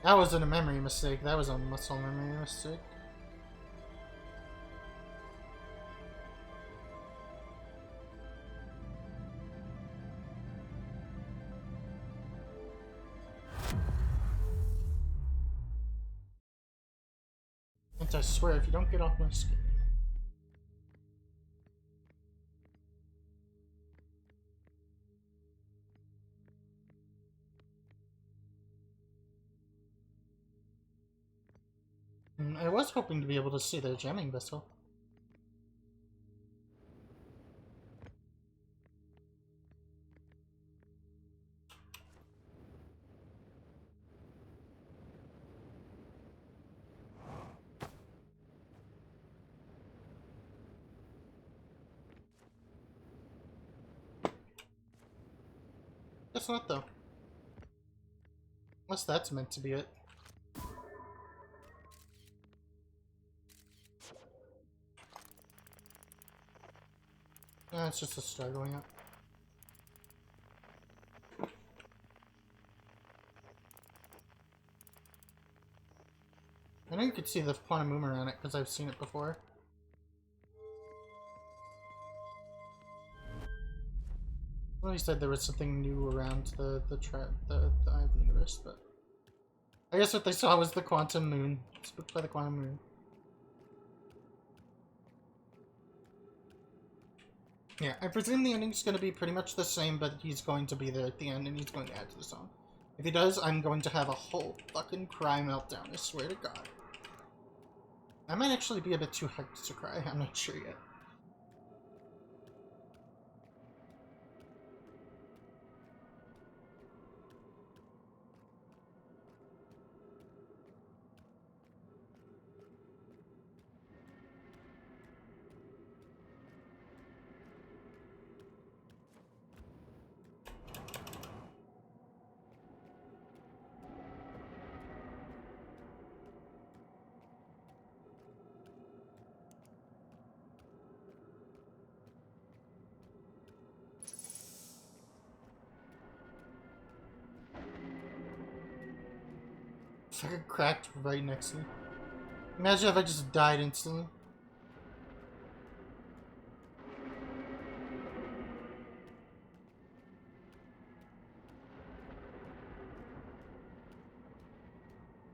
That wasn't a memory mistake, that was a muscle memory mistake. And I swear, if you don't get off my screen. I was hoping to be able to see their jamming vessel. Guess not, though. Unless that's meant to be it. It's just a star going up. I know you could see the quantum moon around it because I've seen it before. Well, he said there was something new around the eye of the universe, but I guess what they saw was the quantum moon. Spooked by the quantum moon. Yeah, I presume the ending's going to be pretty much the same, but he's going to be there at the end and he's going to add to the song. If he does, I'm going to have a whole fucking cry meltdown, I swear to God. I might actually be a bit too hyped to cry, I'm not sure yet. Fucking cracked right next to me. Imagine if I just died instantly.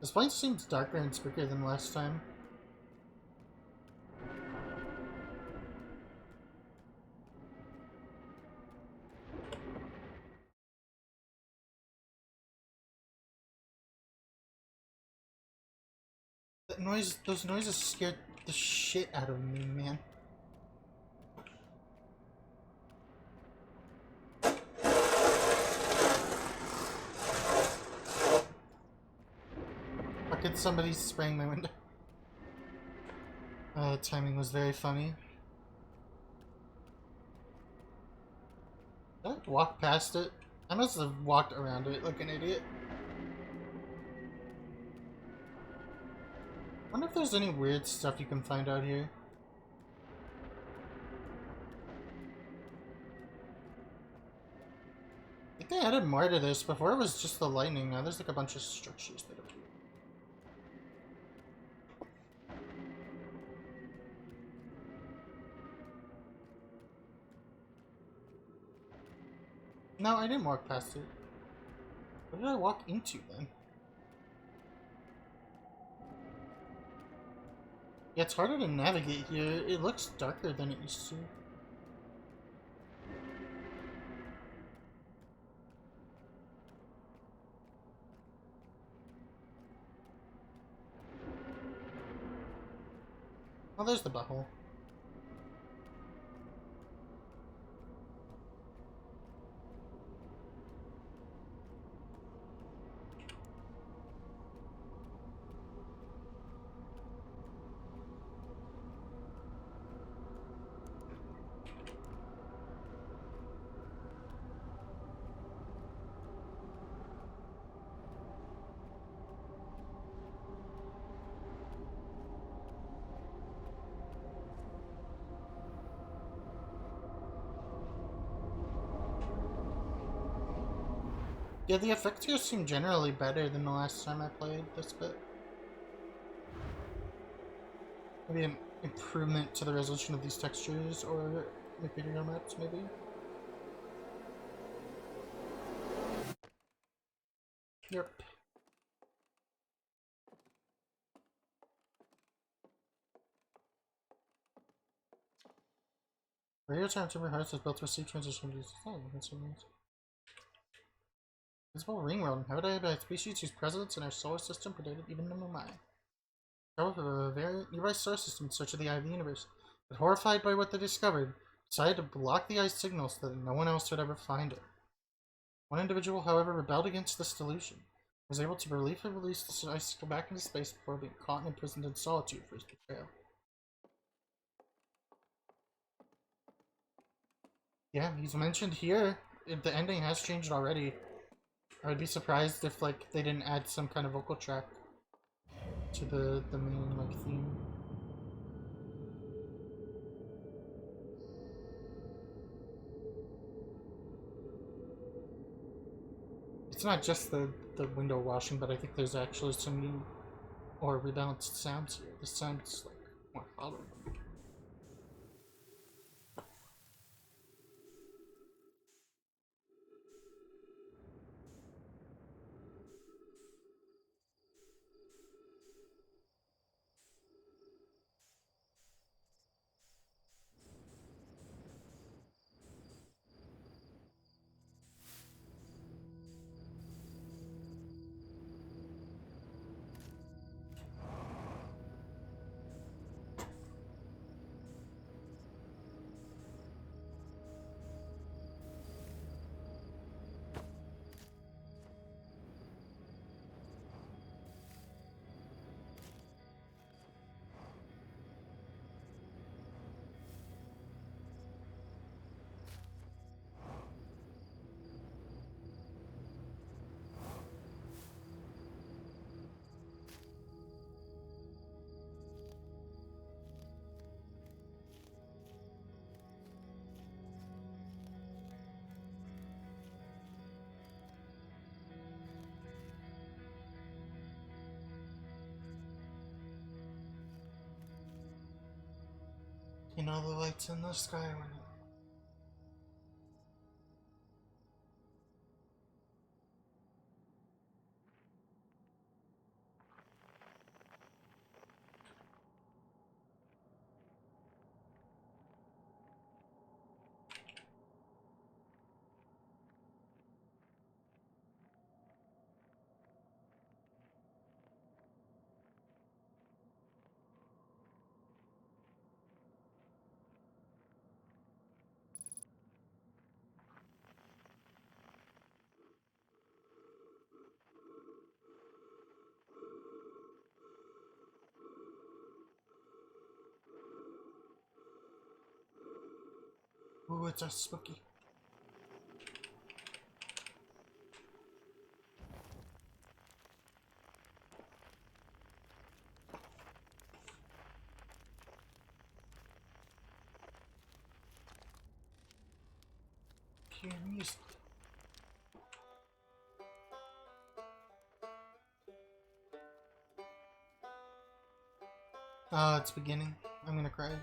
This place seems darker and spookier than last time. That noise, those noises scared the shit out of me, man. Fucking somebody's spraying my window. The timing was very funny. Did I walk past it? I must have walked around it like an idiot. I wonder if there's any weird stuff you can find out here. I think they added more to this. Before it was just the lightning. Now there's like a bunch of structures that appear. No, I didn't walk past it. What did I walk into then? Yeah, it's harder to navigate here. It looks darker than it used to. Oh, there's the butthole. Yeah, the effects here seem generally better than the last time I played this bit. Maybe an improvement to the resolution of these textures or material maps, maybe? Yep. Radio time to rehearse is built to receive transition views. Visible ring world, inhabited by species whose presence in our solar system predated even the Mumai. Traveled to a very nearby solar system in search of the eye of the universe, but horrified by what they discovered, decided to block the eye's signal so that no one else would ever find it. One individual, however, rebelled against this delusion, was able to briefly release the ice to go back into space before being caught and imprisoned in solitude for his betrayal. Yeah, he's mentioned here. The ending has changed already. I would be surprised if like they didn't add some kind of vocal track to the main like theme. It's not just the window washing, but I think there's actually some new or rebalanced sounds here. This sounds like more hollow. You know the lights in the sky when ooh, it's a spooky. Hear music. Oh, it's beginning. I'm gonna cry again.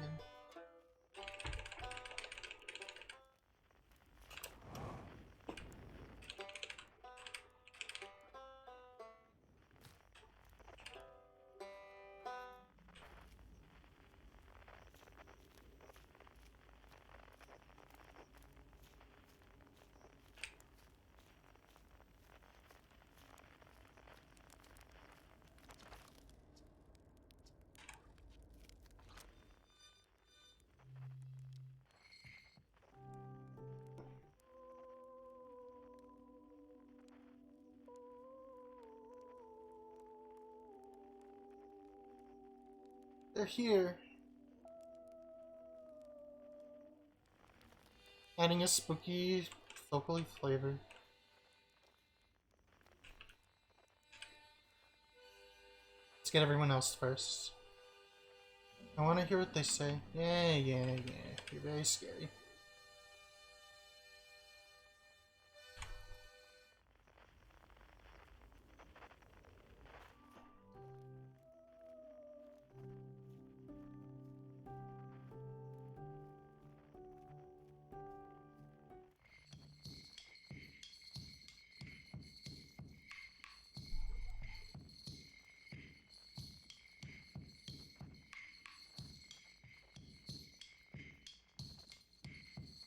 They're here. Adding a spooky, vocally flavor. Let's get everyone else first. I want to hear what they say. Yeah. You're very scary.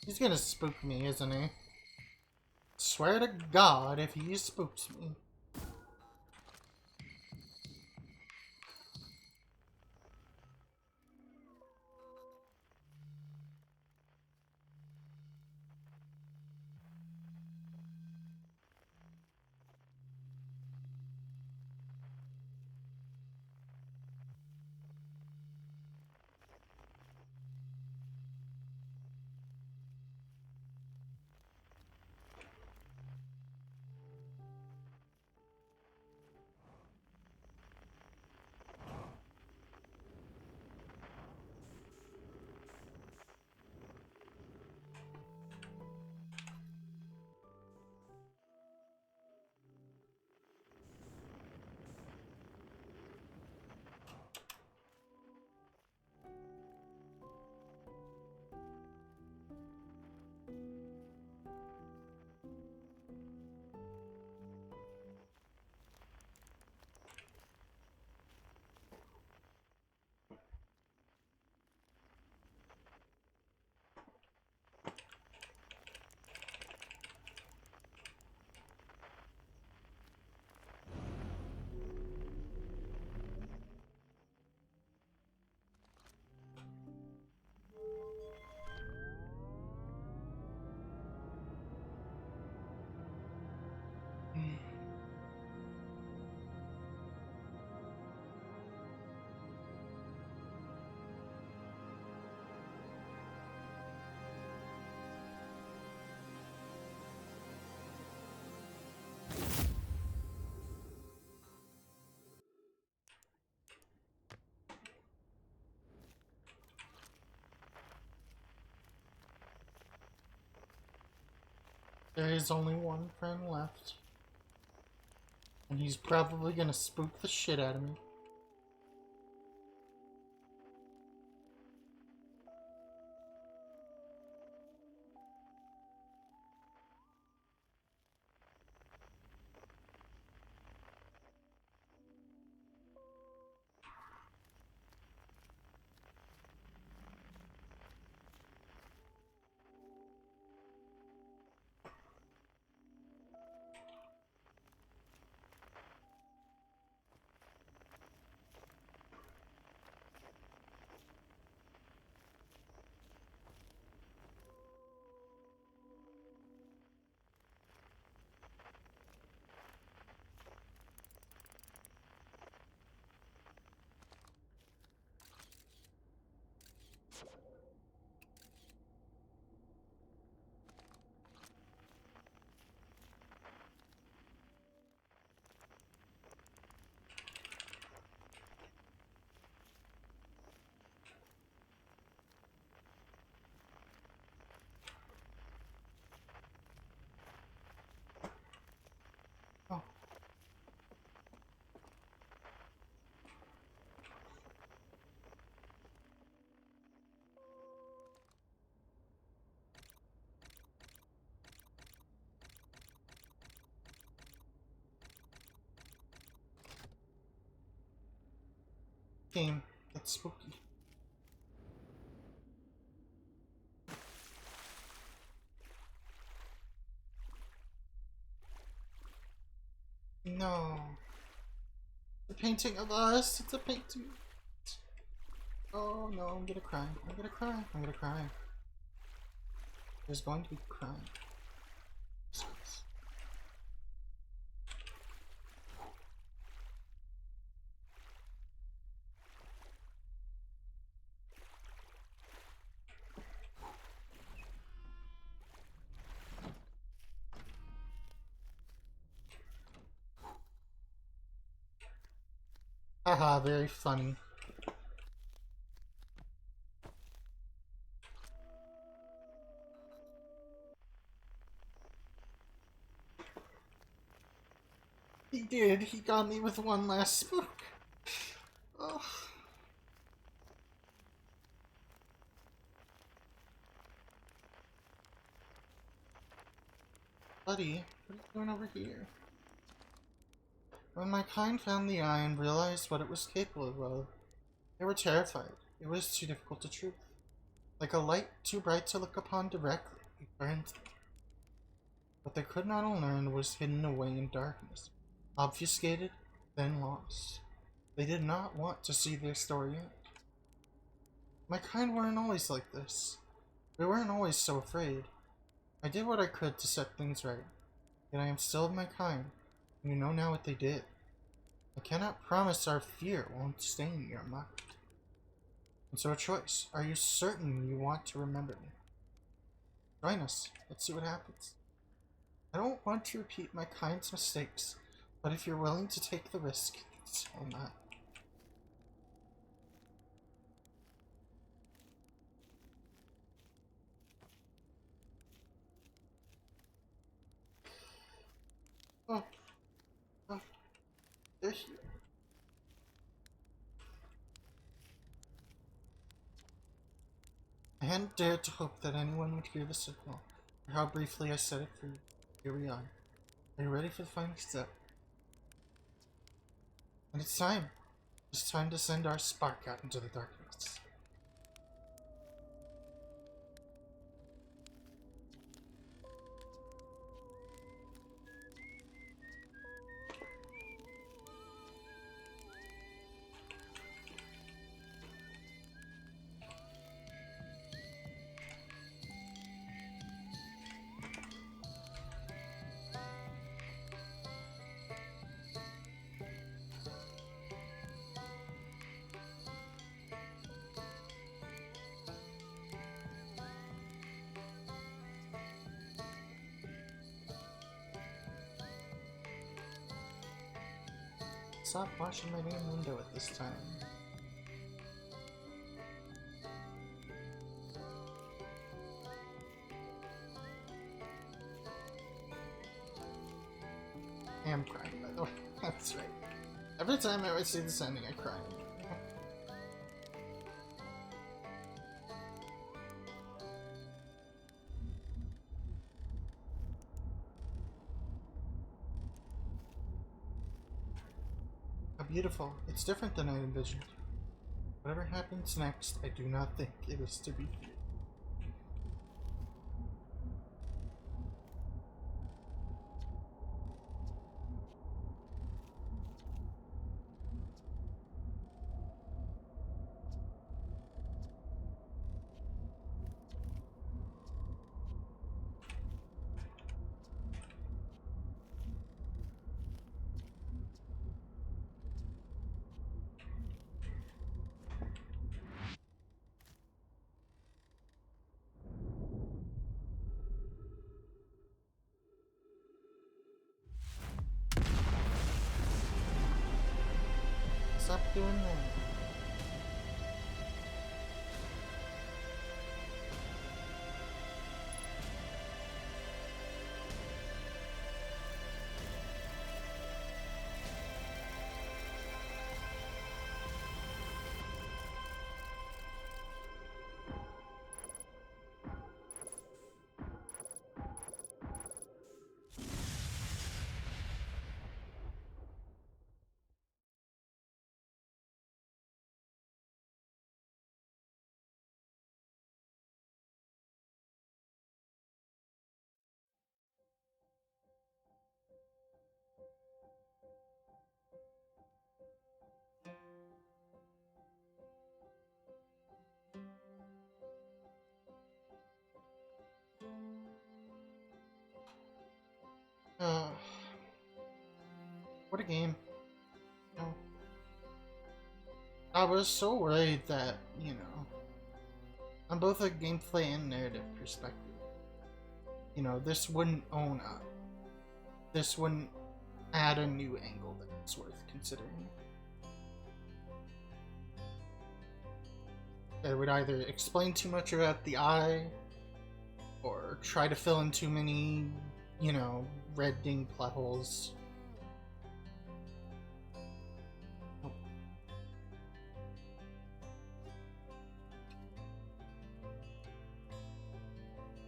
He's gonna spook me, isn't he? Swear to God if he spooks me. There is only one friend left. And he's probably gonna spook the shit out of me. Game. That's spooky. No. The painting of us. It's a painting. Oh no, I'm gonna cry. I'm gonna cry. I'm gonna cry. There's going to be crying. Haha, very funny. He did. He got me with one last spook. Oh. Buddy, what are you doing over here? When my kind found the eye and realized what it was capable of, they were terrified. It was too difficult to truth. Like a light too bright to look upon directly, it burned them. What they could not learn was hidden away in darkness, obfuscated, then lost. They did not want to see their story end. My kind weren't always like this. We weren't always so afraid. I did what I could to set things right. Yet I am still of my kind, and you know now what they did. I cannot promise our fear won't stain your mind. And so a choice. Are you certain you want to remember me? Join us. Let's see what happens. I don't want to repeat my kind's mistakes, but if you're willing to take the risk, it's all mine. Oh, oh, they're here. I hadn't dared to hope that anyone would hear the signal, or how briefly I said it for you. Here we are. Are you ready for the final step? And it's time. It's time to send our spark out into the darkness. Stop washing my damn window at this time. I am crying, by the way. That's right. Every time I see this ending, I cry. How beautiful. It's different than I envisioned. Whatever happens next, I do not think it is to be feared. Stop doing that. Uh, what a game. You know, I was so worried that, you know, on both a gameplay and narrative perspective, you know, this wouldn't own up. This wouldn't add a new angle that's worth considering. It would either explain too much about the eye, or try to fill in too many, you know, red ding plot holes. Oh.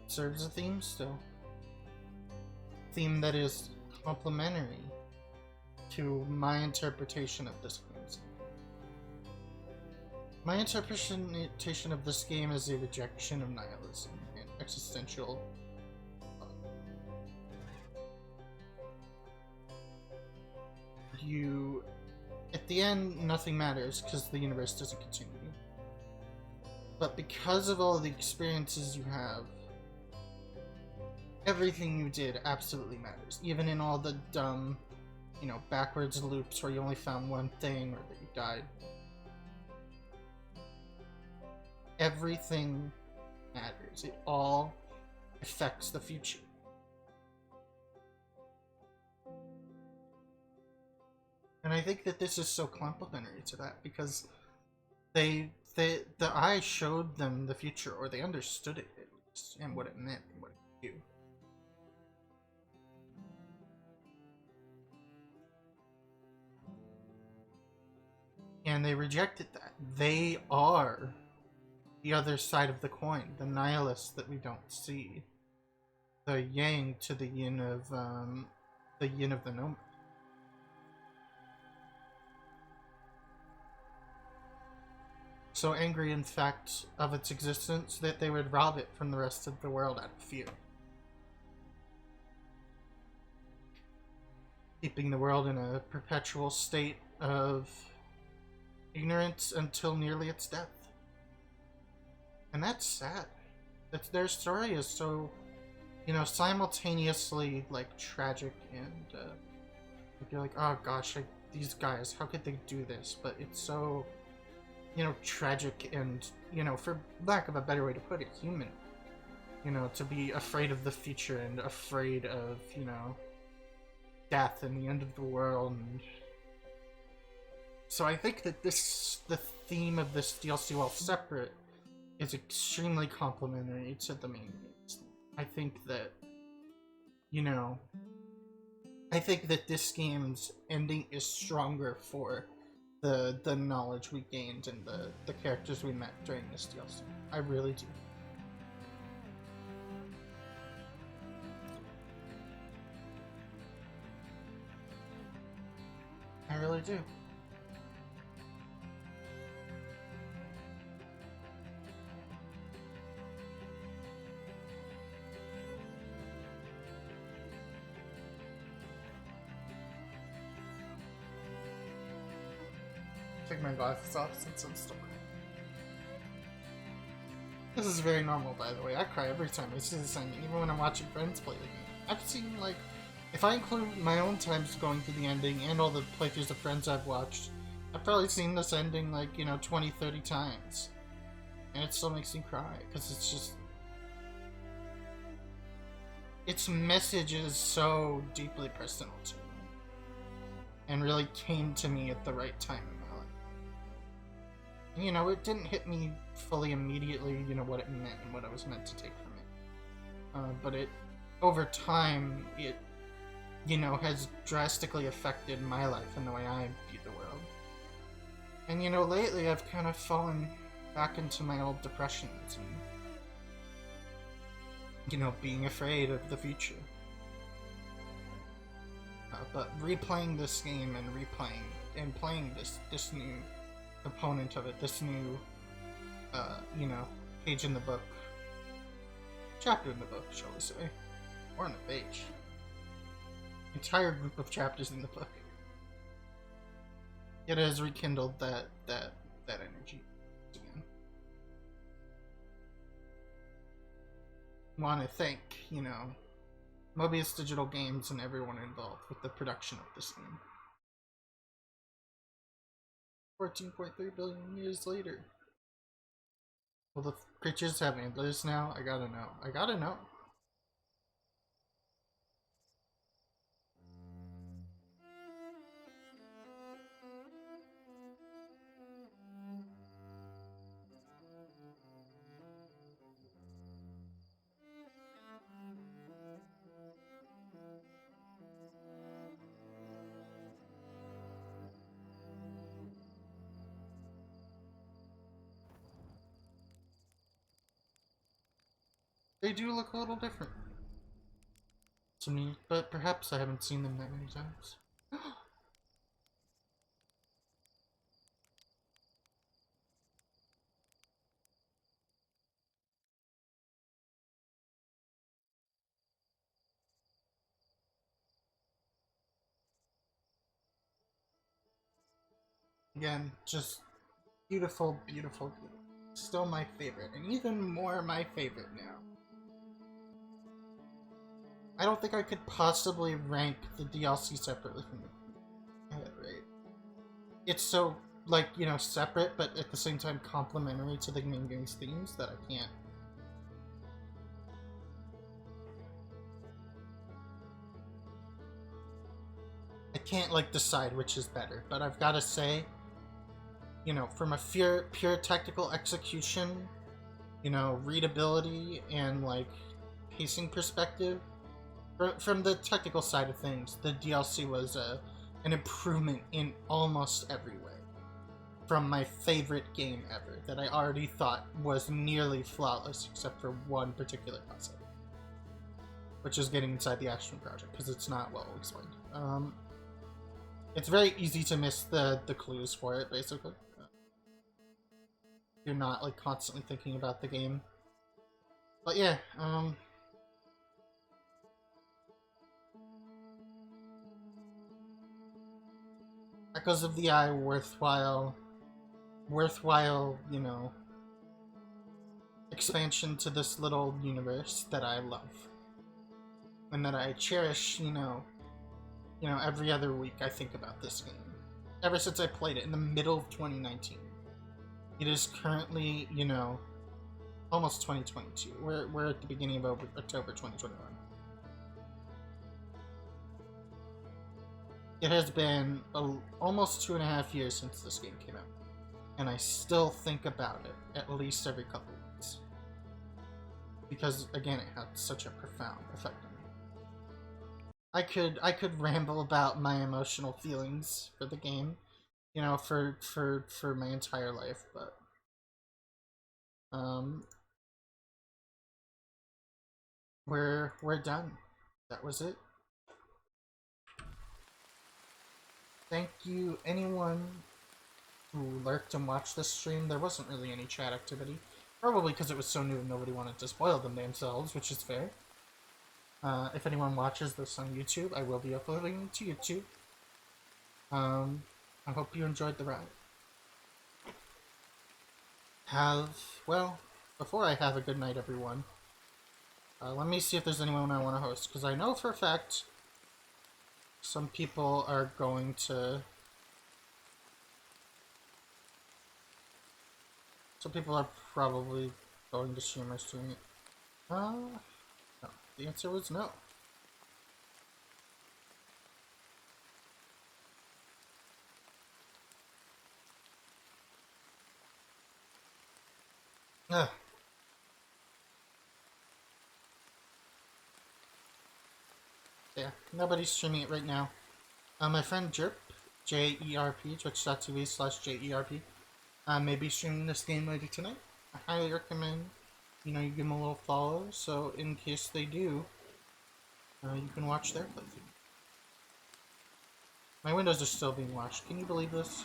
Serves a theme still. Theme that is complementary to my interpretation of this game. My interpretation of this game is a rejection of nihilism and existential. At the end, nothing matters because the universe doesn't continue. But because of all the experiences you have, everything you did absolutely matters. Even in all the dumb, you know, backwards loops where you only found one thing or that you died. Everything matters. It all affects the future. And I think that this is so complementary to that because the eye showed them the future, or they understood it at least, and what it meant and what it could do. And they rejected that. They are the other side of the coin, the nihilists that we don't see, the yang to the yin of the nomad. So angry, in fact, of its existence that they would rob it from the rest of the world out of fear, keeping the world in a perpetual state of ignorance until nearly its death. And that's sad. Their story is so, you know, simultaneously, like, tragic and, you're like, oh gosh, these guys, how could they do this? But it's so, you know, tragic and, you know, for lack of a better way to put it, human. You know, to be afraid of the future and afraid of, you know, death and the end of the world. And so I think that the theme of this DLC, while separate, is extremely complementary to the main games. I think that, you know, I think that this game's ending is stronger for the knowledge we gained and the characters we met during this DLC. I really do. I really do. Take my glasses off since I'm still crying. This is very normal, by the way. I cry every time I see this ending, even when I'm watching friends play the game. I've seen, like, if I include my own times going through the ending and all the playthroughs of friends I've watched, I've probably seen this ending, like, you know, 20, 30 times. And it still makes me cry, because it's just... its message is so deeply personal to me. And really came to me at the right time in my life. And, you know, it didn't hit me fully immediately, you know, what it meant and what I was meant to take from it. But it, over time, it, you know, has drastically affected my life and the way I view the world. And, you know, lately I've kind of fallen back into my old depressions and, you know, being afraid of the future. But replaying this game and playing this new component of it, this new, you know, page in the book, chapter in the book, shall we say, or on the page, entire group of chapters in the book. It has rekindled that energy again. Want to thank, you know, Mobius Digital Games and everyone involved with the production of this game. 14.3 billion years later. Will the creatures have antlers now? I gotta know. I gotta know. They do look a little different to me, but perhaps I haven't seen them that many times. Again, just beautiful, beautiful, beautiful. Still my favorite, and even more my favorite now. I don't think I could possibly rank the DLC separately from the right? It's so, like, you know, separate, but at the same time complementary to the main game's themes that I can't. I can't, like, decide which is better, but I've got to say, you know, from a pure technical execution, you know, readability and, like, pacing perspective, from the technical side of things, the DLC was an improvement in almost every way. From my favorite game ever, that I already thought was nearly flawless, except for one particular concept, which is getting inside the Action Project, because it's not well explained. It's very easy to miss the clues for it, basically. You're not, like, constantly thinking about the game. But yeah, Echoes of the Eye, worthwhile, you know, expansion to this little universe that I love. And that I cherish, you know, every other week I think about this game. Ever since I played it in the middle of 2019. It is currently, you know, almost 2022. We're at the beginning of October 2021. It has been almost 2.5 years since this game came out. And I still think about it at least every couple weeks. Because, again, it had such a profound effect on me. I could ramble about my emotional feelings for the game, you know, for my entire life, but we're done. That was it. Thank you, anyone who lurked and watched this stream. There wasn't really any chat activity. Probably because it was so new and nobody wanted to spoil them themselves, which is fair. If anyone watches this on YouTube, I will be uploading it to YouTube. I hope you enjoyed the ride. Well, before I have a good night, everyone, let me see if there's anyone I want to host, because I know for a fact some people are going to... Some people are probably going to stream or stream it. No. The answer was no. Ugh. Yeah, nobody's streaming it right now. My friend Jerp, J-E-R-P, twitch.tv/JERP, may be streaming this game later tonight. I highly recommend, you know, you give them a little follow, so in case they do, you can watch their playthrough. My windows are still being washed. Can you believe this?